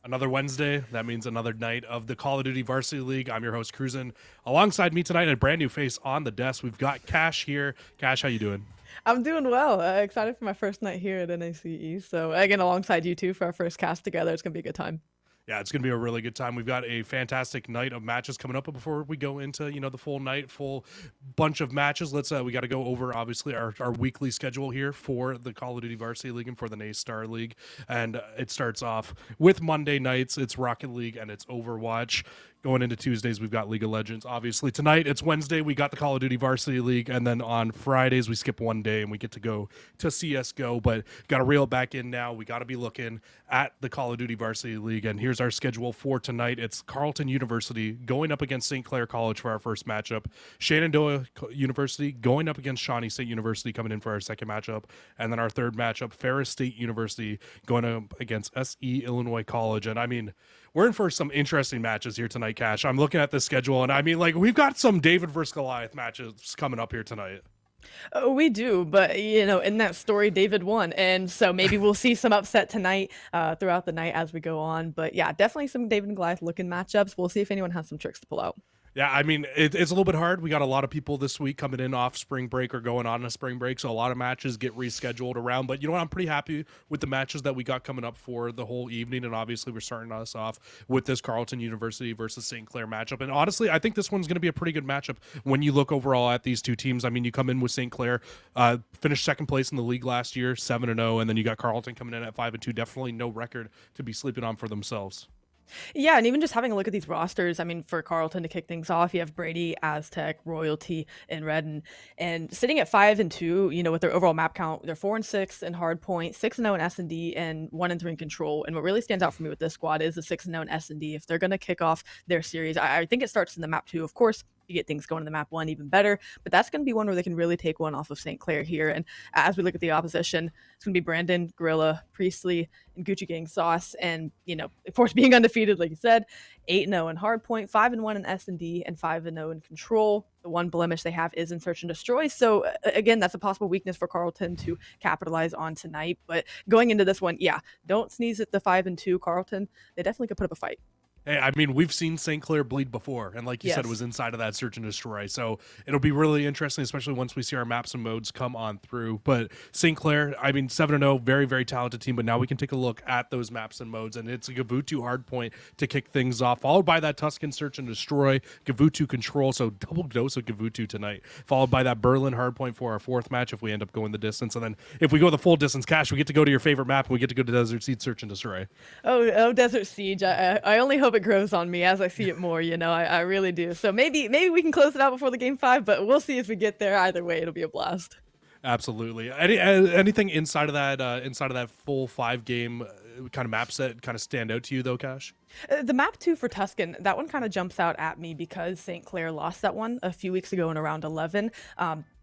Another Wednesday. That means another night of the Call of Duty Varsity League. I'm your host, Cruisin. Alongside me tonight, a brand new face on the desk. We've got Cash here. Cash, how you doing? I'm doing well. Excited for my first night here at NACE. So again, alongside you two for our first cast together, it's gonna be a good time. Yeah, it's going to be a really good time. We've got a fantastic night of matches coming up. But before we go into, the full night, full bunch of matches, we got to go over, obviously, our weekly schedule here for the Call of Duty Varsity League and for the NACE Starleague. And it starts off with Monday nights. It's Rocket League and it's Overwatch. Going into Tuesdays, we've got League of Legends. Obviously, tonight, it's Wednesday. We got the Call of Duty Varsity League. And then on Fridays, we skip one day and we get to go to CSGO. But got to reel it back in now. We got to be looking at the Call of Duty Varsity League. And here's our schedule for tonight. It's Carlton University going up against St. Clair College for our first matchup. Shenandoah University going up against Shawnee State University coming in for our second matchup. And then our third matchup, Ferris State University going up against SE Illinois College. And I mean, we're in for some interesting matches here tonight, Cash. I'm looking at the schedule, and I mean, we've got some David versus Goliath matches coming up here tonight. Oh, we do, but in that story, David won, and so maybe we'll see some upset tonight throughout the night as we go on. But yeah, definitely some David and Goliath looking matchups. We'll see if anyone has some tricks to pull out. Yeah, I mean, it's a little bit hard. We got a lot of people this week coming in off spring break or going on a spring break, so a lot of matches get rescheduled around. But you know what? I'm pretty happy with the matches that we got coming up for the whole evening, and obviously we're starting us off with this Carleton University versus St. Clair matchup. And honestly, I think this one's going to be a pretty good matchup when you look overall at these two teams. I mean, you come in with St. Clair, finished second place in the league last year, 7-0, and then you got Carleton coming in at 5-2. Definitely no record to be sleeping on for themselves. Yeah, and even just having a look at these rosters, I mean, for Carleton to kick things off, you have Brady, Aztec, Royalty, and Redden, and sitting at 5-2, with their overall map count, they're 4-6 in Hardpoint, 6-0 in S&D, and 1-3 in Control. And what really stands out for me with this squad is the 6-0 in S&D. If they're going to kick off their series, I think it starts in the map 2, of course. You get things going in the map 1 even better, but that's going to be one where they can really take one off of St. Clair here. And as we look at the opposition, it's going to be Brandon, Gorilla, Priestley, and Gucci Gang Sauce. And, of course, being undefeated, like you said, 8-0 in Hardpoint, 5-1 in S&D, and 5-0 in Control. The one blemish they have is in Search and Destroy. So, again, that's a possible weakness for Carleton to capitalize on tonight. But going into this one, yeah, don't sneeze at the 5-2 Carleton. They definitely could put up a fight. Hey, I mean, we've seen St. Clair bleed before, and like you said, it was inside of that Search and Destroy. So it'll be really interesting, especially once we see our maps and modes come on through. But St. Clair, I mean, 7-0, very, very talented team. But now we can take a look at those maps and modes, and it's a Gavutu hard point to kick things off, followed by that Tuscan Search and Destroy, Gavutu Control. So double dose of Gavutu tonight, followed by that Berlin hard point for our fourth match if we end up going the distance. And then if we go the full distance, Cash, we get to go to your favorite map, and we get to go to Desert Siege Search and Destroy. Oh, Desert Siege. I only hope it grows on me as I see it more, I really do. So maybe we can close it out before the game 5, but we'll see as we get there. Either way, it'll be a blast. Absolutely. Anything inside of that full 5-game kind of map set kind of stand out to you though, Cash? The map 2 for Tuscan, that one kind of jumps out at me because St. Clair lost that one a few weeks ago in around 11.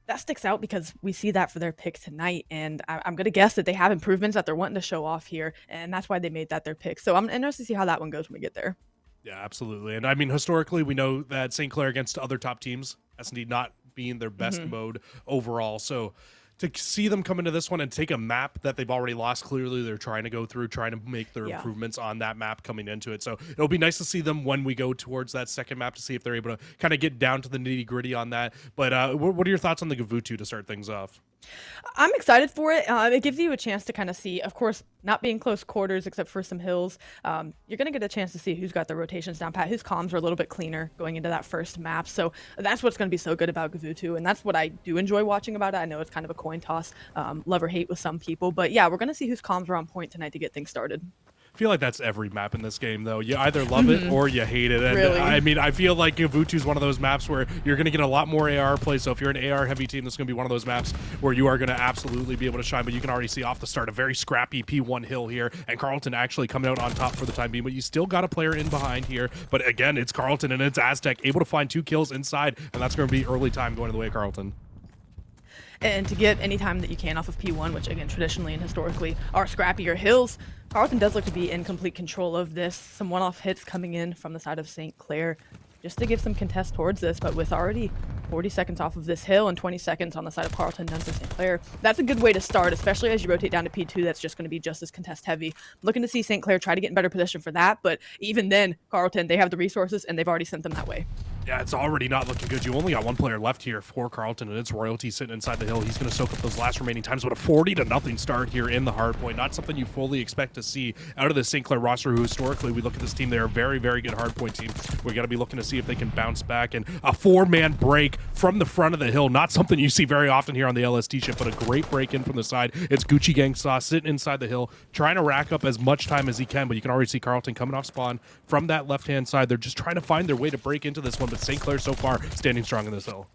That sticks out because we see that for their pick tonight, and I'm going to guess that they have improvements that they're wanting to show off here, and that's why they made that their pick. So I'm interested to see how that one goes when we get there. Yeah, absolutely. And I mean, historically, we know that St. Clair against other top teams, S&D not being their best mode overall. So to see them come into this one and take a map that they've already lost, clearly they're trying to go through, trying to make their improvements on that map coming into it. So it'll be nice to see them when we go towards that second map to see if they're able to kind of get down to the nitty gritty on that. But what are your thoughts on the Gavutu to start things off? I'm excited for it. It gives you a chance to kind of see, of course, not being close quarters except for some hills. You're going to get a chance to see who's got the rotations down pat, whose comms are a little bit cleaner going into that first map. So that's what's going to be so good about Gavutu, and that's what I do enjoy watching about it. I know it's kind of a coin toss, love or hate with some people, but yeah, we're going to see whose comms are on point tonight to get things started. I feel like that's every map in this game, though. You either love it or you hate it. And really? I mean, I feel like Gavutu is one of those maps where you're going to get a lot more AR play. So if you're an AR heavy team, this is going to be one of those maps where you are going to absolutely be able to shine. But you can already see off the start a very scrappy P1 hill here, and Carleton actually coming out on top for the time being. But you still got a player in behind here. But again, it's Carleton and it's Aztec able to find 2 kills inside, and that's going to be early time going the way of Carleton. And to get any time that you can off of P1, which again traditionally and historically are scrappier hills, Carleton does look to be in complete control of this. Some one-off hits coming in from the side of St. Clair just to give some contest towards this, but with already 40 seconds off of this hill and 20 seconds on the side of Carlton done for St. Clair. That's a good way to start, especially as you rotate down to P2. That's just going to be just as contest heavy. Looking to see St. Clair try to get in better position for that, but even then, Carlton, they have the resources and they've already sent them that way. Yeah, it's already not looking good. You only got one player left here for Carlton, and it's Royalty sitting inside the hill. He's going to soak up those last remaining times, but a 40-0 start here in the hardpoint. Not something you fully expect to see out of the St. Clair roster, who historically, we look at this team, they're a very, very good hardpoint team. We got to be looking to see if they can bounce back, and a 4-man break from the front of the hill. Not something you see very often here on the LST ship, but a great break in from the side. It's Gucci Gang Sauce sitting inside the hill, trying to rack up as much time as he can, but you can already see Carlton coming off spawn from that left-hand side. They're just trying to find their way to break into this one, but St. Clair so far standing strong in this hill.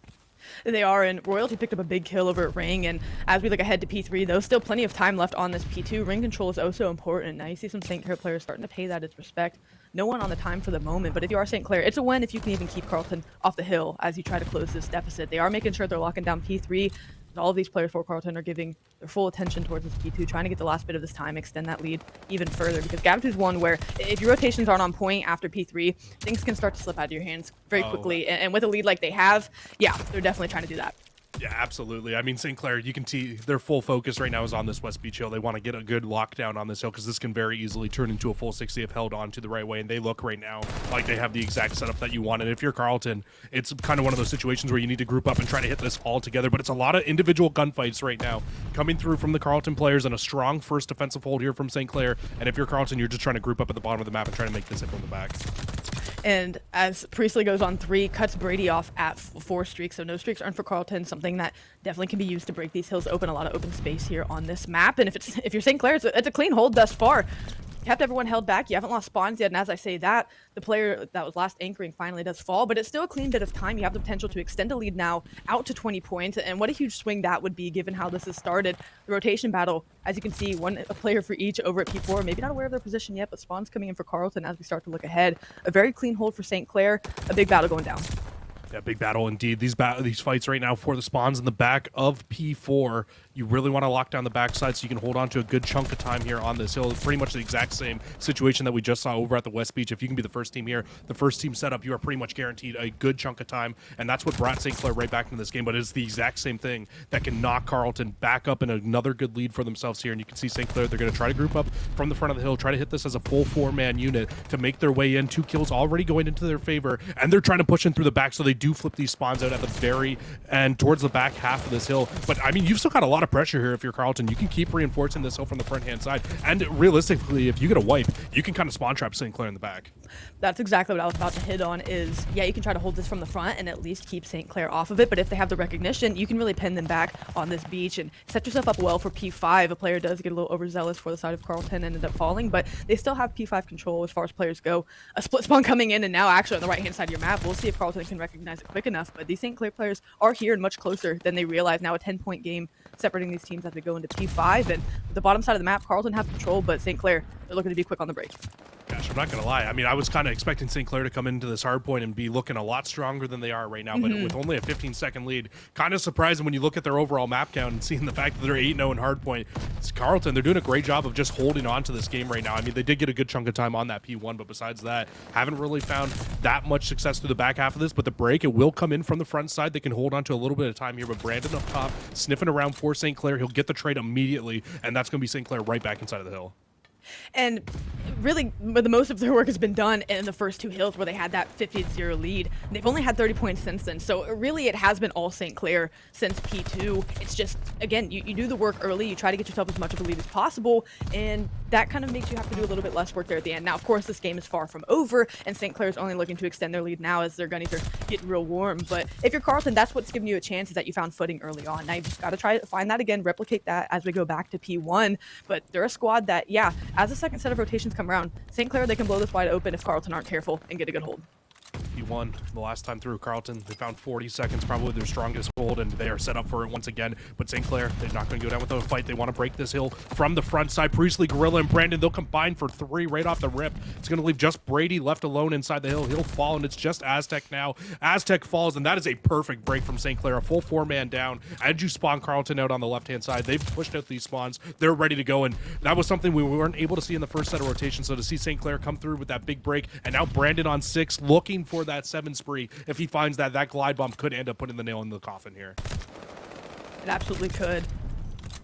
They are, and Royalty picked up a big kill over at Ring, and as we look ahead to P3, there's still plenty of time left on this P2. Ring control is oh so important. Now you see some St. Clair players starting to pay that its respect. No one on the time for the moment, but if you are St. Clair, it's a win if you can even keep Carlton off the hill as you try to close this deficit. They are making sure they're locking down P3. All of these players for Carlton are giving their full attention towards this P2, trying to get the last bit of this time, extend that lead even further, because Gab 2 is one where if your rotations aren't on point after P3, things can start to slip out of your hands very quickly. And with a lead like they have, yeah, they're definitely trying to do that. Yeah, absolutely. I mean, St. Clair, you can see their full focus right now is on this West Beach hill. They want to get a good lockdown on this hill because this can very easily turn into a full 60 if held on to the right way. And they look right now like they have the exact setup that you want. And if you're Carlton, it's kind of one of those situations where you need to group up and try to hit this all together. But it's a lot of individual gunfights right now coming through from the Carlton players, and a strong first defensive hold here from St. Clair. And if you're Carlton, you're just trying to group up at the bottom of the map and try to make this hit from the back. And as Priestley goes on 3, cuts Brady off at 4 streaks, so no streaks earned for Carlton, something that definitely can be used to break these hills open, a lot of open space here on this map. And if you're St. Clair, it's a clean hold thus far. Kept everyone held back. You haven't lost spawns yet, and as I say that, the player that was last anchoring finally does fall, but it's still a clean bit of time. You have the potential to extend a lead now out to 20 points, and what a huge swing that would be given how this has started. The rotation battle, as you can see, a player for each over at P4, maybe not aware of their position yet, but spawns coming in for Carlton as we start to look ahead. A very clean hold for St. Clair, a big battle going down. Yeah, big battle indeed. These fights right now for the spawns in the back of P4. You really want to lock down the backside so you can hold on to a good chunk of time here on this hill. It's pretty much the exact same situation that we just saw over at the West Beach. If you can be the first team here, the first team setup, you are pretty much guaranteed a good chunk of time, and that's what brought St. Clair right back into this game. But it's the exact same thing that can knock Carlton back up in another good lead for themselves here. And you can see St. Clair, they're going to try to group up from the front of the hill, try to hit this as a full 4-man unit to make their way in. 2 kills already going into their favor, and they're trying to push in through the back, so they do flip these spawns out at the very end towards the back half of this hill. But I mean, you've still got a lot of pressure here if you're Carlton. You can keep reinforcing this hill from the front hand side, and realistically, if you get a wipe, you can kind of spawn trap St. Clair in the back. That's exactly what I was about to hit on is, yeah, you can try to hold this from the front and at least keep St. Clair off of it, but if they have the recognition, you can really pin them back on this beach and set yourself up well for P5. A player does get a little overzealous for the side of Carlton and ended up falling, but they still have P5 control as far as players go. A split spawn coming in, and now actually on the right-hand side of your map. We'll see if Carlton can recognize it quick enough, but these St. Clair players are here and much closer than they realize. Now a 10-point game separating these teams as we go into P5, and the bottom side of the map, Carlton have control, but St. Clair, they're looking to be quick on the break. Gosh, I'm not going to lie. I mean, I was kind of expecting St. Clair to come into this hard point and be looking a lot stronger than they are right now, but with only a 15-second lead, kind of surprising when you look at their overall map count and seeing the fact that they're 8-0 in hard point. It's Carlton, they're doing a great job of just holding on to this game right now. I mean, they did get a good chunk of time on that P1, but besides that, haven't really found that much success through the back half of this, but the break, it will come in from the front side. They can hold on to a little bit of time here, but Brandon up top, sniffing around for St. Clair. He'll get the trade immediately, and that's going to be St. Clair right back inside of the hill. And really, the most of their work has been done in the first 2 hills where they had that 50-0 lead. They've only had 30 points since then. So really, it has been all St. Clair since P2. It's just, again, you do the work early. You try to get yourself as much of a lead as possible. And that kind of makes you have to do a little bit less work there at the end. Now, of course, this game is far from over. And St. Clair is only looking to extend their lead now as their gunnies are getting real warm. But if you're Carlton, that's what's giving you a chance, is that you found footing early on. Now, you just got to try to find that again, replicate that as we go back to P1. But they're a squad that, yeah, as the second set of rotations come around, St. Clair, they can blow this wide open if Carlton aren't careful and get a good hold. He won the last time through. Carlton, they found 40 seconds, probably their strongest hold, and they are set up for it once again. But St. Clair, they're not going to go down with a fight. They want to break this hill from the front side. Priestley, Gorilla, and Brandon, they'll combine for 3 right off the rip. It's going to leave just Brady left alone inside the hill. He'll fall, and it's just Aztec now. Aztec falls, and that is a perfect break from St. Clair. A full 4-man down. As you spawn Carlton out on the left-hand side, they've pushed out these spawns. They're ready to go, and that was something we weren't able to see in the first set of rotations. So to see St. Clair come through with that big break, and now Brandon on 6, looking for that 7 spree, if he finds that glide bomb could end up putting the nail in the coffin here. It absolutely could.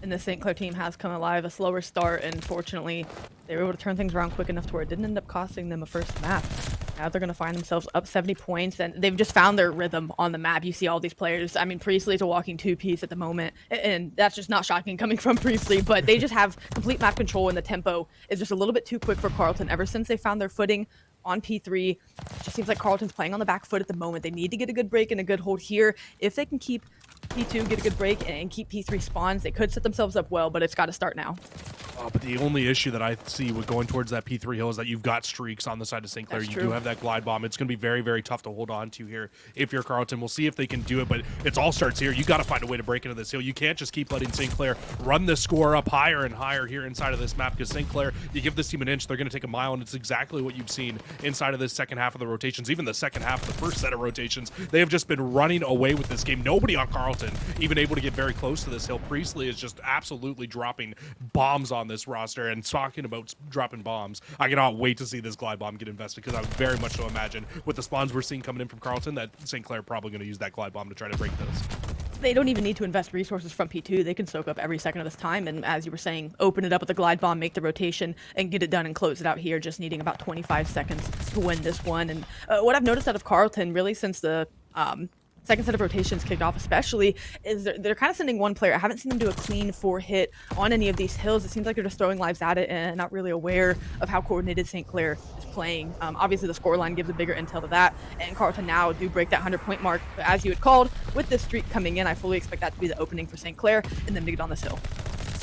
And the St. Clair team has come alive. A slower start, and fortunately, they were able to turn things around quick enough to where it didn't end up costing them a first map. Now they're going to find themselves up 70 points, and they've just found their rhythm on the map. You see all these players. I mean, Priestley's a walking two-piece at the moment, and that's just not shocking coming from Priestley, but they just have complete map control, and the tempo is just a little bit too quick for Carlton. Ever since they found their footing on P3, it just seems like Carlton's playing on the back foot at the moment. They need to get a good break and a good hold here. If they can keep P2, get a good break, and keep P3 spawns, they could set themselves up well, but it's got to start now. But the only issue that I see with going towards that P3 hill is that you've got streaks on the side of St. Clair. That's you true. do have that glide bomb. It's going to be very, very tough to hold on to here if you're Carlton. We'll see if they can do it, but it all starts here. You got to find a way to break into this hill. You can't just keep letting St. Clair run the score up higher and higher here inside of this map, because St. Clair, you give this team an inch, they're going to take a mile, and it's exactly what you've seen inside of this second half of the rotations, even the second half of the first set of rotations. They have just been running away with this game. Nobody on Carlton even able to get very close to this hill. Priestley is just absolutely dropping bombs on this roster, and talking about dropping bombs, I cannot wait to see this glide bomb get invested, because I very much so imagine with the spawns we're seeing coming in from Carlton that St. Clair probably going to use that glide bomb to try to break this. They don't even need to invest resources from P2. They can soak up every second of this time, and as you were saying, open it up with the glide bomb, make the rotation, and get it done and close it out here, just needing about 25 seconds to win this one. And what I've noticed out of Carlton, really since the second set of rotations kicked off especially, is they're kind of sending one player. I haven't seen them do a clean 4-hit on any of these hills. It seems like they're just throwing lives at it and not really aware of how coordinated St. Clair is playing. Obviously, the scoreline gives a bigger intel to that, and Carlton now do break that 100-point mark. But as you had called, with this streak coming in, I fully expect that to be the opening for St. Clair and them to get on this hill.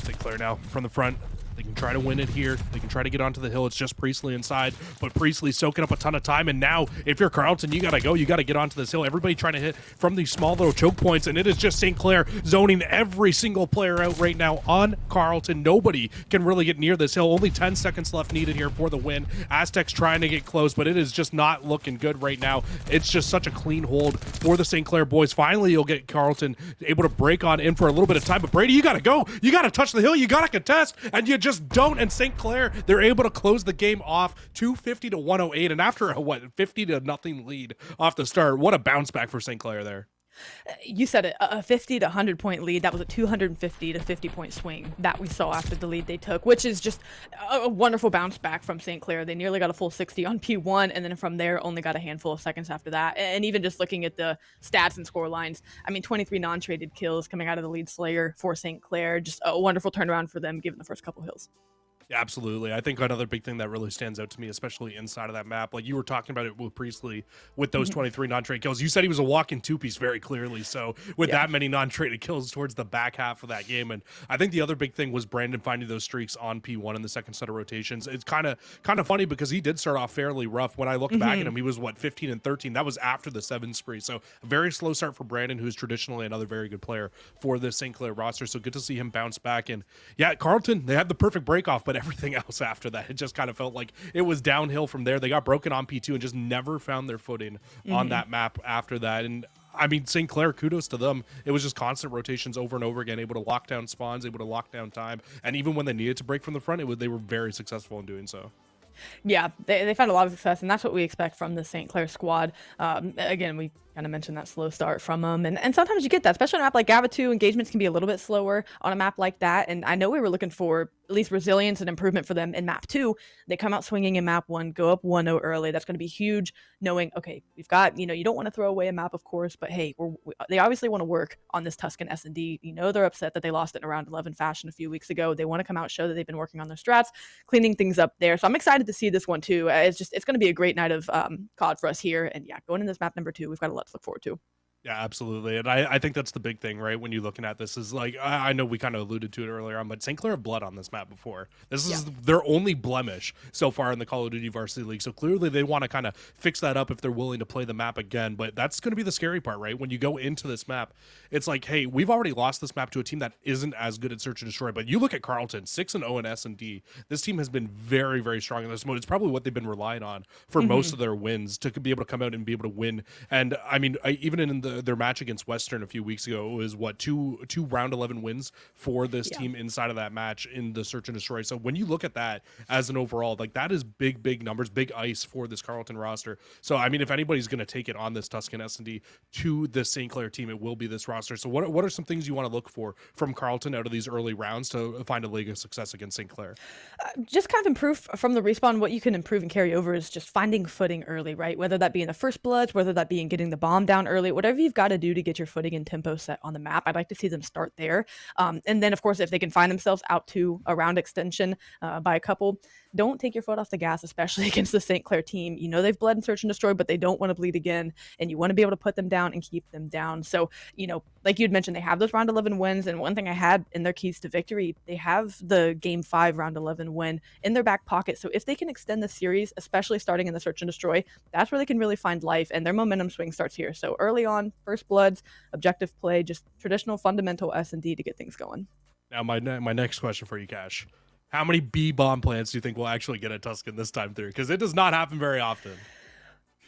St. Clair now from the front. They can try to win it here. They can try to get onto the hill. It's just Priestley inside, but Priestley's soaking up a ton of time. And now, if you're Carlton, you gotta go. You gotta get onto this hill. Everybody trying to hit from these small little choke points, and it is just St. Clair zoning every single player out right now on Carlton. Nobody can really get near this hill. Only 10 seconds left needed here for the win. Aztecs trying to get close, but it is just not looking good right now. It's just such a clean hold for the St. Clair boys. Finally, you'll get Carlton able to break on in for a little bit of time. But Brady, you gotta go. You gotta touch the hill. You gotta contest, and you just don't. And St. Clair, they're able to close the game off 250 to 108, and after a 50 to nothing lead off the start, what a bounce back for St. Clair there. You said it, a 50 to 100 point lead. That was a 250 to 50 point swing that we saw after the lead they took, which is just a wonderful bounce back from St. Clair. They nearly got a full 60 on P1, and then from there only got a handful of seconds after that. And even just looking at the stats and score lines, I mean, 23 non-traded kills coming out of the lead slayer for St. Clair. Just a wonderful turnaround for them given the first couple hills. Yeah, absolutely. I think another big thing that really stands out to me, especially inside of that map, like you were talking about it with Priestley with those 23 non-traded kills. You said he was a walking two-piece very clearly. So with that many non-traded kills towards the back half of that game, and I think the other big thing was Brandon finding those streaks on P1 in the second set of rotations. It's kind of funny because he did start off fairly rough. When I looked back at him, he was 15 and 13. That was after the 7 spree. So a very slow start for Brandon, who's traditionally another very good player for this St. Clair roster. So good to see him bounce back. And yeah, Carlton, they had the perfect break off, but everything else after that, it just kind of felt like it was downhill from there. They got broken on P2 and just never found their footing on that map after that. And I mean, St. Clair, kudos to them. It was just constant rotations over and over again, able to lock down spawns, able to lock down time. And even when they needed to break from the front, they were very successful in doing so. Yeah, they found a lot of success, and that's what we expect from the St. Clair squad. Again, we kind of mentioned that slow start from them, and sometimes you get that, especially on a map like Gava 2. Engagements can be a little bit slower on a map like that, and I know we were looking for at least resilience and improvement for them in map 2. They come out swinging in map 1, go up 1-0 early. That's going to be huge, knowing, okay, we've got, you don't want to throw away a map, of course, but hey, they obviously want to work on this Tuscan S&D. They're upset that they lost it in a round 11 fashion a few weeks ago. They want to come out, show that they've been working on their strats, cleaning things up there. So I'm excited to see this one too. It's going to be a great night of COD for us here. And yeah, going in this map number 2, we've got a lot to look forward to. Yeah, absolutely. And I think that's the big thing, right? When you're looking at this is like, I know we kind of alluded to it earlier on, but St. Clair have blood on this map before. This is their only blemish so far in the Call of Duty Varsity League. So clearly they want to kind of fix that up if they're willing to play the map again. But that's going to be the scary part, right? When you go into this map, it's like, hey, we've already lost this map to a team that isn't as good at Search and Destroy. But you look at Carlton, 6-0 in S&D. This team has been very, very strong in this mode. It's probably what they've been relying on for most of their wins to be able to come out and be able to win. And I mean, even in their match against Western a few weeks ago, it was what two round 11 wins for this team inside of that match in the search and destroy. So when you look at that as an overall, like that is big numbers, big ice for this Carlton roster. So I mean, if anybody's going to take it on this Tuscan S&D to the St. Clair team, it will be this roster. So what are some things you want to look for from Carlton out of these early rounds to find a leg of success against St. Clair? Just kind of improve from the respawn. What you can improve and carry over is just finding footing early, right? Whether that be in the first bloods, whether that be in getting the bomb down early, whatever you've got to do to get your footing and tempo set on the map. I'd like to see them start there. And then, of course, if they can find themselves out to a round extension by a couple, don't take your foot off the gas, especially against the St. Clair team. You know they've bled in search and destroy, but they don't want to bleed again, and you want to be able to put them down and keep them down. So, you know, like you'd mentioned, they have those round 11 wins, and one thing I had in their keys to victory, they have the Game 5 round 11 win in their back pocket. So if they can extend the series, especially starting in the search and destroy, that's where they can really find life, and their momentum swing starts here. So early on, first bloods, objective play, just traditional fundamental S&D to get things going. Now, my next question for you, Cash. How many B bomb plants do you think we'll actually get at Tuscan this time through? Because it does not happen very often.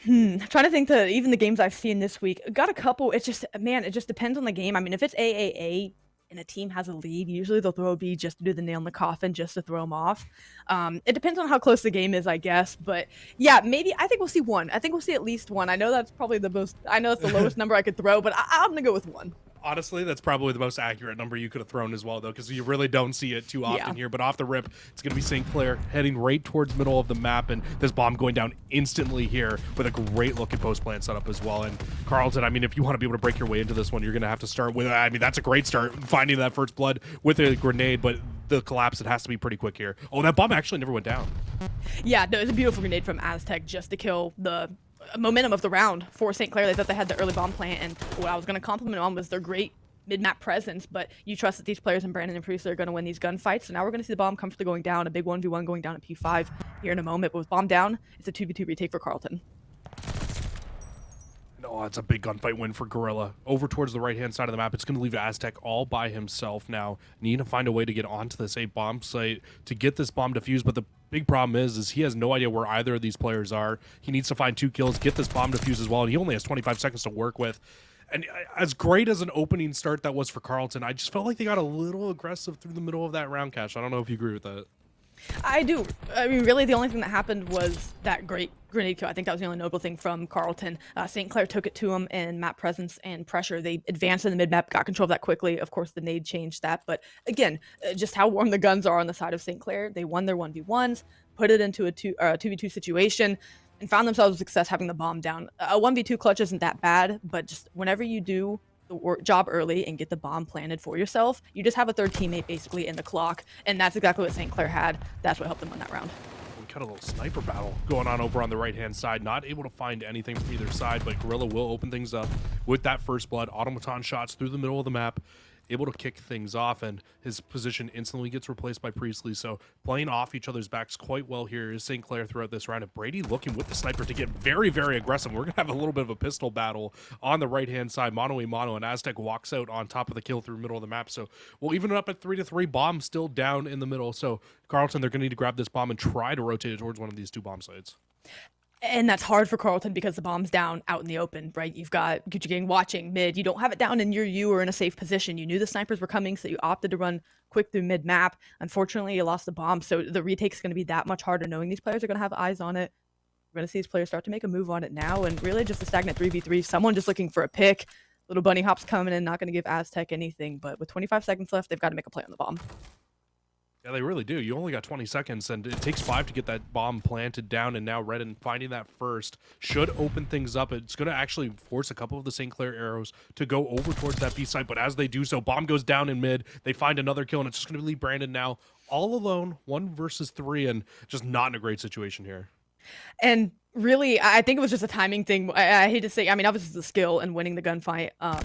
Trying to think that even the games I've seen this week, got a couple. It's just, man, it just depends on the game. I mean, if it's AAA and a team has a lead, usually they'll throw a B just to do the nail in the coffin, just to throw them off. It depends on how close the game is, I guess. But yeah, maybe I think we'll see one. I think we'll see at least one. I know that's probably the lowest number I could throw, but I'm going to go with one. Honestly, that's probably the most accurate number you could have thrown as well, though, because you really don't see it too often here. But off the rip, it's going to be St. Clair heading right towards middle of the map, and this bomb going down instantly here with a great looking post plant setup as well. And Carlton, I mean, if you want to be able to break your way into this one, you're going to have to start with, I mean, that's a great start, finding that first blood with a grenade, but the collapse, it has to be pretty quick here. Oh, that bomb actually never went down. Yeah, no, it's a beautiful grenade from Aztec just to kill the momentum of the round for St. Clair. They thought they had the early bomb plant, and what I was going to compliment on was their great mid-map presence, but you trust that these players and Brandon and Priestley are going to win these gunfights. So now we're going to see the bomb comfortably going down, a big 1v1 going down at P5 here in a moment. But with bomb down, it's a 2v2 retake for Carlton. Oh, it's a big gunfight win for Gorilla. Over towards the right-hand side of the map, it's going to leave Aztec all by himself now. Need to find a way to get onto this A bomb site to get this bomb defused, but the big problem is he has no idea where either of these players are. He needs to find 2 kills, get this bomb defused as well, and he only has 25 seconds to work with. And as great as an opening start that was for Carlton, I just felt like they got a little aggressive through the middle of that round, Cash. I don't know if you agree with that. I do. I mean, really, the only thing that happened was that great grenade kill. I think that was the only notable thing from Carlton. St. Clair took it to him in map presence and pressure. They advanced in the mid-map, got control of that quickly. Of course, the nade changed that. But again, just how warm the guns are on the side of St. Clair. They won their 1v1s, put it into a 2v2 situation, and found themselves success having the bomb down. A 1v2 clutch isn't that bad, but just whenever you do the job early and get the bomb planted for yourself, you just have a third teammate basically in the clock, and that's exactly what St. Clair had. That's what helped them win that round. We got a little sniper battle going on over on the right-hand side. Not able to find anything from either side, but Gorilla will open things up with that first blood. Automaton shots through the middle of the map, able to kick things off, and his position instantly gets replaced by Priestley. So playing off each other's backs quite well here is St. Clair throughout this round. And Brady looking with the sniper to get very, very aggressive. We're going to have a little bit of a pistol battle on the right-hand side, mono-a-mono, and Aztec walks out on top of the kill through middle of the map. So we'll even it up at 3-3. Bomb still down in the middle. So Carlton, they're going to need to grab this bomb and try to rotate it towards one of these 2 bomb sites. And that's hard for Carlton because the bomb's down out in the open, right? You've got Gucci Gang watching mid. You don't have it down in your U or in a safe position. You knew the snipers were coming, so you opted to run quick through mid-map. Unfortunately, you lost the bomb, so the retake's going to be that much harder knowing these players are going to have eyes on it. We're going to see these players start to make a move on it now, and really just a stagnant 3v3. Someone just looking for a pick. Little bunny hops coming in, not going to give Aztec anything, but with 25 seconds left, they've got to make a play on the bomb. Yeah, they really do. You only got 20 seconds, and it takes 5 to get that bomb planted down, and now Redden finding that first should open things up. It's going to actually force a couple of the St. Clair arrows to go over towards that B site, but as they do so, bomb goes down in mid. They find another kill, and it's just going to leave Brandon now all alone, 1 versus 3, and just not in a great situation here. And really, I think it was just a timing thing. I hate to say, I mean, obviously it's the skill and winning the gunfight, out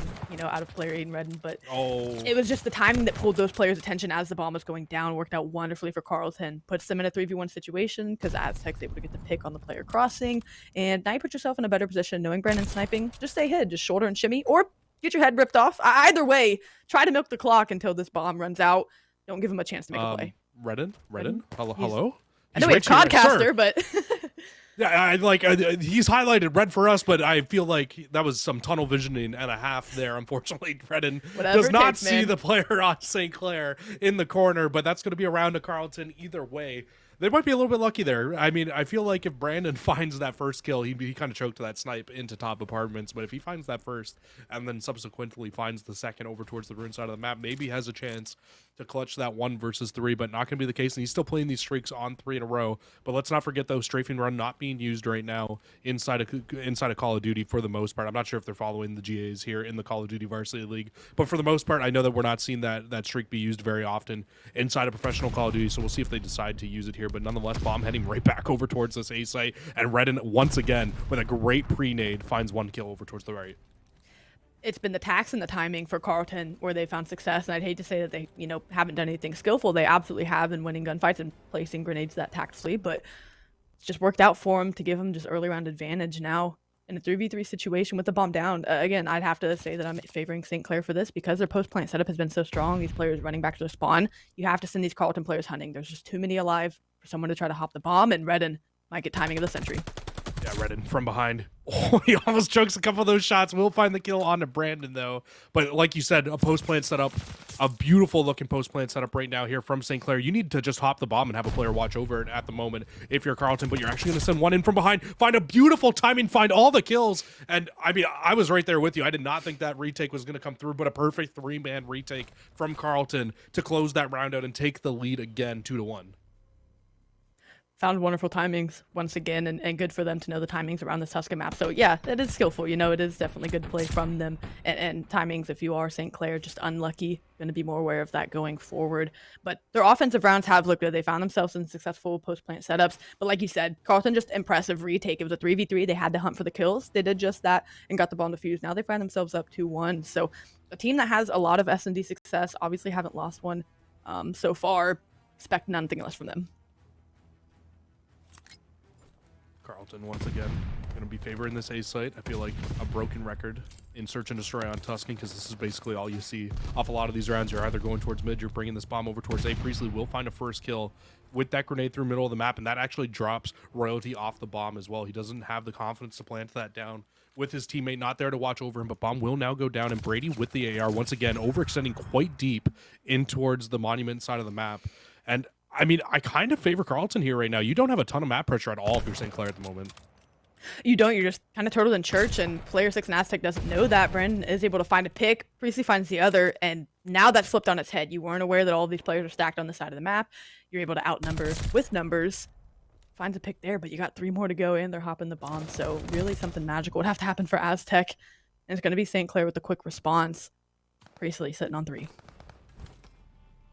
of player Aiden Redden, but it was just the timing that pulled those players' attention as the bomb was going down. Worked out wonderfully for Carlton. Puts them in a 3v1 situation because Aztec's able to get the pick on the player crossing, and now you put yourself in a better position knowing Brandon sniping. Just stay hid, just shoulder and shimmy, or get your head ripped off. Either way, try to milk the clock until this bomb runs out. Don't give him a chance to make a play. Redden? Hello? I know he's a podcaster, but... Yeah, I like he's highlighted red for us, but I feel like that was some tunnel visioning and a half there. Unfortunately, Redden Whatever does it not takes, see man. the player on St. Clair in the corner, but that's going to be around to Carlton either way. They might be a little bit lucky there. I mean, I feel like if Brandon finds that first kill, he kind of choked that snipe into top apartments. But if he finds that first and then subsequently finds the second over towards the ruin side of the map, maybe has a chance to clutch that 1 versus 3, but not going to be the case. And he's still playing these streaks on 3 in a row. But let's not forget, though, strafing run not being used right now inside of Call of Duty for the most part. I'm not sure if they're following the GAs here in the Call of Duty Varsity League, but for the most part, I know that we're not seeing that streak be used very often inside of professional Call of Duty. So we'll see if they decide to use it here. But nonetheless, bomb heading right back over towards this A site, and Redden once again with a great pre-nade finds 1 kill over towards the right. It's been the tax and the timing for Carlton where they found success, and I'd hate to say that they, haven't done anything skillful. They absolutely have in winning gunfights and placing grenades that tactfully, but it's just worked out for them to give them just early round advantage now in a 3v3 situation with the bomb down. Again, I'd have to say that I'm favoring St. Clair for this because their post-plant setup has been so strong. These players running back to their spawn. You have to send these Carlton players hunting. There's just too many alive for someone to try to hop the bomb, and Redden might get timing of the century. Yeah, Redden from behind. Oh, he almost chokes a couple of those shots. We'll find the kill onto Brandon, though. But like you said, a post-plant setup, a beautiful-looking post-plant setup right now here from St. Clair. You need to just hop the bomb and have a player watch over it at the moment if you're Carlton, but you're actually going to send one in from behind, find a beautiful timing, find all the kills. And, I mean, I was right there with you. I did not think that retake was going to come through, but a perfect 3-man retake from Carlton to close that round out and take the lead again 2-1. Found wonderful timings once again, and good for them to know the timings around this Tuska map. So yeah, it is skillful. It is definitely good play from them. And timings, if you are St. Clair, just unlucky. Going to be more aware of that going forward. But their offensive rounds have looked good. They found themselves in successful post-plant setups. But like you said, Carlton, just impressive retake. It was a 3v3. They had to hunt for the kills. They did just that and got the bomb defused. Now they find themselves up 2-1. So a team that has a lot of S&D success, obviously haven't lost one so far. Expect nothing less from them. Carlton once again going to be favoring this A site. I feel like a broken record in search and destroy on Tuscan, because this is basically all you see off a lot of these rounds. You're either going towards mid, you're bringing this bomb over towards A. Priestley will find a first kill with that grenade through middle of the map, and that actually drops Royalty off the bomb as well. He doesn't have the confidence to plant that down with his teammate not there to watch over him, but bomb will now go down, and Brady with the AR once again overextending quite deep in towards the monument side of the map. And I mean, I kind of favor Carlton here right now. You don't have a ton of map pressure at all if you're St. Clair at the moment. You don't. You're just kind of turtled in church, and player 6 and Aztec doesn't know that. Brandon is able to find a pick. Priestley finds the other, and now that's flipped on its head. You weren't aware that all of these players are stacked on the side of the map. You're able to outnumber with numbers. Finds a pick there, but you got 3 more to go in. They're hopping the bomb, so really something magical would have to happen for Aztec. And it's going to be St. Clair with the quick response. Priestley sitting on 3.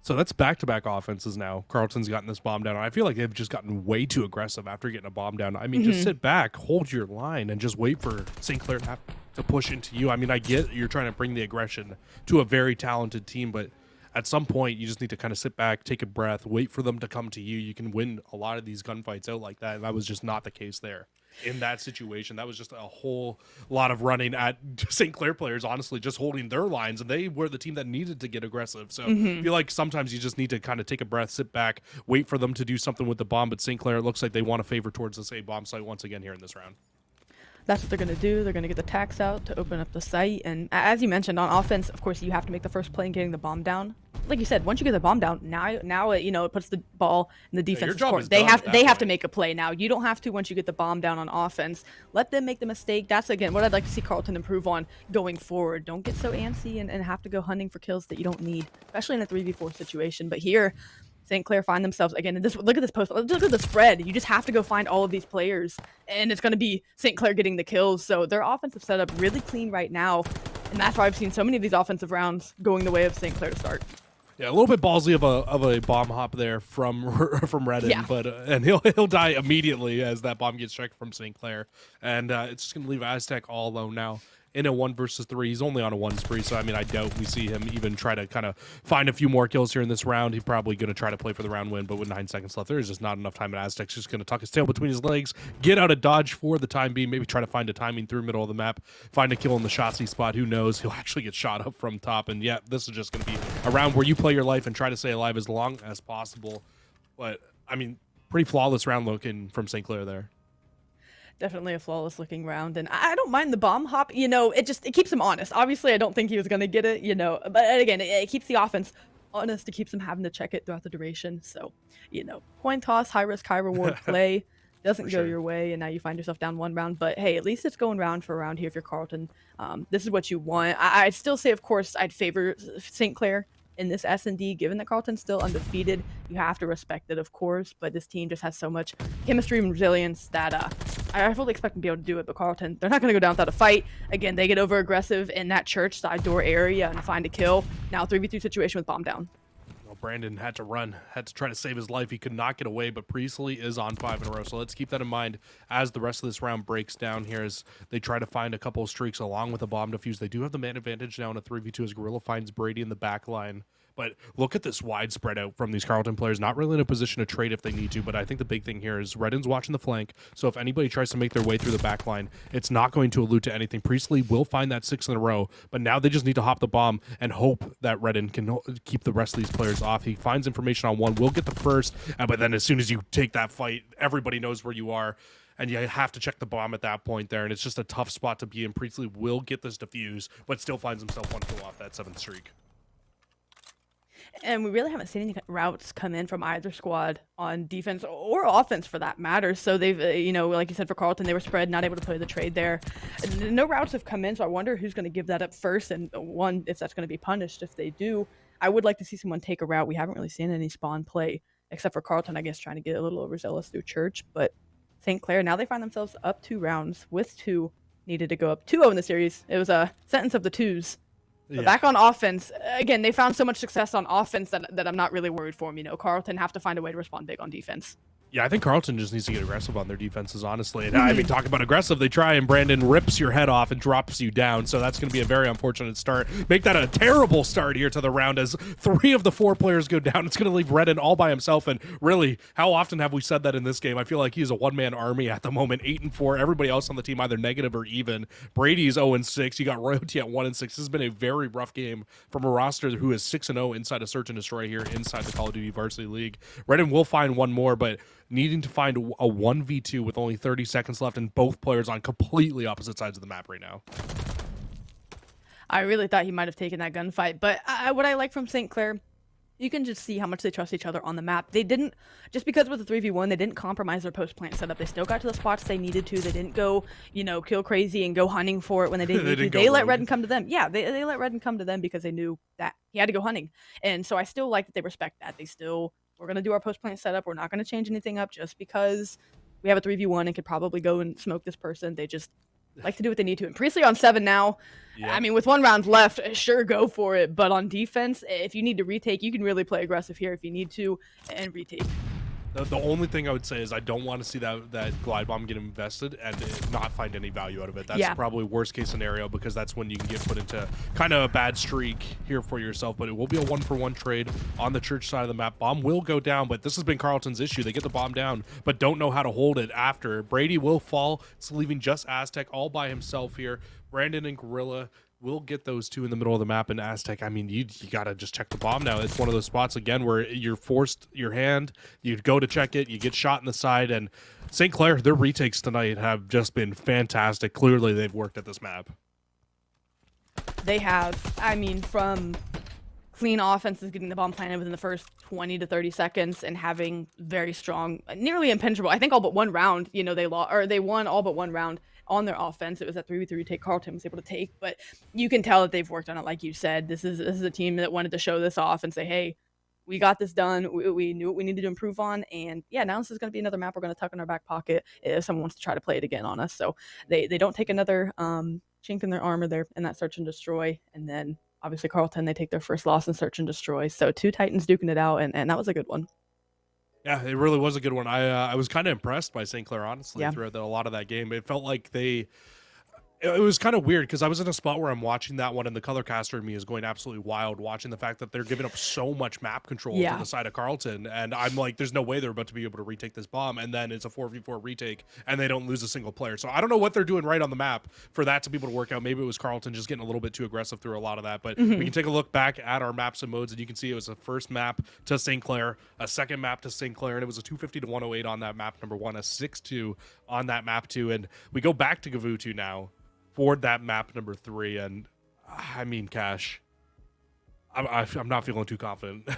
So that's back-to-back offenses now. Carlton's gotten this bomb down. I feel like they've just gotten way too aggressive after getting a bomb down. I mean, just sit back, hold your line, and just wait for St. Clair to push into you. I mean, I get you're trying to bring the aggression to a very talented team, but at some point, you just need to kind of sit back, take a breath, wait for them to come to you. You can win a lot of these gunfights out like that, and that was just not the case there. In that situation, that was just a whole lot of running at St. Clair players, honestly, just holding their lines, and they were the team that needed to get aggressive. So I feel like sometimes you just need to kind of take a breath, sit back, wait for them to do something with the bomb. But St. Clair, it looks like they want to favor towards this A bomb site once again here in this round. That's what they're going to do. They're going to get the tax out to open up the site. And as you mentioned, on offense, of course, you have to make the first play in getting the bomb down. Like you said, once you get the bomb down, now it puts the ball in the defense's court. They have to make a play now. You don't have to once you get the bomb down on offense. Let them make the mistake. That's, again, what I'd like to see Carlton improve on going forward. Don't get so antsy and have to go hunting for kills that you don't need, especially in a 3v4 situation. But here, St. Clair find themselves again. And look at this post. Look at the spread. You just have to go find all of these players, and it's going to be St. Clair getting the kills. So their offensive setup really clean right now, and that's why I've seen so many of these offensive rounds going the way of St. Clair to start. Yeah, a little bit ballsy of a bomb hop there from Redden, Yeah. but and he'll die immediately as that bomb gets checked from St. Clair, and it's just gonna leave Aztec all alone now. In a 1 versus 3, he's only on a 1 spree, so I mean, I doubt we see him even try to kind of find a few more kills here in this round. He's probably going to try to play for the round win, but with 9 seconds left, there's just not enough time, and Aztec's just going to tuck his tail between his legs, get out of dodge for the time being, maybe try to find a timing through middle of the map, find a kill in the Shotzzy spot. Who knows? He'll actually get shot up from top, and yeah, this is just going to be a round where you play your life and try to stay alive as long as possible. But, I mean, pretty flawless round looking from St. Clair there. Definitely a flawless looking round, and I don't mind the bomb hop. It keeps him honest. Obviously, I don't think he was gonna get it. But again, it keeps the offense honest. It keeps them having to check it throughout the duration. So, coin toss, high risk, high reward play For doesn't go sure. your way, and now you find yourself down one round. But hey, at least it's going round for round here. If you're Carlton, this is what you want. I'd still say, of course, I'd favor St. Clair in this S&D, given that Carlton's still undefeated. You have to respect it, of course, but this team just has so much chemistry and resilience that I fully expect them to be able to do it. But Carlton, they're not going to go down without a fight. Again, they get over aggressive in that church side door area and find a kill. Now 3v3 situation with bomb down. Well, Brandon had to run, had to try to save his life. He could not get away, but Priestley is on 5 in a row. So let's keep that in mind as the rest of this round breaks down here as they try to find a couple of streaks along with a bomb defuse. They do have the man advantage now in a 3v2 as Gorilla finds Brady in the back line. But look at this wide spread out from these Carlton players. Not really in a position to trade if they need to, but I think the big thing here is Redden's watching the flank. So if anybody tries to make their way through the back line, it's not going to allude to anything. Priestley will find that 6 in a row, but now they just need to hop the bomb and hope that Redden can keep the rest of these players off. He finds information on one, will get the first, but then as soon as you take that fight, everybody knows where you are. And you have to check the bomb at that point there, and it's just a tough spot to be in. Priestley will get this defuse, but still finds himself one kill off that 7th streak. And we really haven't seen any routes come in from either squad on defense or offense for that matter. So they've, like you said, for Carlton, they were spread, not able to play the trade there. No routes have come in, so I wonder who's going to give that up first, and one, if that's going to be punished if they do. I would like to see someone take a route. We haven't really seen any spawn play, except for Carlton, I guess, trying to get a little overzealous through Church. But St. Clair, now they find themselves up 2 rounds with 2, needed to go up 2-0 in the series. It was a sentence of the 2s. But back on offense, again, they found so much success on offense that I'm not really worried for them. Carlton have to find a way to respond big on defense. Yeah, I think Carlton just needs to get aggressive on their defenses, honestly. And I mean, talk about aggressive. They try, and Brandon rips your head off and drops you down. So that's going to be a very unfortunate start. Make that a terrible start here to the round as 3 of the 4 players go down. It's going to leave Redden all by himself. And really, how often have we said that in this game? I feel like he's a one-man army at the moment, 8-4. Everybody else on the team either negative or even. Brady's 0-6. You got Royalty at 1-6. This has been a very rough game from a roster who is 6-0 inside of Search and Destroy here inside the Call of Duty Varsity League. Redden will find one more, but needing to find a 1v2 with only 30 seconds left and both players on completely opposite sides of the map right now. I really thought he might have taken that gunfight, but what I like from St. Clair, you can just see how much they trust each other on the map. They didn't, just because with the 3v1, they didn't compromise their post-plant setup. They still got to the spots they needed to. They didn't go, kill crazy and go hunting for it when they didn't need to. They let Redden come to them. Yeah, they let Redden come to them because they knew that he had to go hunting. And so I still like that they respect that. We're going to do our post-plant setup. We're not going to change anything up just because we have a 3v1 and could probably go and smoke this person. They just like to do what they need to. And Priestley on 7 now. Yep. I mean, with 1 round left, sure, go for it. But on defense, if you need to retake, you can really play aggressive here if you need to and retake. The only thing I would say is I don't want to see that glide bomb get invested and not find any value out of it. That's probably worst case scenario, because that's when you can get put into kind of a bad streak here for yourself. But it will be a 1-for-1 trade on the Church side of the map. Bomb will go down, but this has been Carlton's issue. They get the bomb down, but don't know how to hold it after. Brady will fall. It's leaving just Aztec all by himself here. Brandon and Gorilla will get those 2 in the middle of the map. And Aztec, I mean, you got to just check the bomb now. It's one of those spots, again, where you're forced your hand. You go to check it. You get shot in the side. And St. Clair, their retakes tonight have just been fantastic. Clearly, they've worked at this map. They have. I mean, from clean offenses, getting the bomb planted within the first 20 to 30 seconds and having very strong, nearly impenetrable. I think all but 1 round, they won all but 1 round on their offense. It was that 3v3 take Carlton was able to take, but you can tell that they've worked on it. Like you said, this is a team that wanted to show this off and say, hey, we got this done. We knew what we needed to improve on. And yeah, now this is going to be another map we're going to tuck in our back pocket if someone wants to try to play it again on us. So they don't take another chink in their armor there in that search and destroy. And then obviously Carlton, they take their first loss in search and destroy. So 2 Titans duking it out, and that was a good one. Yeah, it really was a good one. I was kind of impressed by St. Clair, honestly, throughout a lot of that game. It felt like they It was kind of weird because I was in a spot where I'm watching that one, and the color caster in me is going absolutely wild watching the fact that they're giving up so much map control to Yeah. the side of Carlton, and I'm like, there's no way they're about to be able to retake this bomb, and then it's a 4v4 retake, and they don't lose a single player. So I don't know what they're doing right on the map for that to be able to work out. Maybe it was Carlton just getting a little bit too aggressive through a lot of that, but we can take a look back at our maps and modes, and you can see it was a first map to St. Clair, a second map to St. Clair, and it was a 250 to 108 on that map number one, a 6-2 on that map two, and we go back to Gavutu now for that map number 3, and I mean, Cash, I'm not feeling too confident.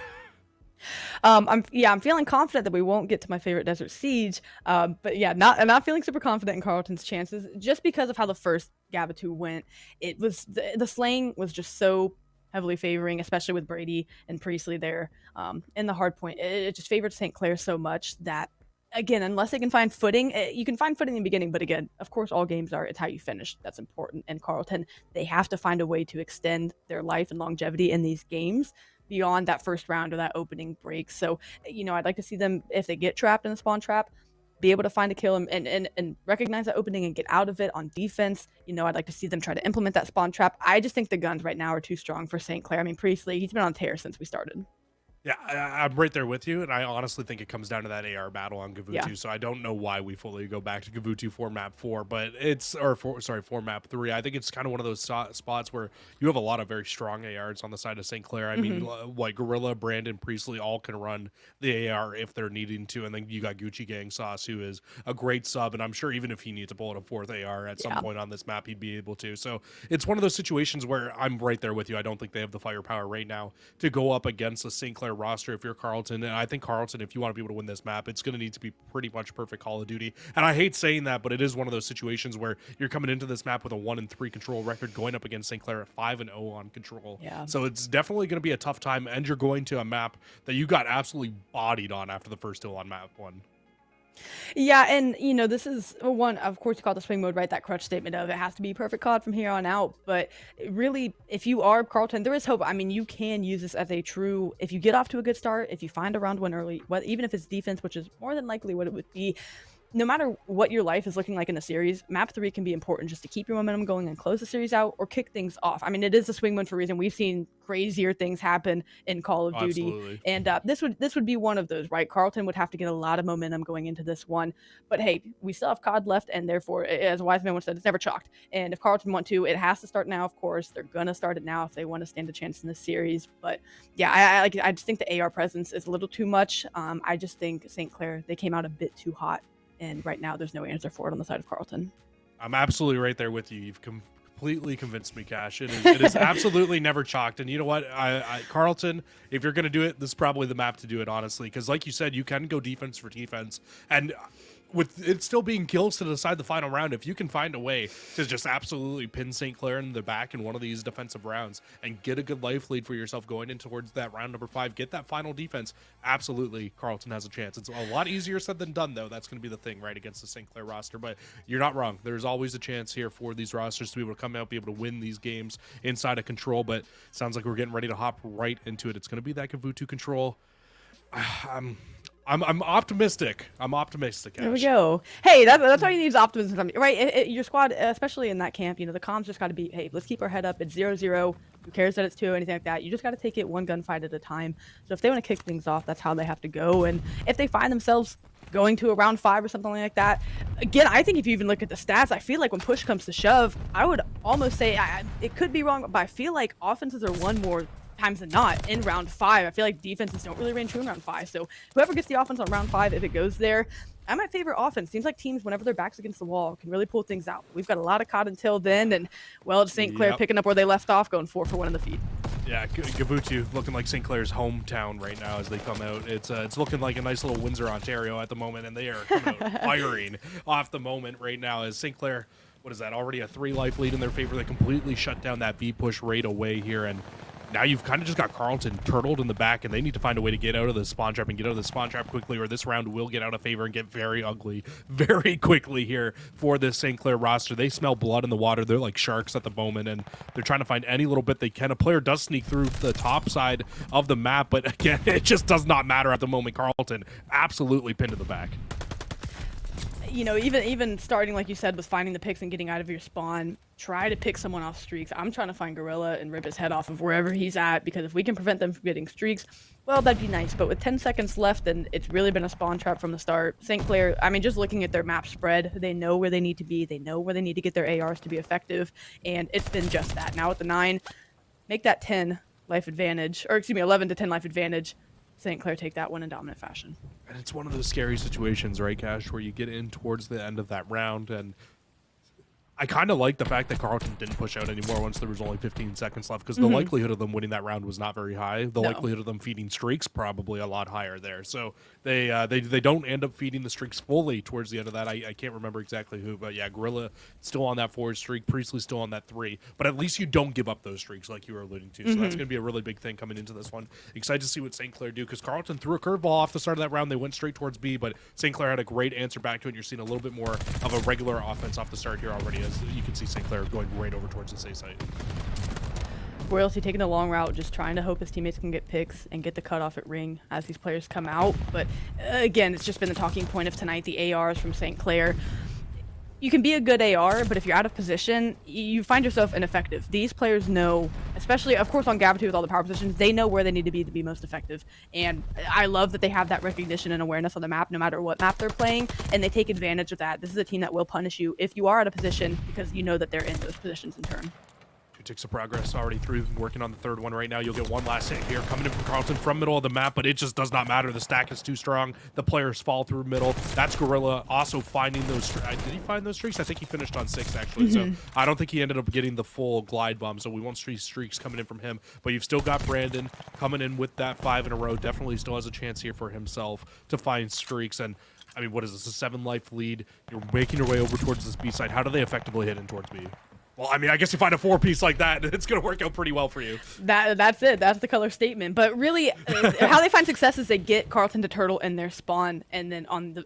I'm feeling confident that we won't get to my favorite Desert Siege. But yeah, I'm not feeling super confident in Carlton's chances just because of how the first Gavitu went. It was the slaying was just so heavily favoring, especially with Brady and Priestley there in the hard point. It just favored St. Clair so much that, again, unless they can find footing, you can find footing in the beginning, but again, of course, all games are, it's how you finish that's important. And Carlton, they have to find a way to extend their life and longevity in these games beyond that first round or that opening break. So, I'd like to see them, if they get trapped in the spawn trap, be able to find a kill and recognize that opening and get out of it on defense. I'd like to see them try to implement that spawn trap. I just think the guns right now are too strong for St. Clair. I mean, Priestley, he's been on tear since we started. Yeah, I'm right there with you, and I honestly think it comes down to that AR battle on Gavutu. Yeah. So I don't know why we fully go back to Gavutu for map 4, but for map 3. I think it's kind of one of those spots where you have a lot of very strong ARs on the side of St. Clair. I mean, like Gorilla, Brandon, Priestley all can run the AR if they're needing to, and then you got Gucci Gang Sauce, who is a great sub, and I'm sure even if he needs to pull out a 4th AR at some point on this map, he'd be able to. So it's one of those situations where I'm right there with you. I don't think they have the firepower right now to go up against the St. Clair roster if you're Carlton, and I think Carlton, if you want to be able to win this map, it's going to need to be pretty much perfect Call of Duty. And I hate saying that, but it is one of those situations where you're coming into this map with a 1-3 control record, going up against St. Clair at 5-0 on control. Yeah. So it's definitely going to be a tough time, and you're going to a map that you got absolutely bodied on after the first hill on map 1. Yeah, and this is one, of course, you call it the swing mode, right? That crutch statement of it has to be perfect COD from here on out. But really, if you are Carlton, there is hope. I mean, you can use this as a true, if you get off to a good start, if you find a round win early, even if it's defense, which is more than likely what it would be, no matter what your life is looking like in the series, map 3 can be important just to keep your momentum going and close the series out or kick things off. I mean, it is a swing mode for a reason. We've seen crazier things happen in Call of Duty. Absolutely. And this would be one of those, right? Carlton would have to get a lot of momentum going into this one. But hey, we still have COD left, and therefore, as Wise Man once said, it's never chalked. And if Carlton want to, it has to start now, of course. They're going to start it now if they want to stand a chance in this series. But yeah, I just think the AR presence is a little too much. I just think St. Clair, they came out a bit too hot. And right now, there's no answer for it on the side of Carlton. I'm absolutely right there with you. You've completely convinced me, Cash. It is absolutely never chalked. And you know what? Carlton, if you're going to do it, this is probably the map to do it, honestly. Because like you said, you can go defense for defense. And with it still being kills to decide the final round, if you can find a way to just absolutely pin St. Clair in the back in one of these defensive rounds and get a good life lead for yourself going in towards that round number 5, get that final defense, absolutely Carlton has a chance. It's a lot easier said than done, though. That's going to be the thing, right, against the St. Clair roster. But you're not wrong. There's always a chance here for these rosters to be able to come out, be able to win these games inside of control. But sounds like we're getting ready to hop right into it. It's going to be that Gavutu control. I'm optimistic. I'm optimistic. Ash. There we go. Hey, that's all you need is optimism, right? Your squad, especially in that camp, the comms just got to be, hey, let's keep our head up. It's 0-0. Who cares that it's 2, anything like that? You just got to take it one gunfight at a time. So if they want to kick things off, that's how they have to go. And if they find themselves going to a round 5 or something like that, again, I think if you even look at the stats, I feel like when push comes to shove, I would almost say, it could be wrong, but I feel like offenses are won more times than not in round 5. I feel like defenses don't really reign true in round 5. So whoever gets the offense on round 5, if it goes there, I might favor offense. Seems like teams, whenever their back's against the wall, can really pull things out. We've got a lot of COD until then, and well, St. Clair picking up where they left off, going 4 for 1 in the feed. Yeah, Gavutu looking like St. Clair's hometown right now as they come out. It's looking like a nice little Windsor, Ontario at the moment, and they are coming out firing off the moment right now as St. Clair, what is that, already a 3 life lead in their favor. They completely shut down that B push right away here, and now you've kind of just got Carlton turtled in the back, and they need to find a way to get out of the spawn trap and get out of the spawn trap quickly, or this round will get out of favor and get very ugly very quickly here for this St. Clair roster. They smell blood in the water. They're like sharks at the moment, and they're trying to find any little bit they can. A player does sneak through the top side of the map, but again, it just does not matter at the moment. Carlton absolutely pinned to the back. you know, even starting like you said with finding the picks and getting out of your spawn, try to pick someone off streaks. I'm trying to find Gorilla and rip his head off of wherever he's at, because if we can prevent them from getting streaks, well, that'd be nice. But with 10 seconds left, and it's really been a spawn trap from the start. St. Clair, I mean, just looking at their map spread, they know where they need to be. They know where they need to get their ARs to be effective, and it's been just that. Now at the 9, make that 10 life advantage, or excuse me, 11 to 10 life advantage. St. Clair take that one in dominant fashion. And it's one of those scary situations, right, Cash, where you get in towards the end of that round, and I kind of like the fact that Carlton didn't push out anymore once there was only 15 seconds left, because the likelihood of them winning that round was not very high. The likelihood of them feeding streaks probably a lot higher there. So they don't end up feeding the streaks fully towards the end of that. I can't remember exactly who, but yeah, Gorilla still on that 4 streak, Priestley still on that 3. But at least you don't give up those streaks like you were alluding to. So that's going to be a really big thing coming into this one. Excited to see what St. Clair do, because Carlton threw a curveball off the start of that round. They went straight towards B, but St. Clair had a great answer back to it. You're seeing a little bit more of a regular offense off the start here already, as you can see St. Clair going right over towards the A site. Royalty taking the long route, just trying to hope his teammates can get picks and get the cutoff at ring as these players come out. But again, it's just been the talking point of tonight, the ARs from St. Clair. You can be a good AR, but if you're out of position, you find yourself ineffective. These players know, especially, of course, on Gravity with all the power positions, they know where they need to be most effective. And I love that they have that recognition and awareness on the map, no matter what map they're playing, and they take advantage of that. This is a team that will punish you if you are out of position, because you know that they're in those positions in turn. 2 ticks of progress already through, working on the 3rd one right now. You'll get one last hit here coming in from Carlton from middle of the map, but it just does not matter. The stack is too strong. The players fall through middle. That's Gorilla also finding those. Did he find those streaks? I think he finished on 6 actually. So I don't think he ended up getting the full glide bomb. So we won't see streaks coming in from him. But you've still got Brandon coming in with that 5 in a row. Definitely still has a chance here for himself to find streaks. And I mean, what is this? A 7 life lead. You're making your way over towards this B side. How do they effectively hit in towards B? Well, I mean, I guess you find a 4-piece like that, it's going to work out pretty well for you. That's it. That's the color statement. But really, how they find success is they get Carlton to turtle in their spawn, and then on the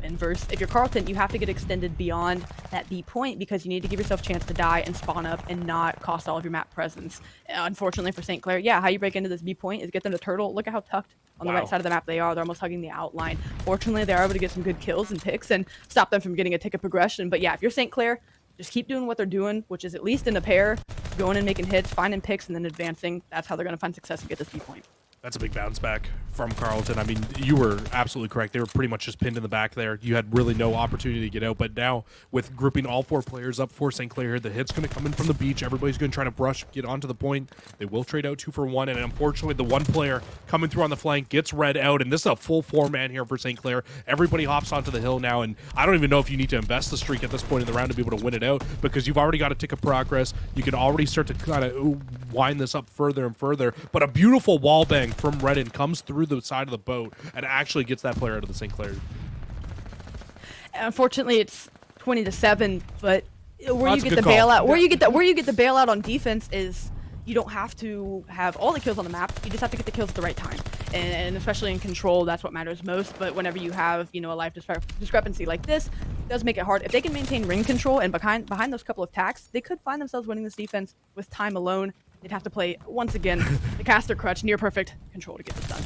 inverse, if you're Carlton, you have to get extended beyond that B point, because you need to give yourself a chance to die and spawn up and not cost all of your map presence. Unfortunately for St. Clair, yeah, how you break into this B point is get them to turtle. Look at how tucked on the right side of the map they are. They're almost hugging the outline. Fortunately, they're able to get some good kills and picks and stop them from getting a tick of progression. But yeah, if you're St. Clair, just keep doing what they're doing, which is at least in a pair, going and making hits, finding picks, and then advancing. That's how they're going to find success and get this B point. That's a big bounce back from Carlton. I mean, you were absolutely correct. They were pretty much just pinned in the back there. You had really no opportunity to get out. But now, with grouping all 4 players up for St. Clair, the hit's going to come in from the beach. Everybody's going to try to brush, get onto the point. They will trade out 2 for 1. And unfortunately, the one player coming through on the flank gets red out. And this is a full 4-man here for St. Clair. Everybody hops onto the hill now. And I don't even know if you need to invest the streak at this point in the round to be able to win it out, because you've already got a tick of progress. You can already start to kind of wind this up further and further. But a beautiful wall bang from Redden comes through the side of the boat and actually gets that player out of the St. Clair. Unfortunately, it's 20-7, but where you get the bailout, where you get the bailout on defense is you don't have to have all the kills on the map. You just have to get the kills at the right time, and especially in control, that's what matters most. But whenever you have a life discrepancy like this, it does make it hard. If they can maintain ring control and behind those couple of tacks, they could find themselves winning this defense with time alone. They'd have to play, once again, the caster crutch, near perfect control to get this done.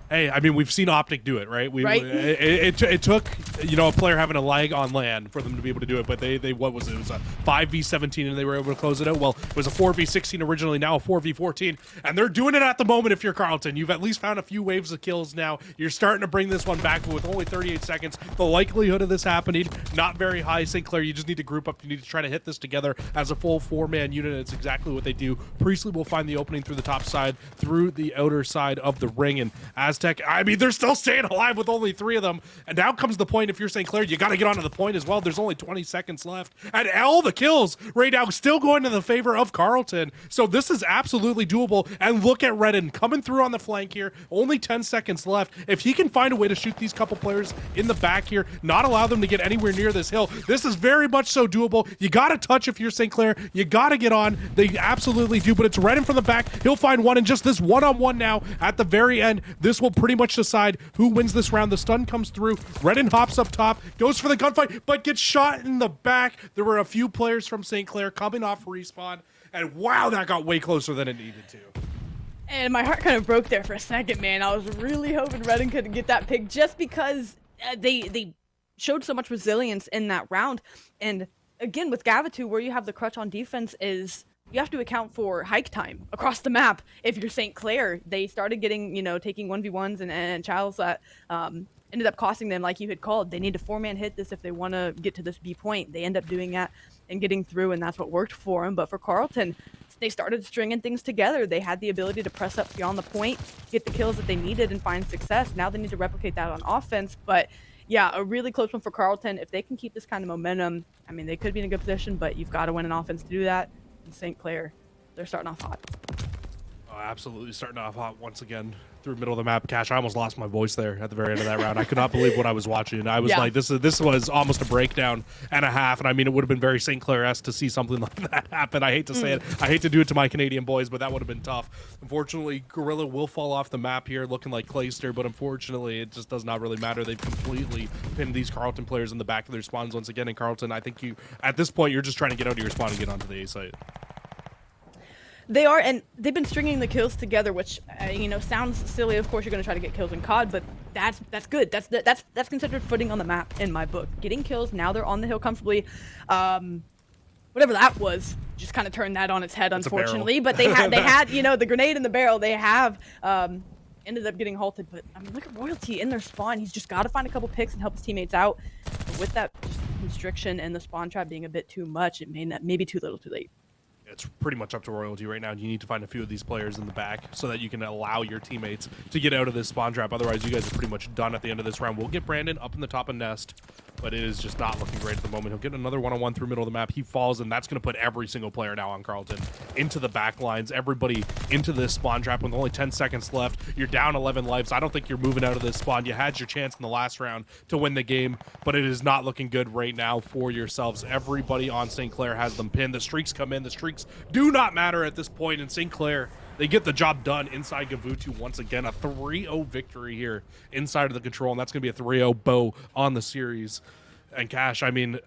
Hey, I mean, we've seen Optic do it, right? It took, a player having a lag on land for them to be able to do it, but they what was it? It was a 5v17 and they were able to close it out. Well, it was a 4v16 originally, now a 4v14, and they're doing it at the moment. If you're Carlton, you've at least found a few waves of kills now. You're starting to bring this one back, but with only 38 seconds, the likelihood of this happening, not very high. St. Clair, you just need to group up. You need to try to hit this together as a full 4-man unit. It's exactly what they do. Priestley will find the opening through the top side, through the outer side of the ring, and Aztec, I mean, they're still staying alive with only 3 of them. And now comes the point, if you're St. Clair, you got to get onto the point as well. There's only 20 seconds left. And all the kills right now still going to the favor of Carlton. So this is absolutely doable. And look at Redden coming through on the flank here. Only 10 seconds left. If he can find a way to shoot these couple players in the back here, not allow them to get anywhere near this hill, this is very much so doable. You got to touch if you're St. Clair. You got to get on. They absolutely do. But it's Redden from the back. He'll find one. And just this one-on-one now at the very end, this will pretty much decide who wins this round. The stun comes through. Redden hops up top, goes for the gunfight, but gets shot in the back. There were a few players from St. Clair coming off respawn, and wow, that got way closer than it needed to. And my heart kind of broke there for a second, man. I was really hoping Redden could get that pick, just because they showed so much resilience in that round. And again, with Gavitu, where you have the crutch on defense is you have to account for hike time across the map. If you're St. Clair, they started getting, taking 1v1s and Childs that ended up costing them, like you had called. They need to 4-man hit this if they want to get to this B point. They end up doing that and getting through, and that's what worked for them. But for Carlton, they started stringing things together. They had the ability to press up beyond the point, get the kills that they needed, and find success. Now they need to replicate that on offense. But yeah, a really close one for Carlton. If they can keep this kind of momentum, I mean, they could be in a good position, but you've got to win an offense to do that. And St. Clair, they're starting off hot. Oh, absolutely starting off hot once again through middle of the map. Cash, I almost lost my voice there at the very end of that round. I could not believe what I was watching. I was like, this was almost a breakdown and a half. And I mean, it would have been very St. Clair-esque to see something like that happen. I hate to say it. I hate to do it to my Canadian boys, but that would have been tough. Unfortunately, Gorilla will fall off the map here looking like Clayster, but unfortunately, it just does not really matter. They've completely pinned these Carlton players in the back of their spawns once again. And Carlton, I think at this point, you're just trying to get out of your spawn and get onto the A site. They are, and they've been stringing the kills together, which sounds silly. Of course, you're going to try to get kills in COD, but that's good. That's considered footing on the map in my book. Getting kills. Now they're on the hill comfortably. Whatever that was, just kind of turned that on its head, unfortunately. But they had the grenade in the barrel. They have ended up getting halted. But I mean, look at Royalty in their spawn. He's just got to find a couple picks and help his teammates out. But with that just constriction and the spawn trap being a bit too much, it may be too little, too late. It's pretty much up to Royalty right now. You need to find a few of these players in the back so that you can allow your teammates to get out of this spawn trap. Otherwise, you guys are pretty much done at the end of this round. We'll get Brandon up in the top of Nest, but it is just not looking great at the moment. He'll get another one-on-one through middle of the map. He falls, and that's going to put every single player now on Carlton into the back lines. Everybody into this spawn trap with only 10 seconds left. You're down 11 lives. I don't think you're moving out of this spawn. You had your chance in the last round to win the game, but it is not looking good right now for yourselves. Everybody on St. Clair has them pinned. The streaks come in. The streaks do not matter at this point, and St. Clair, they get the job done inside Gavutu once again. A 3-0 victory here inside of the control, and that's going to be a 3-0 bow on the series. And Cash, I mean,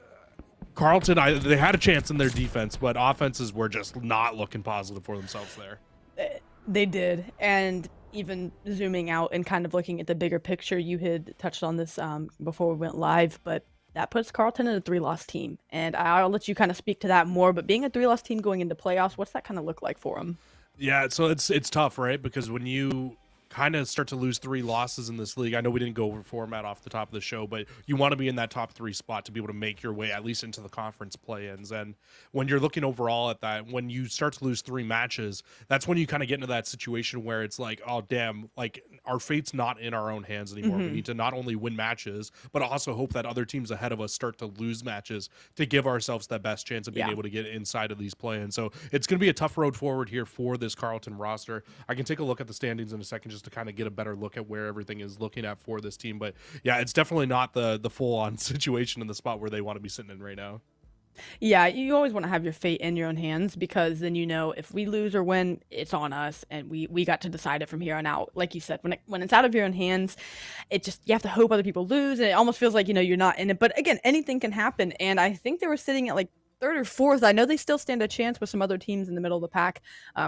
Carlton, they had a chance in their defense, but offenses were just not looking positive for themselves there. They did, and even zooming out and kind of looking at the bigger picture, you had touched on this before we went live, but that puts Carlton in a 3-loss team. And I'll let you kind of speak to that more, but being a 3-loss team going into playoffs, what's that kind of look like for them? Yeah, so it's tough, right? Because when you kind of start to lose 3 losses in this league, I know we didn't go over format off the top of the show, but you want to be in that top 3 spot to be able to make your way at least into the conference play-ins. And when you're looking overall at that, when you start to lose 3 matches, that's when you kind of get into that situation where it's like, oh damn, like our fate's not in our own hands anymore. We need to not only win matches, but also hope that other teams ahead of us start to lose matches to give ourselves that best chance of being able to get inside of these play-ins. So it's going to be a tough road forward here for this Carlton roster. I can take a look at the standings in a second just to kind of get a better look at where everything is looking at for this team. But yeah, it's definitely not the full-on situation in the spot where they want to be sitting in right now. Yeah, you always want to have your fate in your own hands, because then if we lose or win, it's on us, and we got to decide it from here on out. Like you said, when it's out of your own hands, you have to hope other people lose, and it almost feels like you're not in it. But again, anything can happen, and I think they were sitting at like 3rd or 4th. I know they still stand a chance with some other teams in the middle of the pack,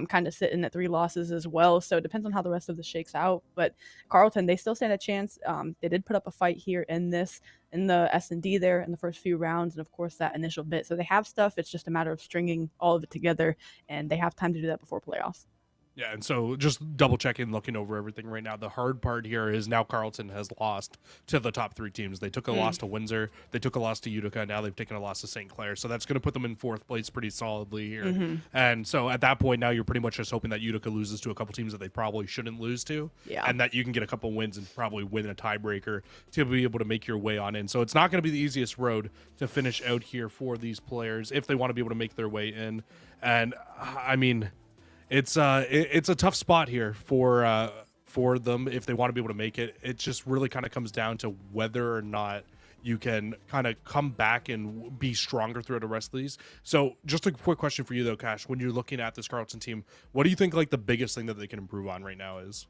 kind of sitting at 3 losses as well. So it depends on how the rest of this shakes out. But Carlton, they still stand a chance. They did put up a fight here in the S&D there in the first few rounds, and of course that initial bit. So they have stuff. It's just a matter of stringing all of it together, and they have time to do that before playoffs. Yeah, and so just double checking, looking over everything right now. The hard part here is now Carlton has lost to the top 3 teams. They took a loss to Windsor, they took a loss to Utica, now they've taken a loss to St. Clair. So that's going to put them in 4th place pretty solidly here. And so at that point now, you're pretty much just hoping that Utica loses to a couple teams that they probably shouldn't lose to, and that you can get a couple wins and probably win a tiebreaker to be able to make your way on in. So it's not going to be the easiest road to finish out here for these players if they want to be able to make their way in. And I mean, it's a tough spot here for them if they want to be able to make it. It just really kind of comes down to whether or not you can kind of come back and be stronger throughout the rest of these. So just a quick question for you though, Cash, when you're looking at this Carlton team, what do you think like the biggest thing that they can improve on right now is?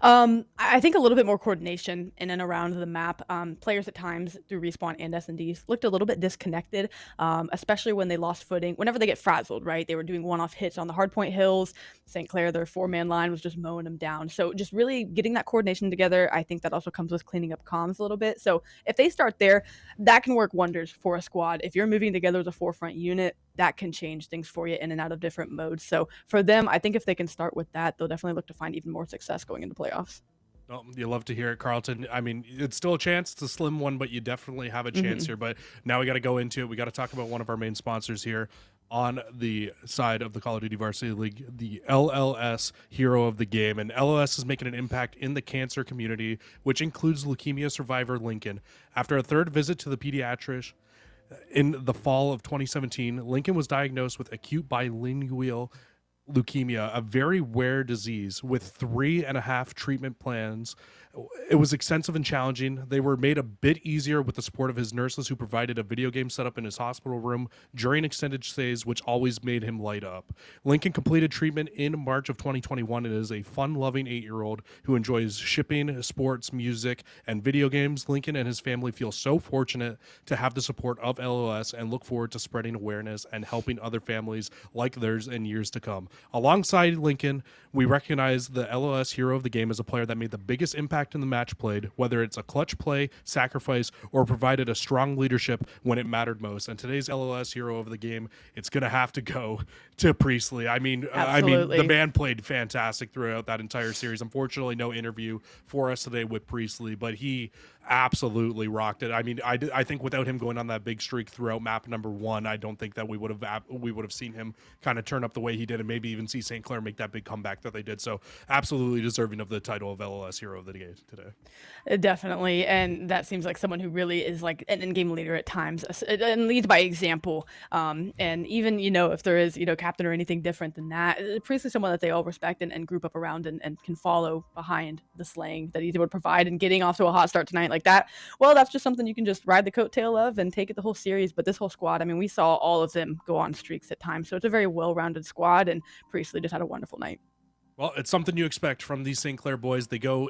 I think a little bit more coordination in and around the map. Players at times through Respawn and S&Ds looked a little bit disconnected, especially when they lost footing. Whenever they get frazzled, right? They were doing one-off hits on the hardpoint hills. St. Clair, their 4-man line was just mowing them down. So just really getting that coordination together, I think that also comes with cleaning up comms a little bit. So if they start there, that can work wonders for a squad. If you're moving together as a forefront unit, that can change things for you in and out of different modes. So for them, I think if they can start with that, they'll definitely look to find even more success going into playoffs. Well, you love to hear it, Carlton. I mean, it's still a chance. It's a slim one, but you definitely have a chance Hmm. here. But now we got to go into it. We got to talk about one of our main sponsors here on the side of the Call of Duty Varsity League, the LLS Hero of the Game. And LLS is making an impact in the cancer community, which includes leukemia survivor Lincoln. After a third visit to the pediatrician in the fall of 2017, Lincoln was diagnosed with acute bilingual leukemia, a very rare disease with 3.5 treatment plans. It was extensive and challenging. They were made a bit easier with the support of his nurses, who provided a video game setup in his hospital room during extended stays, which always made him light up. Lincoln completed treatment in March of 2021 and is a fun-loving 8-year-old who enjoys shipping, sports, music, and video games. Lincoln and his family feel so fortunate to have the support of LOS and look forward to spreading awareness and helping other families like theirs in years to come. Alongside Lincoln, we recognize the LOS Hero of the Game as a player that made the biggest impact in the match played, whether it's a clutch play, sacrifice, or provided a strong leadership when it mattered most. And today's LOS Hero of the Game, it's going to have to go to Priestley. I mean, the Absolutely. man played fantastic throughout that entire series. Unfortunately, no interview for us today with Priestley, but he absolutely rocked it. I mean, I think without him going on that big streak throughout map number 1, I don't think that we would have seen him kind of turn up the way he did, and maybe even see St. Clair make that big comeback that they did. So absolutely deserving of the title of LOS Hero of the Game today. Definitely, and that seems like someone who really is like an in-game leader at times, and leads by example. And even if there is captain or anything different than that, Priest is someone that they all respect and group up around and can follow behind the slaying that he would provide. And getting off to a hot start tonight like that, well, that's just something you can just ride the coattail of and take it the whole series. But this whole squad, I mean, we saw all of them go on streaks at times, so it's a very well-rounded squad, and Priestley just had a wonderful night. Well, it's something you expect from these St. Clair boys. They go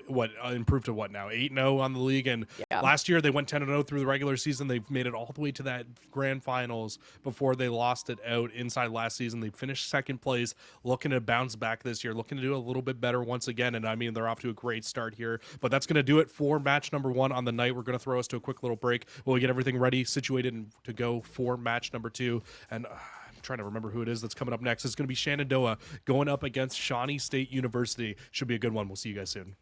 improved to what now, 8-0 on the league, and Yeah. last year they went 10-0 through the regular season. They've made it all the way to that grand finals before they lost it out inside last season. They finished second place, looking to bounce back this year, looking to do a little bit better once again. And I mean, they're off to a great start here. But that's going to do it for match number 1 on the night. We're going to throw us to a quick little break while we get everything ready, situated, and to go for match number 2. And trying to remember who it is that's coming up next. It's going to be Shenandoah going up against Shawnee State University. Should be a good one. We'll see you guys soon.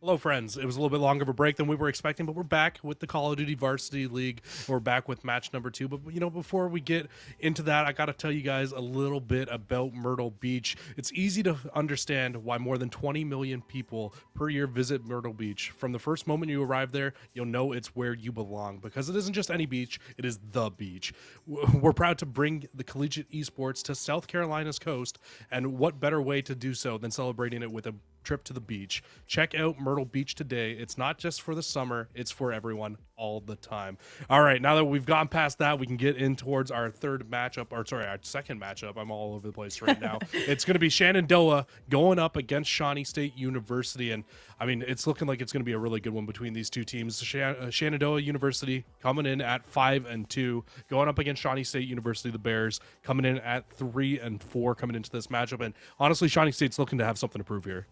Hello, friends. It was a little bit longer of a break than we were expecting, but we're back with the Call of Duty Varsity League. We're back with match number 2. But, before we get into that, I got to tell you guys a little bit about Myrtle Beach. It's easy to understand why more than 20 million people per year visit Myrtle Beach. From the first moment you arrive there, you'll know it's where you belong, because it isn't just any beach, it is the beach. We're proud to bring the collegiate esports to South Carolina's coast, and what better way to do so than celebrating it with a trip to the beach. Check out Myrtle Beach today. It's not just for the summer, it's for everyone all the time. All right, now that we've gone past that, we can get in towards our second matchup. I'm all over the place right now. It's going to be Shenandoah going up against Shawnee State University, and I mean, it's looking like it's going to be a really good one between these two teams. Shenandoah University coming in at 5-2, going up against Shawnee State University, the Bears, coming in at 3-4 coming into this matchup. And honestly, Shawnee State's looking to have something to prove here.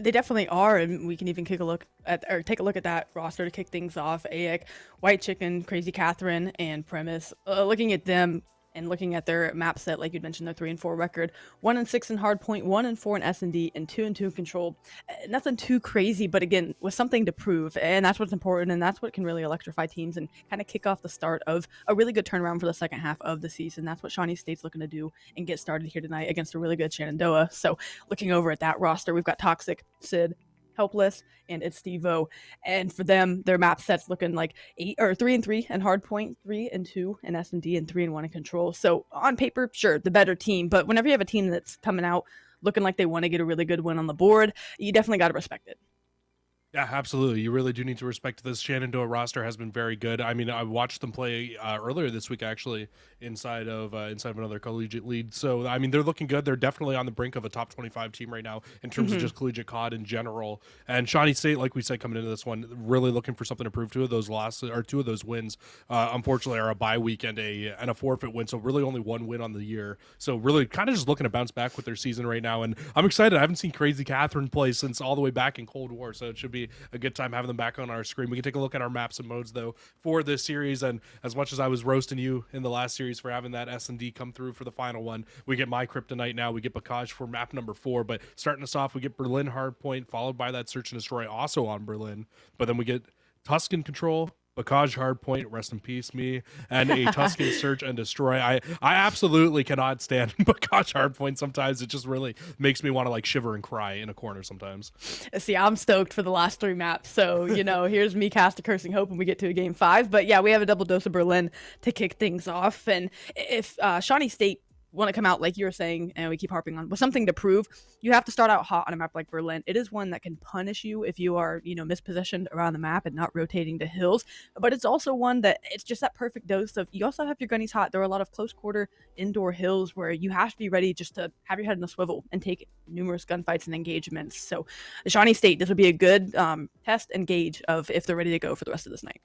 They definitely are, and we can even take a look at that roster to kick things off. AEK, White Chicken, Crazy Catherine, and Premise. Looking at them and looking at their map set, like you'd mentioned, their 3-4 record, 1-6 in Hardpoint, 1-4 in S&D, and 2-2 in Control. Nothing too crazy, but again, with something to prove, and that's what's important, and that's what can really electrify teams and kind of kick off the start of a really good turnaround for the second half of the season. That's what Shawnee State's looking to do and get started here tonight against a really good Shenandoah. So looking over at that roster, we've got Toxic, Sid, Helpless, and it's Steve-O. And for them, their map set's looking like 3-3 in Hardpoint, 3-2 in S&D, and 3-1 in Control. So on paper, sure, the better team, but whenever you have a team that's coming out looking like they want to get a really good win on the board, you definitely got to respect it. Yeah, absolutely. You really do need to respect this. Shenandoah roster has been very good. I mean, I watched them play earlier this week, actually, inside of another collegiate league. So, I mean, they're looking good. They're definitely on the brink of a top 25 team right now in terms of just collegiate COD in general. And Shawnee State, like we said, coming into this one, really looking for something to prove. Two of those wins, unfortunately, are a bye week and a forfeit win. So, really, only one win on the year. So, really, kind of just looking to bounce back with their season right now. And I'm excited. I haven't seen Crazy Catherine play since all the way back in Cold War. So, it should be a good time having them back on our screen. We can take a look at our maps and modes though for this series, and as much as I was roasting you in the last series for having that S&D come through for the final one, we get My Kryptonite now, we get Bacage for map number 4, but starting us off, we get Berlin Hardpoint, followed by that Search and Destroy also on Berlin, but then we get Tuscan Control, Bacage Hardpoint, rest in peace me, and a Tuscan Search and Destroy. I absolutely cannot stand Bacage Hardpoint sometimes. It just really makes me want to like shiver and cry in a corner sometimes. See, I'm stoked for the last 3 maps. So, here's me cast a Cursing Hope when we get to a game 5. But yeah, we have a double dose of Berlin to kick things off. And if Shawnee State want to come out, like you were saying, and we keep harping on, with something to prove, you have to start out hot on a map like Berlin. It is one that can punish you if you are, mispositioned around the map and not rotating to hills. But it's also one that it's just that perfect dose of, you also have your gunnies hot. There are a lot of close quarter indoor hills where you have to be ready just to have your head in the swivel and take numerous gunfights and engagements. So the Shawnee State, this would be a good test and gauge of if they're ready to go for the rest of this night.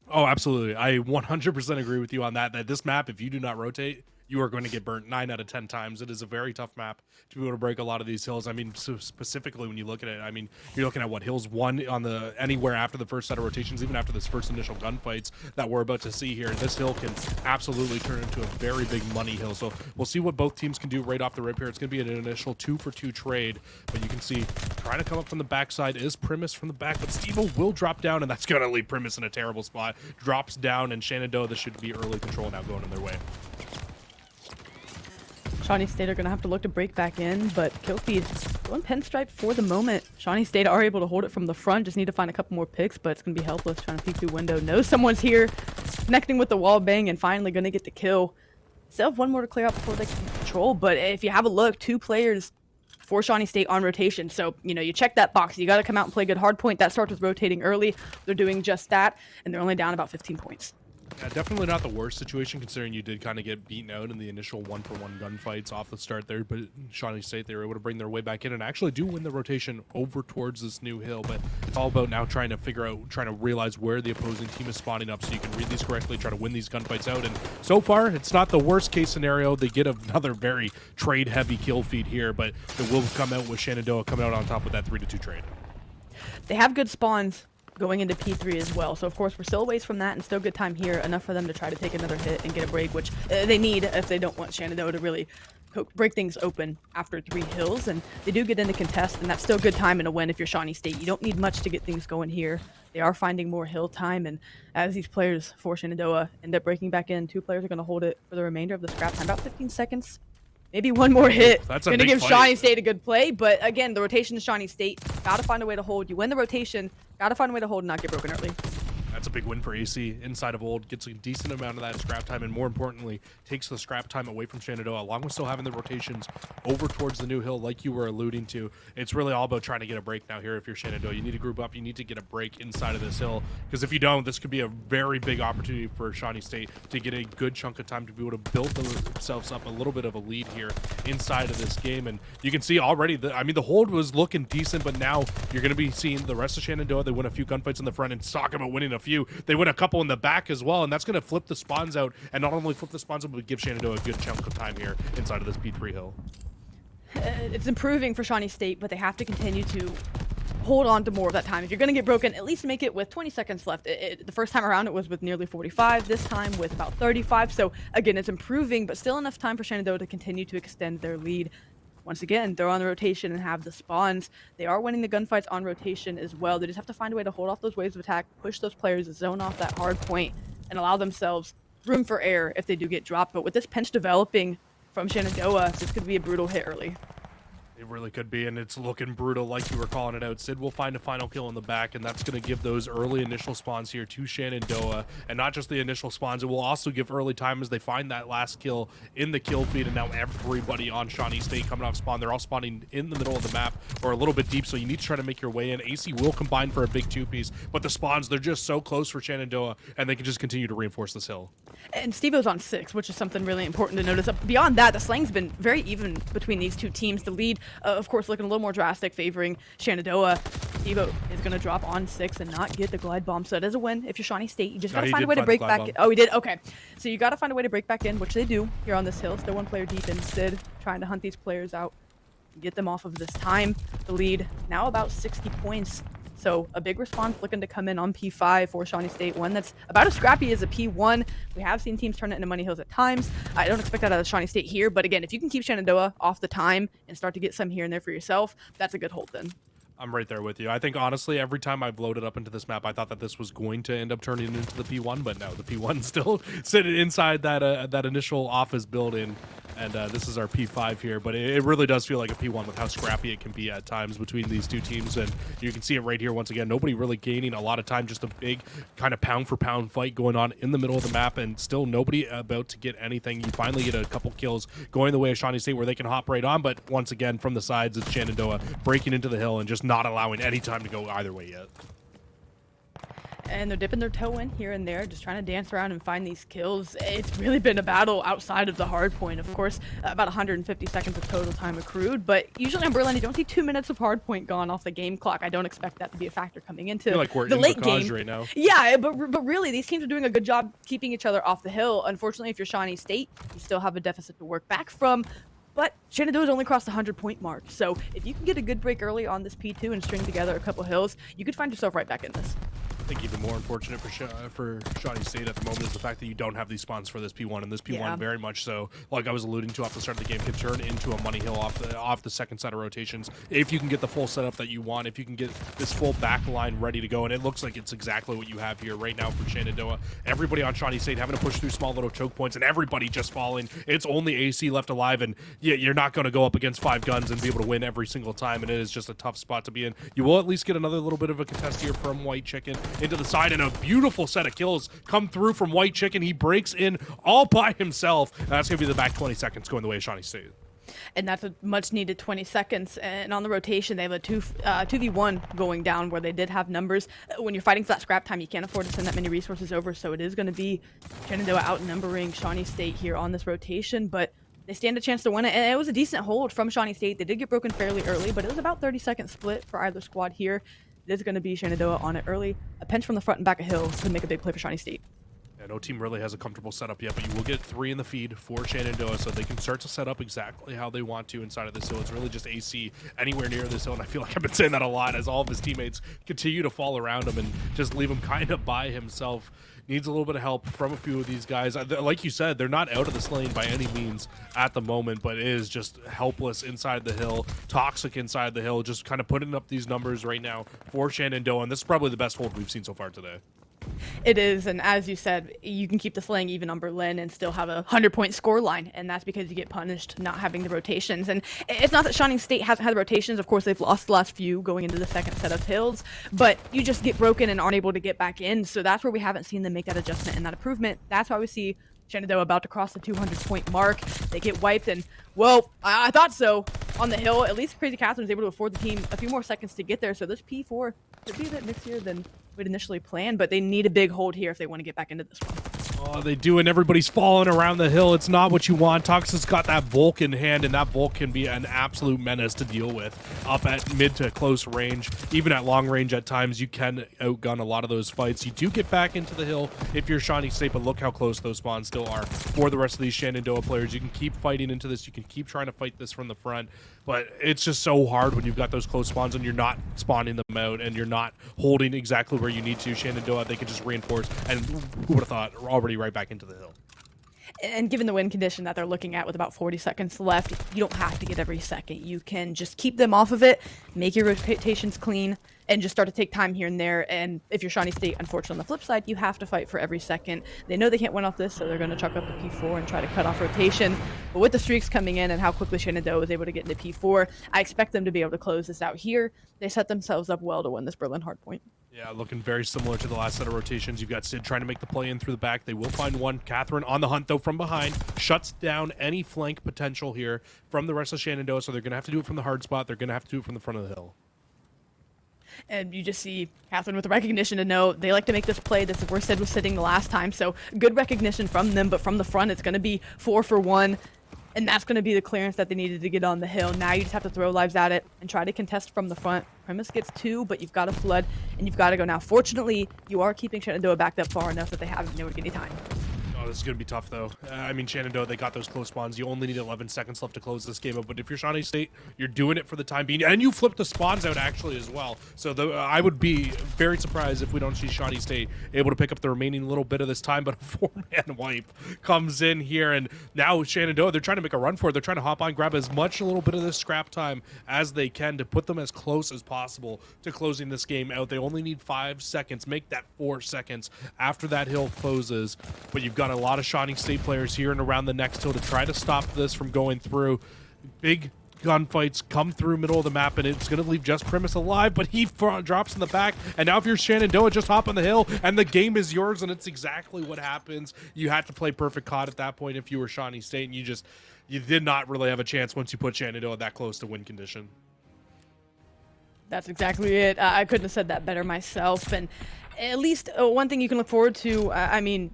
Oh, absolutely. I 100% agree with you on that this map, if you do not rotate, you are going to get burnt 9 out of 10 times. It is a very tough map to be able to break a lot of these hills. I mean, so specifically when you look at it, I mean, you're looking at what hills 1 on the anywhere after the first set of rotations, even after this first initial gunfights that we're about to see here. This hill can absolutely turn into a very big money hill. So we'll see what both teams can do right off the rip here. It's going to be an initial 2-for-2 trade, but you can see trying to come up from the backside is Primus from the back, but Stevo will drop down, and that's going to leave Primus in a terrible spot. Drops down, and Shenandoah, this should be early control now going in their way. Shawnee State are going to have to look to break back in, but kill feed going pinstripe for the moment. Shawnee State are able to hold it from the front, just need to find a couple more picks, but it's going to be helpless trying to peek through window. Knows someone's here, connecting with the wall bang, and finally going to get the kill. Still have one more to clear out before they can control, but if you have a look, 2 players for Shawnee State on rotation. So, you know, you check that box. You got to come out and play good hard point. That starts with rotating early. They're doing just that, and they're only down about 15 points. Yeah, definitely not the worst situation considering you did kind of get beaten out in the initial 1-for-1 gunfights off the start there, but Shawnee State, they were able to bring their way back in and actually do win the rotation over towards this new hill. But it's all about now trying to realize where the opposing team is spawning up so you can read these correctly, try to win these gunfights out. And so far, it's not the worst case scenario. They get another very trade heavy kill feed here, but it will come out with Shenandoah coming out on top with that 3-2 trade. They have good spawns going into P3 as well. So, of course, we're still a ways from that and still good time here. Enough for them to try to take another hit and get a break, which they need if they don't want Shenandoah to really break things open after 3 hills. And they do get into contest, and that's still good time and a win if you're Shawnee State. You don't need much to get things going here. They are finding more hill time, and as these players for Shenandoah end up breaking back in, 2 players are going to hold it for the remainder of the scrap time. About 15 seconds. Maybe one more hit. That's a going to big give fight. Shawnee State a good play, but again, the rotation is Shawnee State. Got to find a way to hold. You win the rotation, got to find a way to hold and not get broken early. That's a big win for AC inside of Old, gets a decent amount of that scrap time, and more importantly, takes the scrap time away from Shenandoah, along with still having the rotations over towards the new hill, like you were alluding to. It's really all about trying to get a break now here if you're Shenandoah. You need to group up, you need to get a break inside of this hill, because if you don't, this could be a very big opportunity for Shawnee State to get a good chunk of time to be able to build themselves up a little bit of a lead here inside of this game. And you can see already, the hold was looking decent, but now you're going to be seeing the rest of Shenandoah. They win a few gunfights in the front, and talk about winning a few. They win a couple in the back as well, and that's going to flip the spawns out, and not only flip the spawns out, but give Shenandoah a good chunk of time here inside of this P3 hill. It's improving for Shawnee State, but they have to continue to hold on to more of that time. If you're going to get broken, at least make it with 20 seconds left. The first time around, it was with nearly 45. This time with about 35. So again, it's improving, but still enough time for Shenandoah to continue to extend their lead. Once again, they're on the rotation and have the spawns. They are winning the gunfights on rotation as well. They just have to find a way to hold off those waves of attack, push those players, zone off that hard point, and allow themselves room for error if they do get dropped. But with this pinch developing from Shenandoah, this could be a brutal hit early. It really could be, and it's looking brutal like you were calling it out. Sid will find a final kill in the back, and that's going to give those early initial spawns here to Shenandoah. And not just the initial spawns, it will also give early time as they find that last kill in the kill feed. And now everybody on Shawnee State coming off spawn, they're all spawning in the middle of the map or a little bit deep, so you need to try to make your way in. AC will combine for a big 2-piece, but the spawns, they're just so close for Shenandoah, and they can just continue to reinforce this hill. And Stevo's on 6, which is something really important to notice. Beyond that, the slang's been very even between these 2 teams. The lead, of course, looking a little more drastic, favoring Shenandoah. Stevo is going to drop on 6 and not get the glide bomb. So that is a win if you're Shawnee State. You just got to find a way to break back in. Oh, he did? Okay. So you got to find a way to break back in, which they do here on this hill. Still 1 player deep in. Sid trying to hunt these players out, get them off of this time. The lead now about 60 points. So a big response looking to come in on P5 for Shawnee State, one that's about as scrappy as a P1. We have seen teams turn it into money hills at times. I don't expect that out of Shawnee State here, but again, if you can keep Shenandoah off the time and start to get some here and there for yourself, that's a good hold then. I'm right there with you. I think, honestly, every time I've loaded up into this map, I thought that this was going to end up turning into the P1, but no, the P1 still sitting inside that initial office building, and this is our P5 here, but it really does feel like a P1 with how scrappy it can be at times between these 2 teams, and you can see it right here once again. Nobody really gaining a lot of time, just a big kind of pound-for-pound fight going on in the middle of the map, and still nobody about to get anything. You finally get a couple kills going the way of Shawnee State where they can hop right on, but once again, from the sides, it's Shenandoah breaking into the hill and just not allowing any time to go either way yet. and they're dipping their toe in here and there, just trying to dance around and find these kills. It's really been a battle outside of the hard point. Of course, about 150 seconds of total time accrued, but usually on Berlin, you don't see 2 minutes of hard point gone off the game clock. I don't expect that to be a factor coming into Like we're the in late Bocage game right now. Yeah, but really, these teams are doing a good job keeping each other off the hill. Unfortunately, if you're Shawnee State, you still have a deficit to work back from. But Shenandoah's only crossed the 100-point mark, so if you can get a good break early on this P2 and string together a couple hills, you could find yourself right back in this. I think even more unfortunate for Shawnee State at the moment is the fact that you don't have these spawns for this P1, and this P1 very much so, like I was alluding to off the start of the game, can turn into a money hill off the second set of rotations if you can get the full setup that you want, if you can get this full back line ready to go, and it looks like it's exactly what you have here right now for Shenandoah. Everybody on Shawnee State having to push through small little choke points, and everybody just falling. It's only AC left alive, and yeah, you're not going to go up against 5 guns and be able to win every single time, and it is just a tough spot to be in. You will at least get another little bit of a contest here from White Chicken into the side, and a beautiful set of kills come through from White Chicken. He breaks in all by himself. That's going to be the back 20 seconds going the way of Shawnee State. And that's a much needed 20 seconds. And on the rotation, they have a 2v1 going down where they did have numbers. When you're fighting for that scrap time, you can't afford to send that many resources over. So it is going to be Shenandoah outnumbering Shawnee State here on this rotation. But they stand a chance to win it. And it was a decent hold from Shawnee State. They did get broken fairly early, but it was about 30-second split for either squad here. It is going to be Shenandoah on it early. A pinch from the front and back of hill could make a big play for Shawnee State. Yeah, no team really has a comfortable setup yet, but you will get 3 in the feed for Shenandoah, so they can start to set up exactly how they want to inside of this hill. It's really just AC anywhere near this hill, and I feel like I've been saying that a lot as all of his teammates continue to fall around him and just leave him kind of by himself. Needs a little bit of help from a few of these guys. Like you said, they're not out of this lane by any means at the moment, but it is just helpless inside the hill, toxic inside the hill, just kind of putting up these numbers right now for Shenandoah, and this is probably the best hold we've seen so far today. It is, and as you said, you can keep the slaying even on Berlin and still have a 100-point score line, and that's because you get punished not having the rotations. And it's not that Shawnee State hasn't had the rotations. Of course, they've lost the last few going into the second set of hills, but you just get broken and aren't able to get back in, so that's where we haven't seen them make that adjustment and that improvement. That's why we see Shenandoah about to cross the 200-point mark. They get wiped, and, well, I thought so. On the hill, at least Crazy Catherine was able to afford the team a few more seconds to get there, so this P4 could be a bit messier than we'd initially planned, but they need a big hold here if they want to get back into this one. Oh, they do, and everybody's falling around the hill. It's not what you want. Toxic's got that Volk in hand, and that Volk can be an absolute menace to deal with up at mid to close range. Even at long range at times, you can outgun a lot of those fights. You do get back into the hill if you're Shawnee State, but look how close those spawns still are for the rest of these Shenandoah players. You can keep fighting into this. You can keep trying to fight this from the front, but it's just so hard when you've got those close spawns and you're not spawning them out and you're not holding exactly where you need to. Shenandoah, they can just reinforce, and who would have thought, we're already right back into the hill. And given the win condition that they're looking at with about 40 seconds left, you don't have to get every second. You can just keep them off of it, make your rotations clean, and just start to take time here and there. And if you're Shawnee State, unfortunately, on the flip side, you have to fight for every second. They know they can't win off this, so they're going to chuck up the P4 and try to cut off rotation. But with the streaks coming in and how quickly Shenandoah was able to get into P4, I expect them to be able to close this out here. They set themselves up well to win this Berlin hardpoint. Yeah, looking very similar to the last set of rotations. You've got Sid trying to make the play in through the back. They will find one. Catherine on the hunt, though, from behind. Shuts down any flank potential here from the rest of Shenandoah, so they're going to have to do it from the hard spot. They're going to have to do it from the front of the hill. And you just see Catherine with the recognition to know they like to make this play. That's where Sid was sitting the last time. So good recognition from them, but from the front, it's going to be 4 for 1. And that's going to be the clearance that they needed to get on the hill. Now you just have to throw lives at it and try to contest from the front. Premise gets 2, but you've got to flood, and you've got to go now. Fortunately, you are keeping Shenandoah backed up far enough that they haven't been able to get any time. Oh, this is going to be tough, though. I mean, Shenandoah, they got those close spawns. You only need 11 seconds left to close this game up. But if you're Shawnee State, you're doing it for the time being. And you flip the spawns out, actually, as well. So I would be very surprised if we don't see Shawnee State able to pick up the remaining little bit of this time. But a 4-man wipe comes in here. And now Shenandoah, they're trying to make a run for it. They're trying to hop on, grab as much a little bit of this scrap time as they can to put them as close as possible to closing this game out. They only need 5 seconds. Make that 4 seconds after that hill closes. But you've got a lot of Shawnee State players here and around the next hill to try to stop this from going through. Big gunfights come through middle of the map, and it's going to leave just Primus alive, but he drops in the back. And now if you're Shenandoah, just hop on the hill, and the game is yours, and it's exactly what happens. You had to play perfect COD at that point if you were Shawnee State, and you did not really have a chance once you put Shenandoah that close to win condition. That's exactly it. I couldn't have said that better myself. And at least one thing you can look forward to, I mean,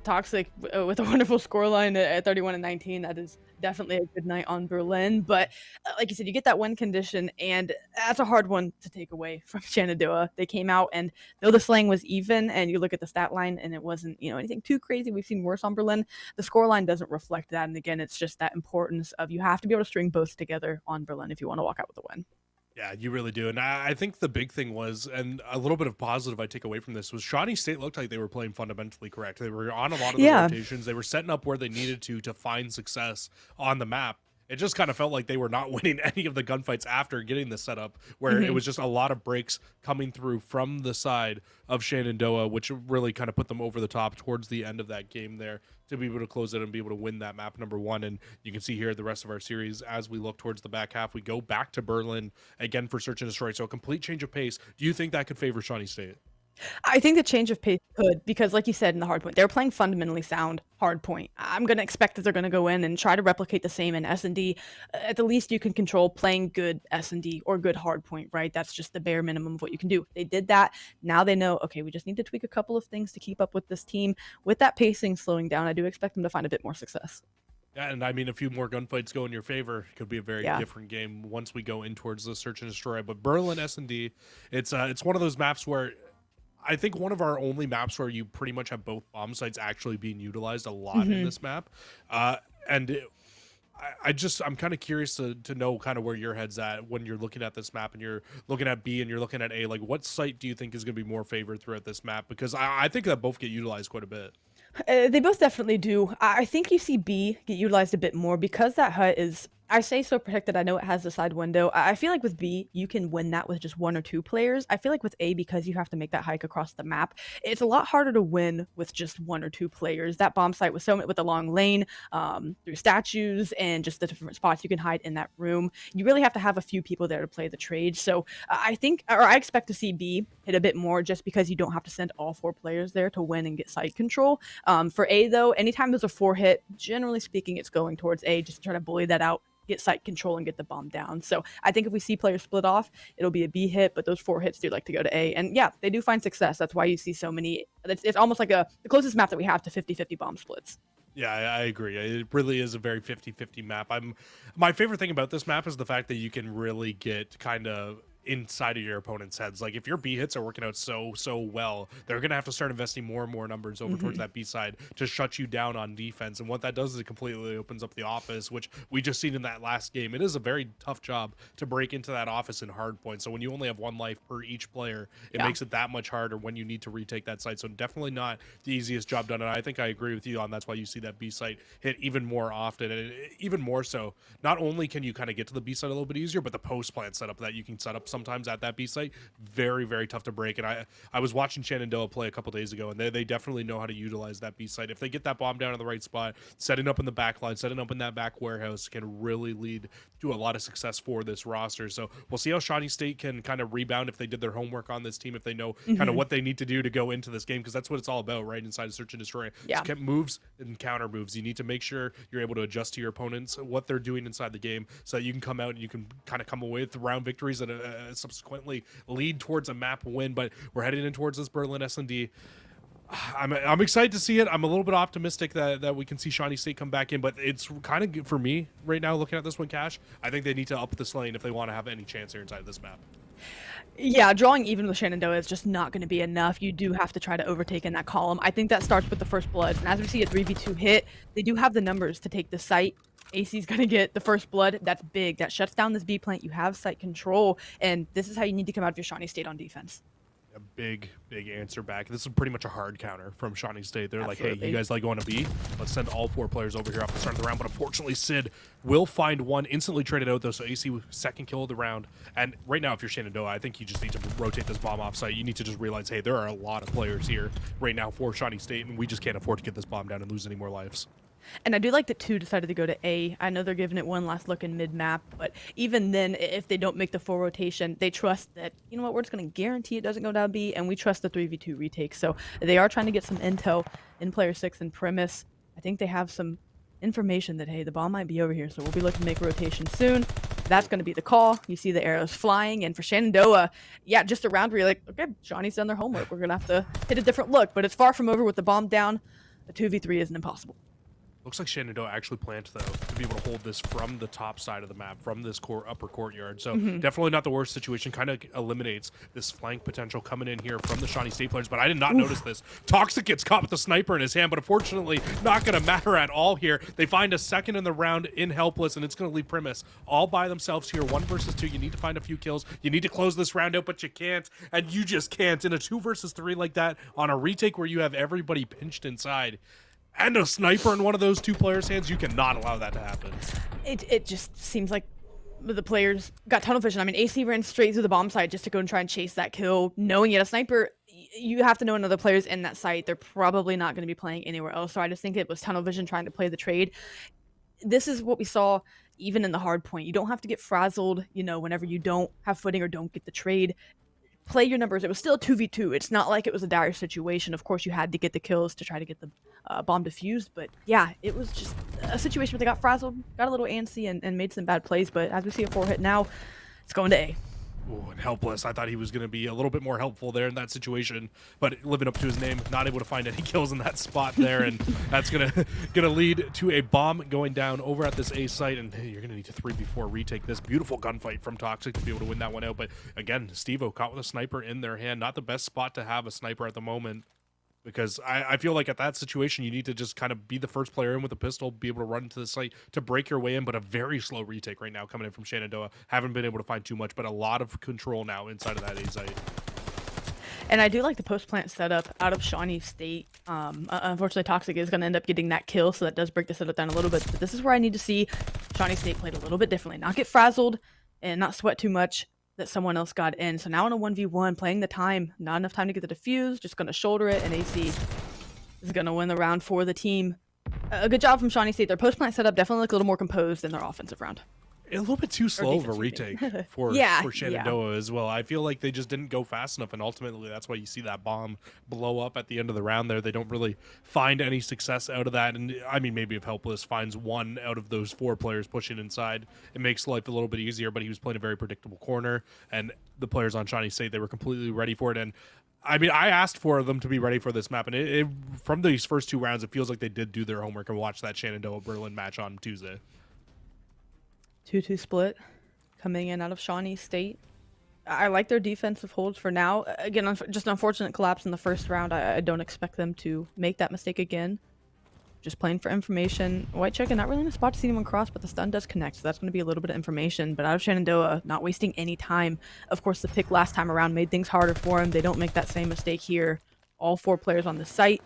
Toxic with a wonderful scoreline at 31-19. That is definitely a good night on Berlin. But like you said, you get that win condition, and that's a hard one to take away from Shenandoah. They came out, and though the slaying was even, and you look at the stat line, and it wasn't, anything too crazy. We've seen worse on Berlin. The scoreline doesn't reflect that. And again, it's just that importance of you have to be able to string both together on Berlin if you want to walk out with a win. Yeah, you really do. And I think the big thing was, and a little bit of positive I take away from this, was Shawnee State looked like they were playing fundamentally correct. They were on a lot of the Yeah. rotations. They were setting up where they needed to find success on the map. It just kind of felt like they were not winning any of the gunfights after getting the setup, where it was just a lot of breaks coming through from the side of Shenandoah, which really kind of put them over the top towards the end of that game there to be able to close it and be able to win that map number one. And you can see here the rest of our series as we look towards the back half. We go back to Berlin again for Search and Destroy. So a complete change of pace. Do you think that could favor Shawnee State? I think the change of pace could, because like you said in the hard point, they're playing fundamentally sound hard point. I'm going to expect that they're going to go in and try to replicate the same in S&D. At the least you can control playing good S&D or good hard point, right? That's just the bare minimum of what you can do. They did that. Now they know, okay, we just need to tweak a couple of things to keep up with this team. With that pacing slowing down, I do expect them to find a bit more success. Yeah, and I mean, a few more gunfights go in your favor. It could be a very Yeah. different game once we go in towards the Search and Destroy. But Berlin S&D, it's one of those maps where I think one of our only maps where you pretty much have both bomb sites actually being utilized a lot in this map. And I'm kind of curious to know kind of where your head's at when you're looking at this map and you're looking at B and you're looking at A. Like, what site do you think is going to be more favored throughout this map? Because I think that both get utilized quite a bit. They both definitely do. I think you see B get utilized a bit more because that hut is, I say so protected. I know it has the side window. I feel like with B, you can win that with just one or two players. I feel like with A, because you have to make that hike across the map, it's a lot harder to win with just one or two players. That bomb site with with a long lane, through statues and just the different spots you can hide in that room. You really have to have a few people there to play the trade. So I think, or I expect to see B hit a bit more just because you don't have to send all four players there to win and get site control. For A though, anytime there's a 4 hit, generally speaking, it's going towards A just to try to bully that out, get site control and get the bomb down. So I think if we see players split off, it'll be a B hit, but those 4 hits do like to go to A. And yeah, they do find success. That's why you see so many. It's almost like the closest map that we have to 50-50 bomb splits. Yeah, I agree. It really is a very 50-50 map. My favorite thing about this map is the fact that you can really get kind of inside of your opponent's heads. Like if your B hits are working out so well, they're gonna have to start investing more and more numbers over towards that B side to shut you down on defense. And what that does is it completely opens up the office, which we just seen in that last game. It is a very tough job to break into that office in hard point. So when you only have one life per each player, it makes it that much harder when you need to retake that site. So definitely not the easiest job done. And I think I agree with you on that's why you see that B site hit even more often. And even more so, not only can you kind of get to the B site a little bit easier, but the post plant setup that you can set up sometimes at that B site, very tough to break. And I was watching Shenandoah play a couple days ago, and they definitely know how to utilize that B site. If they get that bomb down in the right spot, setting up in the back line, setting up in that back warehouse can really lead to a lot of success for this roster. So we'll see how Shawnee State can kind of rebound if they did their homework on this team, if they know kind of what they need to do to go into this game, because that's what it's all about, right? Inside of Search and Destroy. Yeah. Just get moves and counter moves. You need to make sure you're able to adjust to your opponents, what they're doing inside the game, so that you can come out and you can kind of come away with round victories and subsequently lead towards a map win. But we're heading in towards this Berlin S&D. I'm excited to see it. I'm a little bit optimistic that we can see Shawnee State come back in, but it's kind of good for me right now looking at this one, Cash. I think they need to up this lane if they want to have any chance here inside of this map. Yeah, drawing even with Shenandoah is just not going to be enough. You do have to try to overtake in that column. I think that starts with the first blood. And as we see a 3v2 hit, they do have the numbers to take the site. AC's going to get the first blood. That's big. That shuts down this B plant. You have site control. And this is how you need to come out of your Shawnee State on defense. A big answer back. This is pretty much a hard counter from Shawnee State. They're Absolutely. like, hey, you guys like going to B? Let's send all 4 players over here off the start of the round. But unfortunately, Sid will find one, instantly traded out though. So AC second kill of the round. And right now, if you're Shenandoah, I think you just need to rotate this bomb off site. You need to just realize, hey, there are a lot of players here right now for Shawnee State, and we just can't afford to get this bomb down and lose any more lives. And I do like that 2 decided to go to A. I know they're giving it one last look in mid-map, but even then, if they don't make the full rotation, they trust that, you know what, we're just going to guarantee it doesn't go down B, and we trust the 3v2 retake. So they are trying to get some intel in player 6 and premise. I think they have some information that, hey, the bomb might be over here, so we'll be looking to make a rotation soon. That's going to be the call. You see the arrows flying, and for Shenandoah, yeah, just a round where you're like, okay, Johnny's done their homework. We're going to have to hit a different look, but it's far from over with the bomb down. A 2v3 isn't impossible. Looks like Shenandoah actually planned, though, to be able to hold this from the top side of the map, from this upper courtyard. So definitely not the worst situation. Kind of eliminates this flank potential coming in here from the Shawnee State players. But I did not notice this. Toxic gets caught with the sniper in his hand, but unfortunately not going to matter at all here. They find a second in the round in Helpless, and it's going to leave Primus all by themselves here. 1 versus 2. You need to find a few kills. You need to close this round out, but you can't. And you just can't. In a 2 versus 3 like that, on a retake where you have everybody pinched inside, and a sniper in one of those 2 players' hands, you cannot allow that to happen. It just seems like the players got tunnel vision. I mean, AC ran straight through the bomb site just to go and try and chase that kill, knowing yet a sniper. You have to know another player's in that site. They're probably not going to be playing anywhere else. So I just think it was tunnel vision trying to play the trade. This is what we saw even in the hard point. You don't have to get frazzled, whenever you don't have footing or don't get the trade. Play your numbers. It was still a 2v2. It's not like it was a dire situation. Of course, you had to get the kills to try to get the bomb defused. But yeah, it was just a situation where they got frazzled, got a little antsy, and made some bad plays. But as we see a 4 hit now, it's going to A. Ooh, and Helpless. I thought he was going to be a little bit more helpful there in that situation, but living up to his name, not able to find any kills in that spot there, and that's gonna lead to a bomb going down over at this A site, and hey, you're gonna need to 3v4 retake this. Beautiful gunfight from Toxic to be able to win that one out, but again, Steve-O caught with a sniper in their hand. Not the best spot to have a sniper at the moment, because I feel like at that situation, you need to just kind of be the first player in with a pistol, be able to run into the site to break your way in, but a very slow retake right now coming in from Shenandoah. Haven't been able to find too much, but a lot of control now inside of that A site. And I do like the post-plant setup out of Shawnee State. Unfortunately, Toxic is going to end up getting that kill, so that does break the setup down a little bit. But this is where I need to see Shawnee State played a little bit differently. Not get frazzled and not sweat too much that someone else got in. So now in a 1v1, playing the time, not enough time to get the defuse, just going to shoulder it, and AC is going to win the round for the team. A good job from Shawnee State. Their post-plant setup definitely looked a little more composed than their offensive round. A little bit too slow of a retake for Shenandoah as well. I feel like they just didn't go fast enough, and ultimately that's why you see that bomb blow up at the end of the round there. They don't really find any success out of that, and I mean, maybe if Helpless finds 1 out of those 4 players pushing inside, it makes life a little bit easier, but he was playing a very predictable corner, and the players on Shawnee State, they were completely ready for it, and I mean, I asked for them to be ready for this map, and from these first 2 rounds, it feels like they did do their homework and watch that Shenandoah-Berlin match on Tuesday. 2-2 split coming in out of Shawnee State. I like their defensive holds for now. Again, just an unfortunate collapse in the first round. I don't expect them to make that mistake again. Just playing for information. White Chicken, not really in a spot to see anyone cross, but the stun does connect, so that's going to be a little bit of information. But out of Shenandoah, not wasting any time. Of course, the pick last time around made things harder for him. They don't make that same mistake here. All 4 players on the site.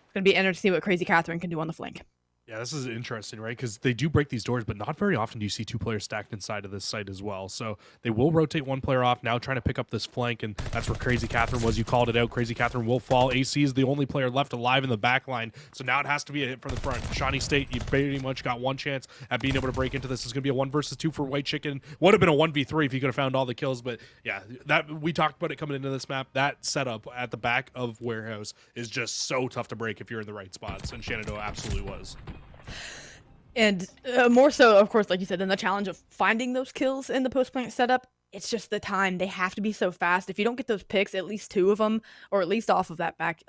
It's going to be interesting to see what Crazy Catherine can do on the flank. Yeah, this is interesting, right? Because they do break these doors, but not very often do you see 2 players stacked inside of this site as well. So they will rotate 1 player off, now trying to pick up this flank, and that's where Crazy Catherine was. You called it out. Crazy Catherine will fall. AC is the only player left alive in the back line, so now it has to be a hit from the front. Shawnee State, you pretty much got 1 chance at being able to break into this. It's going to be a 1 versus 2 for White Chicken. Would have been a 1v3 if you could have found all the kills, but yeah, that we talked about it coming into this map. That setup at the back of Warehouse is just so tough to break if you're in the right spots, and Shenandoah absolutely was. And more so, of course, like you said, than the challenge of finding those kills in the post-plant setup, it's just the time. They have to be so fast. If you don't get those picks, at least 2 of them, or at least off of that back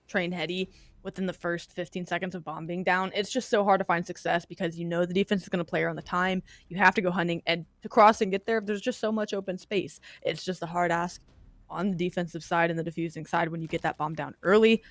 train heady within the first 15 seconds of bomb being down, it's just so hard to find success because the defense is going to play around the time. You have to go hunting, and to cross and get there, there's just so much open space. It's just a hard ask on the defensive side and the diffusing side when you get that bomb down early.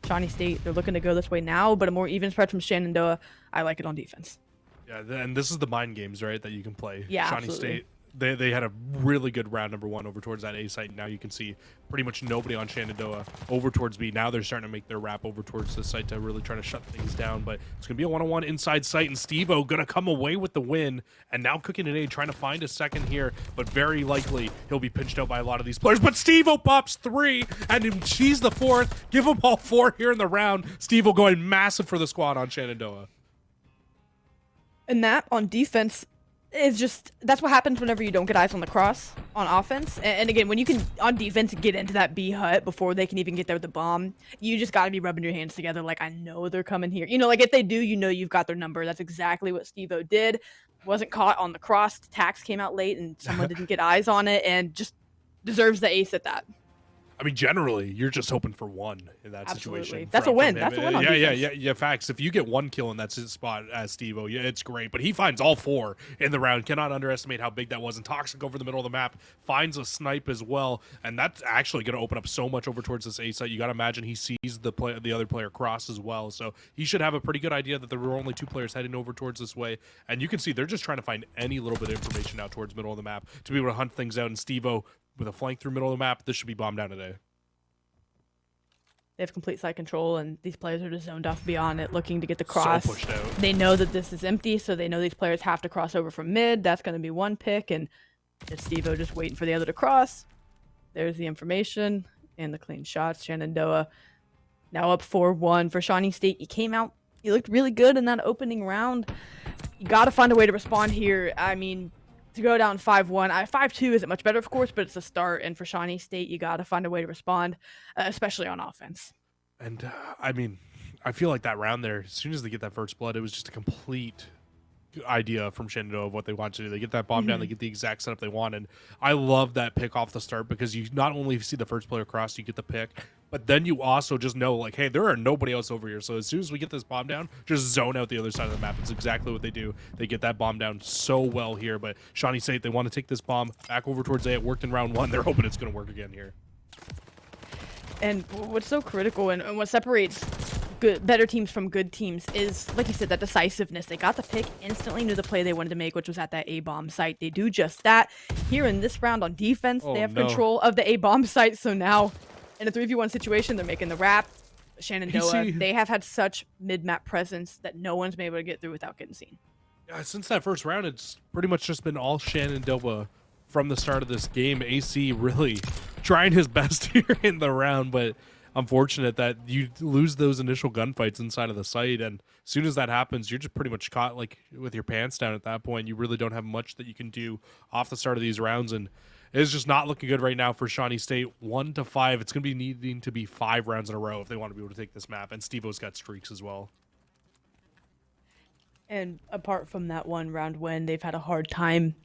Shawnee State, they're looking to go this way now, but a more even spread from Shenandoah. I like it on defense. Yeah, and this is the mind games, right, that you can play. Yeah, Shawnee absolutely. State, they had a really good round number 1 over towards that A site, and now you can see pretty much nobody on Shenandoah over towards B. Now they're starting to make their wrap over towards this site to really try to shut things down, but it's going to be a 1-on-1 inside site, and Steve-O going to come away with the win, and now Cooking an A trying to find a second here, but very likely he'll be pinched out by a lot of these players, but Steve-O pops 3, and she's the 4th. Give them all 4 here in the round. Steve-O going massive for the squad on Shenandoah. And that on defense is just, that's what happens whenever you don't get eyes on the cross on offense. And again, when you can on defense get into that B hut before they can even get there with the bomb, you just got to be rubbing your hands together like, I know they're coming here. Like if they do, you've got their number. That's exactly what Steve-O did. wasn't caught on the cross. Tax came out late and someone didn't get eyes on it, and just deserves the ace at that. I mean, generally, you're just hoping for one in that Absolutely. situation. That's a from win. him. That's a win on yeah, defense. yeah. Facts. If you get one kill in that spot as Steve-O, yeah, it's great. But he finds all 4 in the round. Cannot underestimate how big that was. And Toxic over the middle of the map finds a snipe as well. And that's actually going to open up so much over towards this A site. You got to imagine he sees the other player cross as well. So he should have a pretty good idea that there were only 2 players heading over towards this way. And you can see they're just trying to find any little bit of information out towards middle of the map to be able to hunt things out. And Steve-O with a flank through middle of the map, this should be bombed down today. They have complete side control, and these players are just zoned off beyond it, looking to get the cross. So pushed out. They know that this is empty, so they know these players have to cross over from mid. That's going to be one pick, and it's Steve-O just waiting for the other to cross. There's the information and the clean shots. Shenandoah now up 4-1 for Shawnee State. He came out, he looked really good in that opening round. You got to find a way to respond here. I mean, to go down 5-1, 5-2 isn't much better, of course, but it's a start. And for Shawnee State, you got to find a way to respond, especially on offense. And I mean, I feel like that round there, as soon as they get that first blood, it was just a complete idea from Shenandoah of what they want to do. They get that bomb down, they get the exact setup they want. And I love that pick off the start because you not only see the first player cross, you get the pick, but then you also just know, like, hey, there are nobody else over here. So as soon as we get this bomb down, just zone out the other side of the map. It's exactly what they do. They get that bomb down so well here. But Shawnee State, they want to take this bomb back over towards A. It worked in round 1. They're hoping it's going to work again here. And what's so critical and what separates better teams from good teams is, like you said, that decisiveness. They got the pick, instantly knew the play they wanted to make, which was at that A-bomb site. They do just that. Here in this round on defense, they have control of the A-bomb site. So now in a 3v1 situation, they're making the wrap. Shenandoah, they have had such mid-map presence that no one's been able to get through without getting seen. Since that first round, it's pretty much just been all Shenandoah from the start of this game. AC really trying his best here in the round, but unfortunate that you lose those initial gunfights inside of the site. And as soon as that happens, you're just pretty much caught like with your pants down at that point. You really don't have much that you can do off the start of these rounds. And it's just not looking good right now for Shawnee State. 1-5. It's going to be needing to be 5 rounds in a row if they want to be able to take this map. And Steve-O's got streaks as well. And apart from that one round win, they've had a hard time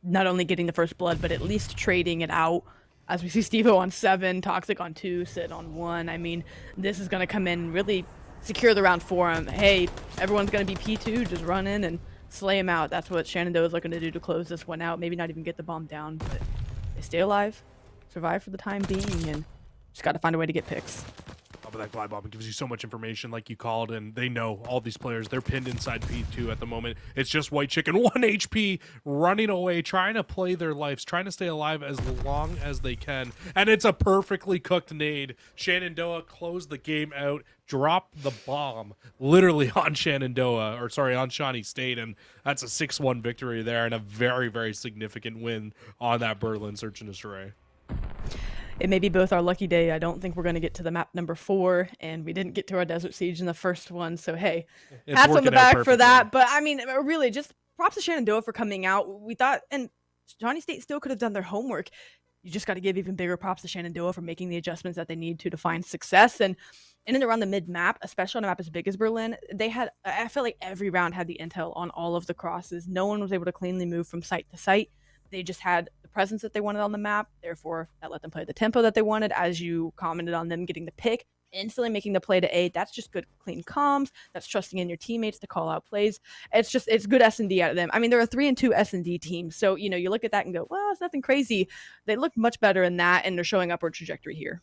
not only getting the first blood, but at least trading it out. As we see Steve-O on 7, Toxic on 2, Sid on 1. I mean, this is going to come in and really secure the round for him. Hey, everyone's going to be P2, just run in and slay him out. That's what Shenandoah is looking to do to close this one out. Maybe not even get the bomb down, but they stay alive, survive for the time being, and just got to find a way to get picks. But that glide bomb, it gives you so much information like you called, and they know all these players. They're pinned inside P2 at the moment. It's just White Chicken, 1 HP, running away, trying to play their lives, trying to stay alive as long as they can. And it's a perfectly cooked nade. Shenandoah closed the game out, dropped the bomb literally on Shenandoah, or sorry, on Shawnee State, and that's a 6-1 victory there and a very, very significant win on that Berlin Search and Destroy. It may be both our lucky day. I don't think we're going to get to the map number 4, and we didn't get to our Desert Siege in the first one. So, hey, pats on the back for that. But, I mean, really, just props to Shenandoah for coming out. We thought, and Shawnee State still could have done their homework. You just got to give even bigger props to Shenandoah for making the adjustments that they need to find success. And in and around the mid-map, especially on a map as big as Berlin, they had, I felt like every round had the intel on all of the crosses. No one was able to cleanly move from site to site. They just had the presence that they wanted on the map. Therefore, that let them play the tempo that they wanted. As you commented on them getting the pick, instantly making the play to A. That's just good, clean comms. That's trusting in your teammates to call out plays. It's good S&D out of them. I mean, they're a 3-2 S&D team. So, you look at that and go, well, it's nothing crazy. They look much better in that, and they're showing upward trajectory here.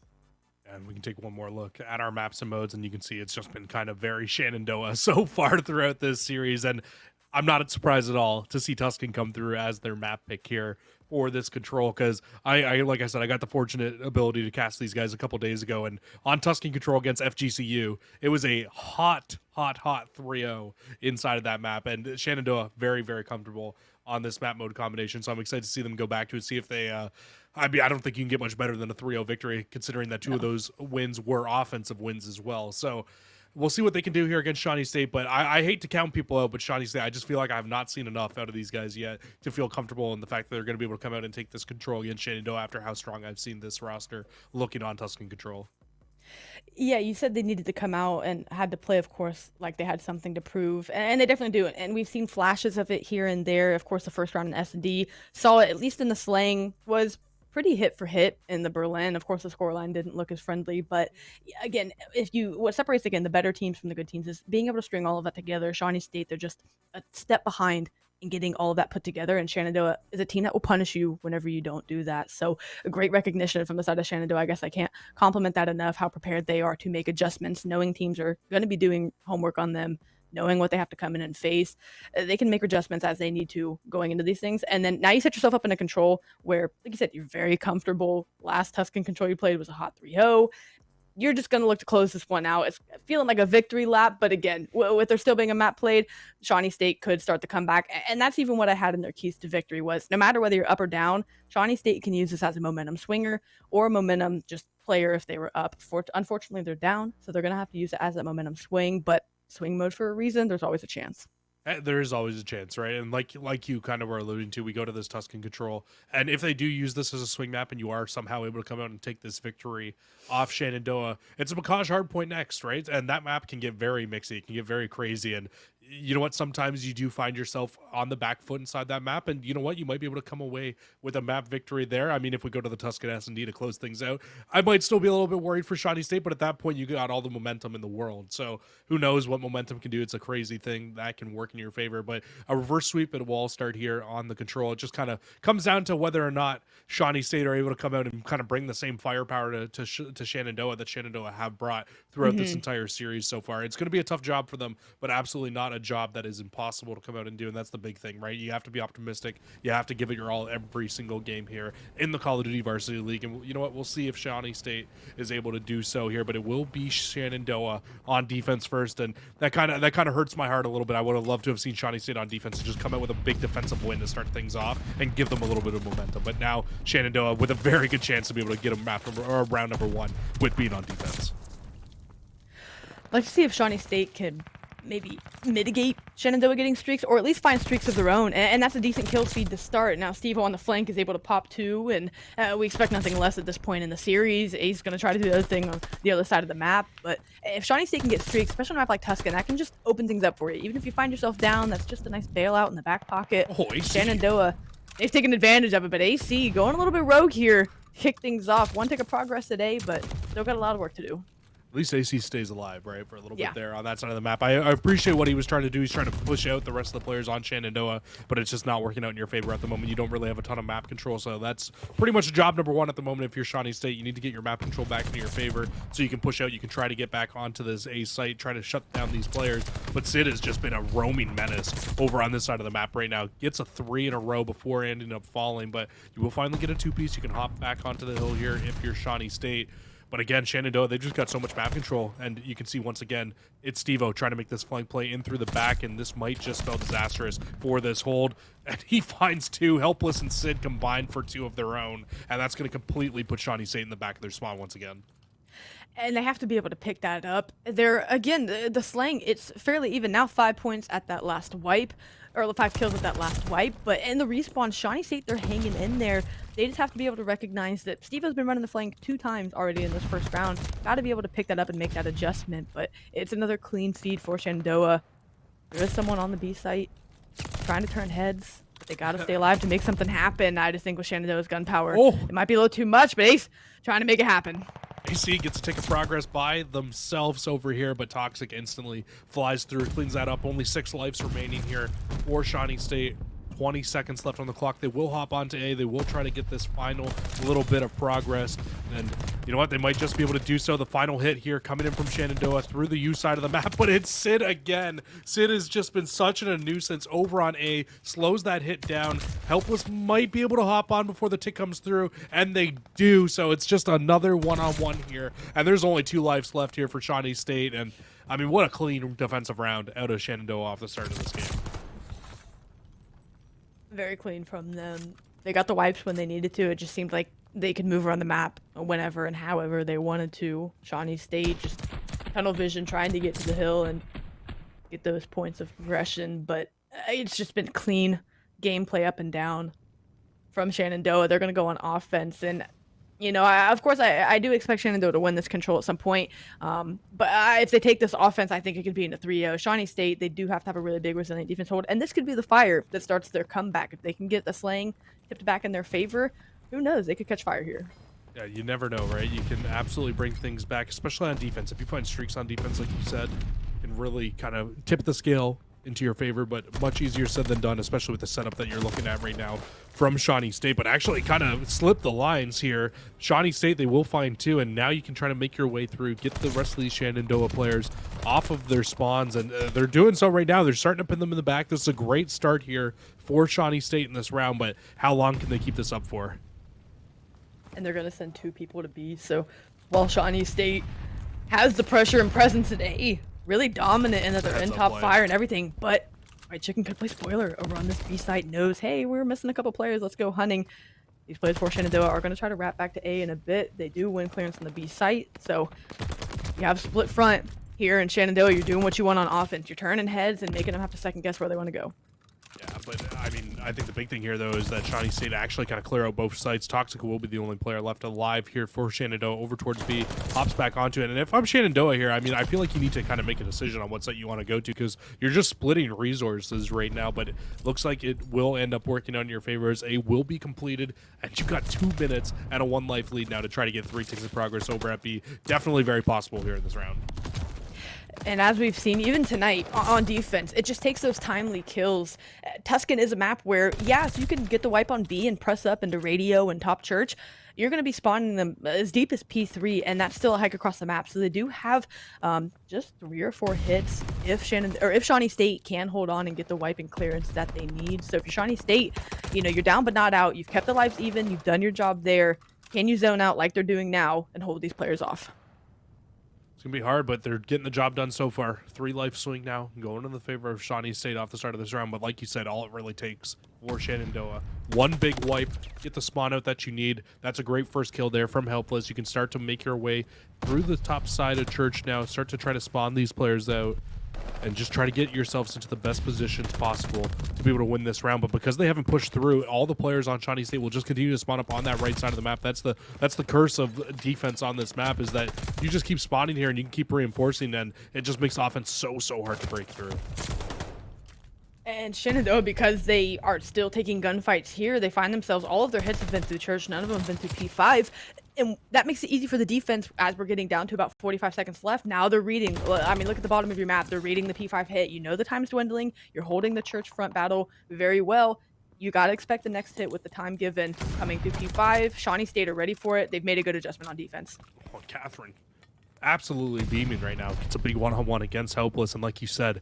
And we can take one more look at our maps and modes, and you can see it's just been kind of very Shenandoah so far throughout this series. And I'm not surprised at all to see Tuscan come through as their map pick here for this control, because I like I said, I got the fortunate ability to cast these guys a couple days ago, and on Tuscan control against FGCU, it was a hot 3-0 inside of that map, and Shenandoah very, very comfortable on this map mode combination. So I'm excited to see them go back to it, see if they I don't think you can get much better than a 3-0 victory, considering that 2 of those wins were offensive wins as well. So we'll see what they can do here against Shawnee State, but I hate to count people out, but Shawnee State, I just feel like I have not seen enough out of these guys yet to feel comfortable in the fact that they're going to be able to come out and take this control against Shenandoah after how strong I've seen this roster looking on Tuscan control. Yeah, you said they needed to come out and had to play, of course, like they had something to prove, and they definitely do. And we've seen flashes of it here and there. Of course, the first round in S&D saw it, at least in the slang, was pretty hit for hit in the Berlin. Of course, the scoreline didn't look as friendly, but again, if you what separates again the better teams from the good teams is being able to string all of that together. Shawnee State, they're just a step behind in getting all of that put together, and Shenandoah is a team that will punish you whenever you don't do that. So a great recognition from the side of Shenandoah. I guess I can't compliment that enough, how prepared they are to make adjustments, knowing teams are going to be doing homework on them, knowing what they have to come in and face. They can make adjustments as they need to going into these things. And then now you set yourself up in a control where, like you said, you're very comfortable. Last Tuscan control you played was a hot 3-0. You're just going to look to close this one out. It's feeling like a victory lap, but again, with there still being a map played, Shawnee State could start to come back, and that's even what I had in their keys to victory was no matter whether you're up or down, Shawnee State can use this as a momentum swinger or a momentum just player if they were up. Unfortunately, they're down, so they're going to have to use it as a momentum swing, but swing mode for a reason, there's always a chance. There is always a chance, right? And like you kind of were alluding to, we go to this Tuscan control, and if they do use this as a swing map, and you are somehow able to come out and take this victory off Shenandoah, it's a Bacage hardpoint next, right? And that map can get very mixy, it can get very crazy, and you know what? Sometimes you do find yourself on the back foot inside that map, and you know what? You might be able to come away with a map victory there. I mean, if we go to the Tuscan S&D to close things out, I might still be a little bit worried for Shawnee State, but at that point, you got all the momentum in the world. So who knows what momentum can do? It's a crazy thing that can work in your favor, but a reverse sweep, it will all start here on the control. It just kind of comes down to whether or not Shawnee State are able to come out and kind of bring the same firepower to Shenandoah that Shenandoah have brought throughout this Mm-hmm. entire series so far. It's going to be a tough job for them, but absolutely not a job that is impossible to come out and do. And that's the big thing, right? You have to be optimistic. You have to give it your all every single game here in the Call of Duty Varsity League. And you know what? We'll see if Shawnee State is able to do so here, but it will be Shenandoah on defense first. And that kind of hurts my heart a little bit. I would have loved to have seen Shawnee State on defense and just come out with a big defensive win to start things off and give them a little bit of momentum. But now Shenandoah with a very good chance to be able to get a map number or round number one with being on defense. Let's see if Shawnee State can maybe mitigate Shenandoah getting streaks, or at least find streaks of their own. And that's a decent kill feed to start. Now, Steve on the flank is able to pop two, and we expect nothing less at this point in the series. Ace going to try to do the other thing on the other side of the map. But if Shawnee State can get streaks, especially on a map like Tuscan, that can just open things up for you. Even if you find yourself down, that's just a nice bailout in the back pocket. Oh, AC. Shenandoah, they've taken advantage of it, but AC going a little bit rogue here. Kick things off. One tick of progress today, but still got a lot of work to do. At least AC stays alive, right, for a little Yeah. bit there on that side of the map. I appreciate what he was trying to do. He's trying to push out the rest of the players on Shenandoah, but it's just not working out in your favor at the moment. You don't really have a ton of map control, so that's pretty much job number one at the moment. If you're Shawnee State, you need to get your map control back into your favor so you can push out. You can try to get back onto this A site, try to shut down these players. But Sid has just been a roaming menace over on this side of the map right now. Gets a 3 in a row before ending up falling, but you will finally get a 2-piece. You can hop back onto the hill here if you're Shawnee State. But again, Shenandoah, they've just got so much map control, and you can see once again, it's Steve-O trying to make this flank play in through the back, and this might just spell disastrous for this hold. And he finds two, Helpless and Sid combined for 2 of their own, and that's going to completely put Shawnee State in the back of their spawn once again. And they have to be able to pick that up. They're, again, the slang, it's fairly even. Now 5 points at that last wipe, or 5 kills at that last wipe. But in the respawn, Shawnee State, they're hanging in there. They just have to be able to recognize that Steve-O's been running the flank 2 times already in this first round. Got to be able to pick that up and make that adjustment. But it's another clean feed for Shenandoah. There is someone on the B site trying to turn heads. But they got to stay alive to make something happen. I just think with Shenandoah's gun power, it might be a little too much, but Ace trying to make it happen. AC gets a tick of progress by themselves over here, but Toxic instantly flies through, cleans that up. Only 6 lives remaining here for Shawnee State. 20 seconds left on the clock. They will hop onto A. They will try to get this final little bit of progress. And you know what? They might just be able to do so. The final hit here coming in from Shenandoah through the U side of the map, but it's Sid again. Sid has just been such a nuisance over on A. Slows that hit down. Helpless might be able to hop on before the tick comes through, and they do. So it's just another one-on-one here. And there's only 2 lives left here for Shawnee State. And I mean, what a clean defensive round out of Shenandoah off the start of this game. Very clean from them. They got the wipes when they needed to. It just seemed like they could move around the map whenever and however they wanted to. Shawnee State just tunnel vision, trying to get to the hill and get those points of progression. But it's just been clean gameplay up and down from Shenandoah. They're going to go on offense. And You know, of course, I do expect Shenandoah to win this control at some point. But if they take this offense, I think it could be in a 3-0. Shawnee State, they do have to have a really big, resilient defense hold. And this could be the fire that starts their comeback. If they can get the slaying tipped back in their favor, who knows? They could catch fire here. Yeah, you never know, right? You can absolutely bring things back, especially on defense. If you find streaks on defense, like you said, can really kind of tip the scale into your favor, but much easier said than done, especially with the setup that you're looking at right now from Shawnee State. But actually kind of slipped the lines here. Shawnee State, they will find two, and now you can try to make your way through, get the rest of these Shenandoah players off of their spawns, and they're doing so right now. They're starting to pin them in the back. This is a great start here for Shawnee State in this round, but how long can they keep this up for? And they're going to send 2 people to B. So while Shawnee State has the pressure and presence at A, really dominant in that they're in top fire and everything, but White Chicken could play spoiler over on this B site, knows, hey, we're missing a couple players, let's go hunting. These players for Shenandoah are going to try to wrap back to A in a bit. They do win clearance on the B site, so you have split front here in Shenandoah. You're doing what you want on offense. You're turning heads and making them have to second guess where they want to go. Yeah, but I mean, I think the big thing here, though, is that Shawnee State actually kind of clear out both sides. Toxic will be the only player left alive here for Shenandoah over towards B, hops back onto it. And if I'm Shenandoah here, I mean, I feel like you need to kind of make a decision on what site you want to go to, because you're just splitting resources right now, but it looks like it will end up working on your favor as A will be completed, and you've got 2 minutes and a 1 life lead now to try to get 3 ticks of progress over at B. Definitely very possible here in this round. And as we've seen, even tonight on defense, it just takes those timely kills. Tuscan is a map where, yes, you can get the wipe on B and press up into Radio and Top Church. You're going to be spawning them as deep as P3, and that's still a hike across the map. So they do have just 3 or 4 hits if Shawnee State can hold on and get the wipe and clearance that they need. So if you're Shawnee State, you know, you're down but not out. You've kept the lives even. You've done your job there. Can you zone out like they're doing now and hold these players off? It's going to be hard, but they're getting the job done so far. 3 life swing now, going in the favor of Shawnee State off the start of this round. But like you said, all it really takes for Shenandoah, 1 big wipe, get the spawn out that you need. That's a great first kill there from Helpless. You can start to make your way through the top side of Church now, start to try to spawn these players out, and just try to get yourselves into the best positions possible to be able to win this round. But because they haven't pushed through, all the players on Shawnee State will just continue to spawn up on that right side of the map. That's the curse of defense on this map, is that you just keep spawning here and you can keep reinforcing, and it just makes offense so hard to break through. And Shenandoah, because they are still taking gunfights here, they find themselves, all of their hits have been through Church, none of them have been through P5. And that makes it easy for the defense as we're getting down to about 45 seconds left. Now they're reading, I mean, look at the bottom of your map. They're reading the P5 hit. You know the time's dwindling. You're holding the Church front battle very well. You got to expect the next hit with the time given coming through P5. Shawnee State are ready for it. They've made a good adjustment on defense. Oh, Catherine, absolutely beaming right now. It's a big one-on-one against Helpless, and like you said,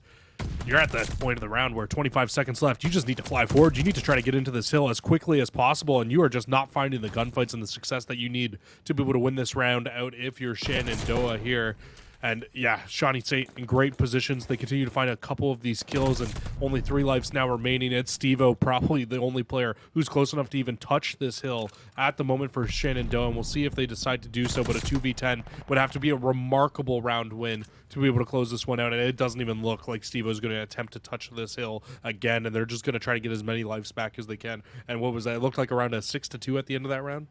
you're at that point of the round where 25 seconds left. You just need to fly forward. You need to try to get into this hill as quickly as possible, and you are just not finding the gunfights and the success that you need to be able to win this round out if you're Shenandoah here. And yeah, Shawnee State in great positions. They continue to find a couple of these kills, and only 3 lives now remaining. It's Steve-O, probably the only player who's close enough to even touch this hill at the moment for Shenandoah, and we'll see if they decide to do so. But a 2v10 would have to be a remarkable round win to be able to close this one out, and it doesn't even look like Steve-O's going to attempt to touch this hill again, and they're just going to try to get as many lives back as they can. And what was that? It looked like around a 6-2 at the end of that round.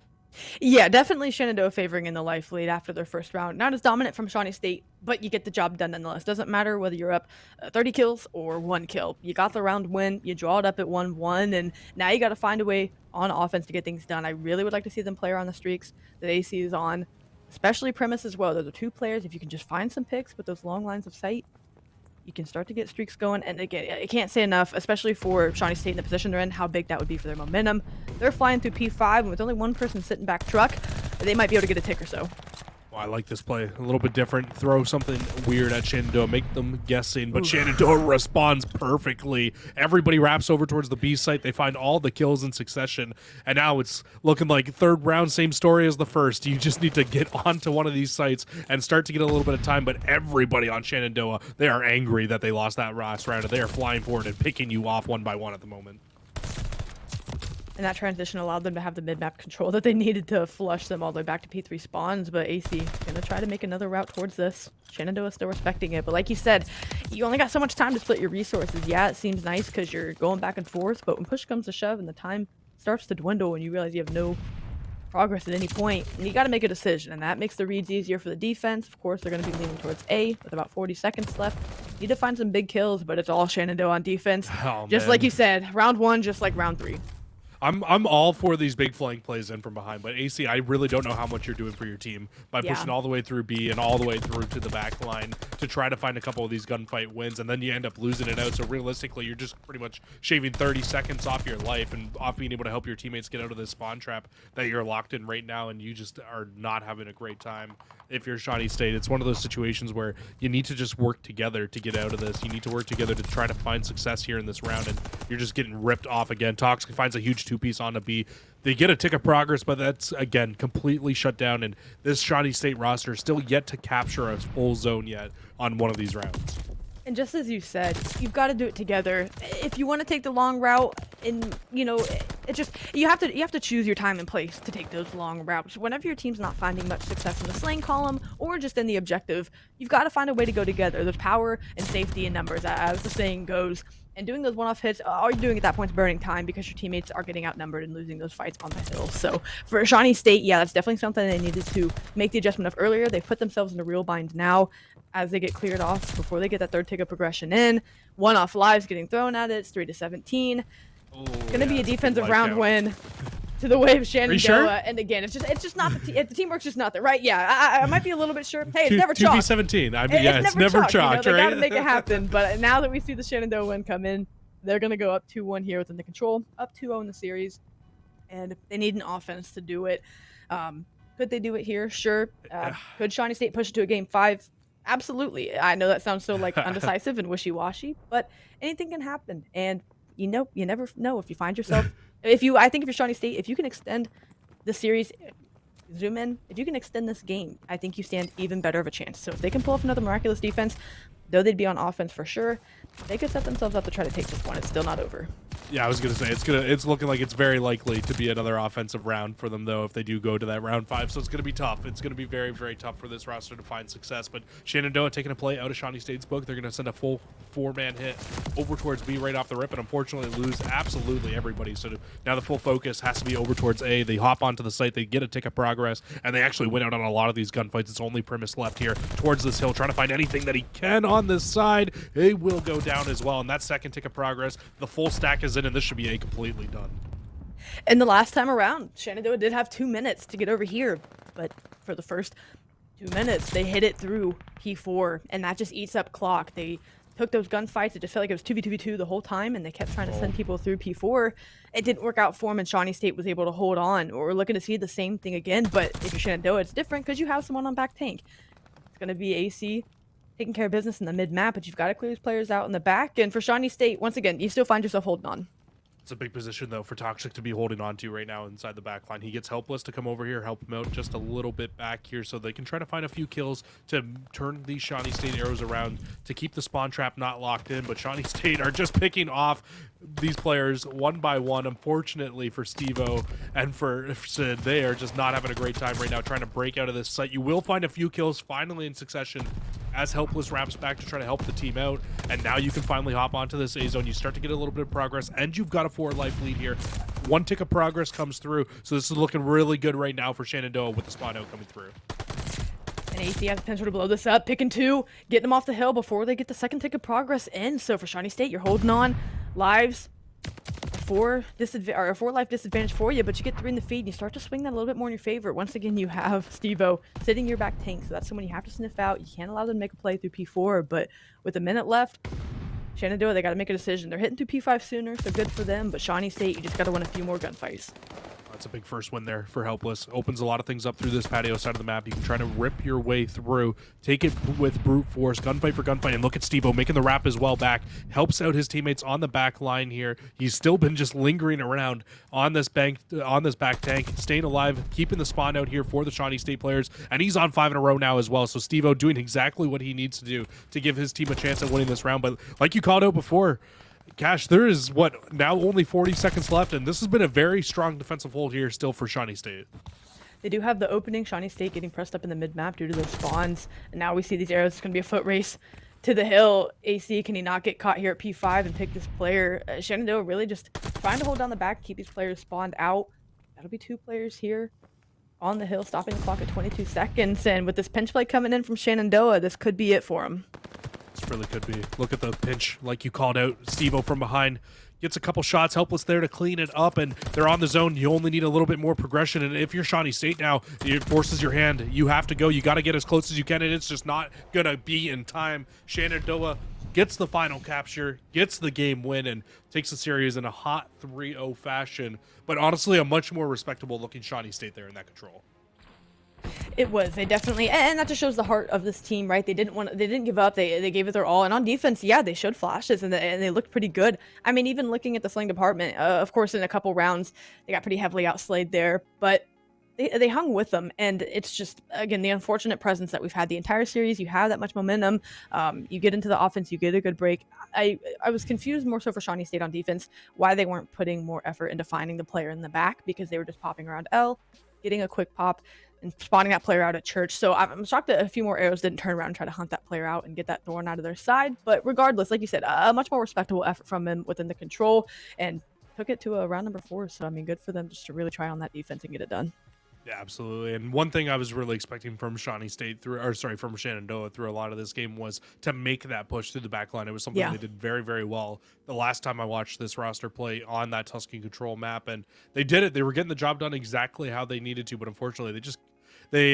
Yeah, definitely Shenandoah favoring in the life lead after their first round. Not as dominant from Shawnee State, but you get the job done nonetheless. Doesn't matter whether you're up 30 kills or 1 kill. You got the round win. You draw it up at 1-1, and now you got to find a way on offense to get things done. I really would like to see them play around the streaks that AC is on, especially Premise as well. Those are 2 players. If you can just find some picks with those long lines of sight, you can start to get streaks going. And again, I can't say enough, especially for Shawnee State in the position they're in, how big that would be for their momentum. They're flying through P5, and with only 1 person sitting back truck, they might be able to get a tick or so. Well, I like this play. A little bit different. Throw something weird at Shenandoah. Make them guessing, but Shenandoah responds perfectly. Everybody wraps over towards the B site. They find all the kills in succession, and now it's looking like 3rd round, same story as the first. You just need to get onto one of these sites and start to get a little bit of time, but everybody on Shenandoah, they are angry that they lost that last round, and they are flying forward and picking you off one by one at the moment. And that transition allowed them to have the mid-map control that they needed to flush them all the way back to P3 spawns, but AC gonna try to make another route towards this. Shenandoah still respecting it, but like you said, you only got so much time to split your resources. Yeah, it seems nice because you're going back and forth, but when push comes to shove and the time starts to dwindle and you realize you have no progress at any point, and you got to make a decision, and that makes the reads easier for the defense. Of course, they're going to be leaning towards A with about 40 seconds left. Need to find some big kills, but it's all Shenandoah on defense. Oh, Just man. like you said, round 1, just like round 3. I'm all for these big flank plays in from behind, but AC, I really don't know how much you're doing for your team by pushing all the way through B and all the way through to the back line to try to find a couple of these gunfight wins, and then you end up losing it out. So realistically, you're just pretty much shaving 30 seconds off your life and off being able to help your teammates get out of this spawn trap that you're locked in right now, and you just are not having a great time. If you're Shawnee State, it's one of those situations where you need to just work together to get out of this. You need to work together to try to find success here in this round, and you're just getting ripped off again. Toxic finds a huge 2-piece on a B. They get a tick of progress, but that's, again, completely shut down, and this Shawnee State roster is still yet to capture a full zone yet on one of these rounds. And just as you said, you've got to do it together. If you want to take the long route, and it just you have to choose your time and place to take those long routes. Whenever your team's not finding much success in the slaying column or just in the objective, you've got to find a way to go together. There's power and safety in numbers, as the saying goes. And doing those one-off hits, all you're doing at that point is burning time because your teammates are getting outnumbered and losing those fights on the hill. So for Shawnee State, yeah, that's definitely something they needed to make the adjustment of earlier. They've put themselves in a real bind now as they get cleared off before they get that third tick of progression in. One-off lives getting thrown at it. It's 3-17. Gonna be a defensive round win to the way of Shenandoah. Sure? And again, it's just not the teamwork's just not there, right? Yeah, I might be a little bit sure. Hey, it's never chalk. 2v17. it's never chalked, They right? gotta make it happen. But now that we see the Shenandoah win come in, they're gonna go up 2-1 here within the control, up 2-0 in the series, and they need an offense to do it. Could they do it here? Sure. Could Shawnee State push it to a game 5? Absolutely. I know that sounds so undecisive and wishy-washy, but anything can happen. And you never know if you find yourself. I think if you're Shawnee State, if you can extend the series, zoom in. If you can extend this game, I think you stand even better of a chance. So if they can pull off another miraculous defense, though they'd be on offense for sure, they could set themselves up to try to take this one. It's still not over. Yeah, I was gonna say it's looking like it's very likely to be another offensive round for them though if they do go to that round 5. So it's gonna be tough. It's gonna be very, very tough for this roster to find success. But Shenandoah taking a play out of Shawnee State's book. They're gonna send a full 4-man hit over towards B right off the rip, and unfortunately lose absolutely everybody. So now the full focus has to be over towards A. They hop onto the site, they get a tick of progress, and they actually win out on a lot of these gunfights. It's only Primus left here towards this hill, trying to find anything that he can on this side. He will go down as well, and that second tick of progress, the full stack is in, and this should be A completely done. And the last time around, Shenandoah did have 2 minutes to get over here, but for the first 2 minutes, they hit it through P4, and that just eats up clock. They took those gunfights. It just felt like it was 2v2v2 the whole time, and they kept trying to send people through P4. It didn't work out for them, and Shawnee State was able to hold on. We're looking to see the same thing again, but if you're Shenandoah, it's different because you have someone on back tank. It's going to be AC taking care of business in the mid-map, but you've got to clear these players out in the back. And for Shawnee State, once again, you still find yourself holding on. It's a big position, though, for Toxic to be holding on to right now inside the back line. He gets Helpless to come over here, help him out just a little bit back here so they can try to find a few kills to turn these Shawnee State arrows around to keep the spawn trap not locked in. But Shawnee State are just picking off these players one by one. Unfortunately for Steve-O and for Sid, they are just not having a great time right now trying to break out of this site. You will find a few kills finally in succession as Helpless ramps back to try to help the team out, and now you can finally hop onto this A zone. You start to get a little bit of progress, and you've got a 4-life lead here. 1 tick of progress comes through, so this is looking really good right now for Shenandoah with the spawn out coming through. And AC has potential to blow this up, picking 2, getting them off the hill before they get the second tick of progress in. So for Shawnee State, you're holding on. Lives, a 4-life disadvantage for you, but you get 3 in the feed, and you start to swing that a little bit more in your favor. Once again, you have Steve-O sitting your back tank, so that's someone you have to sniff out. You can't allow them to make a play through P4, but with a minute left, Shenandoah, they got to make a decision. They're hitting through P5 sooner, so good for them, but Shawnee State, you just got to win a few more gunfights. That's a big first win there for Helpless. Opens a lot of things up through this patio side of the map. You can try to rip your way through, take it with brute force, gunfight for gunfight, and look at Steve-O making the wrap as well back. Helps out his teammates on the back line here. He's still been just lingering around on this back tank, staying alive, keeping the spawn out here for the Shawnee State players, and he's on 5 in a row now as well. So Steve-O doing exactly what he needs to do to give his team a chance at winning this round. But like you called out before, Cash, there is, now only 40 seconds left, and this has been a very strong defensive hold here still for Shawnee State. They do have the opening, Shawnee State getting pressed up in the mid-map due to those spawns, and now we see these arrows. It's going to be a foot race to the hill. AC, can he not get caught here at P5 and pick this player? Shenandoah really just trying to hold down the back, keep these players spawned out. That'll be 2 players here. on the hill, stopping the clock at 22 seconds. And with this pinch play coming in from Shenandoah, this could be it for him. This really could be. Look at the pinch, like you called out. Steve-O from behind gets a couple shots, helpless there to clean it up, and they're on the zone. You only need a little bit more progression, and if you're Shawnee State now, it forces your hand. You have to go. You got to get as close as you can, and it's just not going to be in time. Shenandoah gets the final capture, gets the game win, and takes the series in a hot 3-0 fashion, but honestly, a much more respectable-looking Shawnee State there in that control. It was. They definitely, and that just shows the heart of this team, right? They didn't give up. They gave it their all. And on defense, yeah, they showed flashes and they looked pretty good. I mean, even looking at the sling department, of course, in a couple rounds, they got pretty heavily outslayed there, but they hung with them. And it's just, again, the unfortunate presence that we've had the entire series. You have that much momentum. You get into the offense, you get a good break. I was confused more so for Shawnee State on defense, why they weren't putting more effort into finding the player in the back, because they were just popping around L, getting a quick pop, and spotting that player out at church. So I'm shocked that a few more arrows didn't turn around and try to hunt that player out and get that thorn out of their side. But regardless, like you said, a much more respectable effort from him within the control, and took it to a round number 4. So, I mean, good for them just to really try on that defense and get it done. Yeah, absolutely. And one thing I was really expecting from Shawnee State from Shenandoah through a lot of this game was to make that push through the back line. It was something they did very, very well the last time I watched this roster play on that Tuscan control map, and they did it. They were getting the job done exactly how they needed to, but unfortunately they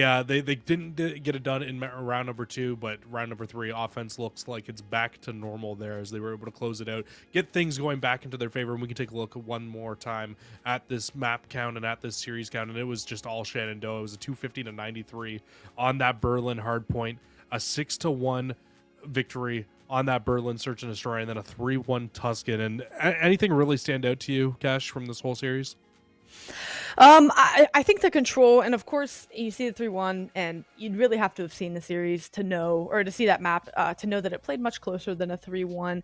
didn't get it done in round number 2, but round number 3 offense looks like it's back to normal there as they were able to close it out, get things going back into their favor. And we can take a look one more time at this map count and at this series count, and it was just all Shenandoah. It was a 250-93 on that Berlin hardpoint, a 6-1 victory on that Berlin search and destroy, and then a 3-1 Tuscan. And anything really stand out to you, Cash, from this whole series? I think the control, and of course you see the 3-1, and you'd really have to have seen the series to know, or to see that map, to know that it played much closer than a 3-1.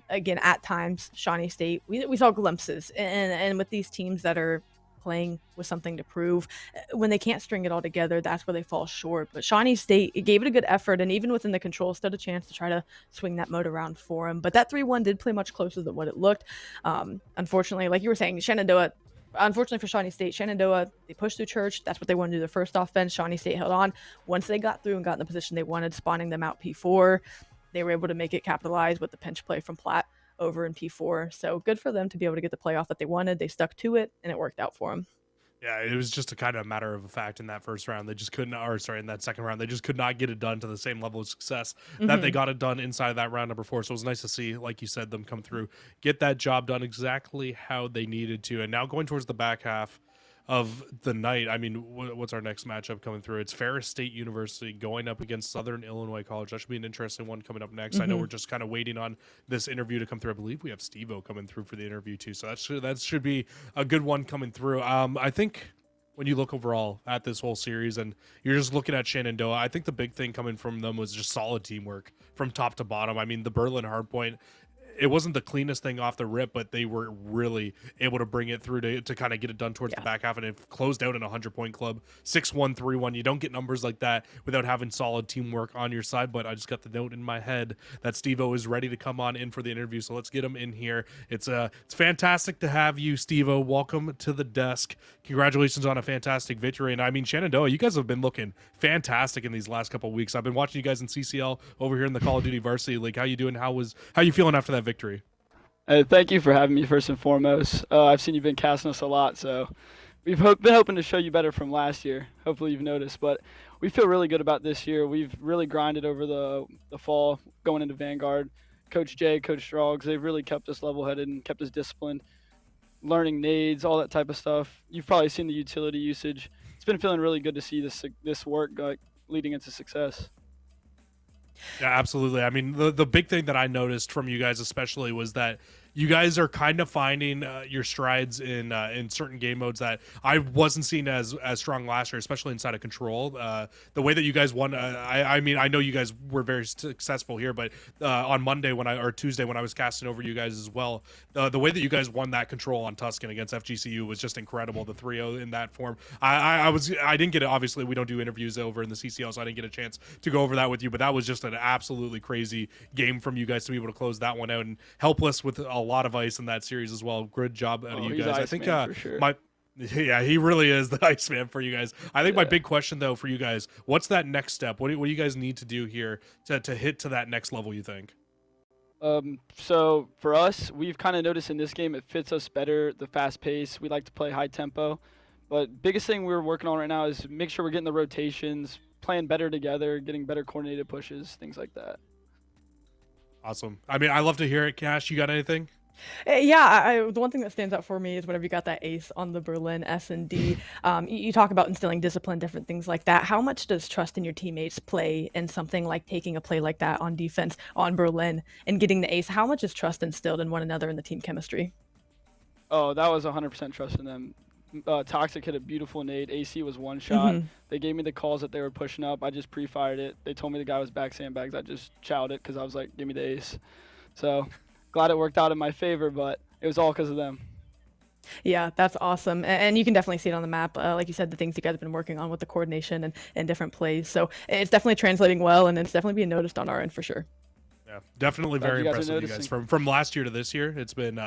Again, at times, Shawnee State, we saw glimpses, and with these teams that are playing with something to prove, when they can't string it all together, that's where they fall short. But Shawnee State, it gave it a good effort, and even within the control, stood a chance to try to swing that mode around for them. But that 3-1 did play much closer than what it looked. Unfortunately, like you were saying, unfortunately for Shawnee State, Shenandoah, they pushed through church. That's what they wanted to do, their first offense. Shawnee State held on. Once they got through and got in the position they wanted, spawning them out P4, they were able to make it capitalize with the pinch play from Platt over in P4. So good for them to be able to get the playoff that they wanted. They stuck to it, and it worked out for them. Yeah, it was just a kind of matter of a fact in that first round. They just couldn't, in that second round, they just could not get it done to the same level of success that they got it done inside of that round number 4. So it was nice to see, like you said, them come through, get that job done exactly how they needed to. And now going towards the back half of the night, I mean, what's our next matchup coming through? It's Ferris State University going up against Southern Illinois College. That should be an interesting one coming up next. I know we're just kind of waiting on this interview to come through. I believe we have Steve-O coming through for the interview too, so that should be a good one coming through. I think when you look overall at this whole series and you're just looking at Shenandoah, I think the big thing coming from them was just solid teamwork from top to bottom. I mean, the Berlin hardpoint, it wasn't the cleanest thing off the rip, but they were really able to bring it through to kind of get it done towards the back half, and it closed out in a 100-point club, 6-1, 3-1. You don't get numbers like that without having solid teamwork on your side, but I just got the note in my head that Steve-O is ready to come on in for the interview, so let's get him in here. It's fantastic to have you, Steve-O. Welcome to the desk. Congratulations on a fantastic victory, and I mean, Shenandoah, you guys have been looking fantastic in these last couple of weeks. I've been watching you guys in CCL over here in the Call of Duty Varsity League. How you doing? How you feeling after that victory? Thank you for having me first and foremost. I've seen you've been casting us a lot, so we've been hoping to show you better from last year. Hopefully you've noticed, but we feel really good about this year. We've really grinded over the fall going into Vanguard. Coach Jay, Coach Stroggs, they've really kept us level-headed and kept us disciplined, learning nades, all that type of stuff. You've probably seen the utility usage. It's been feeling really good to see this work leading into success. Yeah, absolutely. I mean, the big thing that I noticed from you guys especially was that you guys are kind of finding your strides in certain game modes that I wasn't seeing as strong last year, especially inside of Control. The way that you guys won, I mean, I know you guys were very successful here, but on Monday or Tuesday when I was casting over you guys as well, the way that you guys won that Control on Tuscan against FGCU was just incredible. The 3-0 in that form. I didn't get it. Obviously, we don't do interviews over in the CCL, so I didn't get a chance to go over that with you. But that was just an absolutely crazy game from you guys to be able to close that one out, and helpless with a lot of ice in that series as well. Good job out of you guys. I think for sure. Yeah, he really is the Iceman for you guys. I think my big question though for you guys, what's that next step? What do you guys need to do here to hit to that next level, you think? So for us, we've kind of noticed in this game it fits us better, the fast pace. We like to play high tempo. But biggest thing we're working on right now is make sure we're getting the rotations, playing better together, getting better coordinated pushes, things like that. Awesome. I mean, I love to hear it. Cash, you got anything? Yeah, the one thing that stands out for me is whenever you got that ace on the Berlin S&D, you talk about instilling discipline, different things like that. How much does trust in your teammates play in something like taking a play like that on defense on Berlin and getting the ace? How much is trust instilled in one another in the team chemistry? Oh, that was 100% trust in them. Toxic hit a beautiful nade. AC was one shot. They gave me the calls that they were pushing up. I just pre-fired it. They told me the guy was back sandbags. I just chowed it because I was like, give me the ace. So glad it worked out in my favor, but it was all because of them. Yeah, that's awesome. And you can definitely see it on the map. Like you said, the things you guys have been working on with the coordination and different plays. So it's definitely translating well, and it's definitely being noticed on our end for sure. Yeah, definitely Glad very you guys are impressive, you guys. noticing. From last year to this year, it's been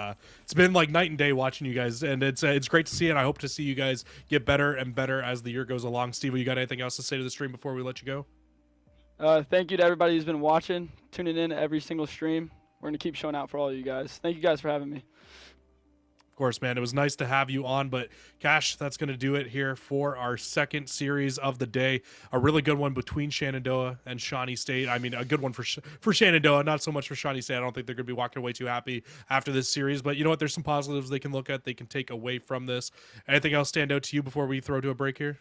like night and day watching you guys, and it's great to see, and I hope to see you guys get better and better as the year goes along. Steve, you got anything else to say to the stream before we let you go? Thank you to everybody who's been watching, tuning in to every single stream. We're going to keep showing out for all of you guys. Thank you guys for having me. Of course, man. It was nice to have you on, but Cash, that's going to do it here for our second series of the day. A really good one between Shenandoah and Shawnee State. I mean, a good one for Shenandoah, not so much for Shawnee State. I don't think they're going to be walking away too happy after this series, but you know what? There's some positives they can look at, they can take away from this. Anything else stand out to you before we throw to a break here?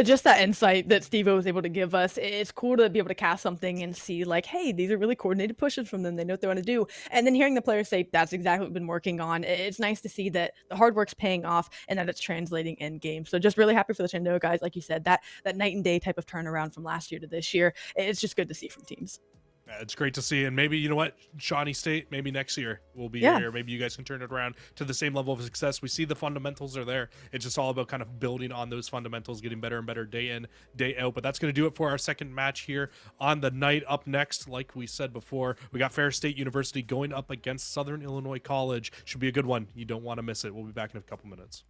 Just that insight that Steve was able to give us. It's cool to be able to cast something and see like, hey, these are really coordinated pushes from them. They know what they want to do. And then hearing the players say that's exactly what we've been working on. It's nice to see that the hard work's paying off and that it's translating in game. So just really happy for the Shenandoah guys. Like you said, that night and day type of turnaround from last year to this year. It's just good to see from teams. Yeah, it's great to see, and maybe, you know what, Shawnee State, maybe next year we'll be here. Maybe you guys can turn it around to the same level of success. We see the fundamentals are there. It's just all about kind of building on those fundamentals, getting better and better day in, day out. But that's going to do it for our second match here on the night. Up next, like we said before, we got Fair State University going up against Southern Illinois College. Should be a good one. You don't want to miss it. We'll be back in a couple minutes.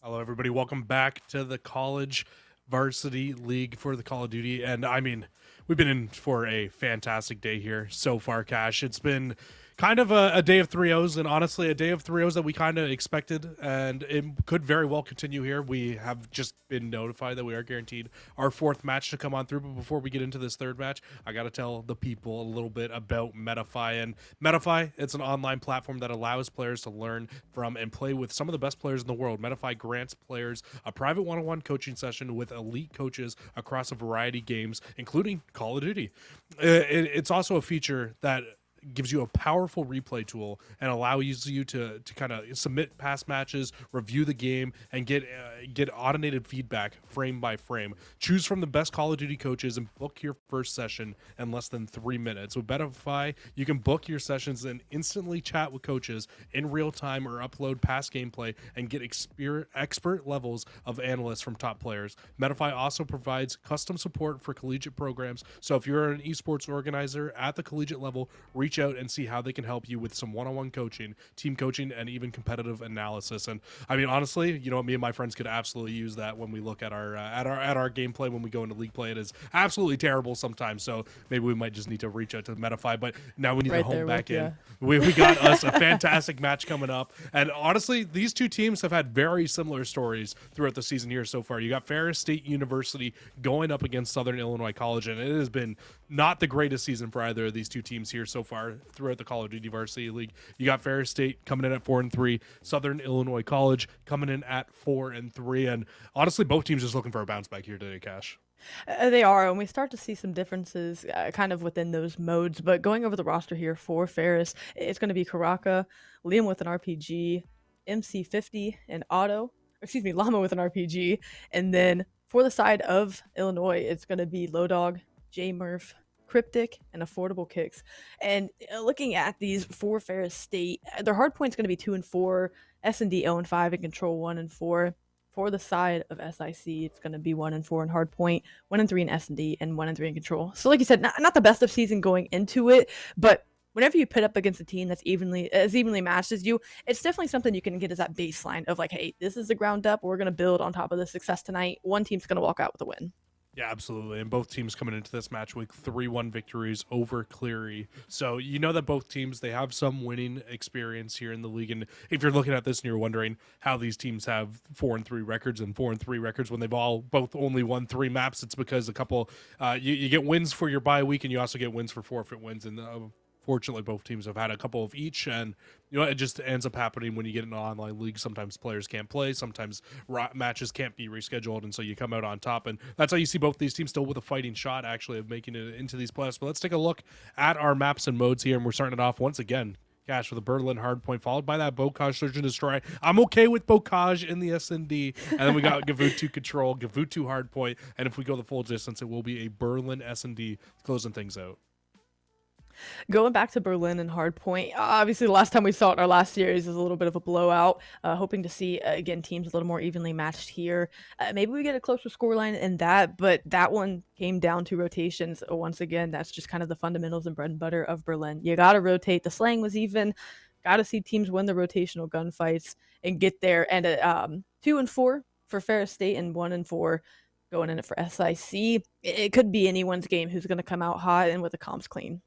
Hello, everybody. Welcome back to the College Varsity League for the Call of Duty. And I mean, we've been in for a fantastic day here so far, Cash. It's been kind of a day of 3-0s, and honestly, a day of 3-0s that we kind of expected, and it could very well continue here. We have just been notified that we are guaranteed our fourth match to come on through. But before we get into this third match, I got to tell the people a little bit about Metafy. And Metafy, it's an online platform that allows players to learn from and play with some of the best players in the world. Metafy grants players a private one-on-one coaching session with elite coaches across a variety of games, including Call of Duty. It's also a feature that gives you a powerful replay tool and allows you to kind of submit past matches, review the game, and get automated feedback frame by frame. Choose from the best Call of Duty coaches and book your first session in less than 3 minutes. With Metafy, you can book your sessions and instantly chat with coaches in real time or upload past gameplay and get expert levels of analysts from top players. Metafy also provides custom support for collegiate programs, so if you're an esports organizer at the collegiate level, reach out and see how they can help you with some one-on-one coaching, team coaching, and even competitive analysis. And I mean, honestly, you know, me and my friends could absolutely use that when we look at our gameplay when we go into league play. It is absolutely terrible sometimes, so maybe we might just need to reach out to Metafy. But now we need to home back in. We got us a fantastic match coming up, and honestly, these two teams have had very similar stories throughout the season here so far. You got Ferris State University going up against Southern Illinois College, and it has been not the greatest season for either of these two teams here so far throughout the Call of Duty Varsity League. You got Ferris State coming in at 4-3, Southern Illinois College coming in at 4-3, and honestly, both teams just looking for a bounce back here today, Cash. They are, and we start to see some differences kind of within those modes. But going over the roster here for Ferris, it's going to be Karaka, Liam with an RPG, MC50, and Llama with an RPG. And then for the side of Illinois, it's going to be Low Dog, J Murph, Cryptic, and Affordable Kicks. And looking at these for Ferris State, their hard point's going to be 2-4, S&D 0-5, and Control 1-4. For the side of SIC, it's going to be 1-4 in hard point, 1-3 in S&D, and 1-3 in Control. So like you said, not the best of season going into it, but whenever you put up against a team that's as evenly matched as you, it's definitely something you can get as that baseline of like, hey, this is the ground up. We're going to build on top of the success tonight. One team's going to walk out with a win. Yeah, absolutely. And both teams coming into this match with 3-1 victories over Cleary. So you know that both teams, they have some winning experience here in the league. And if you're looking at this and you're wondering how these teams have 4-3 records and 4-3 records when they've both only won 3 maps, it's because a couple you get wins for your bye week, and you also get wins for forfeit wins. And fortunately both teams have had a couple of each, and it just ends up happening when you get in an online league. Sometimes players can't play, sometimes matches can't be rescheduled, and so you come out on top, and that's how you see both these teams still with a fighting shot actually of making it into these playoffs. But let's take a look at our maps and modes here, and we're starting it off once again, Cash, with a Berlin hardpoint, followed by that Bocage Search and Destroy. I'm okay with Bocage in the SND. And then we got Gavutu Control, Gavutu hardpoint, and if we go the full distance, it will be a Berlin SND closing things out. Going back to Berlin and Hardpoint, obviously the last time we saw it in our last series is a little bit of a blowout. Hoping to see, again, teams a little more evenly matched here. Maybe we get a closer scoreline in that, but that one came down to rotations. Once again, that's just kind of the fundamentals and bread and butter of Berlin. You got to rotate. The slang was even. Got to see teams win the rotational gunfights and get there. And 2-4 for Ferris State and 1-4 going in it for SIC. It could be anyone's game who's going to come out hot and with the comps clean.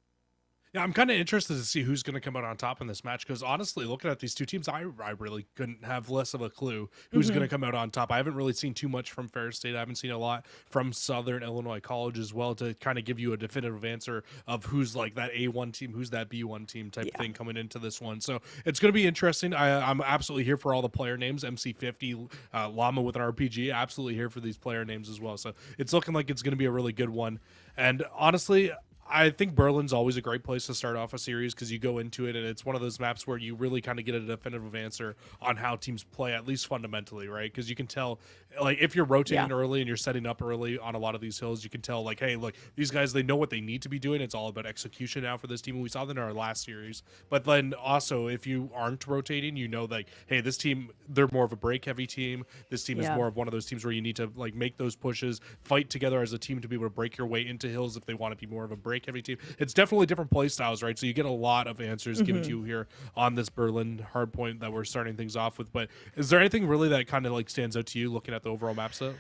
Yeah, I'm kind of interested to see who's going to come out on top in this match, because honestly, looking at these two teams, I really couldn't have less of a clue who's going to come out on top. I haven't really seen too much from Ferris State. I haven't seen a lot from Southern Illinois College as well to kind of give you a definitive answer of who's like that A1 team, who's that B1 team type thing coming into this one. So it's going to be interesting. I'm absolutely here for all the player names. MC50, Llama with an RPG, absolutely here for these player names as well. So it's looking like it's going to be a really good one. And honestly, I think Berlin's always a great place to start off a series, because you go into it and it's one of those maps where you really kind of get a definitive answer on how teams play, at least fundamentally, right? Because you can tell, like, if you're rotating early and you're setting up early on a lot of these hills, you can tell, like, hey, look, these guys, they know what they need to be doing. It's all about execution now for this team. And we saw that in our last series. But then also, if you aren't rotating, you know, like, hey, this team, they're more of a break heavy team. This team is more of one of those teams where you need to, like, make those pushes, fight together as a team to be able to break your way into hills if they want to be more of a break heavy team. It's definitely different play styles, right? So you get a lot of answers given to you here on this Berlin hardpoint that we're starting things off with. But is there anything really that kind of like stands out to you looking at the overall map set?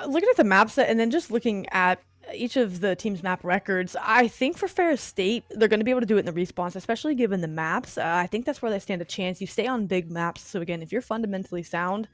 Looking at the map set and then just looking at each of the team's map records, I think for Ferris State, they're going to be able to do it in the response, especially given the maps. I think that's where they stand a chance. You stay on big maps. So again, if you're fundamentally sound,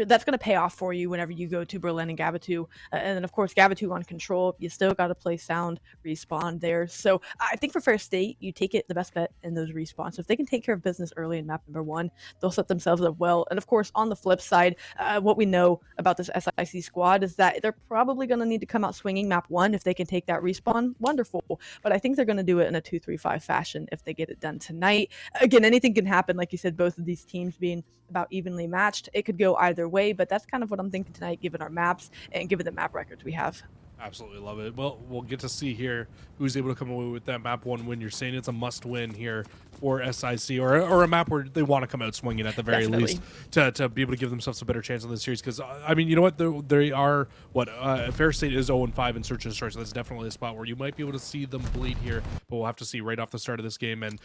that's going to pay off for you whenever you go to Berlin and Gavutu. And then, of course, Gavutu on control. You still got to play sound, respawn there. So I think for Ferris State, you take it the best bet in those respawns. So if they can take care of business early in map number 1, they'll set themselves up well. And, of course, on the flip side, what we know about this SIC squad is that they're probably going to need to come out swinging map 1 if they can take that respawn. Wonderful. But I think they're going to do it in a 2-3-5 fashion if they get it done tonight. Again, anything can happen. Like you said, both of these teams being about evenly matched. It could go either way, but that's kind of what I'm thinking tonight, given our maps and given the map records we have. Absolutely love it. Well, we'll get to see here who's able to come away with that map 1 win. You're saying it's a must win here for SIC, or a map where they want to come out swinging at the very least to be able to give themselves a better chance on this series. Because I mean, you know what, they are Ferris State is 0-5 in Search and Destroy, so that's definitely a spot where you might be able to see them bleed here. But we'll have to see right off the start of this game. And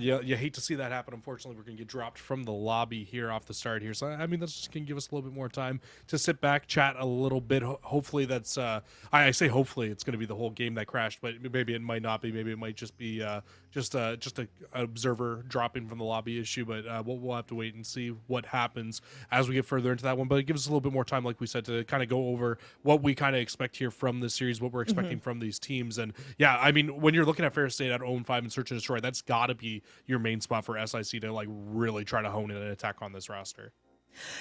you hate to see that happen. Unfortunately, we're gonna get dropped from the lobby here off the start here. So I mean, that's just gonna give us a little bit more time to sit back, chat a little bit. Hopefully that's I say hopefully it's going to be the whole game that crashed, but maybe it might not be. Maybe it might just be just a observer dropping from the lobby issue. But we'll have to wait and see what happens as we get further into that one. But it gives us a little bit more time, like we said, to kind of go over what we kind of expect here from this series, what we're expecting from these teams. And yeah, I mean, when you're looking at Ferris State at 0-5 and Search and Destroy, that's got to be your main spot for SIC to like really try to hone in an attack on this roster.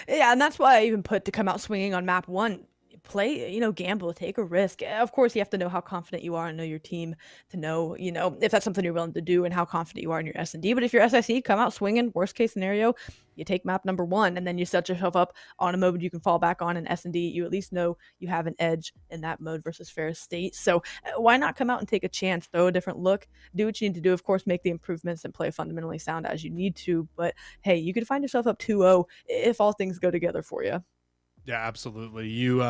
Yeah, and that's why I even put to come out swinging on map 1. Play, gamble, take a risk. Of course, you have to know how confident you are and know your team to know, if that's something you're willing to do and how confident you are in your S&D. But if you're SIC, come out swinging. Worst case scenario, you take map number 1 and then you set yourself up on a mode you can fall back on in S&D. You at least know you have an edge in that mode versus Ferris State. So why not come out and take a chance, throw a different look, do what you need to do. Of course, make the improvements and play fundamentally sound as you need to. But hey, you could find yourself up 2-0 if all things go together for you. Yeah, absolutely. You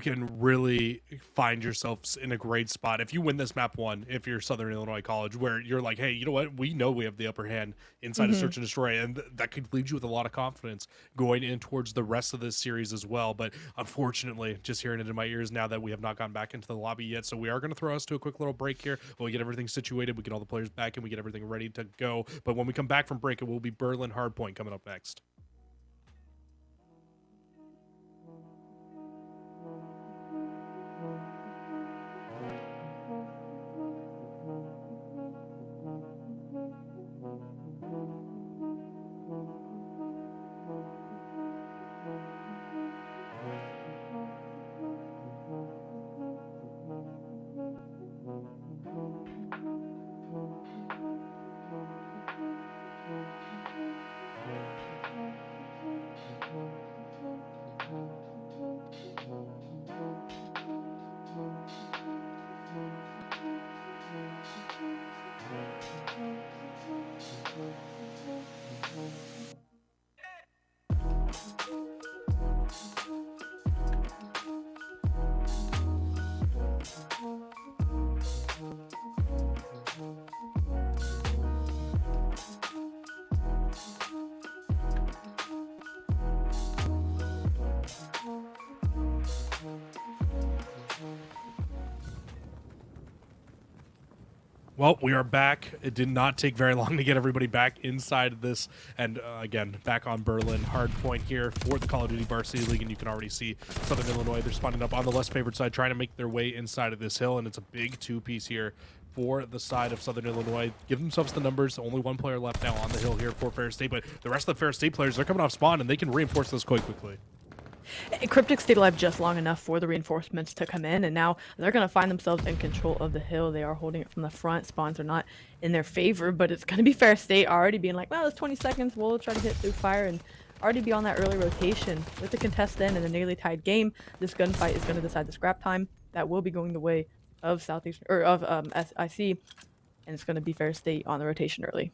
can really find yourselves in a great spot if you win this map 1, if you're Southern Illinois College, where you're like, hey, you know what, we know we have the upper hand inside of Search and Destroy, and that could leave you with a lot of confidence going in towards the rest of this series as well. But unfortunately, just hearing it in my ears now that we have not gone back into the lobby yet, so we are going to throw us to a quick little break here while we get everything situated, we get all the players back, and we get everything ready to go. But when we come back from break, it will be Berlin Hardpoint coming up next. Well, we are back. It did not take very long to get everybody back inside of this. And again, back on Berlin. Hard point here for the Call of Duty Varsity League. And you can already see Southern Illinois. They're spawning up on the less favored side, trying to make their way inside of this hill. And it's a big two-piece here for the side of Southern Illinois. Give themselves the numbers. Only one player left now on the hill here for Ferris State. But the rest of the Ferris State players, they're coming off spawn, and they can reinforce this quite quickly. Cryptic stayed alive just long enough for the reinforcements to come in, and now they're going to find themselves in control of the hill. They are holding it from the front. Spawns are not in their favor, but it's going to be Ferris State already being like, well, it's 20 seconds. We'll try to hit through fire and already be on that early rotation. With the contest in and a nearly tied game, this gunfight is going to decide the scrap time. That will be going the way of SIC, and it's going to be Ferris State on the rotation early.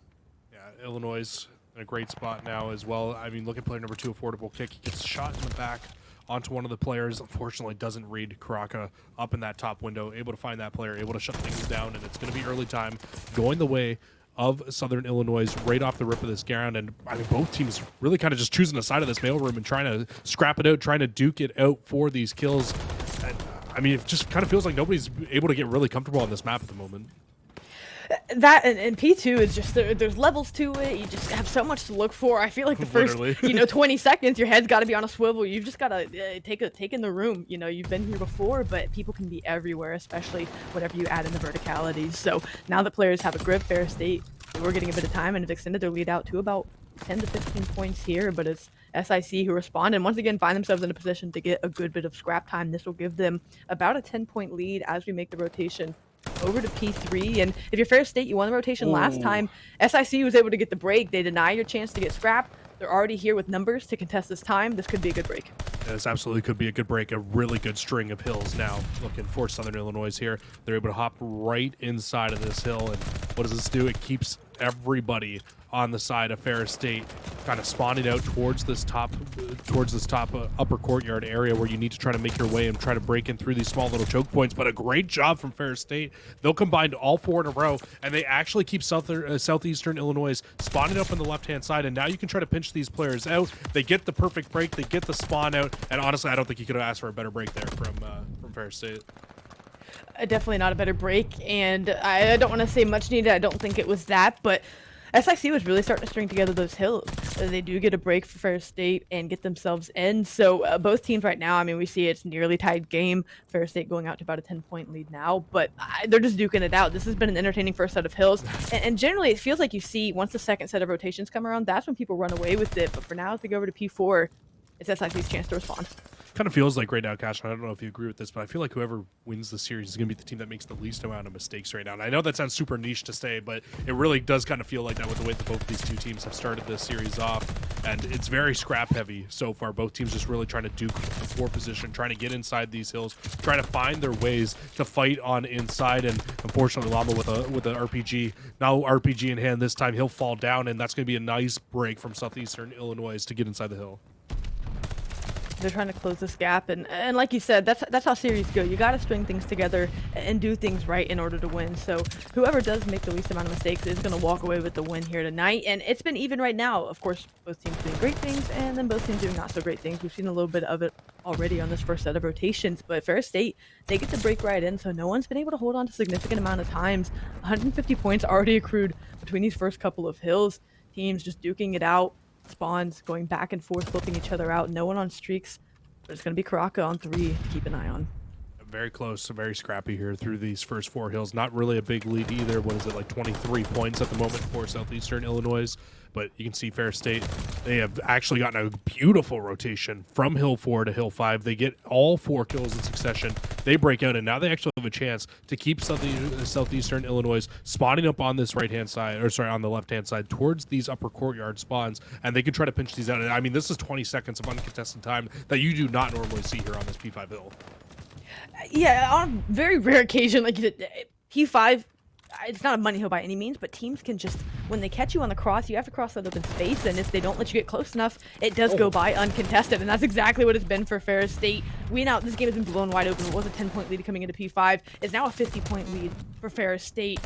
Yeah, Illinois is in a great spot now as well. I mean, look at player number 2, affordable kick. He gets shot in the back onto one of the players. Unfortunately, doesn't read Karaka up in that top window. Able to find that player, able to shut things down, and it's going to be early time going the way of Southern Illinois right off the rip of this ground. And I mean, both teams really kind of just choosing the side of this mailroom and trying to scrap it out, trying to duke it out for these kills. And, I mean, it just kind of feels like nobody's able to get really comfortable on this map at the moment. That and P2 is just there's levels to it. You just have so much to look for. I feel like the first 20 seconds your head's got to be on a swivel. You've just got to take in the room. You know, you've been here before, but people can be everywhere, especially whenever you add in the verticalities. So now that players have a grip, Ferris State, we're getting a bit of time and have extended their lead out to about 10 to 15 points here, but it's SIC who respond and once again find themselves in a position to get a good bit of scrap time. This will give them about a 10-point lead as we make the rotation over to P3. And if you're Ferris State, you won the rotation last time. SIC was able to get the break. They deny your chance to get scrapped. They're already here with numbers to contest this time. This could be a good break. Yeah, this absolutely could be a good break. A really good string of hills now looking for Southern Illinois here. They're able to hop right inside of this hill. And what does this do? It keeps everybody on the side of Ferris State kind of spawning out towards this top upper courtyard area where you need to try to make your way and try to break in through these small little choke points. But a great job from Ferris State. They'll combine all 4 in a row, and they actually keep Southeastern Illinois spawning up on the left-hand side. And now you can try to pinch these players out. They get the perfect break. They get the spawn out. And honestly, I don't think you could have asked for a better break there from Ferris State. Definitely not a better break, and I don't want to say much needed. I don't think it was that, but SIC was really starting to string together those hills. They do get a break for Ferris State and get themselves in. So both teams right now, I mean, we see it's nearly tied game. Ferris State going out to about a 10-point lead now, but they're just duking it out. This has been an entertaining first set of hills. And generally, it feels like you see once the second set of rotations come around, that's when people run away with it. But for now, as we go over to P4, it's SIC's chance to respond. Kind of feels like right now, Cash, and I don't know if you agree with this, but I feel like whoever wins the series is going to be the team that makes the least amount of mistakes right now. And I know that sounds super niche to say, but it really does kind of feel like that with the way that both of these two teams have started this series off. And it's very scrap heavy so far. Both teams just really trying to duke the 4 position, trying to get inside these hills, trying to find their ways to fight on inside. And unfortunately, Llama with a RPG, now RPG in hand this time, he'll fall down, and that's going to be a nice break from Southeastern Illinois to get inside the hill. They're trying to close this gap, and like you said, that's how series go. You got to string things together and do things right in order to win. So whoever does make the least amount of mistakes is going to walk away with the win here tonight. And it's been even right now. Of course, both teams doing great things, and then both teams doing not so great things. We've seen a little bit of it already on this first set of rotations. But Ferris State, they get to break right in, so no one's been able to hold on to a significant amount of times. 150 points already accrued between these first couple of hills. Teams just duking it out. Spawns going back and forth, flipping each other out. No one on streaks, but it's going to be Karaka on 3 to keep an eye on. Very close, very scrappy here through these first 4 hills. Not really a big lead either. What is it, like 23 points at the moment for Southeastern Illinois? But you can see Ferris State, they have actually gotten a beautiful rotation from Hill 4 to Hill 5. They get all 4 kills in succession. They break out, and now they actually have a chance to keep Southeastern Illinois spawning up on this right-hand side, or sorry, on the left-hand side towards these upper courtyard spawns, and they can try to pinch these out. And I mean, this is 20 seconds of uncontested time that you do not normally see here on this P5 hill. Yeah, on a very rare occasion, like you said, P5, it's not a money hill by any means, but teams can just, when they catch you on the cross, you have to cross that open space, and if they don't let you get close enough, it does go by uncontested, and that's exactly what it's been for Ferris State. This game has been blown wide open. It was a 10-point lead coming into P5. It's now a 50-point lead for Ferris State.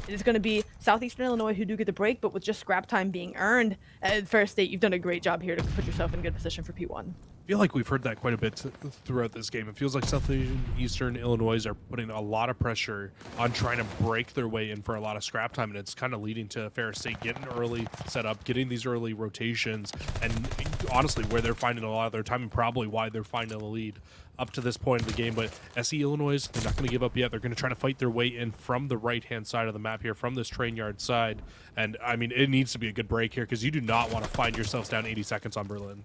It is going to be Southeastern Illinois who do get the break, but with just scrap time being earned, Ferris State, you've done a great job here to put yourself in good position for P1. I feel like we've heard that quite a bit throughout this game. It feels like Southeastern Illinois are putting a lot of pressure on trying to break their way in for a lot of scrap time, and it's kind of leading to Ferris State getting early set up, getting these early rotations, and honestly, where they're finding a lot of their time and probably why they're finding the lead up to this point in the game. But SE Illinois, they're not going to give up yet. They're going to try to fight their way in from the right-hand side of the map here, from this train yard side. And, I mean, it needs to be a good break here because you do not want to find yourselves down 80 seconds on Berlin.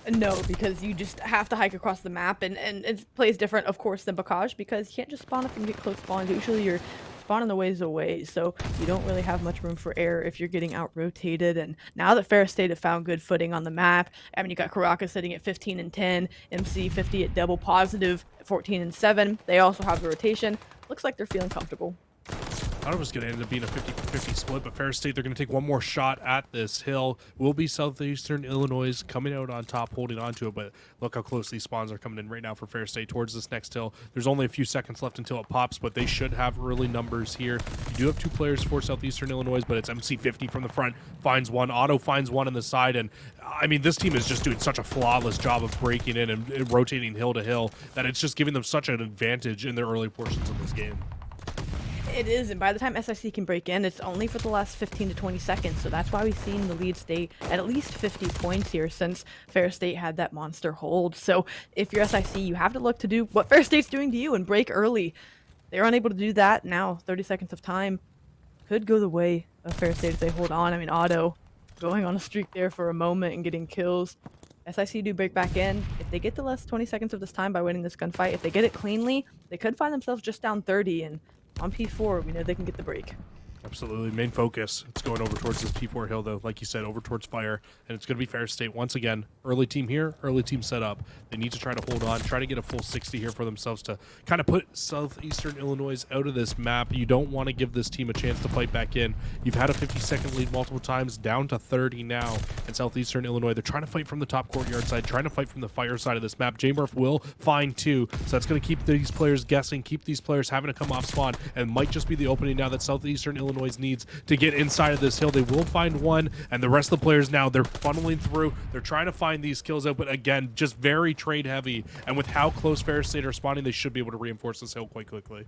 No, because you just have to hike across the map, and it plays different, of course, than Bocage, because you can't just spawn up and get close spawns. Usually you're spawning a ways away, so you don't really have much room for error if you're getting out-rotated. And now that Ferris State have found good footing on the map, I mean, you got Caracas sitting at 15 and 10, MC 50 at double positive at 14 and 7. They also have the rotation. Looks like they're feeling comfortable. I thought it was going to end up being a 50-50 split, but Ferris State, they're going to take one more shot at this hill. Will be Southeastern Illinois coming out on top, holding on to it, but look how close these spawns are coming in right now for Ferris State towards this next hill. There's only a few seconds left until it pops, but they should have early numbers here. You do have 2 players for Southeastern Illinois, but it's MC50 from the front, finds one. Otto finds one on the side, and I mean, this team is just doing such a flawless job of breaking in and rotating hill to hill that it's just giving them such an advantage in their early portions of this game. It is, and by the time SIC can break in, it's only for the last 15 to 20 seconds, so that's why we've seen the lead stay at least 50 points here since Ferris State had that monster hold. So if you're SIC, you have to look to do what Ferris State's doing to you and break early. They're unable to do that now. 30 seconds of time could go the way of Ferris State if they hold on. I mean, Otto going on a streak there for a moment and getting kills. SIC do break back in. If they get the last 20 seconds of this time by winning this gunfight, if they get it cleanly, they could find themselves just down 30, and on P4, we know they can get the break. Absolutely. Main focus. It's going over towards this P4 hill, though, like you said, over towards fire. And it's going to be Ferris State once again. Early team here, early team set up. They need to try to hold on, try to get a full 60 here for themselves to kind of put Southeastern Illinois out of this map. You don't want to give this team a chance to fight back in. You've had a 50-second lead multiple times, down to 30 now. And Southeastern Illinois, they're trying to fight from the top courtyard side, trying to fight from the fire side of this map. J-Murph will find 2, so that's going to keep these players guessing, keep these players having to come off spawn, and might just be the opening now that Southeastern Illinois needs to get inside of this hill. They will find one, and the rest of the players now, they're funneling through. They're trying to find these kills out, but again, just very trade heavy. And with how close Ferris State are spawning, they should be able to reinforce this hill quite quickly.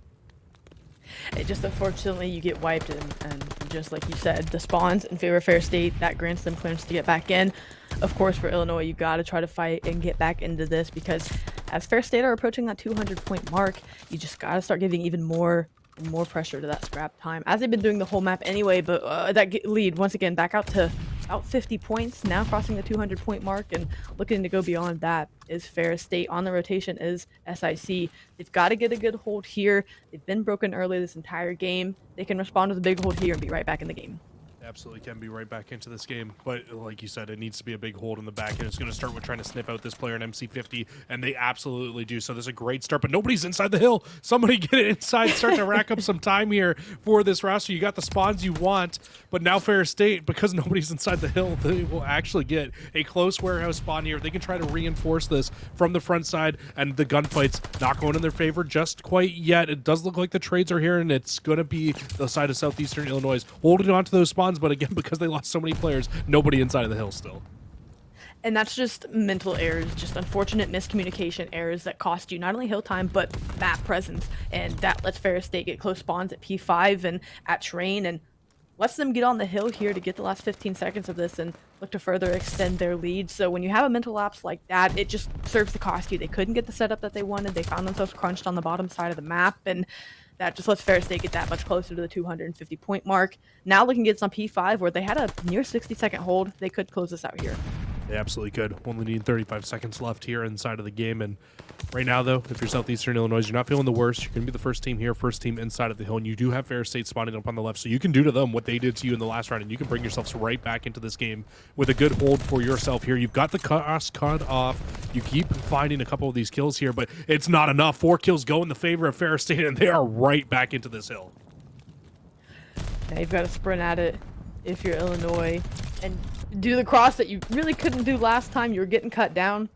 It just, unfortunately, you get wiped, and just like you said, the spawns in favor of Ferris State, that grants them clearance to get back in. Of course, for Illinois, you got to try to fight and get back into this, because as Ferris State are approaching that 200-point mark, you just got to start giving even more pressure to that scrap time, as they've been doing the whole map anyway. But that lead, once again, back out to about 50 points, now crossing the 200-point mark, and looking to go beyond that is Ferris State. On the rotation is SIC. They've got to get a good hold here. They've been broken early this entire game. They can respond with a big hold here and be right back in the game. Absolutely can be right back into this game, but like you said, it needs to be a big hold in the back, and it's going to start with trying to sniff out this player in MC50, and they absolutely do. So there's a great start, but nobody's inside the hill. Somebody get it inside, start to rack up some time here for this roster. You got the spawns you want, but now Ferris State, because nobody's inside the hill, they will actually get a close warehouse spawn here. They can try to reinforce this from the front side, and the gunfight's not going in their favor just quite yet. It does look like the trades are here, and it's going to be the side of Southeastern Illinois holding on to those spawns, but again, because they lost so many players, nobody inside of the hill still. And that's just mental errors, just unfortunate miscommunication errors that cost you not only hill time, but map presence. And that lets Ferris State get close spawns at P5 and at Train, and lets them get on the hill here to get the last 15 seconds of this and look to further extend their lead. So when you have a mental lapse like that, it just serves to cost you. They couldn't get the setup that they wanted. They found themselves crunched on the bottom side of the map, and that just lets Ferris State get that much closer to the 250-point mark. Now looking at some P5, where they had a near 60-second hold, they could close this out here. They absolutely could. Only need 35 seconds left here inside of the game. And right now, though, if you're Southeastern Illinois, you're not feeling the worst. You're going to be the first team here, first team inside of the hill. And you do have Ferris State spawning up on the left. So you can do to them what they did to you in the last round. And you can bring yourselves right back into this game with a good hold for yourself here. You've got the cut off. You keep finding a couple of these kills here, but it's not enough. 4 kills go in the favor of Ferris State, and they are right back into this hill. Now you've got to sprint at it if you're Illinois and do the cross that you really couldn't do last time. You were getting cut down,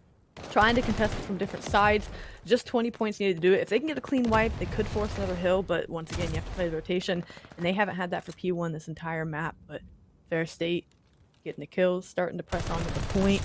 trying to contest it from different sides. Just 20 points needed to do it. If they can get a clean wipe, they could force another hill, but once again, you have to play the rotation, and they haven't had that for P1 this entire map. But Ferris State getting the kills, starting to press on to the point.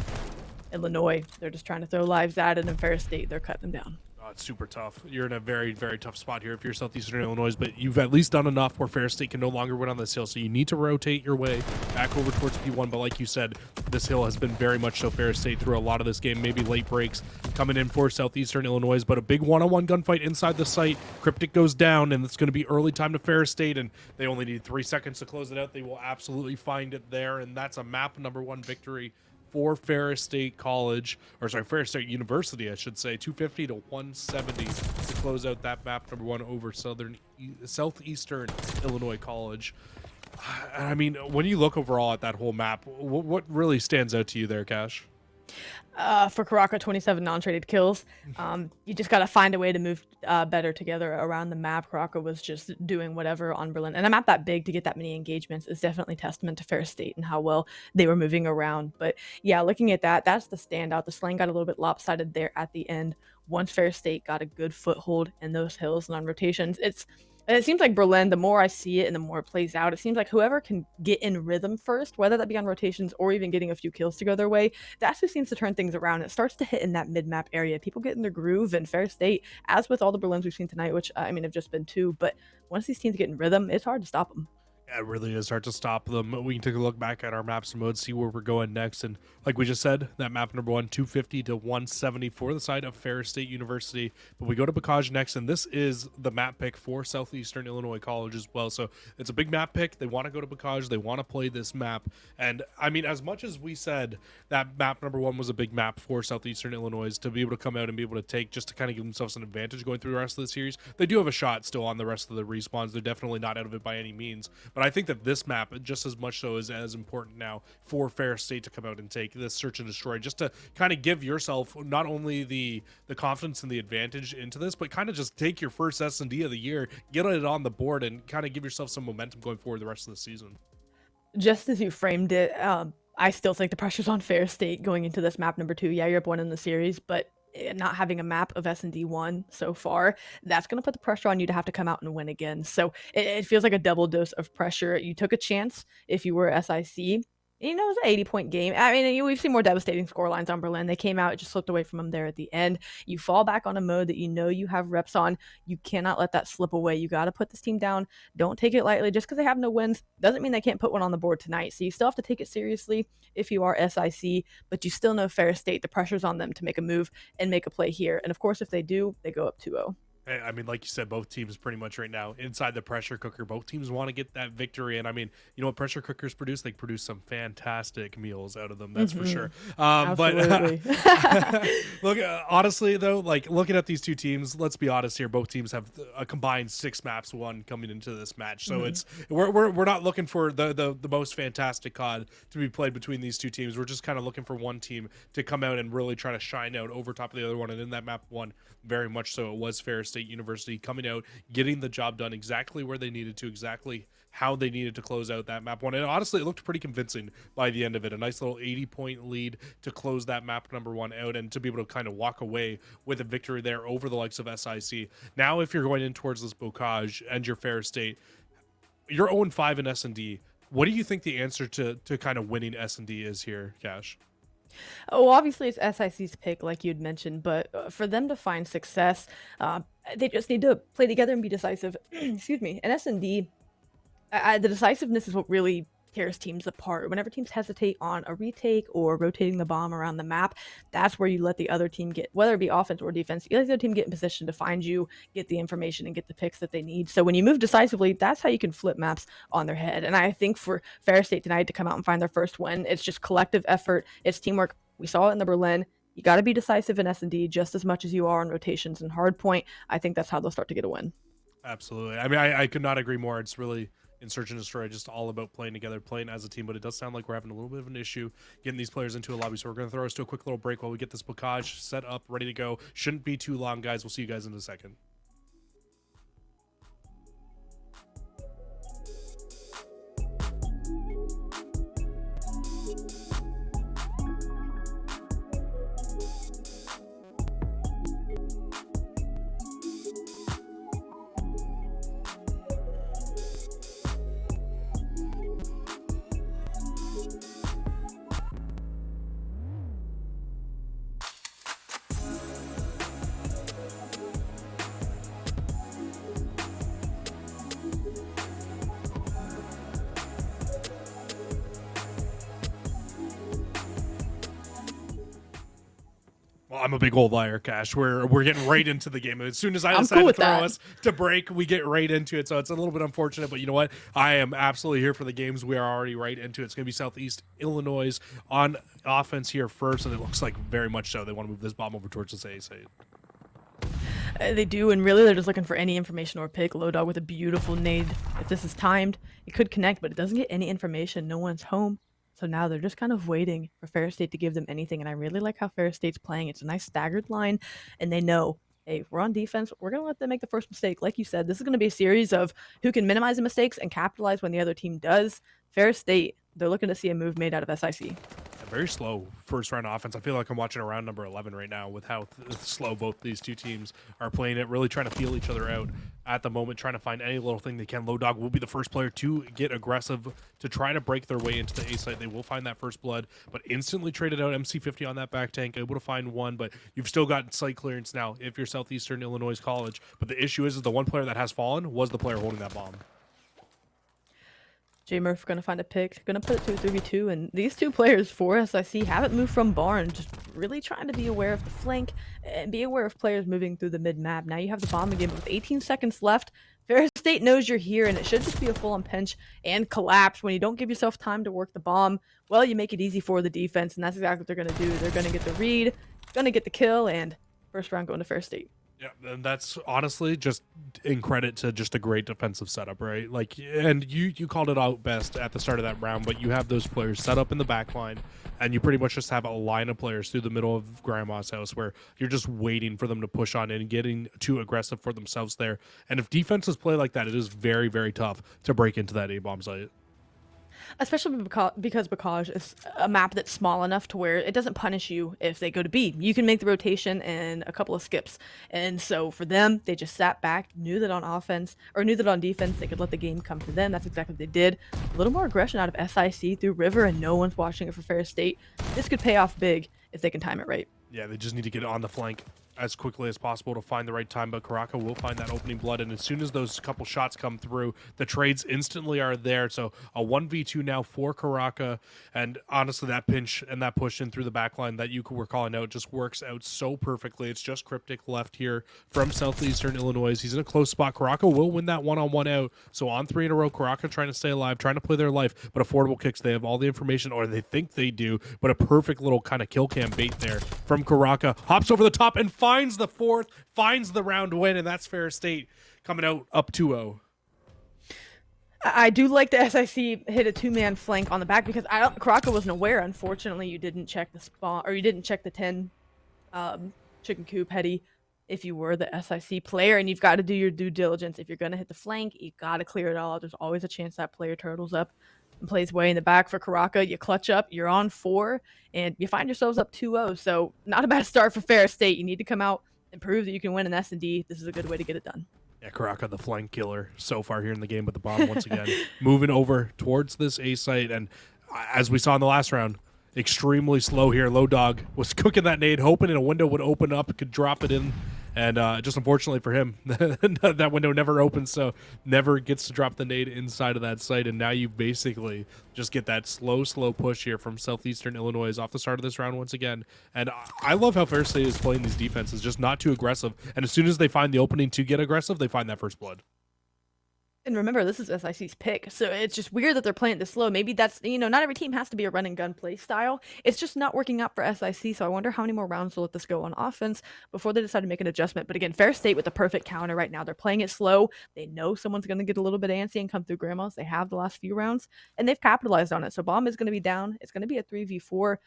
Illinois, they're just trying to throw lives at it, and Ferris State, they're cutting them down. Oh, it's super tough. You're in a very, very tough spot here if you're Southeastern Illinois, but you've at least done enough where Ferris State can no longer win on this hill, so you need to rotate your way back over towards P1, but like you said, this hill has been very much so Ferris State through a lot of this game, maybe late breaks coming in for Southeastern Illinois, but a big one-on-one gunfight inside the site. Cryptic goes down, and it's going to be early time to Ferris State, and they only need 3 seconds to close it out. They will absolutely find it there, and that's a map #1 victory for Ferris State College, or sorry, Ferris State University, I should say, 250 to 170 to close out that map #1 over Southeastern Illinois College. I mean, when you look overall at that whole map, what really stands out to you there, Cash? For Karaka, 27 non-traded kills. You just got to find a way to move better together around the map. Karaka was just doing whatever on Berlin. And a map that big to get that many engagements is definitely testament to Ferris State and how well they were moving around. But yeah, looking at that, that's the standout. The slang got a little bit lopsided there at the end. Once Ferris State got a good foothold in those hills and on rotations, and it seems like Berlin, the more I see it and the more it plays out, it seems like whoever can get in rhythm first, whether that be on rotations or even getting a few kills to go their way, that's who seems to turn things around. It starts to hit in that mid-map area. People get in their groove, and Ferris State, as with all the Berlins we've seen tonight, which, I mean, have just been 2, but once these teams get in rhythm, it's hard to stop them. Yeah, it really is hard to stop them. We can take a look back at our maps and modes, see where we're going next. And like we just said, that map #1, 250 to 170 for the side of Ferris State University. But we go to Bacage next, and this is the map pick for Southeastern Illinois College as well. So it's a big map pick. They want to go to Bacage. They want to play this map. And I mean, as much as we said that map #1 was a big map for Southeastern Illinois to be able to come out and be able to take, just to kind of give themselves an advantage going through the rest of the series, they do have a shot still on the rest of the respawns. They're definitely not out of it by any means. But I think that this map, just as much so, is as important now for Ferris State to come out and take this search and destroy, just to kind of give yourself not only the confidence and the advantage into this, but kind of just take your first S&D of the year, get it on the board, and kind of give yourself some momentum going forward the rest of the season. Just as you framed it, I still think the pressure's on Ferris State going into this map #2. Yeah, you're up 1 in the series, but not having a map of S&D1 so far, that's going to put the pressure on you to have to come out and win again. So it feels like a double dose of pressure. You took a chance if you were SIC. You know, it was an 80-point game. I mean, we've seen more devastating scorelines on Berlin. They came out, it just slipped away from them there at the end. You fall back on a mode that you know you have reps on. You cannot let that slip away. You got to put this team down. Don't take it lightly. Just because they have no wins doesn't mean they can't put one on the board tonight. So you still have to take it seriously if you are SIC, but you still know Ferris State, the pressure's on them to make a move and make a play here. And of course, if they do, they go up 2-0. I mean, like you said, both teams pretty much right now inside the pressure cooker. Both teams want to get that victory, and I mean, you know what pressure cookers produce? They produce some fantastic meals out of them. That's for sure. Absolutely. But look, honestly though, like looking at these two teams, let's be honest here. Both teams have a combined 6 maps won coming into this match, so it's we're not looking for the most fantastic COD to be played between these two teams. We're just kind of looking for one team to come out and really try to shine out over top of the other one. And in that map 1, very much so, it was Ferris State University coming out, getting the job done exactly where they needed to, exactly how they needed to close out that map 1. And honestly, it looked pretty convincing by the end of it. A nice little 80-point lead to close that map #1 out, and to be able to kind of walk away with a victory there over the likes of SIC. Now, if you're going in towards this Bocage and your Ferris State, you're 0-5 in S&D. What do you think the answer to kind of winning S&D is here, Cash? Oh, obviously it's SIC's pick, like you'd mentioned, but for them to find success, they just need to play together and be decisive. Excuse me. And S&D, the decisiveness is what really tears teams apart. Whenever teams hesitate on a retake or rotating the bomb around the map, that's where you let the other team get, whether it be offense or defense, you let the other team get in position to find you, get the information, and get the picks that they need. So when you move decisively, that's how you can flip maps on their head. And I think for Ferris State tonight to come out and find their first win, it's just collective effort, it's teamwork. We saw it in the Berlin. You got to be decisive in S&D just as much as you are on rotations and hardpoint. I think that's how they'll start to get a win. Absolutely. I mean, I could not agree more. It's really in Search and Destroy, just all about playing together, playing as a team, but it does sound like we're having a little bit of an issue getting these players into a lobby. So we're going to throw us to a quick little break while we get this blockage set up, ready to go. Shouldn't be too long, guys. We'll see you guys in a second. Well, I'm a big old liar, Cash. We're getting right into the game. As soon as I decided to throw us to break, we get right into it. So it's a little bit unfortunate, but you know what? I am absolutely here for the games. We are already right into it. It's going to be Southeast Illinois on offense here first, and it looks like very much so. They want to move this bomb over towards this A side. They do, and really they're just looking for any information or pick. Low Dog with a beautiful nade. If this is timed, it could connect, but it doesn't get any information. No one's home. So now they're just kind of waiting for Ferris State to give them anything, and I really like how Ferris State's playing. It's a nice staggered line, and they know, hey, we're on defense. We're going to let them make the first mistake. Like you said, this is going to be a series of who can minimize the mistakes and capitalize when the other team does. Ferris State, they're looking to see a move made out of SIC. A very slow first round offense. I feel like I'm watching a round number 11 right now with how slow both these two teams are playing it, really trying to feel each other out at the moment, trying to find any little thing they can. Low Dog will be the first player to get aggressive to try to break their way into the A site. They will find that first blood, but instantly traded out MC50 on that back tank, able to find one, but you've still got site clearance now if you're Southeastern Illinois College. But the issue is the one player that has fallen was the player holding that bomb. J Murph going to find a pick, going to put it to a 3v2, and these two players for SIC haven't moved from barn, just really trying to be aware of the flank and be aware of players moving through the mid-map. Now you have the bomb again, but with 18 seconds left, Ferris State knows you're here, and it should just be a full-on pinch and collapse. When you don't give yourself time to work the bomb, well, you make it easy for the defense, and that's exactly what they're going to do. They're going to get the read, going to get the kill, and first round going to Ferris State. Yeah, and that's honestly just in credit to just a great defensive setup, right? Like, and you called it out best at the start of that round, but you have those players set up in the back line, and you pretty much just have a line of players through the middle of Grandma's house where you're just waiting for them to push on in and getting too aggressive for themselves there. And if defenses play like that, it is very, very tough to break into that A-bomb site. Especially because Bocage is a map that's small enough to where it doesn't punish you if they go to B. You can make the rotation in a couple of skips. And so for them, they just sat back, knew that on offense, or knew that on defense, they could let the game come to them. That's exactly what they did. A little more aggression out of SIC through River, and no one's watching it for Ferris State. This could pay off big if they can time it right. Yeah, they just need to get on the flank as quickly as possible to find the right time, but Karaka will find that opening blood, and as soon as those couple shots come through, the trades instantly are there. So a 1v2 now for Karaka, and honestly, that pinch and that push in through the back line that you were calling out just works out so perfectly. It's just Cryptic left here from Southeastern Illinois. He's in a close spot. Karaka will win that one-on-one out, so on 3 in a row, Karaka trying to stay alive, trying to play their life, but affordable kicks. They have all the information, or they think they do, but a perfect little kind of kill cam bait there from Karaka. Hops over the top and finds the fourth, finds the round win, and that's Ferris State coming out up 2-0. I do like the SIC hit a 2-man flank on the back because Karaka wasn't aware. Unfortunately, you didn't check the spawn, or you didn't check the 10 chicken coop heady if you were the SIC player, and you've got to do your due diligence. If you're going to hit the flank, you got to clear it all. There's always a chance that player turtles up and plays way in the back for Karaka. You clutch up, you're on 4, and you find yourselves up 2-0. So not a bad start for Ferris State. You need to come out and prove that you can win an S&D. This is a good way to get it done. Yeah, Karaka, the flank killer so far here in the game, but the bomb once again moving over towards this A site. And as we saw in the last round, extremely slow here. Low Dog was cooking that nade, hoping a window would open up, could drop it in And just unfortunately for him, that window never opens, so never gets to drop the nade inside of that site. And now you basically just get that slow push here from Southeastern Illinois off the start of this round once again. And I love how Fair State is playing these defenses, just not too aggressive. And as soon as they find the opening to get aggressive, they find that first blood. And remember, this is SIC's pick, so it's just weird that they're playing it this slow. Maybe that's, not every team has to be a run and gun play style. It's just not working out for SIC, so I wonder how many more rounds they'll let this go on offense before they decide to make an adjustment. But again, Fair State with the perfect counter right now. They're playing it slow. They know someone's going to get a little bit antsy and come through grandmas. They have the last few rounds, and they've capitalized on it. So Bomb is going to be down. It's going to be a 3v4.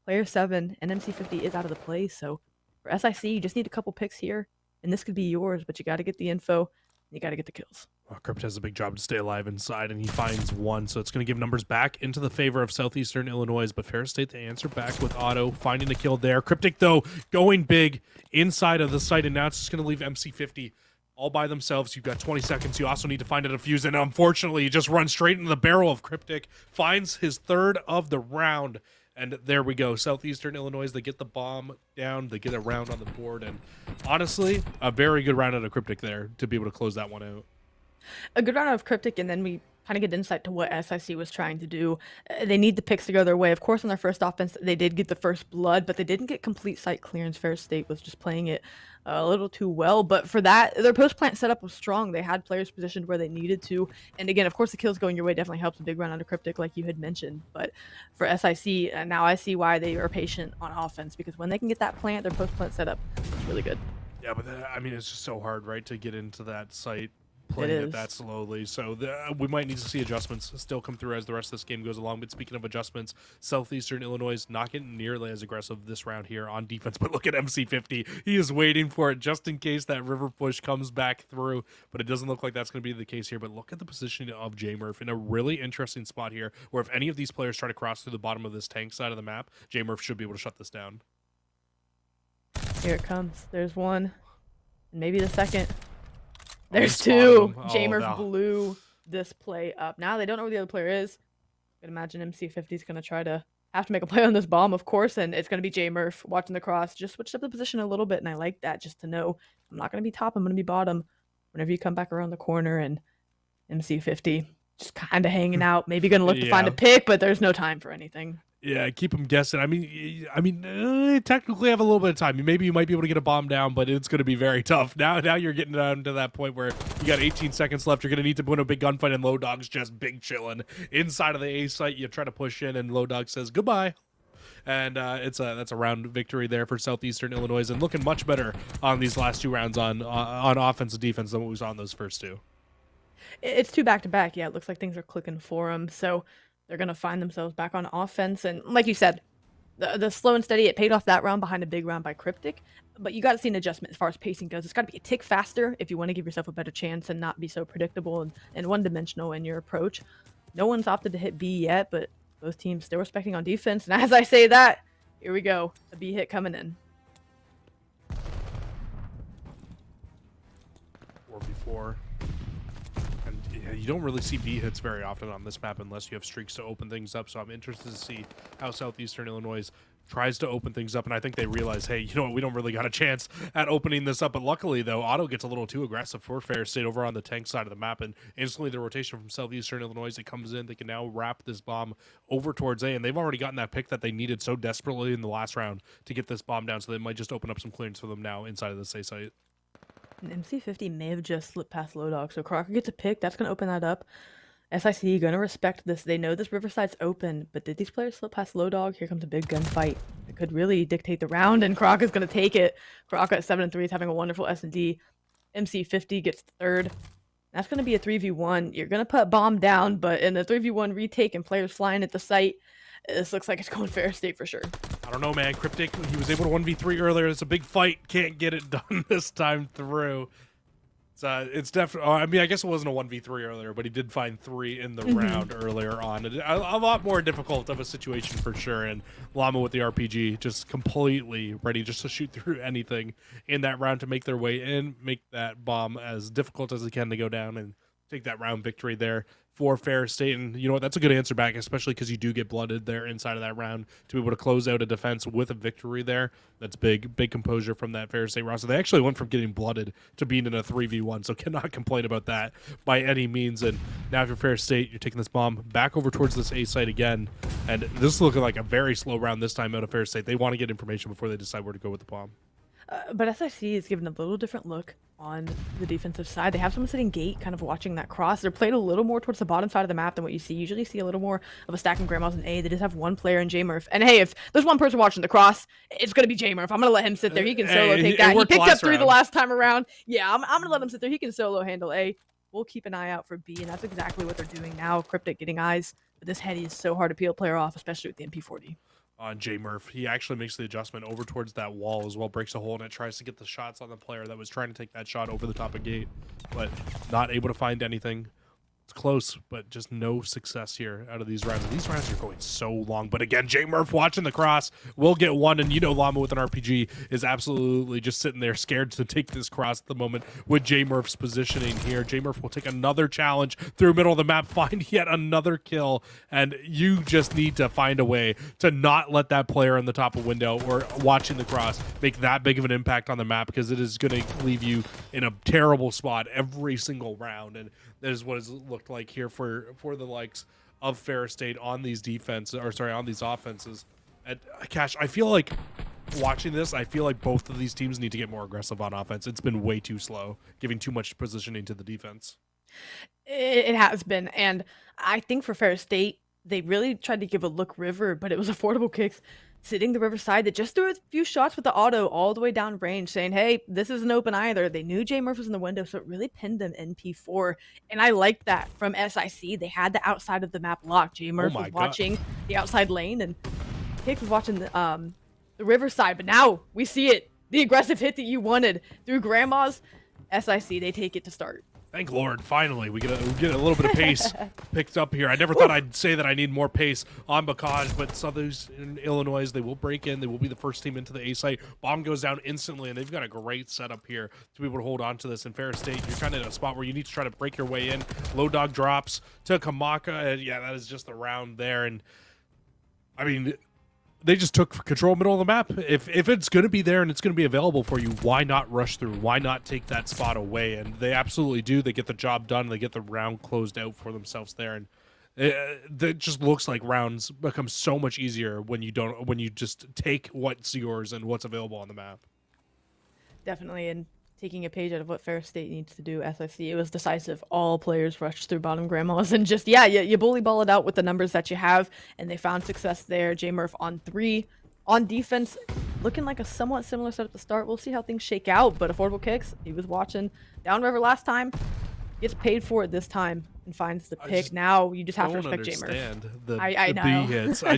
Player 7, and MC50 is out of the play. So for SIC, you just need a couple picks here, and this could be yours, but you got to get the info, and you got to get the kills. Crypt has a big job to stay alive inside, and he finds one, so it's going to give numbers back into the favor of Southeastern Illinois, but Fair State, they answer back with Otto, finding a kill there. Cryptic, though, going big inside of the site, and now it's just going to leave MC50 all by themselves. You've got 20 seconds. You also need to find a defuse, and unfortunately, you just run straight into the barrel of Cryptic, finds his third of the round, and there we go. Southeastern Illinois, they get the bomb down, they get a round on the board, and honestly, a very good round out of Cryptic there to be able to close that one out. A good round of Cryptic, and then we kind of get insight to what SIC was trying to do. They need the picks to go their way. Of course, on their first offense, they did get the first blood, but they didn't get complete site clearance. Fair State was just playing it a little too well. But for that, their post-plant setup was strong. They had players positioned where they needed to. And again, of course, the kills going your way definitely helps a big round out of Cryptic, like you had mentioned. But for SIC, now I see why they are patient on offense, because when they can get that plant, their post-plant setup is really good. Yeah, but I mean, it's just so hard, right, to get into that site playing it that slowly. So we might need to see adjustments still come through as the rest of this game goes along. But speaking of adjustments, Southeastern Illinois not getting nearly as aggressive this round here on defense. But look at MC50. He is waiting for it just in case that river push comes back through. But it doesn't look like that's going to be the case here. But look at the positioning of J-Murph in a really interesting spot here, where if any of these players try to cross through the bottom of this tank side of the map, J-Murph should be able to shut this down. Here it comes. There's one. Maybe the second. There's two. J-Murph blew this play up. Now they don't know where the other player is. I can imagine MC50 is going to have to make a play on this bomb, of course, and it's going to be J-Murph watching the cross. Just switched up the position a little bit, and I like that, just to know I'm not going to be top, I'm going to be bottom whenever you come back around the corner. And MC50 just kind of hanging out, maybe going to look to find a pick, but there's no time for anything. Yeah, keep him guessing. I mean, technically have a little bit of time. Maybe you might be able to get a bomb down, but it's going to be very tough. Now you're getting down to that point where you got 18 seconds left. You're going to need to win a big gunfight, and Low Dog's just big chilling inside of the A site. You try to push in, and Low Dog says goodbye. And that's a round victory there for Southeastern Illinois, and looking much better on these last two rounds on offense and defense than what we saw in those first two. It's two back-to-back. Yeah, it looks like things are clicking for them. So they're going to find themselves back on offense. And like you said, the slow and steady, it paid off that round behind a big round by Cryptic. But you got to see an adjustment as far as pacing goes. It's got to be a tick faster if you want to give yourself a better chance and not be so predictable and one-dimensional in your approach. No one's opted to hit B yet, but both teams still respecting on defense. And as I say that, here we go. A B hit coming in. 4v4. You don't really see B hits very often on this map unless you have streaks to open things up. So I'm interested to see how Southeastern Illinois tries to open things up. And I think they realize, hey, you know what, we don't really got a chance at opening this up. But luckily, though, Otto gets a little too aggressive for Fair State over on the tank side of the map. And instantly the rotation from Southeastern Illinois, it comes in. They can now wrap this bomb over towards A. And they've already gotten that pick that they needed so desperately in the last round to get this bomb down. So they might just open up some clearance for them now inside of this A site. And MC50 may have just slipped past Low Dog, so Crocker gets a pick. That's going to open that up. SIC going to respect this. They know this Riverside's open, but did these players slip past Low Dog? Here comes a big gunfight. It could really dictate the round, and Crocker's going to take it. Crocker at 7-3 is having a wonderful S&D. MC50 gets third. That's going to be a 3v1. You're going to put bomb down, but in the 3v1 retake and players flying at the site, this looks like it's going Fair State for sure. I don't know, man. Cryptic, he was able to 1v3 earlier. It's a big fight. Can't get it done this time through. It's definitely, I mean, I guess it wasn't a 1v3 earlier, but he did find 3 in the round earlier on. A lot more difficult of a situation for sure. And Llama with the RPG just completely ready just to shoot through anything in that round to make their way in, make that bomb as difficult as they can to go down and take that round victory there for Ferris State. And you know what? That's a good answer back, especially because you do get blooded there inside of that round to be able to close out a defense with a victory there. That's big composure from that Ferris State roster. They actually went from getting blooded to being in a 3v1, so cannot complain about that by any means. And now if you're Ferris State, you're taking this bomb back over towards this A site again. And this is looking like a very slow round this time out of Ferris State. They want to get information before they decide where to go with the bomb. But SIC is given a little different look on the defensive side. They have someone sitting gate, kind of watching that cross. They're played a little more towards the bottom side of the map than what you see. You usually see a little more of a stack in Grandma's and A. They just have one player in J-Murph. And hey, if there's one person watching the cross, it's going to be J-Murph. I'm going to let him sit there. He can solo take that. He picked up 3 the last time around. Yeah, I'm going to let him sit there. He can solo handle A. We'll keep an eye out for B, and that's exactly what they're doing now. Cryptic getting eyes. But this heady is so hard to peel a player off, especially with the MP40. On J-Murph, he actually makes the adjustment over towards that wall as well, breaks a hole, and it tries to get the shots on the player that was trying to take that shot over the top of gate, but not able to find anything. It's close, but just no success here out of these rounds. These rounds are going so long, but again, J-Murph watching the cross will get one, and you know Llama with an RPG is absolutely just sitting there scared to take this cross at the moment with J-Murph's positioning here. J-Murph will take another challenge through middle of the map, find yet another kill, and you just need to find a way to not let that player in the top of window or watching the cross make that big of an impact on the map, because it is going to leave you in a terrible spot every single round. And that is what it's looked like here for the likes of Ferris State on these on these offenses. And Cash, I feel like watching this, I feel like both of these teams need to get more aggressive on offense. It's been way too slow, giving too much positioning to the defense. It has been, and I think for Ferris State, they really tried to give a look river, but it was affordable kicks sitting the riverside that just threw a few shots with the auto all the way down range, saying, hey, this isn't open either. They knew J-Murph was in the window, so it really pinned them NP4. And I liked that from SIC. They had the outside of the map locked. J-Murph was watching the outside lane, and Kicks was watching the riverside. But now we see it. The aggressive hit that you wanted through Grandma's. SIC, they take it to start. Thank Lord, finally, we get a little bit of pace picked up here. I never thought I'd say that I need more pace on Bacage, but Southern Illinois, they will break in. They will be the first team into the A site. Bomb goes down instantly, and they've got a great setup here to be able to hold on to this. In Ferris State, you're kind of in a spot where you need to try to break your way in. Low dog drops to Kamaka, and yeah, that is just the round there. And I mean, they just took control middle of the map. If it's going to be there and it's going to be available for you, why not rush through? Why not take that spot away? And they absolutely do. They get the job done. They get the round closed out for themselves there. And it just looks like rounds become so much easier when you just take what's yours and what's available on the map. Definitely, and taking a page out of what Ferris State needs to do, SIC, it was decisive. All players rushed through bottom Grandmas and just, you bully ball it out with the numbers that you have, and they found success there. J-Murph on 3. On defense, looking like a somewhat similar set at the start. We'll see how things shake out, but affordable kicks, he was watching Downriver last time, gets paid for it this time and finds the pick. Now you just have to respect J-Murph. I know. B hits. I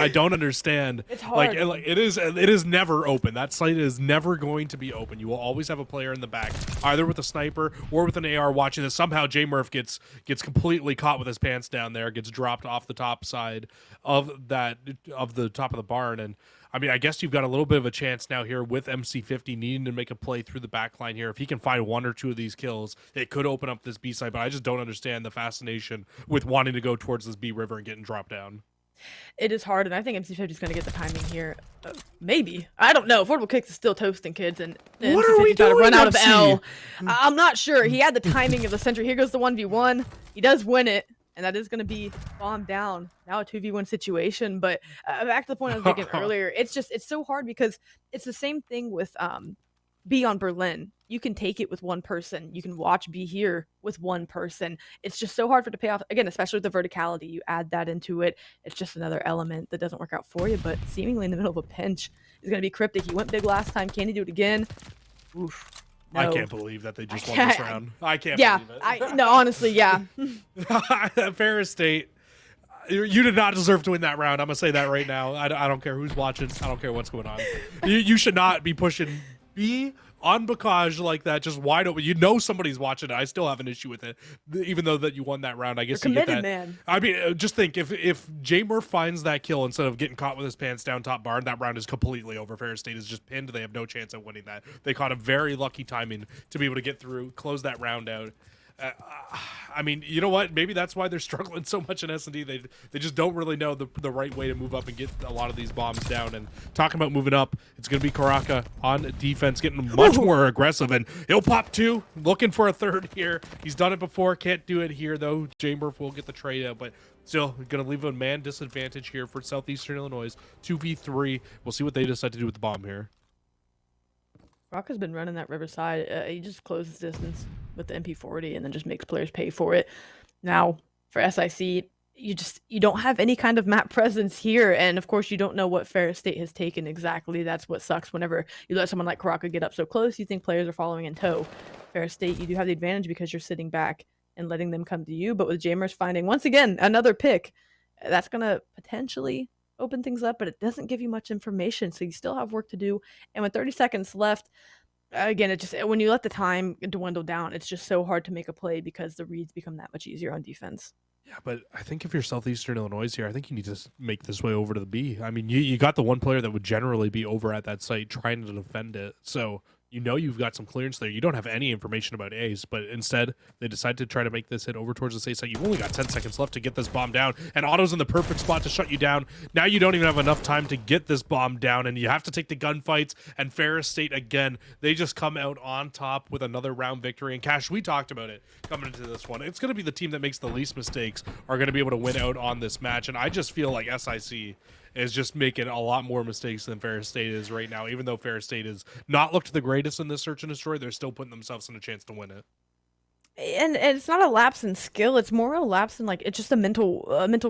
don't understand. It's hard. Like it is never open. That site is never going to be open. You will always have a player in the back, either with a sniper or with an AR watching this. Somehow J-Murph gets completely caught with his pants down there, gets dropped off the top side of the top of the barn. And I mean, I guess you've got a little bit of a chance now here with MC50 needing to make a play through the back line here. If he can find 1 or 2 of these kills, it could open up this B side, but I just don't understand the fascination with wanting to go towards this B river and getting dropped down. It is hard, and I think MC50 is going to get the timing here. Maybe. I don't know. Affordable Kicks is still toasting, kids, and what are we doing, to run out of MC? L. I'm not sure. He had the timing of the century. Here goes the 1v1. He does win it. And that is going to be bombed down. Now a 2v1 situation. But back to the point I was making earlier, it's so hard because it's the same thing with B on Berlin. You can take it with one person. You can watch B here with one person. It's just so hard for it to pay off. Again, especially with the verticality. You add that into it. It's just another element that doesn't work out for you. But seemingly in the middle of a pinch is going to be Cryptic. He went big last time. Can he do it again? Oof. No. I can't believe that they just won this round. I can't believe it. No, honestly, yeah. Ferris State, you did not deserve to win that round. I'm going to say that right now. I don't care who's watching. I don't care what's going on. You should not be pushing B on Bacage like that, just wide open. You know somebody's watching it. I still have an issue with it, even though that you won that round. I guess You're you get committed, that. Man. I mean, just think if J-Murph finds that kill instead of getting caught with his pants down top barn, that round is completely over. Ferris State is just pinned. They have no chance at winning that. They caught a very lucky timing to be able to get through, close that round out. Uh, I mean, you know what? Maybe that's why they're struggling so much in S&D. They just don't really know the right way to move up and get a lot of these bombs down. And talking about moving up, it's going to be Karaka on defense, getting much more aggressive. And he'll pop 2, looking for a 3rd here. He's done it before. Can't do it here, though. J-Murph will get the trade out, but still going to leave a man disadvantage here for Southeastern Illinois. 2v3. We'll see what they decide to do with the bomb here. Rocco's been running that Riverside. He just closes distance with the MP40 and then just makes players pay for it. Now, for SIC, you don't have any kind of map presence here, and of course you don't know what Ferris State has taken exactly. That's what sucks whenever you let someone like Karaka get up so close. You think players are following in tow. Ferris State, you do have the advantage because you're sitting back and letting them come to you, but with Jamers finding, once again, another pick, that's going to potentially open things up, but it doesn't give you much information, so you still have work to do. And with 30 seconds left, again, it just, when you let the time dwindle down, it's just so hard to make a play because the reads become that much easier on defense. Yeah, but I think if you're Southeastern Illinois here, I think you need to make this way over to the B. I mean, you got the one player that would generally be over at that site trying to defend it, so you know you've got some clearance there. You don't have any information about A's, but instead they decide to try to make this hit over towards the A site. You've only got 10 seconds left to get this bomb down, and Otto's in the perfect spot to shut you down. Now you don't even have enough time to get this bomb down, and you have to take the gunfights, and Ferris State, again, they just come out on top with another round victory. And Cash, we talked about it coming into this one. It's going to be the team that makes the least mistakes are going to be able to win out on this match, and I just feel like SIC is just making a lot more mistakes than Ferris State is right now. Even though Ferris State has not looked the greatest in this search and destroy, they're still putting themselves in a chance to win it. And it's not a lapse in skill; it's more a lapse in, like, it's just a mental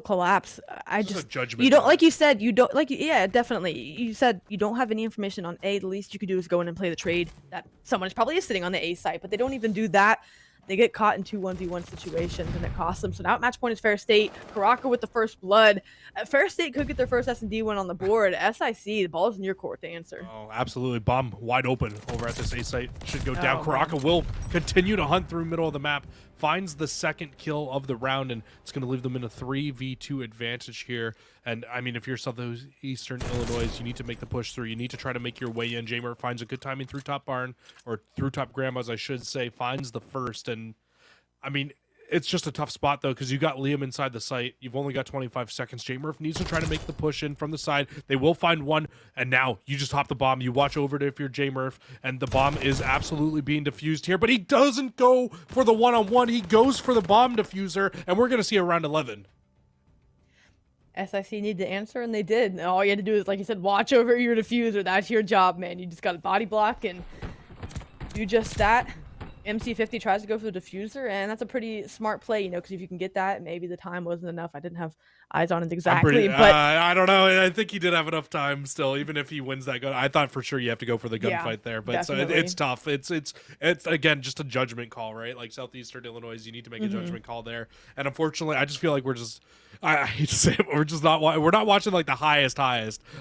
collapse. It's just a judgment. You don't, like you said, you don't, like, yeah, definitely. You said you don't have any information on A. The least you could do is go in and play the trade that someone probably is sitting on the A site, but they don't even do that. They get caught in 2 1v1 situations, and it costs them. So now at match point is Ferris State. Karaka with the first blood. Ferris State could get their first S&D win on the board. SIC, the ball's in your court to answer. Oh, absolutely. Bomb wide open over at this A site. Should go down. Oh, Karaka will continue to hunt through middle of the map. Finds the second kill of the round, and it's going to leave them in a 3v2 advantage here. And, I mean, if you're Southeastern Illinois, you need to make the push through. You need to try to make your way in. Jamer finds a good timing through top barn, or through top grandmas, I should say, finds the first. And, I mean, it's just a tough spot, though, because you got Liam inside the site. You've only got 25 seconds. J-Murph needs to try to make the push in from the side. They will find one, and now you just hop the bomb. You watch over it if you're J-Murph, and the bomb is absolutely being diffused here, but he doesn't go for the one-on-one. He goes for the bomb diffuser, and we're going to see a round 11. SIC needed to answer, and they did. And all you had to do is, like you said, watch over your diffuser. That's your job, man. You just got to body block and do just that. MC50 tries to go for the diffuser, and that's a pretty smart play, you know, because if you can get that, maybe the time wasn't enough. I didn't have eyes on it exactly, but I don't know. I think he did have enough time still, even if he wins that gun. I thought for sure you have to go for the gunfight there, but so it's tough. It's again just a judgment call, right? Like Southeastern Illinois, you need to make a judgment call there, and unfortunately, I just feel like we're just. I hate to say it, but we're not watching like the highest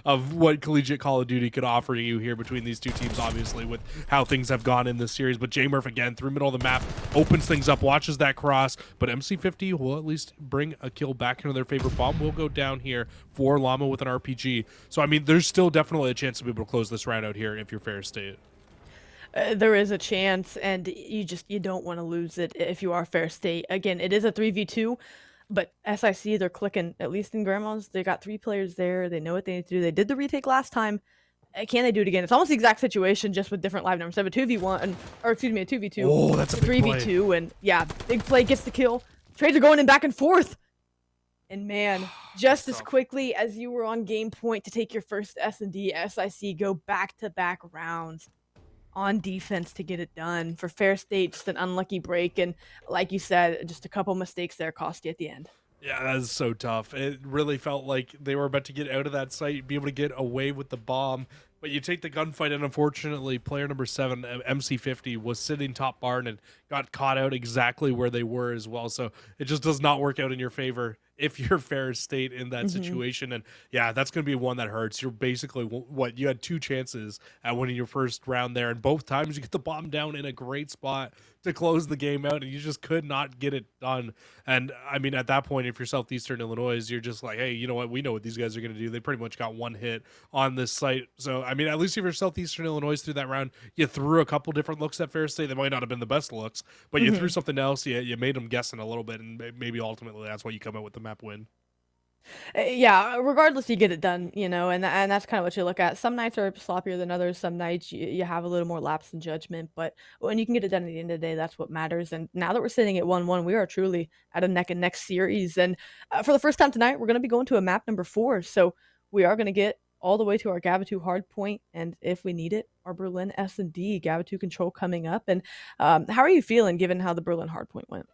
of what collegiate Call of Duty could offer you here between these two teams, obviously, with how things have gone in this series. But J-Murph, again, through middle of the map, opens things up, watches that cross, but MC50 will at least bring a kill back into their favor. Bomb will go down here for Llama with an RPG. So, I mean, there's still definitely a chance to be able to close this round out here if you're Ferris State. There is a chance, and you don't want to lose it if you are Ferris State. Again, it is a 3v2. But SIC, they're clicking, at least in Grandma's. They got 3 players there. They know what they need to do. They did the retake last time. Can they do it again? It's almost the exact situation, just with different live numbers. They have a 2v1, or excuse me, a 2v2. Oh, that's a big 3v2, play. And yeah, big play gets the kill. Trades are going in back and forth. And man, just as quickly as you were on game point to take your first S&D, SIC go back-to-back rounds on defense to get it done. For Ferris State, just an unlucky break, and like you said, just a couple mistakes there cost you at the end. Yeah, that is so tough. It really felt like they were about to get out of that site, be able to get away with the bomb, but you take the gunfight, and unfortunately, player number 7, MC50, was sitting top barn and got caught out exactly where they were as well, so it just does not work out in your favor if you're Ferris State in that situation. And yeah, that's going to be one that hurts. You're basically, what, you had 2 chances at winning your first round there, and both times you get the bomb down in a great spot to close the game out, and you just could not get it done. And I mean, at that point, if you're Southeastern Illinois, you're just like, hey, you know what? We know what these guys are going to do. They pretty much got one hit on this site. So, I mean, at least if you're Southeastern Illinois through that round, you threw a couple different looks at Fair State. They might not have been the best looks, but you threw something else. You made them guessing a little bit, and maybe ultimately that's why you come out with the map win. Yeah, regardless, you get it done, and that's kind of what you look at. Some nights are sloppier than others. Some nights you have a little more lapse in judgment, but when you can get it done at the end of the day, that's what matters. And now that we're sitting at 1-1, we are truly at a neck and neck series. And for the first time tonight, we're going to be going to a map number 4. So we are going to get all the way to our Gavitu hard point, and if we need it, our Berlin S&D Gavitu control coming up. And how are you feeling given how the Berlin hard point went?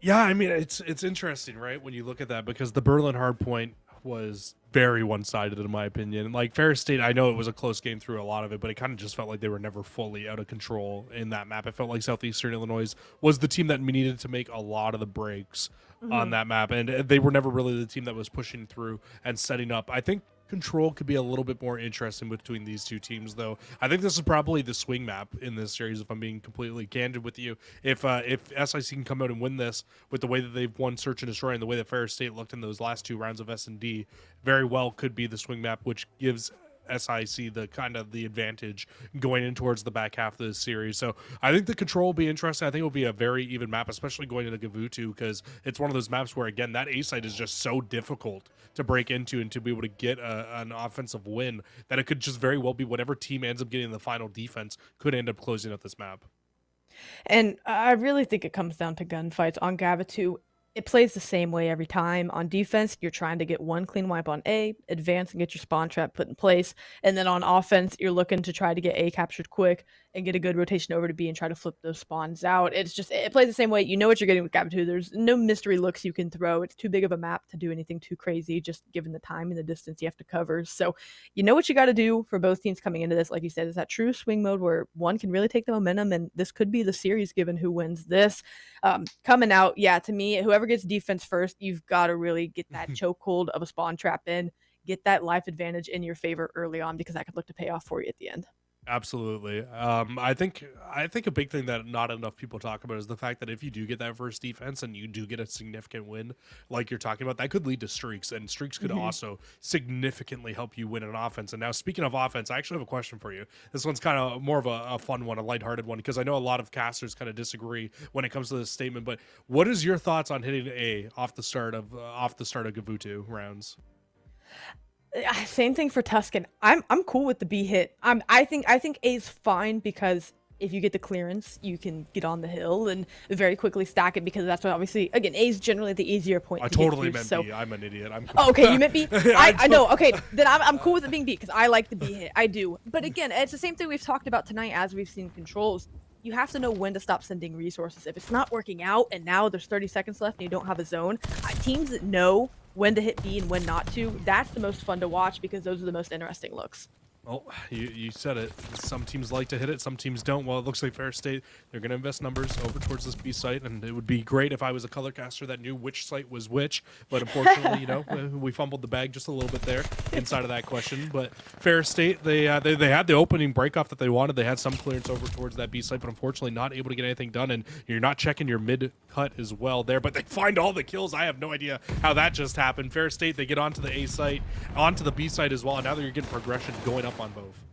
Yeah, I mean, it's interesting, right, when you look at that, because the Berlin hardpoint was very one-sided in my opinion. Like Ferris State, I know it was a close game through a lot of it, but it kind of just felt like they were never fully out of control in that map. It felt like Southeastern Illinois was the team that needed to make a lot of the breaks on that map, and they were never really the team that was pushing through and setting up. I think control could be a little bit more interesting between these two teams, though. I think this is probably the swing map in this series, if I'm being completely candid with you. If SIC can come out and win this with the way that they've won Search and Destroy and the way that Ferris State looked in those last 2 rounds of S&D, very well could be the swing map, which gives SIC the kind of the advantage going in towards the back half of this series. So I think the control will be interesting. I think it'll be a very even map, especially going into Gavutu, because it's one of those maps where, again, that A site is just so difficult to break into and to be able to get an offensive win that it could just very well be whatever team ends up getting the final defense could end up closing out this map. And I really think it comes down to gunfights on Gavitu. It plays the same way every time. On defense, you're trying to get one clean wipe on A, advance and get your spawn trap put in place. And then on offense, you're looking to try to get A captured quick and get a good rotation over to B and try to flip those spawns out. It's just, it plays the same way. You know what you're getting with Gavitu. There's no mystery looks you can throw. It's too big of a map to do anything too crazy, just given the time and the distance you have to cover. So you know what you got to do for both teams coming into this. Like you said, is that true swing mode where one can really take the momentum, and this could be the series given who wins this. Coming out, yeah, to me, whoever gets defense first, you've got to really get that chokehold of a spawn trap in, get that life advantage in your favor early on, because that could look to pay off for you at the end. Absolutely. I think a big thing that not enough people talk about is the fact that if you do get that first defense and you do get a significant win, like you're talking about, that could lead to streaks, and streaks could also significantly help you win an offense. And now, speaking of offense, I actually have a question for you. This one's kind of more of a fun one, a lighthearted one, because I know a lot of casters kind of disagree when it comes to this statement. But what is your thoughts on hitting A off the start of Gavutu rounds? Same thing for Tuscan. I'm cool with the B hit. I think A's fine, because if you get the clearance, you can get on the hill and very quickly stack it, because that's what, obviously, again, A's generally the easier point. I to totally get meant to, B. I'm an idiot. I'm cool. Oh, okay, you meant B. I know. Okay, then I'm cool with it being B, because I like the B hit. I do. But again, it's the same thing we've talked about tonight as we've seen controls. You have to know when to stop sending resources. If it's not working out and now there's 30 seconds left and you don't have a zone, teams that know when to hit B and when not to, that's the most fun to watch, because those are the most interesting looks. Well, you said it. Some teams like to hit it, some teams don't. Well, it looks like Fair State, they're going to invest numbers over towards this B site, and it would be great if I was a color caster that knew which site was which. But unfortunately, we fumbled the bag just a little bit there inside of that question. But Fair State, they had the opening breakoff that they wanted. They had some clearance over towards that B site, but unfortunately not able to get anything done. And you're not checking your mid cut as well there. But they find all the kills. I have no idea how that just happened. Fair State, they get onto the A site, onto the B site as well, and now they're getting progression going up on both.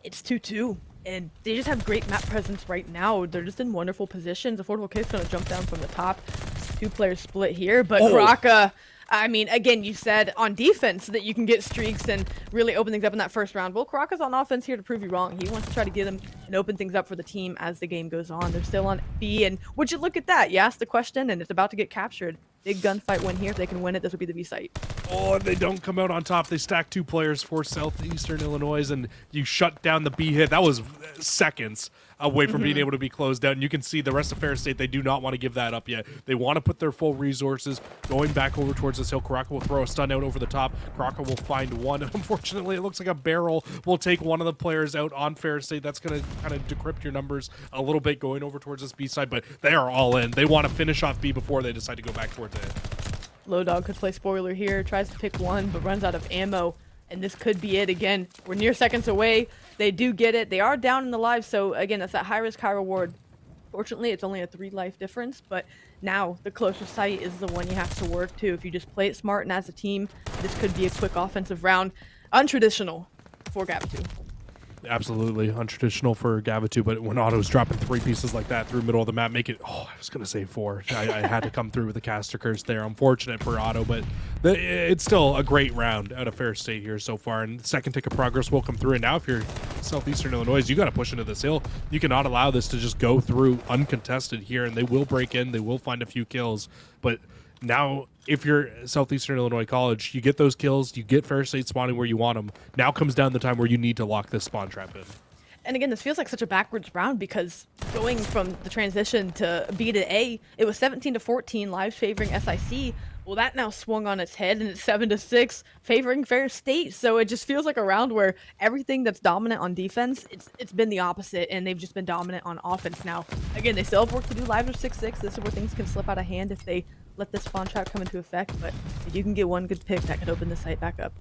It's 2-2, and they just have great map presence right now. They're just in wonderful positions. Affordable Kid's going to jump down from the top. 2-player split here, but Kraka, I mean, again, you said on defense that you can get streaks and really open things up in that first round. Well, Kraka's on offense here to prove you wrong. He wants to try to get them and open things up for the team as the game goes on. They're still on B, and would you look at that? You asked the question, and it's about to get captured. Big gunfight win here. If they can win it, this will be the B site. Oh, and they don't come out on top. They stack 2 players for Southeastern Illinois, and you shut down the B hit. That was seconds away from being able to be closed out. And you can see the rest of Fair State, they do not want to give that up yet. They want to put their full resources going back over towards this hill. Karaka will throw a stun out over the top. Karaka will find one. Unfortunately, it looks like a barrel will take one of the players out on Fair State. That's going to kind of decrypt your numbers a little bit going over towards this B side, but they are all in. They want to finish off B before they decide to go back towards it. Low Dog could play spoiler here, tries to pick one, but runs out of ammo. and this could be it again. We're near seconds away. They do get it. They are down in the lives, so again, that's that high risk, high reward. Fortunately, it's only a 3 life difference, but now the closer sight is the one you have to work to. If you just play it smart and as a team, this could be a quick offensive round. Untraditional for Gavitu. Absolutely untraditional for Gavitu, but when Otto's dropping 3 pieces like that through the middle of the map, make it, I was going to say 4. I had to come through with the caster curse there. Unfortunate for Otto, but it's still a great round out of Fair State here so far, and the second tick of progress will come through. And now if you're Southeastern Illinois, you got to push into this hill. You cannot allow this to just go through uncontested here, and they will break in. They will find a few kills, but now if you're Southeastern Illinois College, you get those kills, you get Fair State spawning where you want them. Now comes down the time where you need to lock this spawn trap in. And again, this feels like such a backwards round because going from the transition to B to A, it was 17-14 lives favoring SIC. Well, that now swung on its head and it's 7-6 favoring Fair State. So it just feels like a round where everything that's dominant on defense, it's been the opposite, and they've just been dominant on offense. Now, again, they still have work to do. Lives are 6-6. This is where things can slip out of hand if they let this spawn trap come into effect. But if you can get one good pick, that could open the site back up.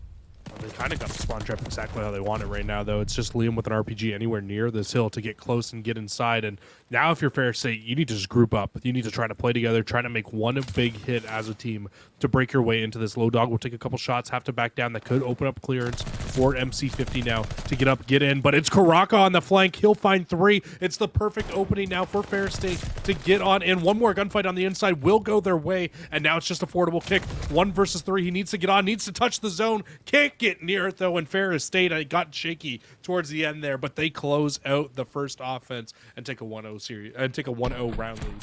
They kind of got the spawn trap exactly how they want it right now, though. It's just Liam with an RPG anywhere near this hill to get close and get inside. And now if you're Fair State, you need to just group up. You need to try to play together, try to make one big hit as a team to break your way into this. Low Dog will take a couple shots, have to back down. That could open up clearance for MC50 now to get up, get in. But it's Karaka on the flank. He'll find 3. It's the perfect opening now for Fair State to get on in. One more gunfight on the inside will go their way. And now it's just affordable kick. 1 versus 3. He needs to get on, needs to touch the zone. Can't get near it, though. And Fair State, it got shaky towards the end there, but they close out the first offense and take a 1-0 series and take a 1-0 round lead.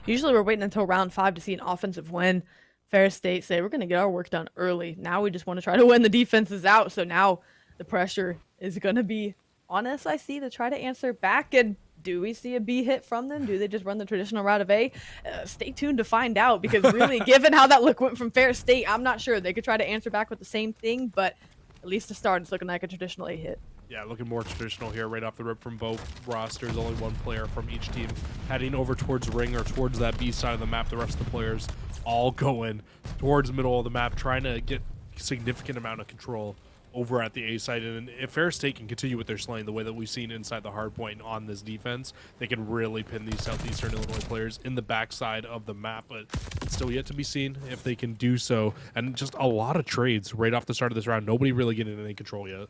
Usually we're waiting until round 5 to see an offensive win. Fair State say we're going to get our work done early. Now we just want to try to win. The defense is out, so now the pressure is going to be on SIC to try to answer back. And do we see a B hit from them? Do they just run the traditional route of A? Stay tuned to find out, because really, given how that look went from Fair State, I'm not sure. They could try to answer back with the same thing, but at least to start, it's looking like a traditional A hit. Yeah, looking more traditional here right off the rip from both rosters. Only one player from each team heading over towards ring or towards that B side of the map. The rest of the players all going towards the middle of the map, trying to get significant amount of control over at the A side. And if Fair State can continue with their slaying the way that we've seen inside the hard point on this defense, they can really pin these Southeastern Illinois players in the backside of the map. But it's still yet to be seen if they can do so. And just a lot of trades right off the start of this round. Nobody really getting any control yet.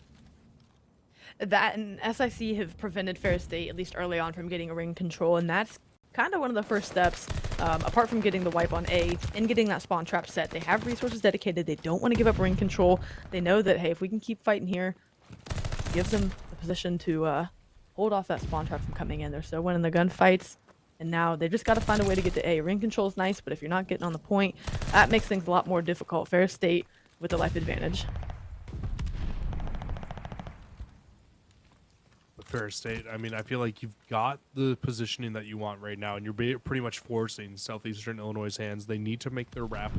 That and SIC have prevented Fair State, at least early on, from getting a ring control, and that's kind of one of the first steps, apart from getting the wipe on A and getting that spawn trap set. They have resources dedicated. They don't want to give up ring control. They know that, hey, if we can keep fighting here, it gives them the position to hold off that spawn trap from coming in. They're still winning the gunfights, and now they just got to find a way to get to A. Ring control is nice, but if you're not getting on the point, that makes things a lot more difficult. Fair State with the life advantage. Fair State, I mean, I feel like you've got the positioning that you want right now, and you're pretty much forcing Southeastern Illinois' hands. They need to make their wrap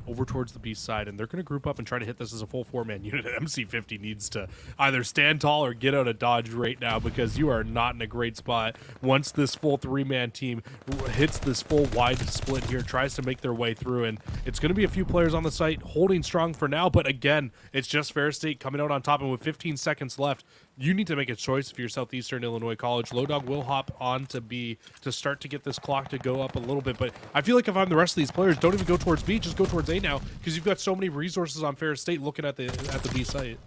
over towards the B side, and they're going to group up and try to hit this as a full 4-man unit. MC50 needs to either stand tall or get out of dodge right now, because you are not in a great spot. Once this full 3-man team hits this full wide split here, tries to make their way through, and it's going to be a few players on the site holding strong for now, but again, it's just Fair State coming out on top, and with 15 seconds left, you need to make a choice if you're Southeastern Illinois College. Low Dog will hop on to B to start to get this clock to go up a little bit, but I feel like if I'm the rest of these players, don't even go towards B, just go towards A now, because you've got so many resources on Fair State looking at the B site.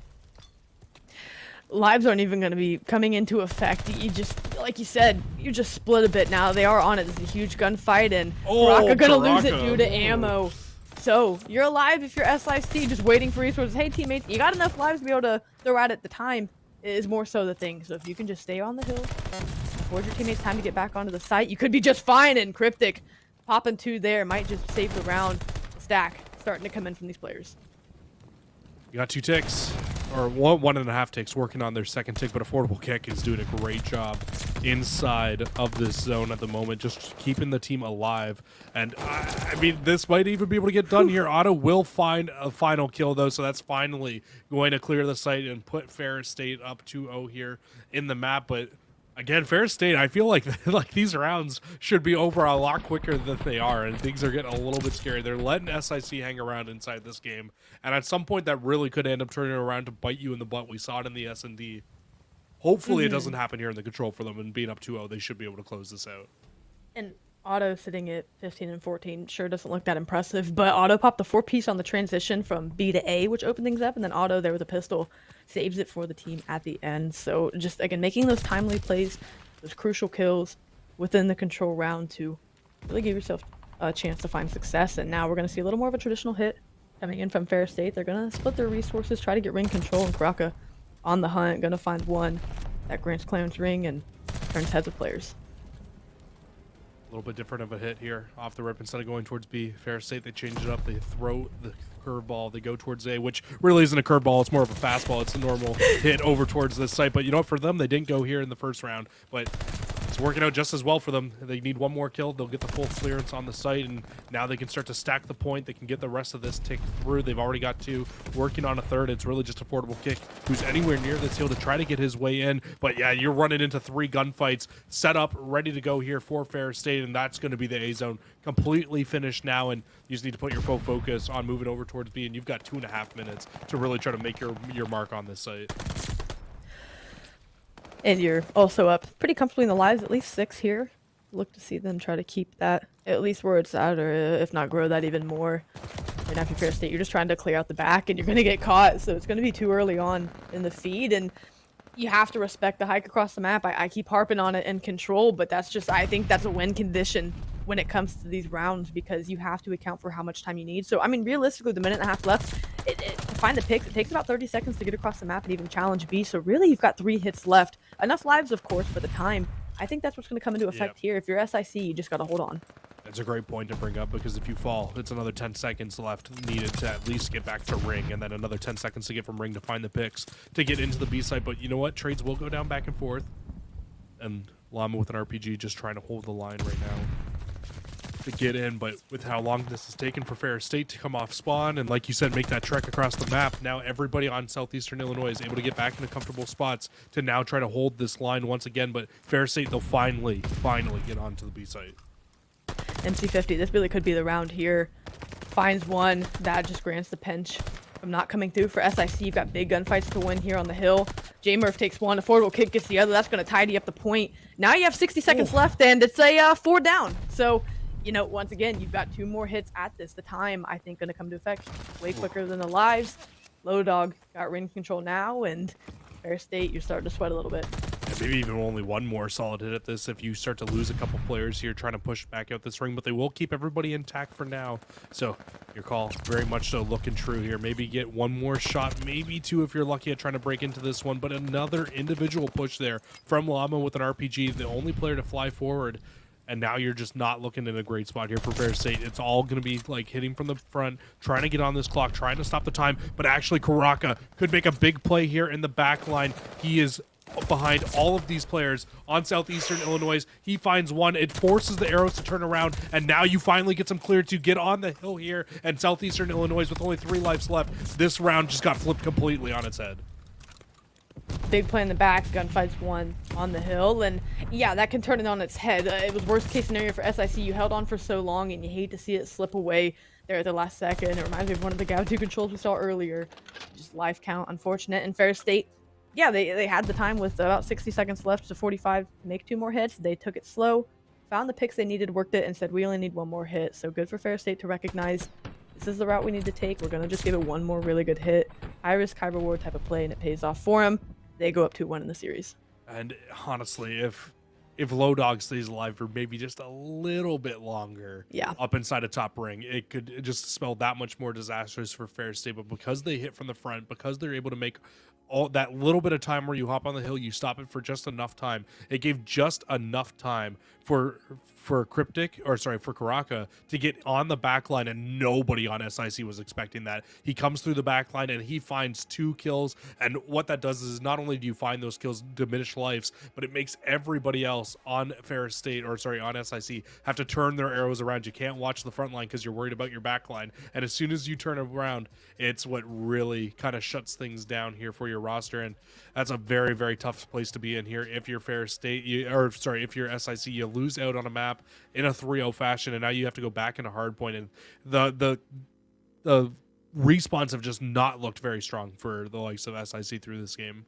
Lives aren't even going to be coming into effect. You just, like you said, you just split a bit now. They are on it. This is a huge gunfight, and Karaka going to lose it due to ammo. So you're alive if you're SIC, just waiting for resources. Hey, teammates, you got enough lives to be able to throw out at the time. Is more so the thing. So if you can just stay on the hill, afford your teammates time to get back onto the site, you could be just fine. And Cryptic popping 2 there might just save the round. Stack starting to come in from these players. You got 2 ticks, or 1.5 ticks working on their second tick, but Affordable Kick is doing a great job inside of this zone at the moment, just keeping the team alive. And I mean, this might even be able to get done here. Otto will find a final kill, though, so that's finally going to clear the site and put Fair State up 2-0 here in the map. But Again, Fair State, I feel like these rounds should be over a lot quicker than they are, and things are getting a little bit scary. They're letting SIC hang around inside this game, and at some point that really could end up turning around to bite you in the butt. We saw it in the S&D. Hopefully it doesn't happen here in the control for them, and being up 2-0, they should be able to close this out. And Otto sitting at 15 and 14 sure doesn't look that impressive, but Otto popped the 4-piece on the transition from B to A, which opened things up, and then Otto there with a pistol saves it for the team at the end. So just, again, making those timely plays, those crucial kills within the control round to really give yourself a chance to find success. And now we're going to see a little more of a traditional hit coming in from Fair State. They're going to split their resources, try to get ring control, and Kraka on the hunt, going to find one that grants Clarence ring and turns heads of players. A little bit different of a hit here off the rip. Instead of going towards B, Fair State, they change it up. They throw the curveball. They go towards A, which really isn't a curveball. It's more of a fastball. It's a normal hit over towards this site. But you know what? For them, they didn't go here in the first round. But it's working out just as well for them. They need one more kill. They'll get the full clearance on the site, and now they can start to stack the point. They can get the rest of this tick through. They've already got 2. Working on a third. It's really just affordable kick who's anywhere near this hill to try to get his way in. But yeah, you're running into 3 gunfights set up, ready to go here for Fair State, and that's going to be the A zone completely finished now, and you just need to put your full focus on moving over towards B, and you've got 2.5 minutes to really try to make your mark on this site. And you're also up pretty comfortably in the lives, at least 6 here. Look to see them try to keep that at least where it's at, or if not grow that even more. And after Fair State, you're just trying to clear out the back, and you're going to get caught, so it's going to be too early on in the feed, and you have to respect the hike across the map. I keep harping on it and control, but that's just, I think that's a win condition when it comes to these rounds, because you have to account for how much time you need. So, I mean, realistically, the 1.5 minutes left, to find the picks, it takes about 30 seconds to get across the map and even challenge B. So really, you've got 3 hits left. Enough lives, of course, for the time. I think that's what's going to come into effect here. If you're SIC, you just got to hold on. That's a great point to bring up, because if you fall, it's another 10 seconds left needed to at least get back to ring, and then another 10 seconds to get from ring to find the picks to get into the B site. But you know what? Trades will go down back and forth. And Llama with an RPG just trying to hold the line right now to get in, but with how long this has taken for Fair State to come off spawn and, like you said, make that trek across the map, now everybody on southeastern Illinois is able to get back into comfortable spots to now try to hold this line once again. But Fair State, they'll finally get onto the B site. MC50, this really could be the round here. Finds one, that just grants the pinch from not coming through for SIC. You've got big gunfights to win here on the hill. J-Murph takes one, affordable kick gets the other. That's going to tidy up the point. Now you have 60 seconds left, and it's a 4 down. So, you know, once again, you've got 2 more hits at this. The time, I think, going to come to effect way quicker than the lives. Low Dog got ring control now, and Fair State, you're starting to sweat a little bit. And maybe even only one more solid hit at this if you start to lose a couple players here trying to push back out this ring, but they will keep everybody intact for now. So your call very much so looking true here. Maybe get one more shot, maybe 2 if you're lucky at trying to break into this one, but another individual push there from Llama with an RPG, the only player to fly forward. And now you're just not looking in a great spot here for Fair State. It's all going to be like hitting from the front, trying to get on this clock, trying to stop the time. But actually, Karaka could make a big play here in the back line. He is behind all of these players on southeastern Illinois. He finds one. It forces the arrows to turn around. And now you finally get some clear to get on the hill here. And southeastern Illinois with only 3 lives left. This round just got flipped completely on its head. Big play in the back, gunfights won on the hill, and yeah, that can turn it on its head. It was worst case scenario for SIC. You held on for so long, and you hate to see it slip away there at the last second. It reminds me of one of the Gautu controls we saw earlier. Just life count, unfortunate. And Fair State, yeah, they had the time with about 60 seconds left to 45 to make 2 more hits. They took it slow, found the picks they needed, worked it, and said, we only need 1 more hit. So good for Fair State to recognize this is the route we need to take. We're going to just give it 1 more really good hit. High risk, high reward type of play, and it pays off for them. They go up 2-1 in the series. And honestly, if Low Dog stays alive for maybe just a little bit longer up inside a top ring, it could just spell that much more disastrous for Fair State. But because they hit from the front, because they're able to make all that little bit of time where you hop on the hill, you stop it for just enough time. It gave just enough time for Karaka to get on the back line, and nobody on SIC was expecting that. He comes through the back line and he finds 2 kills, and what that does is not only do you find those kills diminish lives, but it makes everybody else on on SIC have to turn their arrows around. You can't watch the front line because you're worried about your back line, and as soon as you turn around, it's what really kind of shuts things down here for your roster, and that's a very, very tough place to be in here. If you're Ferris State, if you're SIC, you lose out on a map in a 3-0 fashion, and now you have to go back into hardpoint, and the respawns have just not looked very strong for the likes of SIC through this game.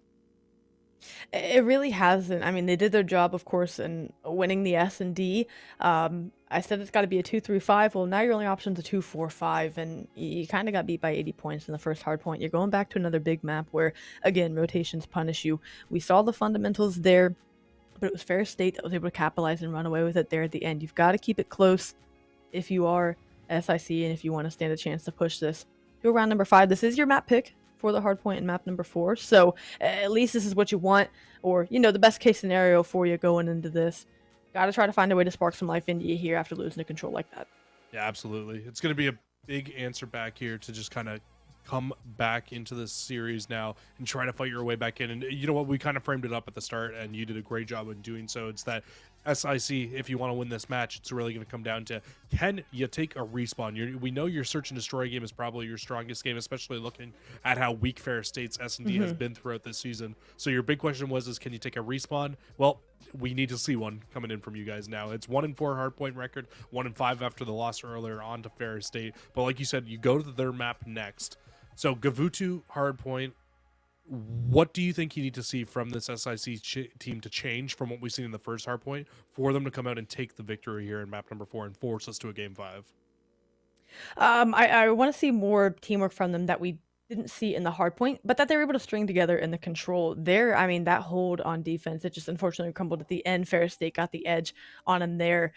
It really hasn't. I mean, they did their job, of course, in winning the S&D. I said it's got to be a 2-3-5. Well, now your only option's a 2-4-5, and you kind of got beat by 80 points in the first hard point. You're going back to another big map where, again, rotations punish you. We saw the fundamentals there, but it was Ferris State that was able to capitalize and run away with it there at the end. You've got to keep it close if you are SIC and if you want to stand a chance to push this to round number 5. This is your map pick for the hard point in map number 4, so at least this is what you want, or the best case scenario for you going into this. Got to try to find a way to spark some life into you here after losing the control like that. Yeah, absolutely. It's going to be a big answer back here to just kind of come back into this series now and try to fight your way back in. And you know what, we kind of framed it up at the start, and you did a great job in doing so. It's that SIC, if you want to win this match, it's really going to come down to, can you take a respawn? We know your search and destroy game is probably your strongest game, especially looking at how weak Ferris State's S&D has been throughout this season. So your big question was, can you take a respawn? Well, we need to see one coming in from you guys now. It's 1-4 hardpoint record, 1-5 after the loss earlier on to Ferris State. But like you said, you go to their map next. So Gavutu hardpoint, what do you think you need to see from this SIC team to change from what we've seen in the first hardpoint for them to come out and take the victory here in map number 4 and force us to a game 5? I want to see more teamwork from them that we didn't see in the hard point, but that they were able to string together in the control there. I mean, that hold on defense, it just unfortunately crumbled at the end. Ferris State got the edge on them there.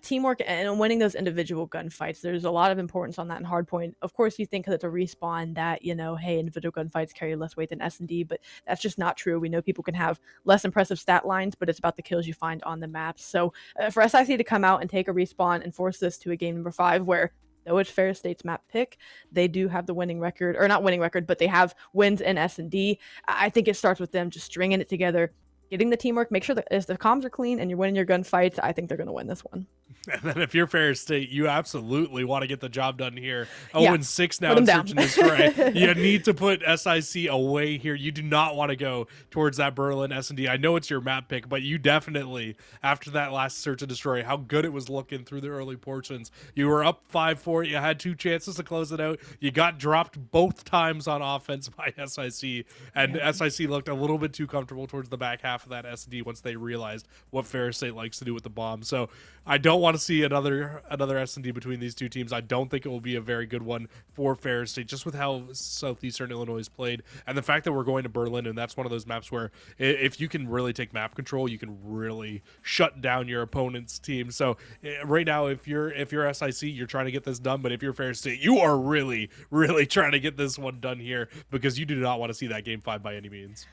Teamwork and winning those individual gunfights, there's a lot of importance on that in hard point. Of course, you think that it's a respawn that, hey, individual gunfights carry less weight than S&D, but that's just not true. We know people can have less impressive stat lines, but it's about the kills you find on the maps. So for SIC to come out and take a respawn and force this to a game number 5 where, though it's Ferris State's map pick, they do have the winning record, or not winning record, but they have wins in S&D. I think it starts with them just stringing it together, getting the teamwork, make sure that as the comms are clean and you're winning your gunfights, I think they're going to win this one. And then if you're Ferris State, you absolutely want to get the job done here. Yeah. 0-6 now in search and destroy. You need to put SIC away here. You do not want to go towards that Berlin S&D. I know it's your map pick, but you definitely, after that last search and destroy, how good it was looking through the early portions. You were up 5-4. You had 2 chances to close it out. You got dropped both times on offense by SIC, and SIC looked a little bit too comfortable towards the back half of that S&D once they realized what Ferris State likes to do with the bomb. So I don't want to see another S&D between these two teams. I don't think it will be a very good one for Ferris State, just with how Southeastern Illinois is played, and the fact that we're going to Berlin, and that's one of those maps where if you can really take map control, you can really shut down your opponent's team. So right now, if you're SIC, you're trying to get this done, but if you're Ferris State, you are really, really trying to get this one done here, because you do not want to see that game 5 by any means.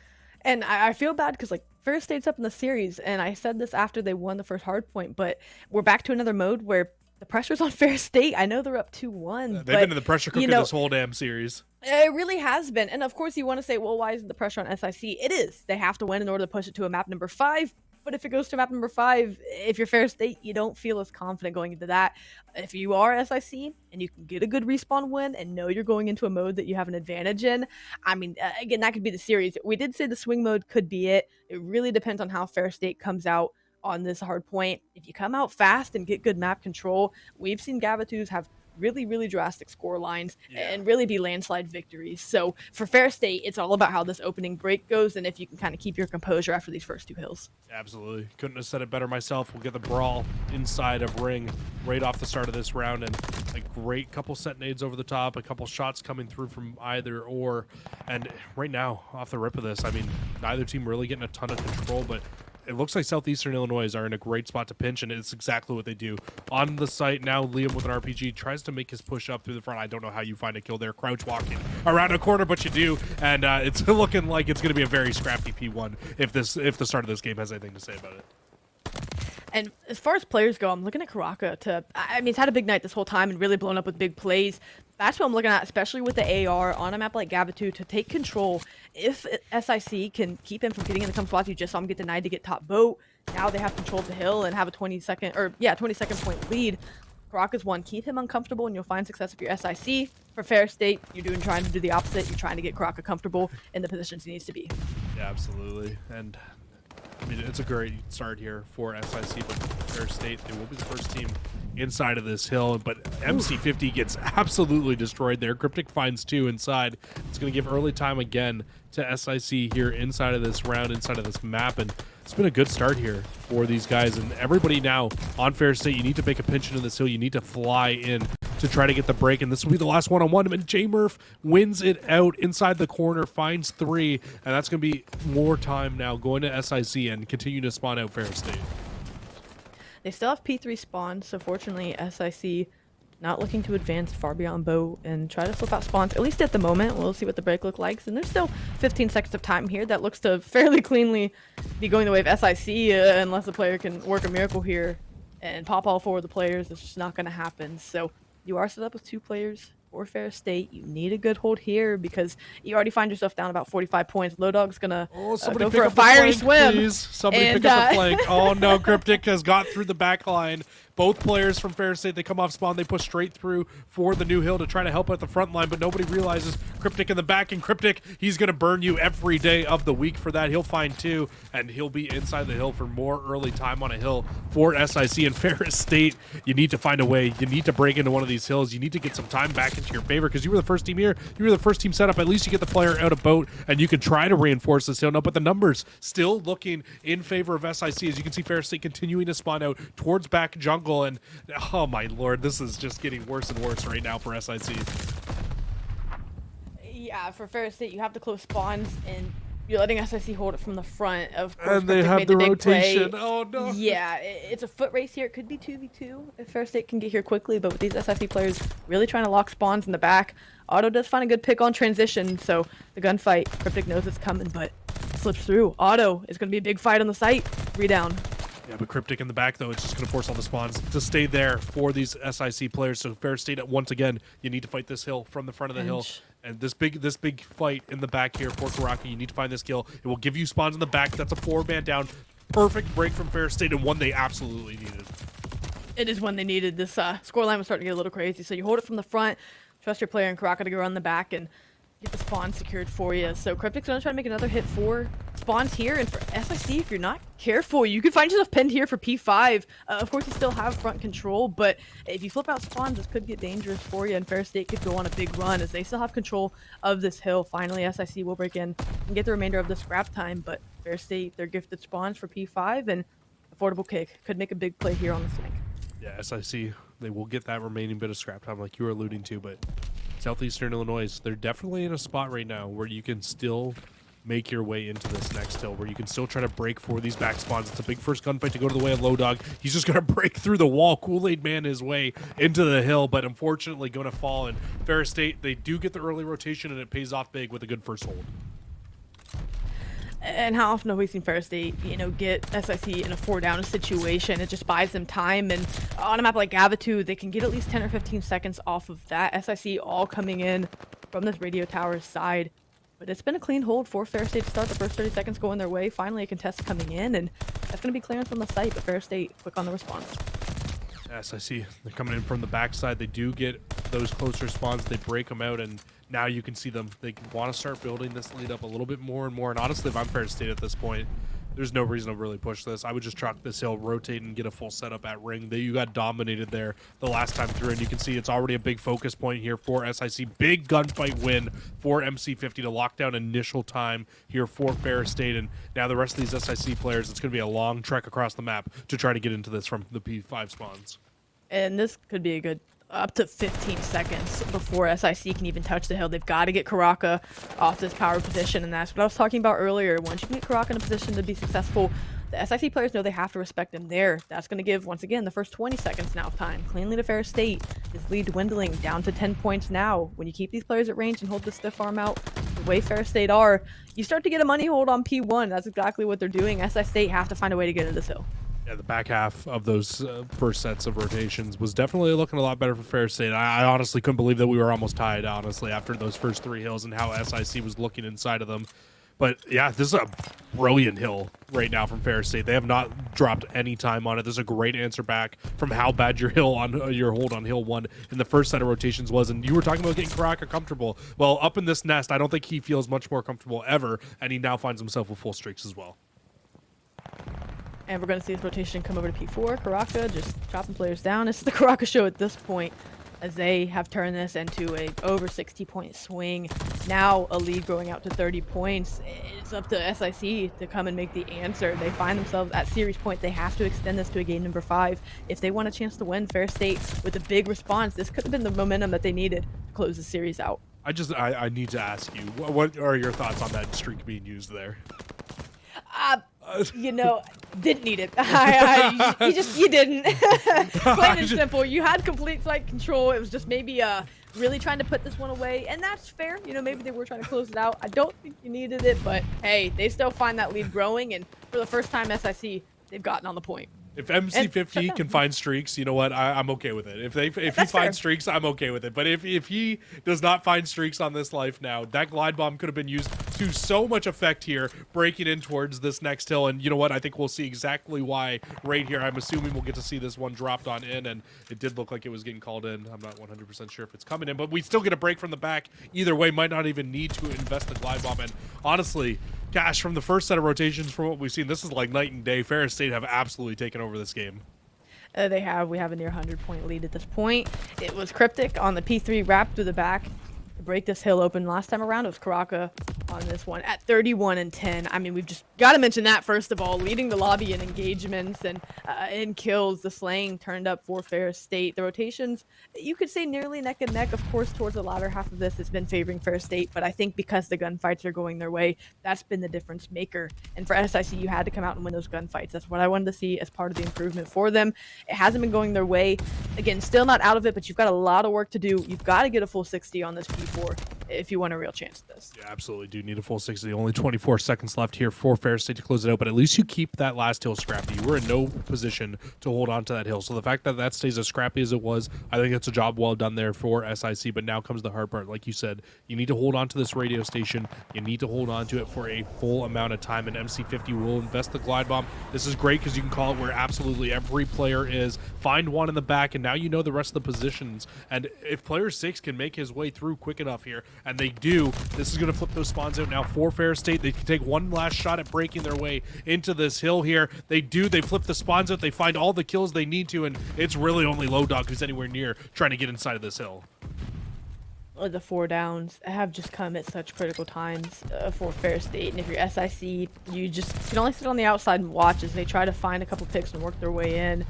And I feel bad because, Ferris State's up in the series, and I said this after they won the first hard point, but we're back to another mode where the pressure's on Ferris State. I know they're up 2-1. They've been in the pressure cooker this whole damn series. It really has been. And of course, you want to say, well, why isn't the pressure on SIC? It is. They have to win in order to push it to a map number 5. But if it goes to map number 5, if you're Ferris State, you don't feel as confident going into that. If you are SIC and you can get a good respawn win and know you're going into a mode that you have an advantage in, I mean, again, that could be the series. We did say the swing mode could be it. It really depends on how Ferris State comes out on this hard point. If you come out fast and get good map control, we've seen Gavitus have really, really drastic score lines and really be landslide victories. So for Ferris State, it's all about how this opening break goes and if you can kind of keep your composure after these first 2 hills. Absolutely. Couldn't have said it better myself. We'll get the brawl inside of ring right off the start of this round, and a great couple set nades over the top, a couple shots coming through from either or. And right now, off the rip of this, I mean, neither team really getting a ton of control, but it looks like Southeastern Illinois are in a great spot to pinch, and it's exactly what they do. On the site now, Liam with an RPG tries to make his push up through the front. I don't know how you find a kill there, crouch walking around a corner, but you do, and it's looking like it's going to be a very scrappy P1 if the start of this game has anything to say about it. And as far as players go, I'm looking at Karaka I mean, he's had a big night this whole time and really blown up with big plays. That's what I'm looking at, especially with the AR on a map like Gavitu, to take control. If SIC can keep him from getting into some spots, you just saw him get denied to get top boat. Now they have control of the hill and have a 20-second point lead. Karaka's one, keep him uncomfortable and you'll find success if you're SIC. For Fair State, you're trying to do the opposite. You're trying to get Karaka comfortable in the positions he needs to be. Yeah, absolutely. And I mean, it's a great start here for SIC, but Fair State, they will be the first team inside of this hill, but MC50 gets absolutely destroyed there. Cryptic finds 2 inside. It's going to give early time again to SIC here inside of this round, inside of this map, and it's been a good start here for these guys. And everybody now on Fair State, you need to make a pinch into this hill. You need to fly in to try to get the break, and this will be the last one-on-one, and J-Murph wins it out inside the corner, finds 3, and that's going to be more time now going to SIC and continue to spawn out Fair State. They still have P3 spawns, so fortunately SIC not looking to advance far beyond bow and try to flip out spawns, at least at the moment. We'll see what the break looks like. And there's still 15 seconds of time here. That looks to fairly cleanly be going the way of SIC unless the player can work a miracle here and pop all 4 of the players. It's just not going to happen. So you are set up with 2 players for Fair State. You need a good hold here because you already find yourself down about 45 points. Low Dog's going to go for a fiery swim. Please. Somebody pick up the flank. Oh no, Cryptic has got through the back line. Both players from Fair State, they come off spawn, they push straight through for the new hill to try to help at the front line, but nobody realizes Cryptic in the back, and Cryptic, he's going to burn you every day of the week for that. He'll find 2, and he'll be inside the hill for more early time on a hill for SIC. And Fair State, you need to find a way. You need to break into one of these hills. You need to get some time back into your favor because you were the first team here. You were the first team set up. At least you get the player out of boat, and you can try to reinforce this hill. No, but the numbers still looking in favor of SIC. As you can see, Fair State continuing to spawn out towards back jungle, and oh my lord, this is just getting worse and worse right now for SIC. Yeah, for Fair State, you have to close spawns, and you're letting SIC hold it from the front. Of course, and they have the rotation. Oh no. Yeah, it's a foot race here. It could be 2v2 if Fair State can get here quickly, but with these SIC players really trying to lock spawns in the back, Otto does find a good pick on transition, so the gunfight, Cryptic knows it's coming, but slips through. Otto is going to be a big fight on the site. 3 down. Yeah, but Cryptic in the back, though, it's just going to force all the spawns to stay there for these SIC players. So Fair State, once again, you need to fight this hill from the front of the hill. And this big fight in the back here for Karaka, you need to find this kill. It will give you spawns in the back. That's a 4-man down. Perfect break from Fair State, and one they absolutely needed. It is one they needed. This scoreline was starting to get a little crazy. So you hold it from the front, trust your player and Karaka to go around the back, and get the spawn secured for you. So Cryptic's gonna try to make another hit for spawns here, and for SIC, if you're not careful, you could find yourself pinned here for P5. Of course, you still have front control, but if you flip out spawns, this could get dangerous for you, and Fair State could go on a big run as they still have control of this hill. Finally, SIC will break in and get the remainder of the scrap time, but Fair State, they're gifted spawns for P5, and affordable kick could make a big play here on the flank. Yeah, SIC, they will get that remaining bit of scrap time like you were alluding to, but Southeastern Illinois, they're definitely in a spot right now where you can still make your way into this next hill, where you can still try to break for these back spawns. It's a big first gunfight to go to the way of Low Dog. He's just going to break through the wall, Kool-Aid Man his way into the hill, but unfortunately going to fall. And Fair State, they do get the early rotation, and it pays off big with a good first hold. And how often have we seen Fair State, get SIC in a 4-down situation? It just buys them time, and on a map like Gavatu, they can get at least 10 or 15 seconds off of that. SIC all coming in from this radio tower's side. But it's been a clean hold for Fair State to start. The first 30 seconds going their way. Finally, a contest coming in, and that's going to be clearance on the site, but Fair State quick on the response. SIC, they're coming in from the backside. They do get those closer spawns. They break them out, and now you can see them. They want to start building this lead up a little bit more and more. And honestly, if I'm Fair State at this point, there's no reason to really push this. I would just truck this hill, rotate, and get a full setup at ring. You got dominated there the last time through, and you can see it's already a big focus point here for SIC. Big gunfight win for MC50 to lock down initial time here for Fair State. And now the rest of these SIC players, it's going to be a long trek across the map to try to get into this from the P5 spawns. And this could be a good up to 15 seconds before SIC can even touch the hill. They've got to get Karaka off this power position, and that's what I was talking about earlier. Once you can get Karaka in a position to be successful, the SIC players know they have to respect him there. That's going to give, once again, the first 20 seconds now of time. Cleanly to Fair State. His lead dwindling down to 10 points now. When you keep these players at range and hold the stiff arm out the way Fair State are, you start to get a money hold on P1. That's exactly what they're doing. SI State have to find a way to get into this hill. Yeah, the back half of those first sets of rotations was definitely looking a lot better for Fair State. I honestly couldn't believe that we were almost tied, honestly, after those first 3 hills and how SIC was looking inside of them. But yeah, this is a brilliant hill right now from Ferris State. They have not dropped any time on it. This is a great answer back from how bad your hold on hill 1 in the first set of rotations was. And you were talking about getting Karaka comfortable. Well, up in this nest, I don't think he feels much more comfortable ever, and he now finds himself with full streaks as well. And we're going to see this rotation come over to P4. Karaka just chopping players down. It's the Karaka show at this point, as they have turned this into a over 60-point swing. Now a lead growing out to 30 points. It's up to SIC to come and make the answer. They find themselves at series point. They have to extend this to a game number 5 if they want a chance to win. Ferris State with a big response. This could have been the momentum that they needed to close the series out. I need to ask you, what are your thoughts on that streak being used there? You know, didn't need it. You didn't. Plain and simple. You had complete flight control. It was just maybe really trying to put this one away, and that's fair. You know, maybe they were trying to close it out. I don't think you needed it, but hey, they still find that lead growing, and for the first time, SIC, they've gotten on the point. If MC50 can find streaks, you know what? I'm okay with it. If he finds streaks, I'm okay with it. But if he does not find streaks on this life now, that glide bomb could have been used to so much effect here, breaking in towards this next hill. And you know what? I think we'll see exactly why right here. I'm assuming we'll get to see this one dropped on in, and it did look like it was getting called in. I'm not 100% sure if it's coming in, but we still get a break from the back. Either way, might not even need to invest the glide bomb. And honestly, gosh, from the first set of rotations, from what we've seen, this is like night and day. Ferris State have absolutely taken over this game. They have. We have a near 100-point lead at this point. It was Cryptic on the P3 wrap through the back to break this hill open. Last time around, it was Karaka on this one at 31-10. I mean, we've just got to mention that, first of all, leading the lobby in engagements and in kills. The slaying turned up for Ferris State. The rotations, you could say nearly neck and neck. Of course, towards the latter half of this, it's been favoring Ferris State, but I think because the gunfights are going their way, that's been the difference maker. And for SIC, you had to come out and win those gunfights. That's what I wanted to see as part of the improvement for them. It hasn't been going their way. Again, still not out of it, but you've got a lot of work to do. You've got to get a full 60 on this P4 if you want a real chance at this. Yeah, absolutely do need a full 60. Only 24 seconds left here for Ferris State to close it out, but at least you keep that last hill scrappy. You were in no position to hold on to that hill. So the fact that that stays as scrappy as it was, I think it's a job well done there for SIC, but now comes the hard part. Like you said, you need to hold on to this radio station. You need to hold on to it for a full amount of time, and MC50 will invest the glide bomb. This is great because you can call it where absolutely every player is. Find one in the back, and now you know the rest of the positions. And if player 6 can make his way through quick enough here, and they do, this is going to flip those spawns out now for Ferris State. They can take one last shot at breaking their way into this hill here. They do. They flip the spawns out. They find all the kills they need to, and it's really only Low Dog who's anywhere near trying to get inside of this hill. The 4 downs have just come at such critical times for Ferris State, and if you're SIC, you just can only sit on the outside and watch as they try to find a couple picks and work their way in.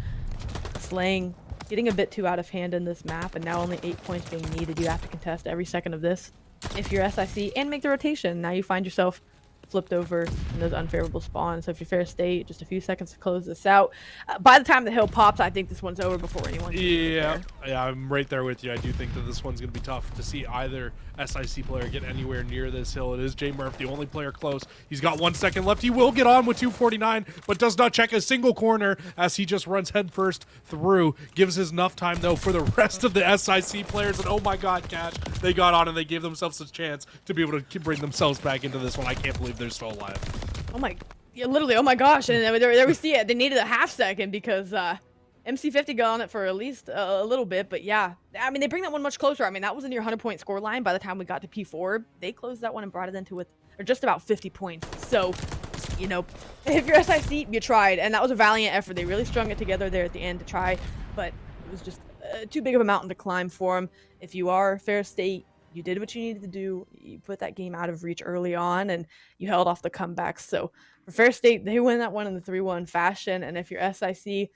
Slaying getting a bit too out of hand in this map, and now only 8 points being needed. You have to contest every second of this if you're SIC and make the rotation. Now you find yourself flipped over in those unfavorable spawns. So if you're Ferris State, just a few seconds to close this out. By the time the hill pops, I think this one's over before anyone. Yeah, I'm right there with you. I do think that this one's going to be tough to see either SIC player get anywhere near this hill. It is J Murph, the only player close. He's got 1 second left. He will get on with 249, but does not check a single corner as he just runs headfirst through. Gives us enough time, though, for the rest of the SIC players. And oh my God, Cash, they got on and they gave themselves a chance to be able to bring themselves back into this one. I can't believe they're still alive. Oh my, yeah, literally, oh my gosh. And there we see it. They needed a half second because MC50 got on it for at least a little bit, but yeah, I mean, they bring that one much closer. I mean, that was a near 100-point score line by the time we got to P4. They closed that one and brought it into with or just about 50 points. So, you know, if you're SIC, you tried, and that was a valiant effort. They really strung it together there at the end to try, but it was just too big of a mountain to climb for them. If you are Ferris State, you did what you needed to do. You put that game out of reach early on, and you held off the comebacks. So for Ferris State, they win that one in the 3-1 fashion. And if you're SIC, a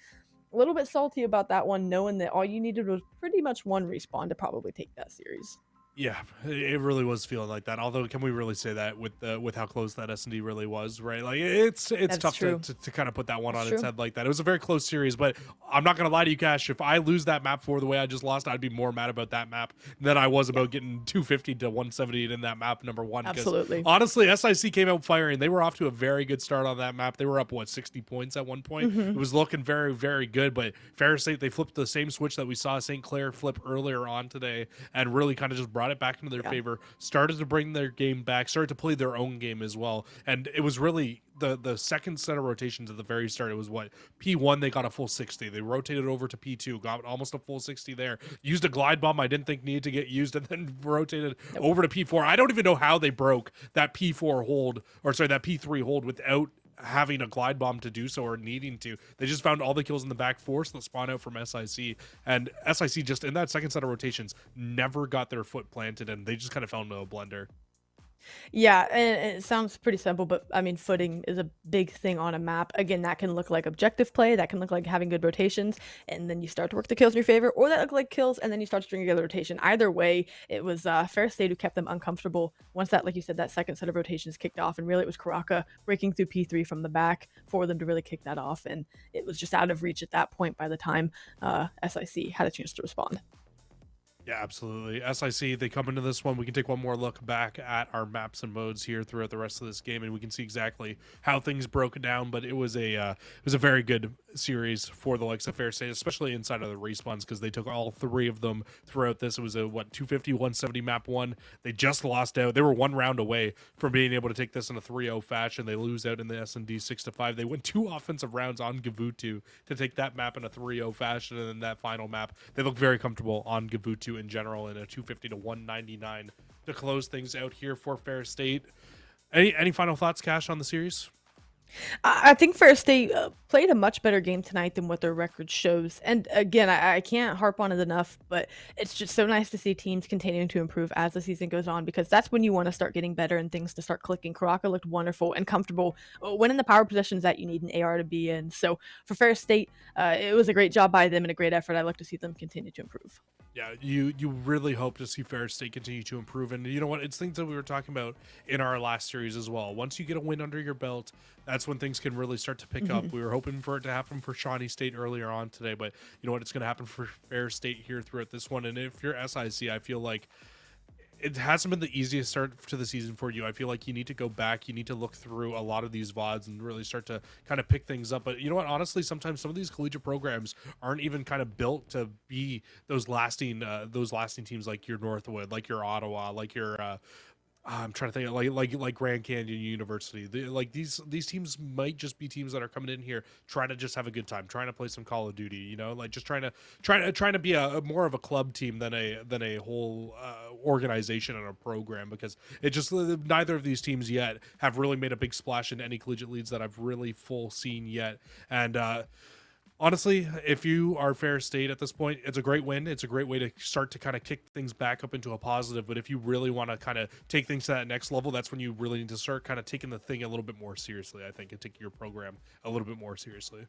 little bit salty about that one, knowing that all you needed was pretty much one respawn to probably take that series. Yeah, it really was feeling like that. Although, can we really say that with how close that S&D really was, right? Like, it's tough to kind of put that one on its head like that. It was a very close series, but I'm not going to lie to you, Cash. If I lose that map for the way I just lost, I'd be more mad about that map than I was about getting 250 to 178 in that map, number one. Absolutely. Honestly, SIC came out firing. They were off to a very good start on that map. They were up, 60 points at one point? It was looking very, very good, but Ferris State, they flipped the same switch that we saw St. Clair flip earlier on today and really kind of just brought brought it back into their Yeah. favor, started to bring their game back, started to play their own game as well. And it was really the second set of rotations at the very start. It was what, P1, they got a full 60. They rotated over to P2, got almost a full 60 there. Used a glide bomb I didn't think needed to get used, and then rotated over to P4. I don't even know how they broke that P4 hold, or sorry, that P3 hold without having a glide bomb to do so or needing to. They just found all the kills in the back, forced the spawn out from SIC, and SIC just in that second set of rotations never got their foot planted, and they just kind of fell into a blender. Yeah, and it sounds pretty simple, but I mean, footing is a big thing on a map. Again, that can look like objective play, that can look like having good rotations, and then you start to work the kills in your favor, or that look like kills, and then you start to string together rotation. Either way, it was Fair State who kept them uncomfortable once that, like you said, that second set of rotations kicked off, and really it was Karaka breaking through P3 from the back for them to really kick that off, and it was just out of reach at that point by the time SIC had a chance to respond. Yeah, absolutely. SIC, they come into this one. We can take one more look back at our maps and modes here throughout the rest of this game, and we can see exactly how things broke down. But it was a very good series for the likes of Fair State, especially inside of the respawns, because they took all three of them throughout this. It was a 250, 170 map one. They just lost out. They were one round away from being able to take this in a 3-0 fashion. They lose out in the S&D 6-5. They win 2 offensive rounds on Gavutu to take that map in a 3-0 fashion, and then that final map, they look very comfortable on Gavutu in general in a 250 to 199 to close things out here for Fair State. Any final thoughts, Cash, on the series? I think Fair State played a much better game tonight than what their record shows. And again, I can't harp on it enough, but it's just so nice to see teams continuing to improve as the season goes on, because that's when you want to start getting better and things to start clicking. Karaka looked wonderful and comfortable, winning the power possessions that you need an AR to be in. So for Fair State, it was a great job by them and a great effort. I'd like to see them continue to improve. Yeah, you really hope to see Fair State continue to improve. And you know what? It's things that we were talking about in our last series as well. Once you get a win under your belt, that's when things can really start to pick up. We were hoping for it to happen for Shawnee State earlier on today, but you know what? It's going to happen for Fair State here throughout this one. And if you're SIC, I feel like it hasn't been the easiest start to the season for you. I feel like you need to go back. You need to look through a lot of these VODs and really start to kind of pick things up. But you know what? Honestly, sometimes some of these collegiate programs aren't even kind of built to be those lasting teams, like your Northwood, like your Ottawa, like your I'm trying to think like Grand Canyon University. These teams might just be teams that are coming in here trying to just have a good time, trying to play some Call of Duty, you know, like just trying to be a more of a club team than a whole organization and a program, because it just, neither of these teams yet have really made a big splash in any collegiate leagues that I've really full seen yet. And honestly, if you are Fair State at this point, it's a great win. It's a great way to start to kind of kick things back up into a positive. But if you really want to kind of take things to that next level, that's when you really need to start kind of taking the thing a little bit more seriously, I think, and taking your program a little bit more seriously.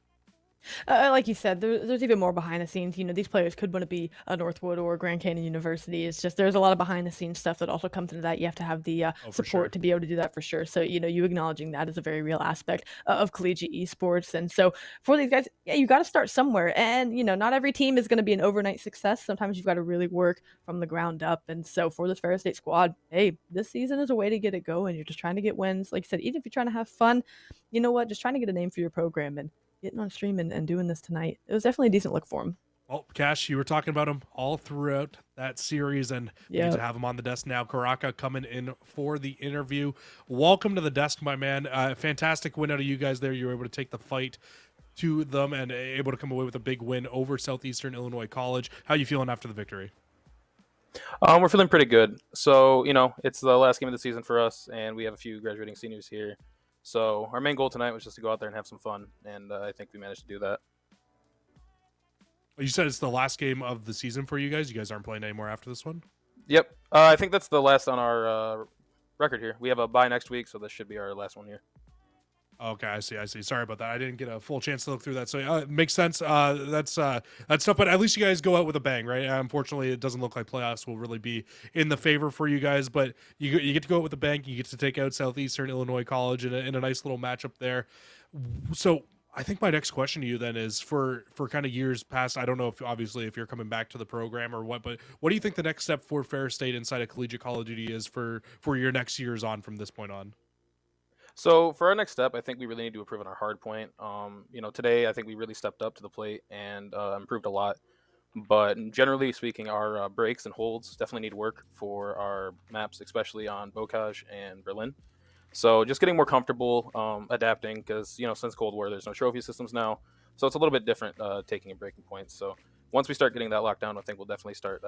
Like you said, there's even more behind the scenes. You know, these players could want to be a Northwood or Grand Canyon University. It's just there's a lot of behind the scenes stuff that also comes into that. You have to have the For support sure. to be able to do that for sure. So, you know, you acknowledging that is a very real aspect of collegiate esports. And so for these guys, yeah, you got to start somewhere. And, you know, not every team is going to be an overnight success. Sometimes you've got to really work from the ground up. And so for this Fair State squad, hey, this season is a way to get it going. You're just trying to get wins. Like I said, even if you're trying to have fun, you know what, just trying to get a name for your program. And getting on stream and doing this tonight, it was definitely a decent look for him. Well, Cash, you were talking about him all throughout that series, and we need to have him on the desk now. Karaka coming in for the interview. Welcome to the desk, my man. Fantastic win out of you guys there. You were able to take the fight to them and able to come away with a big win over Southeastern Illinois College. How are you feeling after the victory? We're feeling pretty good. So, you know, it's the last game of the season for us, and we have a few graduating seniors here. So our main goal tonight was just to go out there and have some fun, and I think we managed to do that. You said it's the last game of the season for you guys. You guys aren't playing anymore after this one? Yep. I think that's the last on our record here. We have a bye next week, so this should be our last one here. Okay, I see. Sorry about that. I didn't get a full chance to look through that. So it makes sense. That's stuff. But at least you guys go out with a bang, right? Unfortunately, it doesn't look like playoffs will really be in the favor for you guys. But you get to go out with a bang. You get to take out Southeastern Illinois College in a nice little matchup there. So I think my next question to you then is for kind of years past. I don't know if obviously if you're coming back to the program or what, but what do you think the next step for Fair State inside of collegiate Call of Duty is for your next years on from this point on? So for our next step, I think we really need to improve on our hard point. You know, today I think we really stepped up to the plate and improved a lot. But generally speaking, our breaks and holds definitely need work for our maps, especially on Bocage and Berlin. So just getting more comfortable adapting because since Cold War, there's no trophy systems now, so it's a little bit different taking and breaking points. So once we start getting that locked down, I think we'll definitely start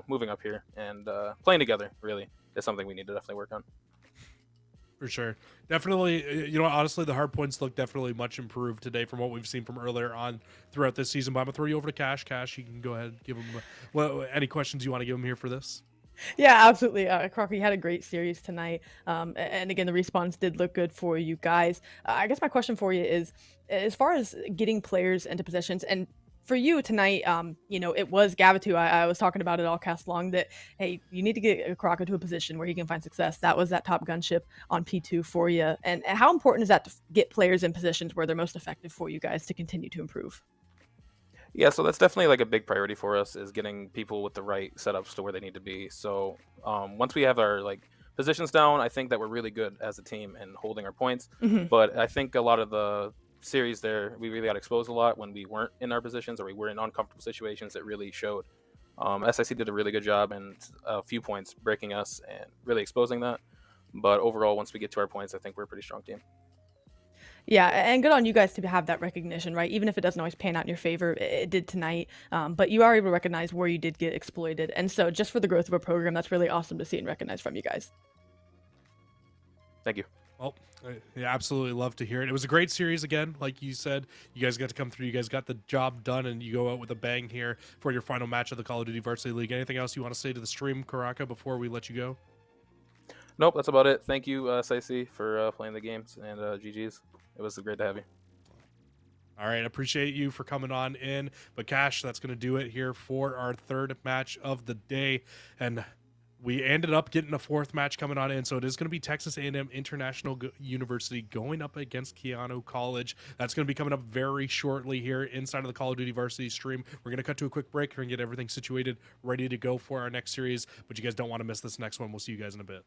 moving up here and playing together. Really, is something we need to definitely work on. For sure. Definitely, honestly, the hard points look definitely much improved today from what we've seen from earlier on throughout this season. But I'm going to throw you over to Cash. Cash, you can go ahead and give him any questions you want to give him here for this. Yeah, absolutely. Crocker, you had a great series tonight. And again, the response did look good for you guys. I guess my question for you is, as far as getting players into positions, and for you tonight, it was Gavitu. I was talking about it all cast long that, hey, you need to get Crocker to a position where he can find success. That was that top gunship on P2 for you. And how important is that to get players in positions where they're most effective for you guys to continue to improve? Yeah, so that's definitely like a big priority for us is getting people with the right setups to where they need to be. So once we have our positions down, I think that we're really good as a team and holding our points. Mm-hmm. But I think a lot of the series there, we really got exposed a lot when we weren't in our positions or we were in uncomfortable situations that really showed. SIC did a really good job and a few points breaking us and really exposing that. But overall, once we get to our points, I think we're a pretty strong team. Yeah, and good on you guys to have that recognition, right? Even if it doesn't always pan out in your favor, it did tonight. But you are able to recognize where you did get exploited. And so just for the growth of a program, that's really awesome to see and recognize from you guys. Thank you. Well, yeah, absolutely love to hear it. It was a great series again. Like you said, you guys got to come through. You guys got the job done, and you go out with a bang here for your final match of the Call of Duty Varsity League. Anything else you want to say to the stream, Karaka, before we let you go? Nope, that's about it. Thank you, SIC, for playing the games, and GG's. It was great to have you. All right, appreciate you for coming on in. But Cash, that's going to do it here for our third match of the day. And we ended up getting a fourth match coming on in. So it is going to be Texas A&M International University going up against Keanu College. That's going to be coming up very shortly here inside of the Call of Duty Varsity stream. We're going to cut to a quick break here and get everything situated, ready to go for our next series. But you guys don't want to miss this next one. We'll see you guys in a bit.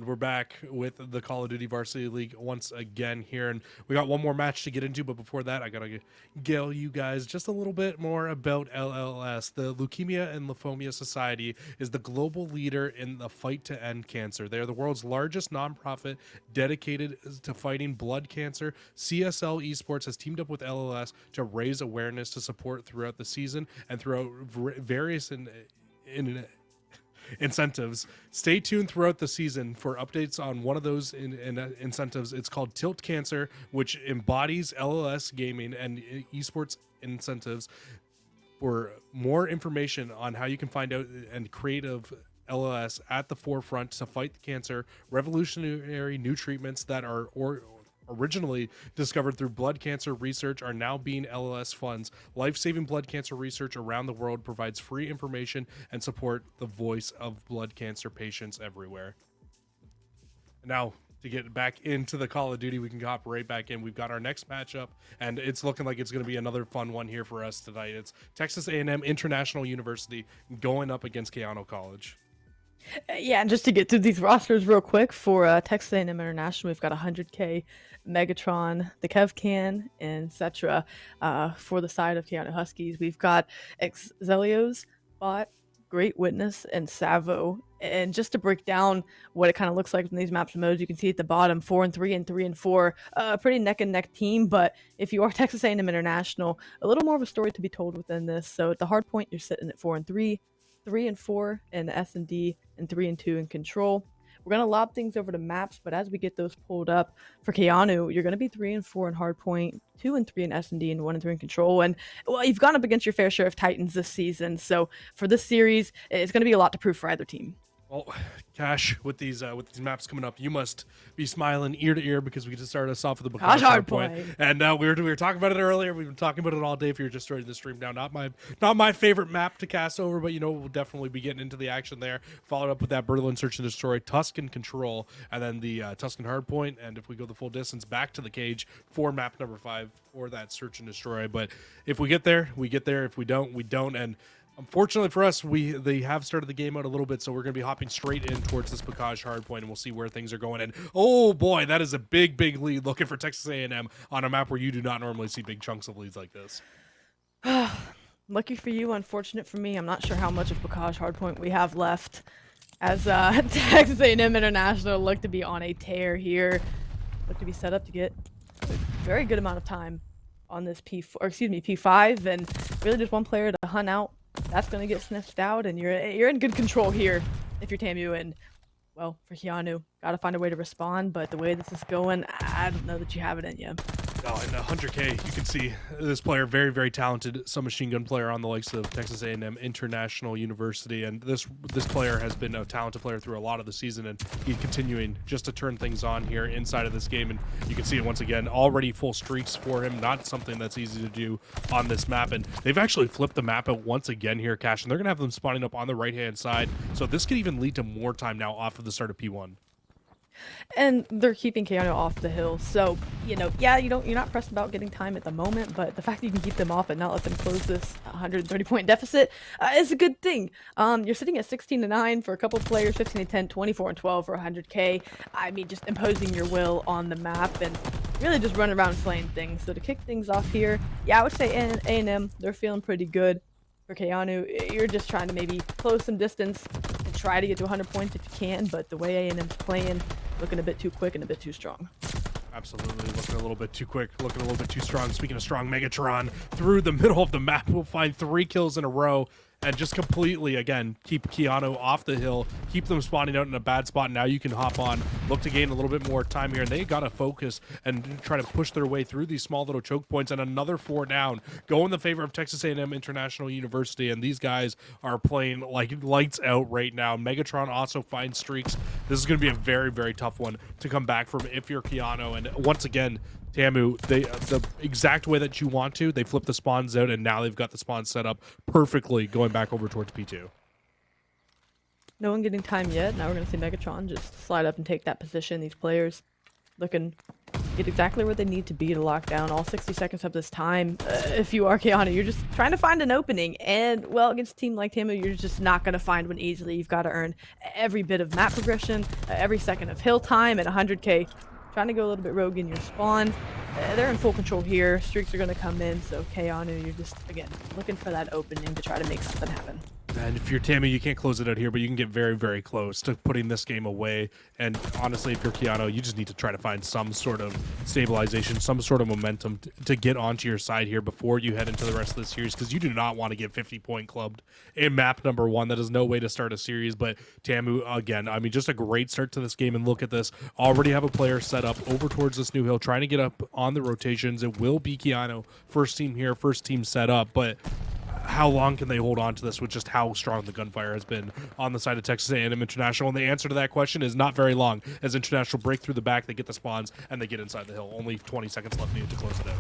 And we're back with the Call of Duty Varsity League once again here. And we got one more match to get into. But before that, I got to tell you guys just a little bit more about LLS. The Leukemia and Lymphoma Society is the global leader in the fight to end cancer. They are the world's largest nonprofit dedicated to fighting blood cancer. CSL Esports has teamed up with LLS to raise awareness to support throughout the season and throughout various incentives. Stay tuned throughout the season for updates on one of those incentives. It's called Tilt Cancer, which embodies LLS gaming and esports incentives. For more information on how you can find out and creative LLS at the forefront to fight the cancer, revolutionary new treatments that are originally discovered through blood cancer research are now being LLS funds. Life-saving blood cancer research around the world provides free information and support the voice of blood cancer patients everywhere. Now, to get back into the Call of Duty, we can hop right back in. We've got our next matchup, and it's looking like it's going to be another fun one here for us tonight. It's Texas A&M International University going up against Keanu College. Yeah, and just to get through these rosters real quick, for Texas A&M International, we've got 100K, Megatron, the Kevcan, and etc. For the side of Keanu Huskies, we've got Xelios, Bot, Great Witness, and Savo. And just to break down what it kind of looks like from these maps and modes, you can see at the bottom 4-3 and 3-4, a pretty neck and neck team. But if you are Texas A&M International, a little more of a story to be told within this. So at the hard point, you're sitting at 4-3, 3-4 in S&D, and 3-2 in control. We're going to lob things over to maps, but as we get those pulled up for Keanu, you're going to be 3-4 in hardpoint, 2-3 in S&D, and 1-3 in control. And well, you've gone up against your fair share of Titans this season. So for this series, it's going to be a lot to prove for either team. Well, Cash, with these maps coming up, you must be smiling ear to ear because we get to start us off with the Gosh, hard point. point. And we were talking about it earlier. We've been talking about it all day. If you're just starting the stream now, not my favorite map to cast over, but we'll definitely be getting into the action there. Followed up with that Berlin Search and Destroy, Tuscan Control, and then the Tuscan Hardpoint. And if we go the full distance, back to the cage for map number 5 for that Search and Destroy. But if we get there, we get there. If we don't, we don't. And unfortunately for us, they have started the game out a little bit, so we're going to be hopping straight in towards this Bacage hardpoint, and we'll see where things are going. And oh boy, that is a big lead looking for Texas A&M on a map where you do not normally see big chunks of leads like this. Lucky for you, unfortunate for me. I'm not sure how much of Bacage hardpoint we have left, as Texas A&M International look to be on a tear here. Look to be set up to get a very good amount of time on this P5, and really just one player to hunt out. That's going to get sniffed out, and you're in good control here if you're TAMU. And, well, for Keanu, got to find a way to respond, but the way this is going, I don't know that you have it in you. Oh, and 100K, you can see this player, very, very talented submachine gun player on the likes of Texas A&M International University, and this player has been a talented player through a lot of the season, and he's continuing just to turn things on here inside of this game, and you can see it once again, already full streaks for him, not something that's easy to do on this map, and they've actually flipped the map out once again here, Cash, and they're going to have them spawning up on the right-hand side, so this could even lead to more time now off of the start of P1. And they're keeping Keanu off the hill, so yeah, you're not pressed about getting time at the moment, but the fact that you can keep them off and not let them close this 130-point deficit is a good thing. You're sitting at 16-9 for a couple of players, 15-10, 24-12 for 100K. I mean, just imposing your will on the map and really just running around slaying things. So to kick things off here, yeah, I would say A&M, they're feeling pretty good. For Keanu, you're just trying to maybe close some distance and try to get to 100 points if you can, but the way A&M's playing, looking a bit too quick and a bit too strong. Absolutely, looking a little bit too quick, looking a little bit too strong. Speaking of strong, Megatron through the middle of the map will find 3 kills in a row and just completely, again, keep Keanu off the hill, keep them spawning out in a bad spot. Now you can hop on, look to gain a little bit more time here, and they got to focus and try to push their way through these small little choke points, and another 4 down, go in the favor of Texas A&M International University, and these guys are playing like lights out right now. Megatron also finds streaks. This is going to be a very, very tough one to come back from if you're Keanu, and once again, TAMU, the exact way that you want to, they flip the spawns out, and now they've got the spawns set up perfectly going back over towards P2. No one getting time yet. Now we're going to see Megatron just slide up and take that position. These players looking get exactly where they need to be to lock down all 60 seconds of this time. If you are Keanu, you're just trying to find an opening. And, well, against a team like Tamu, you're just not going to find one easily. You've got to earn every bit of map progression, every second of hill time, and 100k. Trying to go a little bit rogue in your spawn. They're in full control here. Streaks are going to come in. So, Keanu, you're just, again, looking for that opening to try to make something happen. And if you're Tamu, you can't close it out here, but you can get very, very close to putting this game away. And honestly, if you're Keanu, you just need to try to find some sort of stabilization, some sort of momentum to get onto your side here before you head into the rest of the series, because you do not want to get 50-point clubbed in map number 1. That is no way to start a series. But Tamu, again, I mean, just a great start to this game. And look at this. Already have a player set up over towards this new hill, trying to get up on the rotations. It will be Keanu. First team here, first team set up. But how long can they hold on to this with just how strong the gunfire has been on the side of Texas A&M International? And the answer to that question is not very long. As International break through the back, they get the spawns, and they get inside the hill. Only 20 seconds left needed to close it out.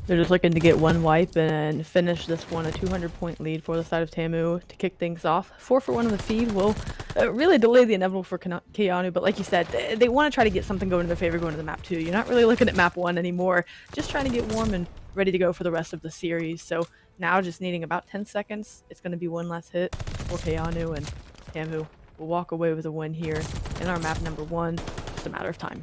They're just looking to get one wipe and finish this one, a 200-point lead for the side of Tamu to kick things off. 4 for 1 on the feed will really delay the inevitable for Keanu, but like you said, they want to try to get something going in their favor going to the map 2. You're not really looking at map 1 anymore, just trying to get warm and ready to go for the rest of the series. So now just needing about 10 seconds. It's going to be one last hit for Keanu, and Tamu will walk away with a win here in our map number 1. Just a matter of time.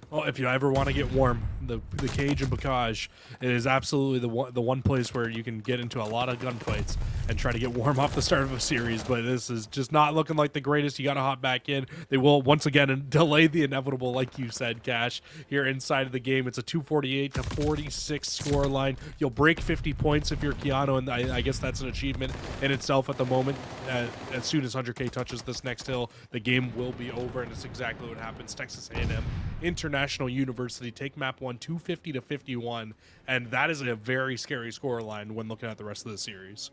Well, if you ever want to get warm, the cage of Bacage, it is absolutely the one place where you can get into a lot of gunfights and try to get warm off the start of a series. But this is just not looking like the greatest. You got to hop back in. They will once again delay the inevitable, like you said, Cash, here inside of the game. It's a 248-46 score line. You'll break 50 points if you're Keanu, and I guess that's an achievement in itself at the moment. As soon as 100k touches this next hill, the game will be over, and it's exactly what happens. Texas A&M International University take map 1 250-51, and that is a very scary score line when looking at the rest of the series.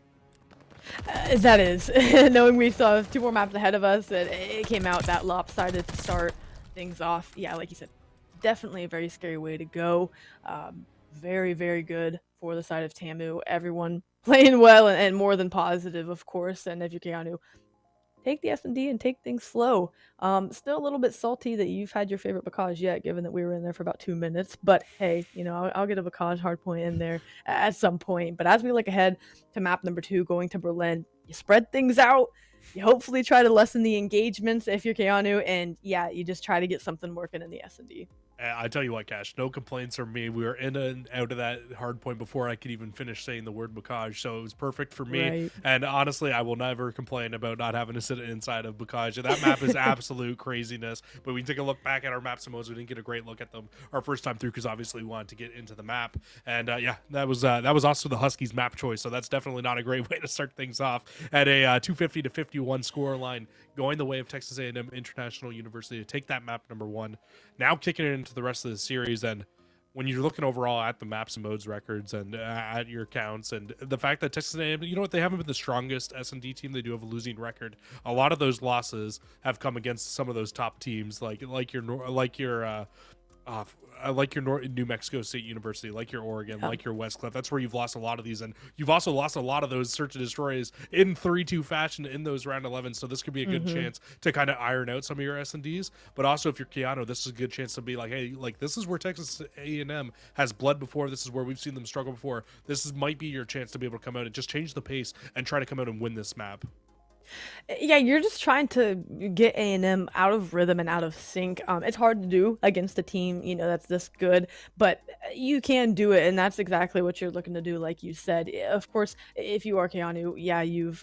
That is, knowing we still have 2 more maps ahead of us, and it came out that lopsided to start things off. Yeah, like you said, definitely a very scary way to go. Very, very good for the side of Tamu. Everyone playing well and more than positive, of course. And if you're Keanu, take the S&D and take things slow. Still a little bit salty that you've had your favorite Bacage yet, given that we were in there for about 2 minutes. But hey, you know, I'll get a Bacage hardpoint in there at some point. But as we look ahead to map number 2, going to Berlin, you spread things out. You hopefully try to lessen the engagements if you're Keanu, and yeah, you just try to get something working in the S&D. I tell you what, Cash, no complaints from me. We were in and out of that hard point before I could even finish saying the word Bacage, so it was perfect for me. Right. And honestly, I will never complain about not having to sit inside of Bacage. That map is absolute craziness. But we take a look back at our maps and modes. We didn't get a great look at them our first time through because obviously we wanted to get into the map. And yeah, that was also the Huskies map choice, so that's definitely not a great way to start things off at a 250-51 score line, going the way of Texas A&M International University to take that map number 1. Now kicking it into the rest of the series, and when you're looking overall at the maps and modes records and at your counts, and the fact that Texas A&M, you know what, they haven't been the strongest S&D team. They do have a losing record. A lot of those losses have come against some of those top teams, like your New Mexico State University, like your Oregon, like your Westcliff. That's where you've lost a lot of these, and you've also lost a lot of those search and destroys in 3-2 fashion in those round 11. So this could be a good chance to kind of iron out some of your S&Ds. But also, if you're Keanu, this is a good chance to be like, hey, like this is where Texas A&M has bled before. This is where we've seen them struggle before. Might be your chance to be able to come out and just change the pace and try to come out and win this map. Yeah, you're just trying to get A&M out of rhythm and out of sync. It's hard to do against a team, you know, that's this good, but you can do it, and that's exactly what you're looking to do, like you said. Of course, if you are Keanu, yeah, you've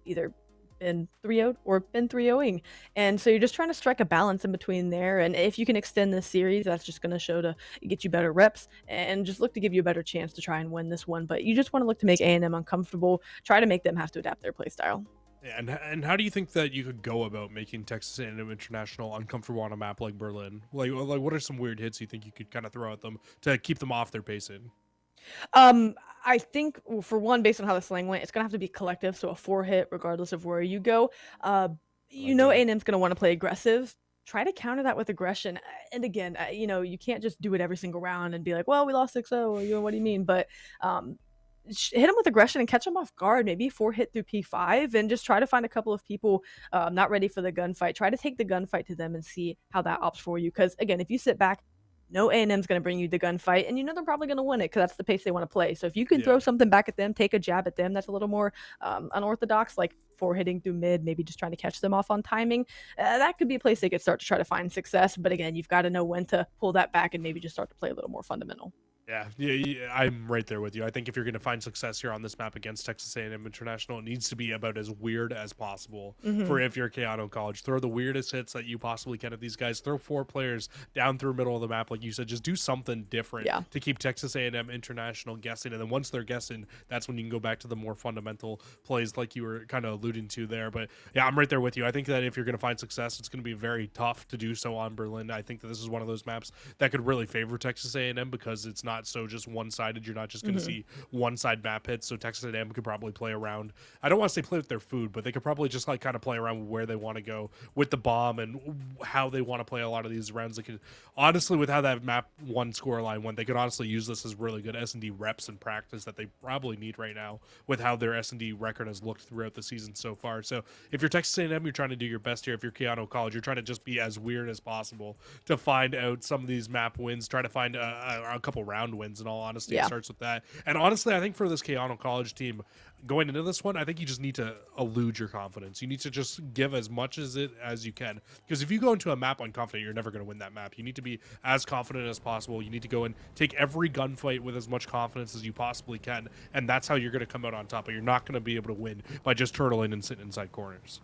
either been 3-0'd or been 3-0ing, and so you're just trying to strike a balance in between there. And if you can extend this series, that's just going to show to get you better reps and just look to give you a better chance to try and win this one. But you just want to look to make A&M uncomfortable, try to make them have to adapt their play style. And how do you think that you could go about making Texas A&M International uncomfortable on a map like Berlin? Like what are some weird hits you think you could kind of throw at them to keep them off their pacing? I think, well, for one, based on how the slang went, it's gonna have to be collective, so a 4-hit regardless of where you go. You know, A&M's gonna want to play aggressive. Try to counter that with aggression. And again, you know, you can't just do it every single round and be like, well, we lost 6-0. You know, what do you mean? But hit them with aggression and catch them off guard. Maybe 4 hit through P5 and just try to find a couple of people not ready for the gunfight. Try to take the gunfight to them and see how that opts for you. Because again, if you sit back, no A&M's going to bring you the gunfight, and they're probably going to win it because that's the pace they want to play. So if you can throw something back at them, take a jab at them that's a little more unorthodox, like 4 hitting through mid, maybe just trying to catch them off on timing, that could be a place they could start to try to find success. But again, you've got to know when to pull that back and maybe just start to play a little more fundamental. Yeah, I'm right there with you. I think if you're going to find success here on this map against Texas A&M International, it needs to be about as weird as possible. For if you're Keanu College, throw the weirdest hits that you possibly can at these guys. Throw 4 players down through middle of the map, like you said. Just do something different to keep Texas A&M International guessing. And then once they're guessing, that's when you can go back to the more fundamental plays, like you were kind of alluding to there. But yeah, I'm right there with you. I think that if you're going to find success, it's going to be very tough to do so on Berlin. I think that this is one of those maps that could really favor Texas A&M because it's not so just one-sided. You're not just going to see one-side map hits. So Texas A&M could probably play around. I don't want to say play with their food, but they could probably just like kind of play around where they want to go with the bomb and how they want to play a lot of these rounds. They could honestly, with how that map 1 scoreline went, they could honestly use this as really good S&D reps and practice that they probably need right now with how their S&D record has looked throughout the season so far. So if you're Texas A&M, you're trying to do your best here. If you're Keanu College, you're trying to just be as weird as possible to find out some of these map wins, try to find a couple round wins. In all honesty, it starts with that. And honestly, I think for this Keanu College team going into this one, I think you just need to elude your confidence. You need to just give as much as you can, because if you go into a map unconfident, you're never going to win that map. You need to be as confident as possible. You need to go and take every gunfight with as much confidence as you possibly can, and that's how you're going to come out on top. But you're not going to be able to win by just turtling and sitting inside corners.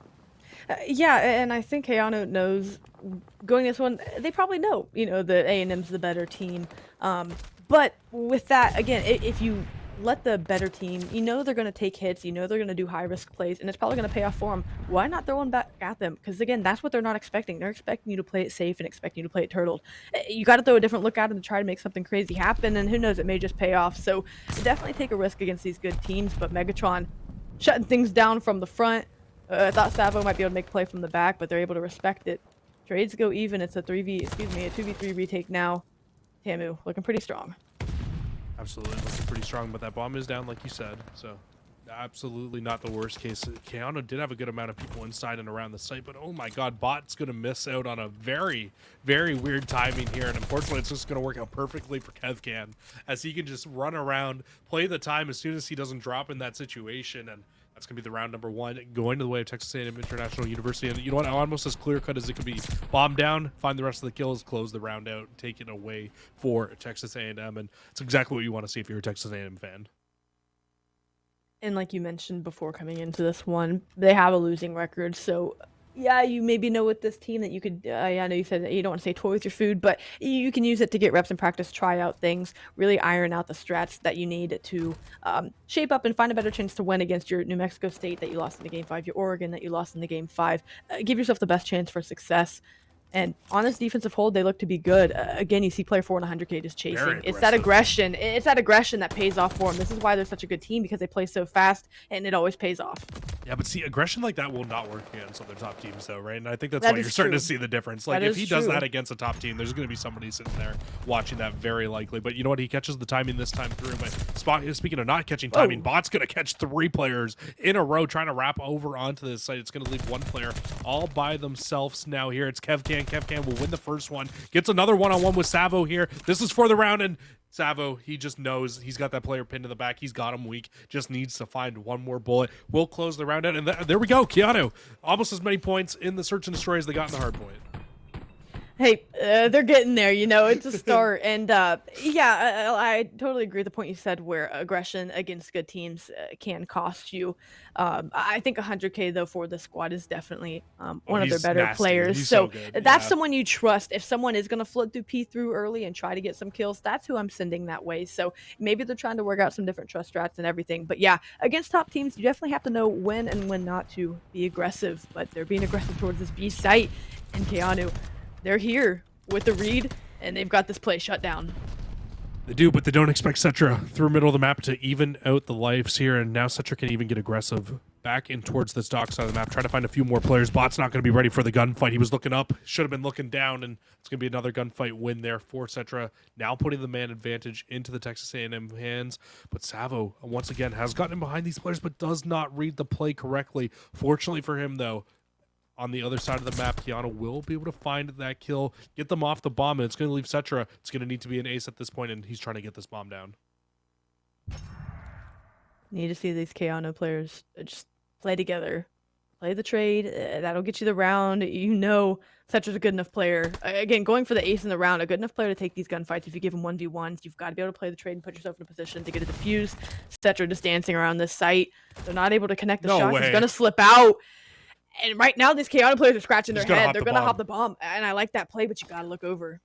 Yeah, and I think Keanu knows going this one. They probably know, that A&M's the better team. But with that, again, if you let the better team, they're going to take hits, they're going to do high-risk plays, and it's probably going to pay off for them. Why not throw them back at them? Because, again, that's what they're not expecting. They're expecting you to play it safe and expecting you to play it turtled. You got to throw a different look at it to try to make something crazy happen, and who knows, it may just pay off. So definitely take a risk against these good teams, but Megatron shutting things down from the front. I thought Savo might be able to make a play from the back, but they're able to respect it. Trades go even. It's a 2v3 retake now. Tamu looking pretty strong. Absolutely looking pretty strong, but that bomb is down, like you said. So absolutely not the worst case. Keanu did have a good amount of people inside and around the site, but oh my god, Bot's going to miss out on a very, very weird timing here, and unfortunately it's just going to work out perfectly for KevCan, as he can just run around, play the time as soon as he doesn't drop in that situation, and that's going to be the round number 1, going to the way of Texas A&M International University. And you know what? Almost as clear-cut as it could be. Bomb down, find the rest of the kills, close the round out, take it away for Texas A&M. And it's exactly what you want to see if you're a Texas A&M fan. And like you mentioned before coming into this one, they have a losing record. So, yeah, you maybe know with this team that you could, I know you said that you don't want to say toy with your food, but you can use it to get reps and practice, try out things, really iron out the strats that you need to shape up and find a better chance to win against your New Mexico State that you lost in the Game 5, your Oregon that you lost in the Game 5. Give yourself the best chance for success. And on this defensive hold, they look to be good. Again, you see player 4 and 100K just chasing. It's that aggression. It's that aggression that pays off for them. This is why they're such a good team, because they play so fast, and it always pays off. Yeah, but see, aggression like that will not work against other top teams, though, right? And I think that's why you're starting to see the difference. Like, if he does that against a top team, there's going to be somebody sitting there watching that very likely. But you know what? He catches the timing this time through. But speaking of not catching timing, Bot's going to catch 3 players in a row trying to wrap over onto this site. It's going to leave 1 player all by themselves now here. It's KevCan. KevCan will win the first one. Gets another one-on-one with Savo here. This is for the round, and Savo, he just knows he's got that player pinned to the back. He's got him weak. Just needs to find one more bullet. We'll close the round out, and there we go. Keanu, almost as many points in the search and destroy as they got in the hard point. Hey, they're getting there, it's a start. And yeah, I totally agree with the point you said where aggression against good teams can cost you. I think 100K, though, for the squad is definitely one of their better players. He's so good. That's someone you trust. If someone is going to flood through P through early and try to get some kills, that's who I'm sending that way. So maybe they're trying to work out some different trust strats and everything. But yeah, against top teams, you definitely have to know when and when not to be aggressive. But they're being aggressive towards this B site. And Keanu, they're here with the read, and they've got this play shut down. They do, but they don't expect Cetra through middle of the map to even out the lives here, and now Cetra can even get aggressive back in towards this dock side of the map, trying to find a few more players. Bot's not going to be ready for the gunfight. He was looking up, should have been looking down, and it's going to be another gunfight win there for Cetra, now putting the man advantage into the Texas A&M hands. But Savo, once again, has gotten in behind these players, but does not read the play correctly. Fortunately for him, though, on the other side of the map, Keanu will be able to find that kill, get them off the bomb, and it's going to leave Cetra. It's going to need to be an ace at this point, and he's trying to get this bomb down. Need to see these Keanu players just play together. Play the trade. That'll get you the round. You know Cetra's a good enough player. Again, going for the ace in the round, a good enough player to take these gunfights. If you give him 1v1s, you've got to be able to play the trade and put yourself in a position to get a defuse. Cetra just dancing around this site. They're not able to connect the shots. He's going to slip out. And right now, these Keanu players are scratching their head. They're going to hop the bomb. And I like that play, but you got to look over.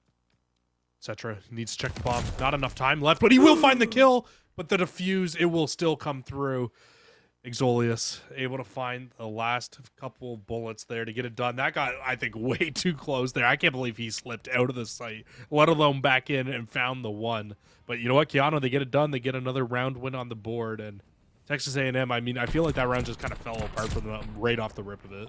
Cetra needs to check the bomb. Not enough time left, but he will find the kill. But the defuse, it will still come through. Exolius able to find the last couple bullets there to get it done. That got, I think, way too close there. I can't believe he slipped out of the site, let alone back in and found the one. But you know what, Keanu, they get it done. They get another round win on the board. And Texas A&M, I mean, I feel like that round just kind of fell apart from them right off the rip of it.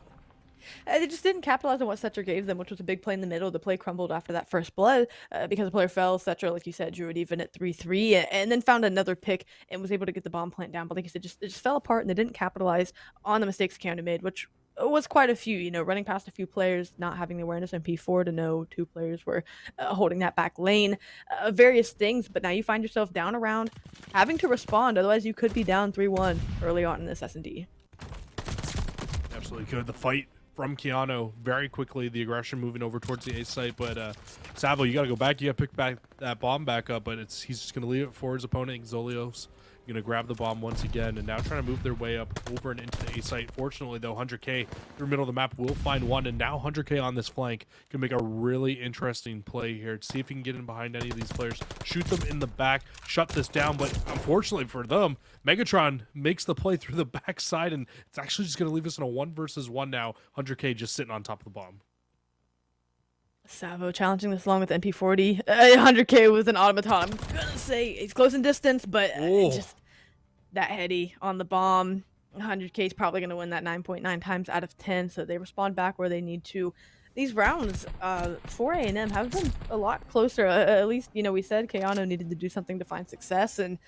They just didn't capitalize on what Cetra gave them, which was a big play in the middle. The play crumbled after that first blood because the player fell. Cetra, like you said, drew it even at 3-3 and then found another pick and was able to get the bomb plant down. But like you said, it just fell apart and they didn't capitalize on the mistakes Keanu made, which was quite a few, you know, running past a few players, not having the awareness on P4 to know 2 players were holding that back lane, various things. But now you find yourself down around, having to respond. Otherwise, you could be down 3-1 early on in this S&D. Absolutely could. The fight from Keanu very quickly, the aggression moving over towards the A site, but Savo, you got to go back. You got to pick back that bomb back up, but he's just going to leave it for his opponent. Xolios going to grab the bomb once again and now trying to move their way up over and into the A site. Fortunately, though, 100K through middle of the map will find one, and now 100K on this flank can make a really interesting play here to see if he can get in behind any of these players, shoot them in the back, shut this down. But unfortunately for them, Megatron makes the play through the backside, and it's actually just going to leave us in a 1 versus 1 now. 100K just sitting on top of the bomb. Savo challenging this along with MP40. 100K with an automaton. I'm gonna say he's close in distance, but just that heady on the bomb. 100K is probably gonna win that 9.9 times out of 10, so they respond back where they need to. These rounds for A&M have been a lot closer. At least, you know, we said Keanu needed to do something to find success, and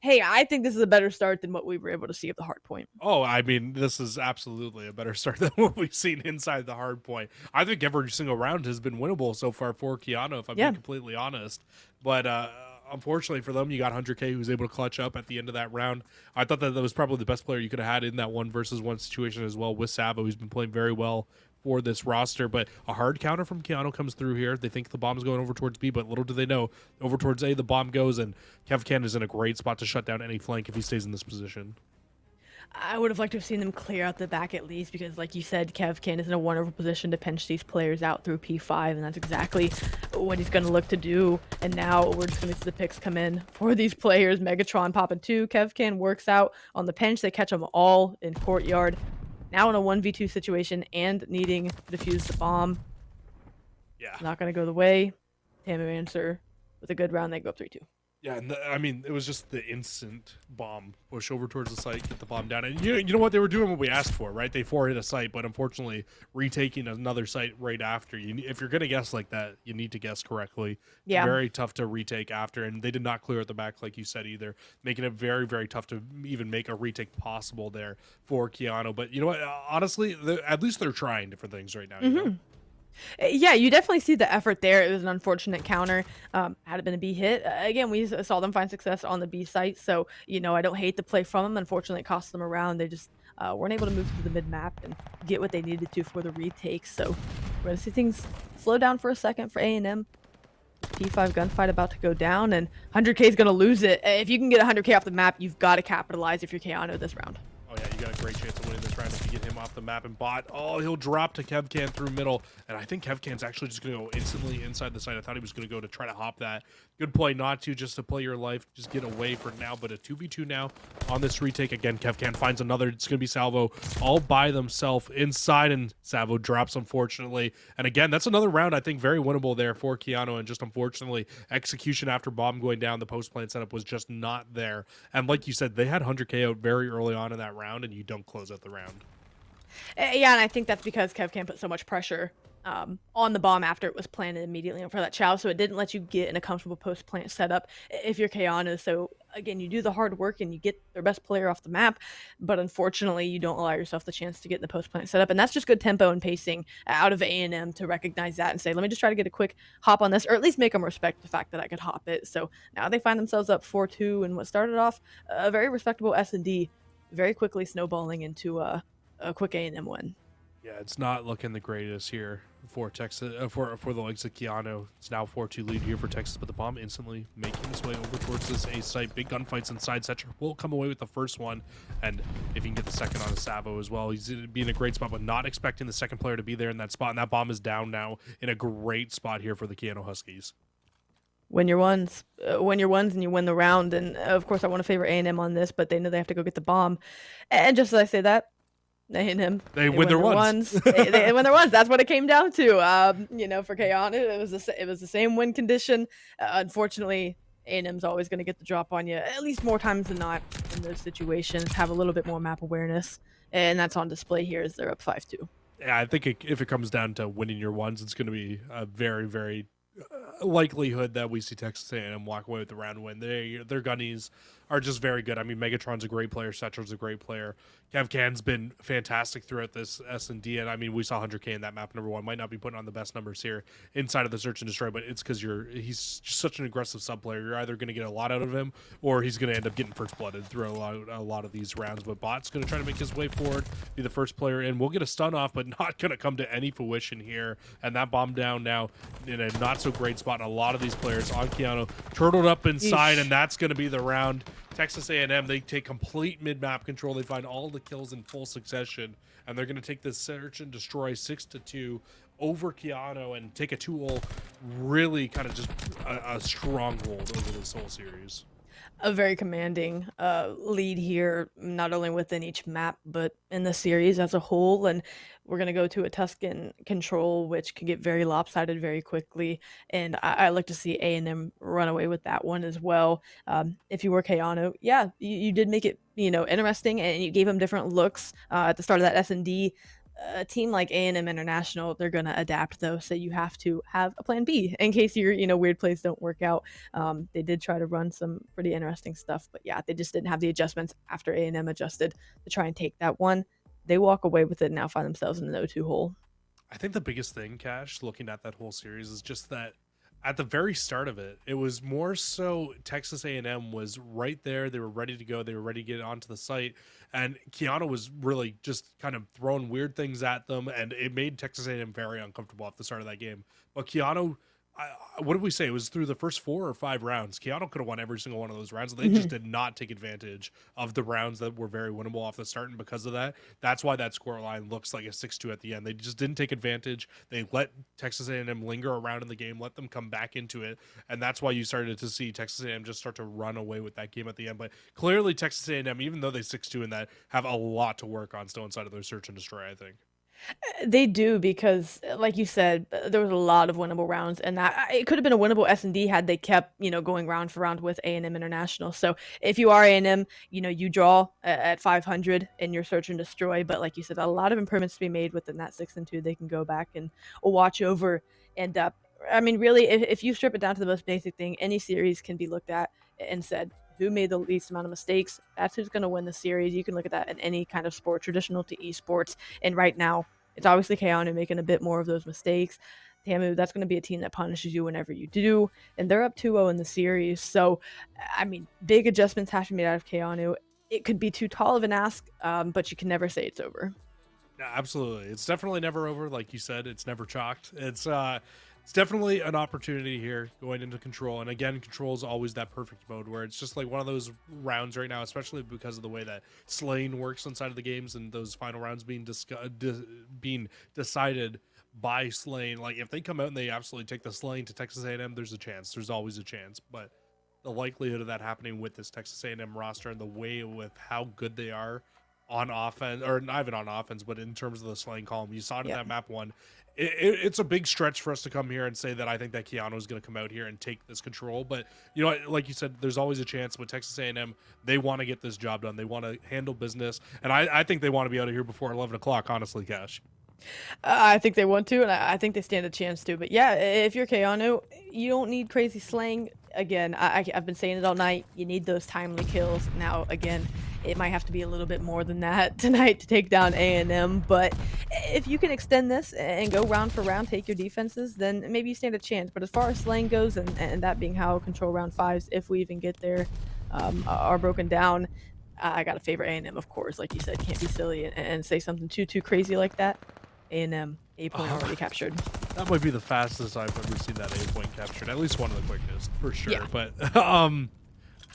hey, I think this is a better start than what we were able to see at the hard point. Oh, I mean, this is absolutely a better start than what we've seen inside the hard point. I think every single round has been winnable so far for Keanu, if I'm being completely honest. But unfortunately for them, you got 100K who was able to clutch up at the end of that round. I thought that was probably the best player you could have had in that 1 versus 1 situation as well with Savo, who's been playing very well for this roster. But a hard counter from Keanu comes through here. They think the bomb's going over towards B, but little do they know, over towards A, the bomb goes, and Kevcan is in a great spot to shut down any flank if he stays in this position. I would have liked to have seen them clear out the back at least, because like you said, Kevcan is in a wonderful position to pinch these players out through P5, and that's exactly what he's going to look to do. And now we're just going to see the picks come in for these players. Megatron popping 2. Kevcan works out on the pinch. They catch them all in courtyard. Now in a 1v2 situation and needing to defuse the bomb. Yeah. It's not going to go the way. Tamu answer with a good round. They go up 3-2. Yeah, and I mean, it was just the instant bomb push over towards the site, get the bomb down. And you know what? They were doing what we asked for, right? They 4-hit a site, but unfortunately retaking another site right after. If you're going to guess like that, you need to guess correctly. Yeah. It's very tough to retake after, and they did not clear at the back like you said either, making it very, very tough to even make a retake possible there for Keanu. But you know what? Honestly, at least they're trying different things right now. You know? Yeah, you definitely see the effort there. It was an unfortunate counter. Had it been a B hit, again, we saw them find success on the B site. So, you know, I don't hate the play from them. Unfortunately, it cost them a round. They just weren't able to move to the mid-map and get what they needed to for the retake. So we're going to see things slow down for a second for A&M. P5 gunfight about to go down, and 100K is going to lose it. If you can get 100K off the map, you've got to capitalize if you're Keanu this round. Oh, yeah, you got to great chance of winning this round if you get him off the map. And bot, oh, he'll drop to Kevcan through middle. And I think Kevcan's actually just going to go instantly inside the site. I thought he was going to go to try to hop that. Good play not to, just to play your life, just get away for now. But a 2v2 now on this retake. Again, Kevcan finds another. It's going to be Salvo all by themselves inside, and Salvo drops, unfortunately. And again, that's another round I think very winnable there for Keanu, and just unfortunately, execution after bomb going down, the post plant setup was just not there. And like you said, they had 100k out very early on in that round, and you don't close out the round. Yeah, and I think that's because Kevcan put so much pressure on the bomb after it was planted immediately for that chow, so it didn't let you get in a comfortable post-plant setup if you're Keanu. So again, you do the hard work and you get their best player off the map, but unfortunately you don't allow yourself the chance to get in the post-plant setup, and that's just good tempo and pacing out of A&M to recognize that and say, let me just try to get a quick hop on this, or at least make them respect the fact that I could hop it. So now they find themselves up 4-2, and what started off a very respectable S&D very quickly snowballing into a quick A&M win. Yeah, it's not looking the greatest here for Texas, for the likes of Keanu. It's now 4-2 lead here for Texas, but the bomb instantly making its way over towards this A site. Big gunfights inside. Setcher will come away with the first one, and if he can get the second on a Savo as well, he's be in a great spot, but not expecting the second player to be there in that spot, and that bomb is down now in a great spot here for the Keanu Huskies. Win your ones, and you win the round. And of course, I want to favor A&M on this, but they know they have to go get the bomb. And just as I say that, A&M, they win their ones. they win their ones. That's what it came down to. You know, for Keanu, it was the same win condition. Unfortunately, A&M's always going to get the drop on you, at least more times than not in those situations. Have a little bit more map awareness, and that's on display here as they're up 5-2. Yeah, I think if it comes down to winning your ones, it's going to be a very, very likelihood that we see Texas A&M walk away with the round win. Their gunnies are just very good. I mean, Megatron's a great player. Setcher's a great player. Kevcan's been fantastic throughout this S&D, and I mean, we saw 100k in that map number one. Might not be putting on the best numbers here inside of the search and destroy, but it's because he's just such an aggressive sub player. You're either going to get a lot out of him, or he's going to end up getting first blooded through a lot of these rounds. But Bot's going to try to make his way forward, be the first player in. We'll get a stun off, but not going to come to any fruition here. And that bomb down now in a not so great spot. And a lot of these players on Keanu turtled up inside, and that's going to be the round. Texas A&M, they take complete mid-map control. They find all the kills in full succession, and they're going to take this search and destroy 6-2 over Keanu and take a 2-0, really kind of just a stronghold over this whole series. A very commanding lead here, not only within each map, but in the series as a whole. And we're going to go to a Tuscan control, which can get very lopsided very quickly. And I like to see A&M run away with that one as well. If you were Keanu, yeah, you did make it, interesting, and you gave them different looks at the start of that S&D. A team like A&M International, they're going to adapt though, so you have to have a plan B in case your weird plays don't work out. They did try to run some pretty interesting stuff, but yeah, they just didn't have the adjustments after A&M adjusted to try and take that one. They walk away with it and now find themselves in the 0-2 hole. I think the biggest thing, Cash, looking at that whole series, is just that at the very start of it, it was more so Texas A&M was right there. They were ready to go. They were ready to get onto the site. And Keanu was really just kind of throwing weird things at them. And it made Texas A&M very uncomfortable at the start of that game. But Keanu, what did we say? It was through the first 4 or 5 rounds. Keanu could have won every single one of those rounds. They just did not take advantage of the rounds that were very winnable off the start. And because of that, that's why that score line looks like a 6-2 at the end. They just didn't take advantage. They let Texas A&M linger around in the game, let them come back into it. And that's why you started to see Texas A&M just start to run away with that game at the end. But clearly Texas A&M, even though they 6-2 in that, have a lot to work on still inside of their search and destroy, I think. They do, because like you said, there was a lot of winnable rounds, and that it could have been a winnable S&D had they kept going round for round with A&M International. So if you are A&M, you draw at 500 in your search and destroy, but like you said, a lot of improvements to be made within that 6-2. They can go back and watch over. And I mean, really, if you strip it down to the most basic thing, any series can be looked at and said, who made the least amount of mistakes? That's who's going to win the series. You can look at that in any kind of sport, traditional to esports. And right now, it's obviously Keanu making a bit more of those mistakes. Tamu, that's going to be a team that punishes you whenever you do. And they're up 2-0 in the series. So, I mean, big adjustments have to be made out of Keanu. It could be too tall of an ask, but you can never say it's over. Yeah, absolutely. It's definitely never over. Like you said, it's never chalked. It's It's definitely an opportunity here going into control. And again, control is always that perfect mode where it's just like one of those rounds right now, especially because of the way that slaying works inside of the games and those final rounds being being decided by slaying. Like if they come out and they absolutely take the slaying to Texas A&M, there's a chance. There's always a chance. But the likelihood of that happening with this Texas A&M roster and the way with how good they are on offense, or not even on offense, but in terms of the slaying column, you saw it in that map one. It's a big stretch for us to come here and say that I think that Keanu is going to come out here and take this control. But, you know, like you said, there's always a chance with Texas A&M. They want to get this job done. They want to handle business. And I think they want to be out of here before 11 o'clock, honestly, Cash. I think they want to, and I think they stand a chance to. But yeah, if you're Keanu, you don't need crazy slaying. Again, I've been saying it all night. You need those timely kills. Now, again, it might have to be a little bit more than that tonight to take down A&M. But if you can extend this and go round for round, take your defenses, then maybe you stand a chance. But as far as slaying goes, and that being how control round 5s, if we even get there, are broken down, I got to favor A&M, of course. Like you said, can't be silly and say something too crazy like that. A&M, A point already captured. That might be the fastest I've ever seen that A point captured. At least one of the quickest, for sure. Yeah. But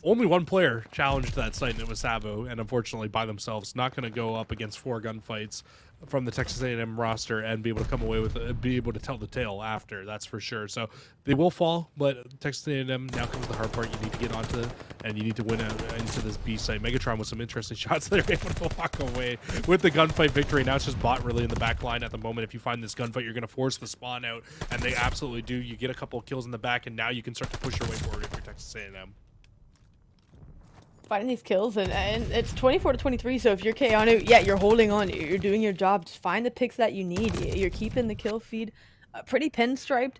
only one player challenged that site, and it was Sabo. And unfortunately, by themselves, not going to go up against 4 gunfights from the Texas A&M roster and be able to come away with, be able to tell the tale after. That's for sure. So they will fall, but Texas A&M, now comes the hard part. You need to get onto, and you need to win into this B site. Megatron with some interesting shots. They're able to walk away with the gunfight victory. Now it's just bot really in the back line at the moment. If you find this gunfight, you're going to force the spawn out, and they absolutely do. You get a couple of kills in the back, and now you can start to push your way forward if you're Texas A&M. Finding these kills, and it's 24-23. So if you're Keanu, yeah, you're holding on, you're doing your job. Just find the picks that you need. You're keeping the kill feed pretty pinstriped.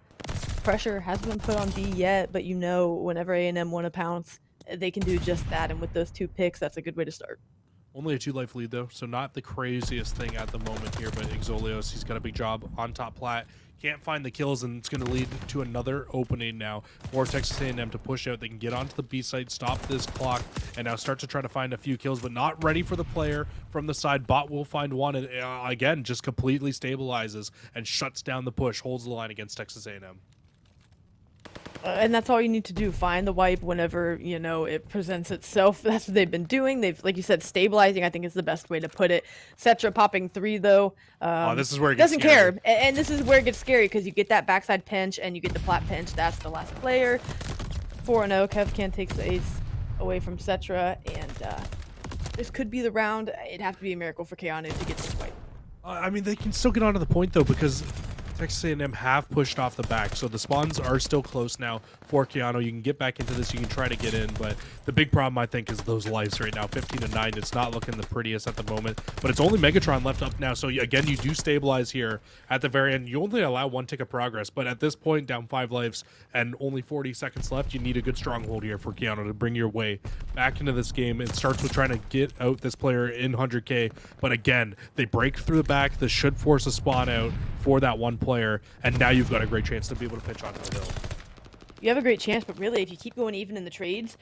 Pressure hasn't been put on B yet, but you know whenever A&M want to pounce, they can do just that. And with those 2 picks, that's a good way to start. Only a 2-life lead though, so not the craziest thing at the moment here, but Exolios, he's got a big job on top plat. Can't find the kills, and it's going to lead to another opening now for Texas A&M to push out. They can get onto the B site, stop this clock, and now start to try to find a few kills, but not ready for the player from the side. Bot will find one, and again, just completely stabilizes and shuts down the push, holds the line against Texas A&M. And that's all you need to do. Find the wipe whenever, you know, it presents itself. That's what they've been doing. They've, like you said, stabilizing, I think is the best way to put it. Cetra popping 3, though. This is where it gets doesn't scary. care. And this is where it gets scary because you get that backside pinch and you get the plat pinch. That's the last player. 4-0. Kevcan takes the ace away from Cetra. And this could be the round. It'd have to be a miracle for Keanu to get this wipe. I mean, they can still get onto the point, though, because Texas A&M have pushed off the back, so the spawns are still close now for Keanu. You can get back into this, you can try to get in, but the big problem, I think, is those lives right now. 15-9, it's not looking the prettiest at the moment, but it's only Megatron left up now, so again, you do stabilize here at the very end. You only allow 1 tick of progress, but at this point, down 5 lives and only 40 seconds left, you need a good stronghold here for Keanu to bring your way back into this game. It starts with trying to get out this player in 100k, but again, they break through the back. This should force a spawn out for that one player, and now you've got a great chance to be able to pitch onto the hill. You have a great chance, but really, if you keep going even in the trades,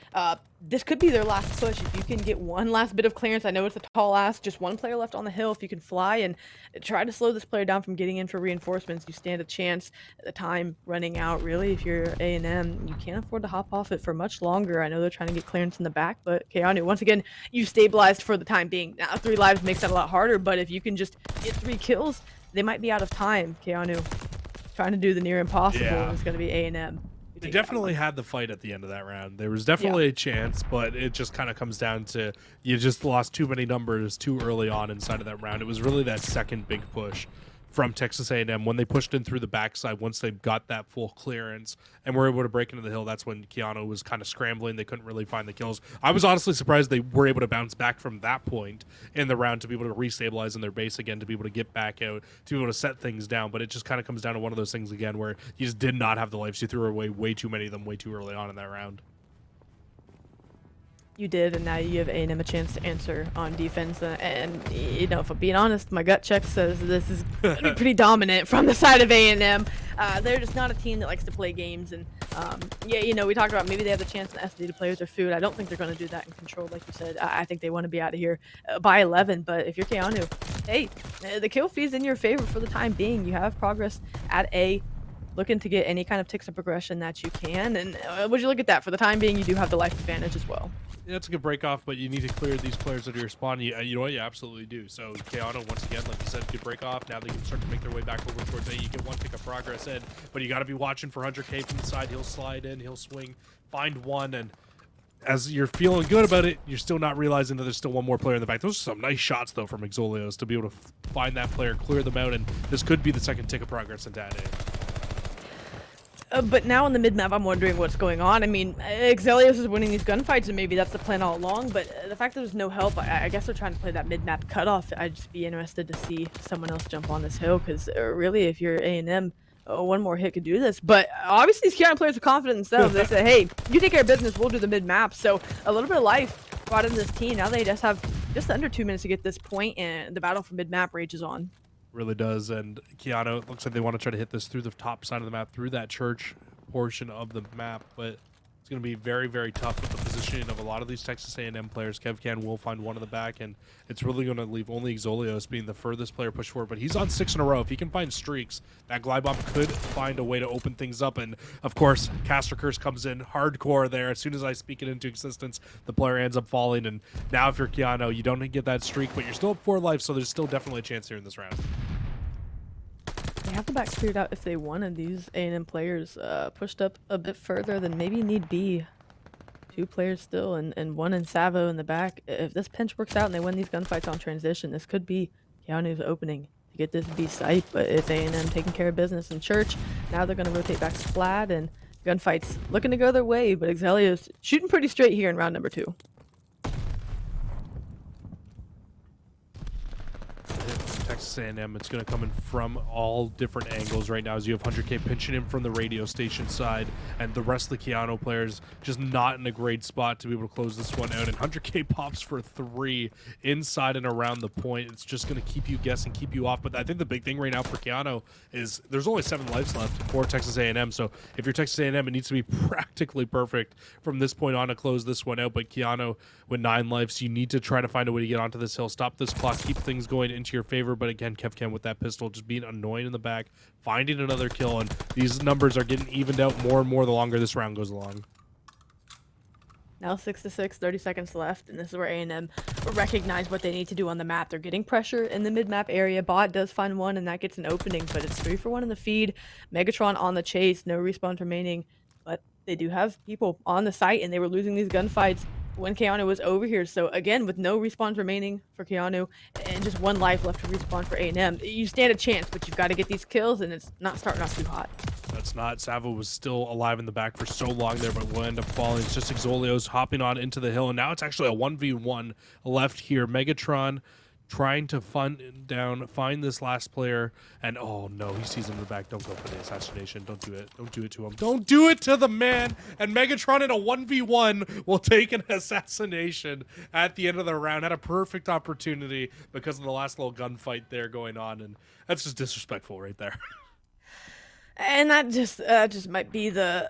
this could be their last push. If you can get one last bit of clearance, I know it's a tall ask, just 1 player left on the hill. If you can fly and try to slow this player down from getting in for reinforcements, you stand a chance. The time running out, really, if you're A&M, you can't afford to hop off it for much longer. I know they're trying to get clearance in the back, but Keanu, once again, you stabilized for the time being. Now, 3 lives makes that a lot harder, but if you can just get 3 kills, they might be out of time. Keanu trying to do the near impossible, and it's going to be A&M. They definitely had the fight at the end of that round. There was definitely a chance, but it just kind of comes down to you just lost too many numbers too early on inside of that round. It was really that second big push from Texas A&M when they pushed in through the backside. Once they got that full clearance and were able to break into the hill, that's when Keanu was kind of scrambling. They couldn't really find the kills. I was honestly surprised they were able to bounce back from that point in the round to be able to restabilize in their base again, to be able to get back out, to be able to set things down. But it just kind of comes down to one of those things again where you just did not have the lives. You threw away way too many of them way too early on in that round. You did, and now you have A&M a chance to answer on defense. And you know, if I'm being honest, my gut check says this is gonna be pretty dominant from the side of A&M. They're just not a team that likes to play games. And yeah, you know, we talked about maybe they have the chance in SD to play with their food. I don't think they're going to do that in control, like you said. I think they want to be out of here by 11. But if you're Keanu, hey, the kill feed's in your favor for the time being. You have progress at A. looking to get any kind of ticks of progression that you can. And would you look at that? For the time being, you do have the life advantage as well. Yeah, it's a good break off, but you need to clear these players out of your spawn. You know what? You absolutely do. So Keanu, once again, like you said, good break off. Now they can start to make their way back over towards A. You get one tick of progress in, but you got to be watching for 100K from the side. He'll slide in, he'll swing, find one, and as you're feeling good about it, you're still not realizing that there's still one more player in the back. Those are some nice shots, though, from Exolios to be able to find that player, clear them out, and this could be the second tick of progress into A. But now in the mid-map, I'm wondering what's going on. I mean, Exelios is winning these gunfights, and maybe that's the plan all along, but the fact that there's no help, I guess they're trying to play that mid-map cutoff. I'd just be interested to see someone else jump on this hill, because really, if you're A&M, one more hit could do this. But obviously, these Keanu players are confident in themselves. They say, hey, you take care of business, we'll do the mid-map. So a little bit of life brought in this team. Now they just have just under 2 minutes to get this point, and the battle for mid-map rages on. Really does, and Keanu, it looks like they want to try to hit this through the top side of the map, through that church portion of the map, but it's going to be very, very tough with the positioning of a lot of these Texas A&M players. Kevcan will find one in the back, and it's really going to leave only Exolios being the furthest player push forward, but he's on 6 in a row. If he can find streaks, that glide bomb could find a way to open things up, and of course, Caster Curse comes in hardcore there. As soon as I speak it into existence, the player ends up falling, and now if you're Keanu, you don't get that streak, but you're still at 4 life, so there's still definitely a chance here in this round. They have the back cleared out if they wanted. These A&M players pushed up a bit further than maybe need be. 2 players still, and one in Savo in the back. If this pinch works out and they win these gunfights on transition, this could be Keanu's opening to get this B site, but it's A&M taking care of business in church. Now they're going to rotate back Splat, and gunfights looking to go their way, but Exelios shooting pretty straight here in round number 2. Texas A&M, it's going to come in from all different angles right now as you have 100K pinching him from the radio station side, and the rest of the Keanu players just not in a great spot to be able to close this one out, and 100K pops for 3 inside and around the point. It's just going to keep you guessing, keep you off, but I think the big thing right now for Keanu is there's only 7 lives left for Texas A&M, so if you're Texas A&M, it needs to be practically perfect from this point on to close this one out, but Keanu with 9 lives, you need to try to find a way to get onto this hill, stop this clock, keep things going into your favor. But again, Kevcan with that pistol just being annoying in the back, finding another kill, and these numbers are getting evened out more and more the longer this round goes along. Now 6-6, 30 seconds left, and this is where A&M recognize what they need to do on the map. They're getting pressure in the mid-map area. Bot does find one, and that gets an opening, but it's 3 for 1 in the feed. Megatron on the chase, no respawns remaining, but they do have people on the site, and they were losing these gunfights when Keanu was over here. So again, with no respawns remaining for Keanu and just 1 life left to respawn for A&M, you stand a chance, but you've got to get these kills, and it's not starting off too hot. That's not. Savo was still alive in the back for so long there, but will end up falling. It's just Exolios hopping on into the hill, and now it's actually a 1v1 left here. Megatron trying to find this last player, and oh no, he sees him in the back. Don't go for the assassination. Don't do it. Don't do it to him. Don't do it to the man. And Megatron in a 1v1 will take an assassination at the end of the round. Had a perfect opportunity because of the last little gunfight there going on, and that's just disrespectful right there. And that just might be the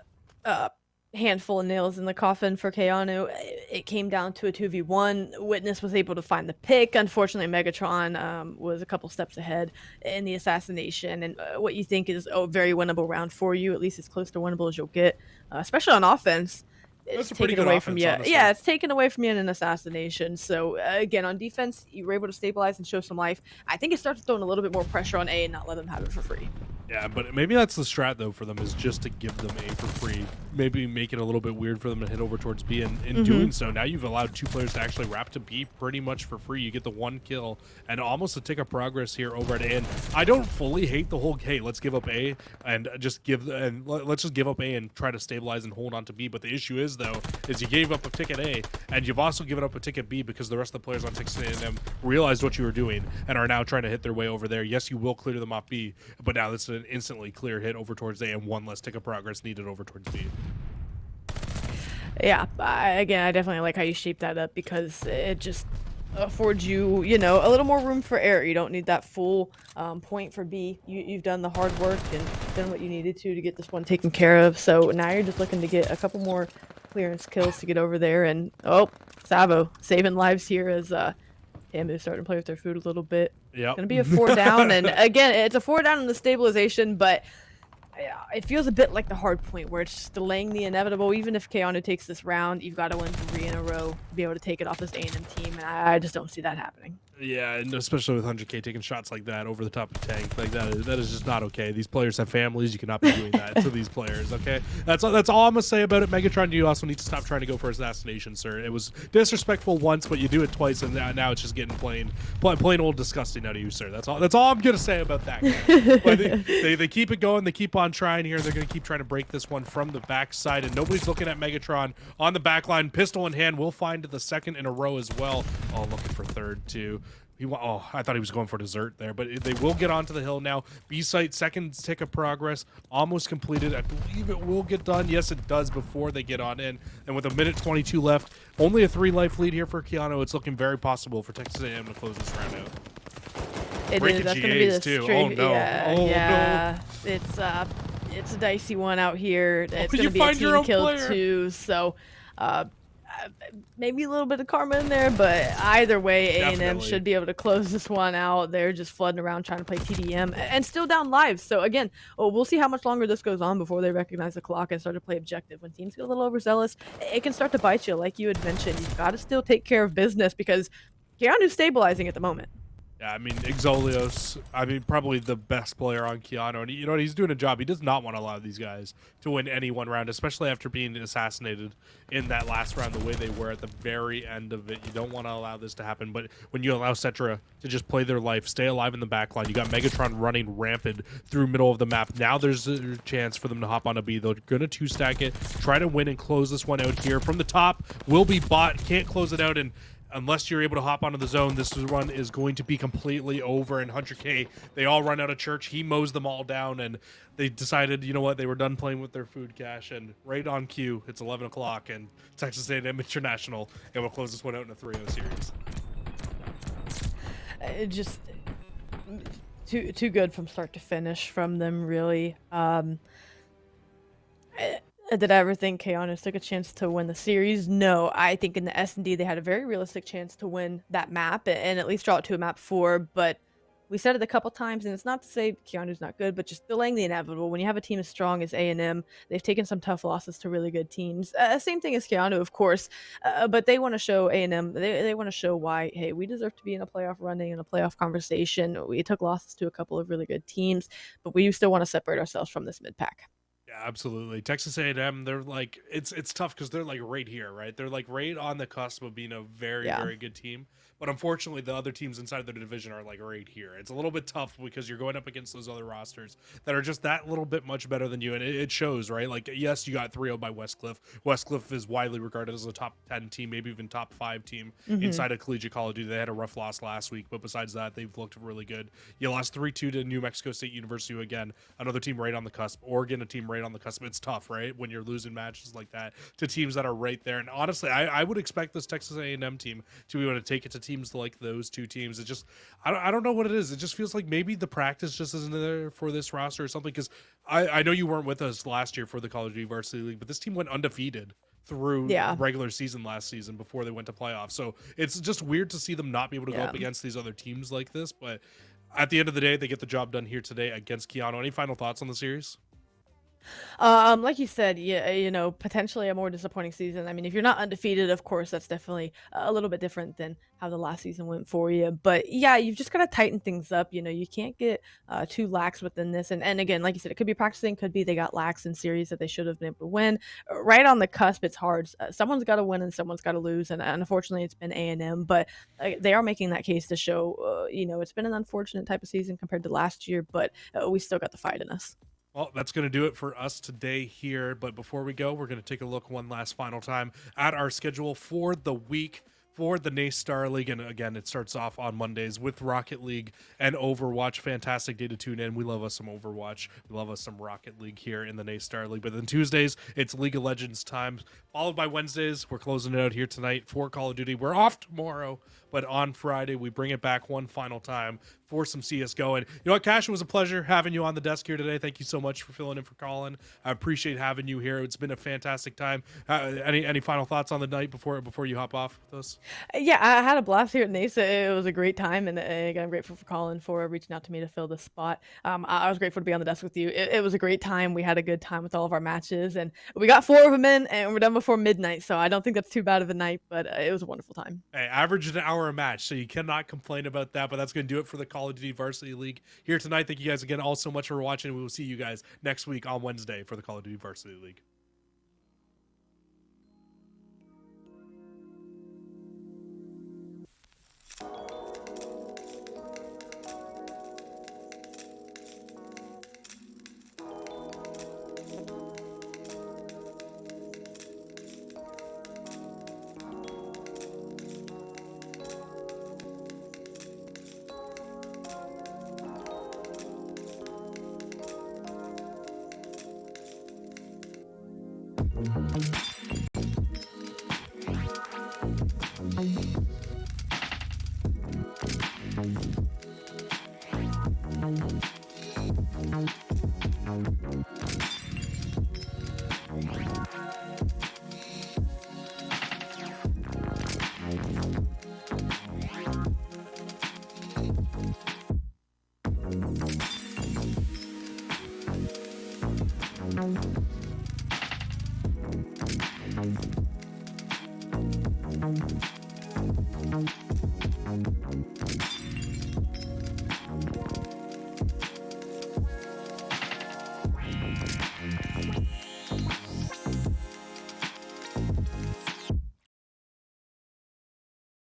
handful of nails in the coffin for Keanu. It came down to a 2v1. Witness was able to find the pick. Unfortunately, Megatron was a couple steps ahead in the assassination. And what you think is a very winnable round for you, at least as close to winnable as you'll get, especially on offense. It's taken away from you. Honestly. Yeah, it's taken away from you in an assassination. So again, on defense, you were able to stabilize and show some life. I think it starts throwing a little bit more pressure on A and not let them have it for free. Yeah, but maybe that's the strat, though, for them, is just to give them A for free. Maybe make it a little bit weird for them to hit over towards B, and in doing so, now you've allowed 2 players to actually wrap to B pretty much for free. You get the 1 kill, and almost a tick of progress here over at A. And I don't fully hate the whole, hey, let's give up A, and let's just give up A and try to stabilize and hold on to B. But the issue is, though, is you gave up a tick at A, and you've also given up a tick at B because the rest of the players on Texas A&M realized what you were doing and are now trying to hit their way over there. Yes, you will clear them off B, but now it's an instantly clear hit over towards A and 1 less tick of progress needed over towards B. Yeah, again, I definitely like how you shape that up because it just affords you, a little more room for error. You don't need that full point for B. You've done the hard work and done what you needed to get this one taken care of. So now you're just looking to get a couple more clearance kills to get over there. And, Savo saving lives here as Tamu's starting to play with their food a little bit. Yeah, It's going to be a 4 down. And again, it's a 4 down in the stabilization, but it feels a bit like the hard point where it's just delaying the inevitable. Even if Keanu takes this round, you've got to win 3 in a row to be able to take it off this A&M team, and I just don't see that happening. Yeah, and especially with 100K taking shots like that over the top of Tank, like that is just not okay. These players have families. You cannot be doing that to these players. Okay, that's all I'm gonna say about it. Megatron, you also need to stop trying to go for assassination, sir. It was disrespectful once, but you do it twice, and now it's just getting plain old disgusting out of you, sir. That's all I'm gonna say about that guy. But they keep it going. They keep on trying here. They're gonna keep trying to break this one from the backside, and nobody's looking at Megatron on the back line. Pistol in hand, will find the second in a row as well. Oh, looking for third too. I thought he was going for dessert there, but they will get onto the hill now. B-site, second tick of progress, almost completed. I believe it will get done. Yes, it does before they get on in. And with a minute 22 left, only a 3-life lead here for Keanu. It's looking very possible for Texas A&M to close this round out. It is. That's going to be the too. straight. Oh, no. Yeah. No. It's a dicey one out here. It's going you to be a find your team own kill player. too. So, maybe a little bit of karma in there, but either way, A&M Definitely. should be able to close this one out. They're just flooding around trying to play TDM and still down lives. So again, we'll see how much longer this goes on before they recognize the clock and start to play objective. When teams get a little overzealous, it can start to bite you. Like you had mentioned, you've got to still take care of business because Keanu's stabilizing at the moment. Yeah, I mean, Exolios, probably the best player on Keanu. And you know what? He's doing a job. He does not want to allow these guys to win any one round, especially after being assassinated in that last round the way they were at the very end of it. You don't want to allow this to happen. But when you allow Cetra to just play their life, stay alive in the backline, you got Megatron running rampant through middle of the map. Now there's a chance for them to hop on a B. They're going to two-stack it, try to win and close this one out here. From the top, will be bot, can't close it out, and unless you're able to hop onto the zone, this run is going to be completely over. And 100K, they all run out of church. He mows them all down, and they decided, you know what, they were done playing with their food cache. And right on cue, it's 11 o'clock, and Texas A&M International, and we'll close this one out in a 3-0 series. Just too good from start to finish from them, really. Did I ever think Keanu took a chance to win the series? No. I think in the S&D they had a very realistic chance to win that map and at least draw it to a map 4, but we said it a couple times, and it's not to say Keanu's not good, but just delaying the inevitable. When you have a team as strong as A&M, they've taken some tough losses to really good teams. Same thing as Keanu, of course, but they want to show A&M, they want to show why, hey, we deserve to be in a playoff running and a playoff conversation. We took losses to a couple of really good teams, but we still want to separate ourselves from this mid-pack. Yeah, absolutely. Texas A&M, they're like, it's tough because they're like right here, right? They're like right on the cusp of being a very, very good team. But unfortunately, the other teams inside their division are like right here. It's a little bit tough because you're going up against those other rosters that are just that little bit much better than you. And it shows, right? Like, yes, you got 3-0 by Westcliff. Westcliff is widely regarded as a top 10 team, maybe even top 5 team inside of collegiate Call of Duty. They had a rough loss last week, but besides that, they've looked really good. You lost 3-2 to New Mexico State University again, another team right on the cusp. Oregon, a team right on the cusp. It's tough, right? When you're losing matches like that to teams that are right there. And honestly, I would expect this Texas A&M team to be able to take it to teams like those two teams. It just, I don't know what it is. It just feels like maybe the practice just isn't there for this roster or something. Because I know you weren't with us last year for the Call of Duty Varsity League, but this team went undefeated through regular season last season before they went to playoffs. So it's just weird to see them not be able to go up against these other teams like this. But at the end of the day, they get the job done here today against Keanu. Any final thoughts on the series? Like you said, potentially a more disappointing season. I mean, if you're not undefeated, of course, that's definitely a little bit different than how the last season went for you. But yeah, you've just got to tighten things up. You can't get too lax within this. And again, like you said, it could be practicing, could be they got lax in series that they should have been able to win. Right on the cusp, it's hard. Someone's got to win and someone's got to lose. And unfortunately, it's been A&M. But they are making that case to show, it's been an unfortunate type of season compared to last year, but we still got the fight in us. Well, that's going to do it for us today here. But before we go, we're going to take a look one last final time at our schedule for the week for the NACE Starleague. And again, it starts off on Mondays with Rocket League and Overwatch. Fantastic day to tune in. We love us some Overwatch. We love us some Rocket League here in the NACE Starleague. But then Tuesdays, it's League of Legends time, followed by Wednesdays. We're closing it out here tonight for Call of Duty. We're off tomorrow, but on Friday, we bring it back one final time for some CSGO. And you know what, Cash, it was a pleasure having you on the desk here today. Thank you so much for filling in for Colin. I appreciate having you here. It's been a fantastic time. Any final thoughts on the night before you hop off with us? Yeah, I had a blast here at NACE. It was a great time, and again, I'm grateful for Colin for reaching out to me to fill this spot. I was grateful to be on the desk with you. It was a great time. We had a good time with all of our matches, and we got 4 of them in, and we're done before midnight, so I don't think that's too bad of a night, but it was a wonderful time. Hey, averaged an hour a match, so you cannot complain about that. But that's going to do it for the Call of Duty Varsity League here tonight. Thank you guys again all so much for watching. We will see you guys next week on Wednesday for the Call of Duty Varsity League. Thank you.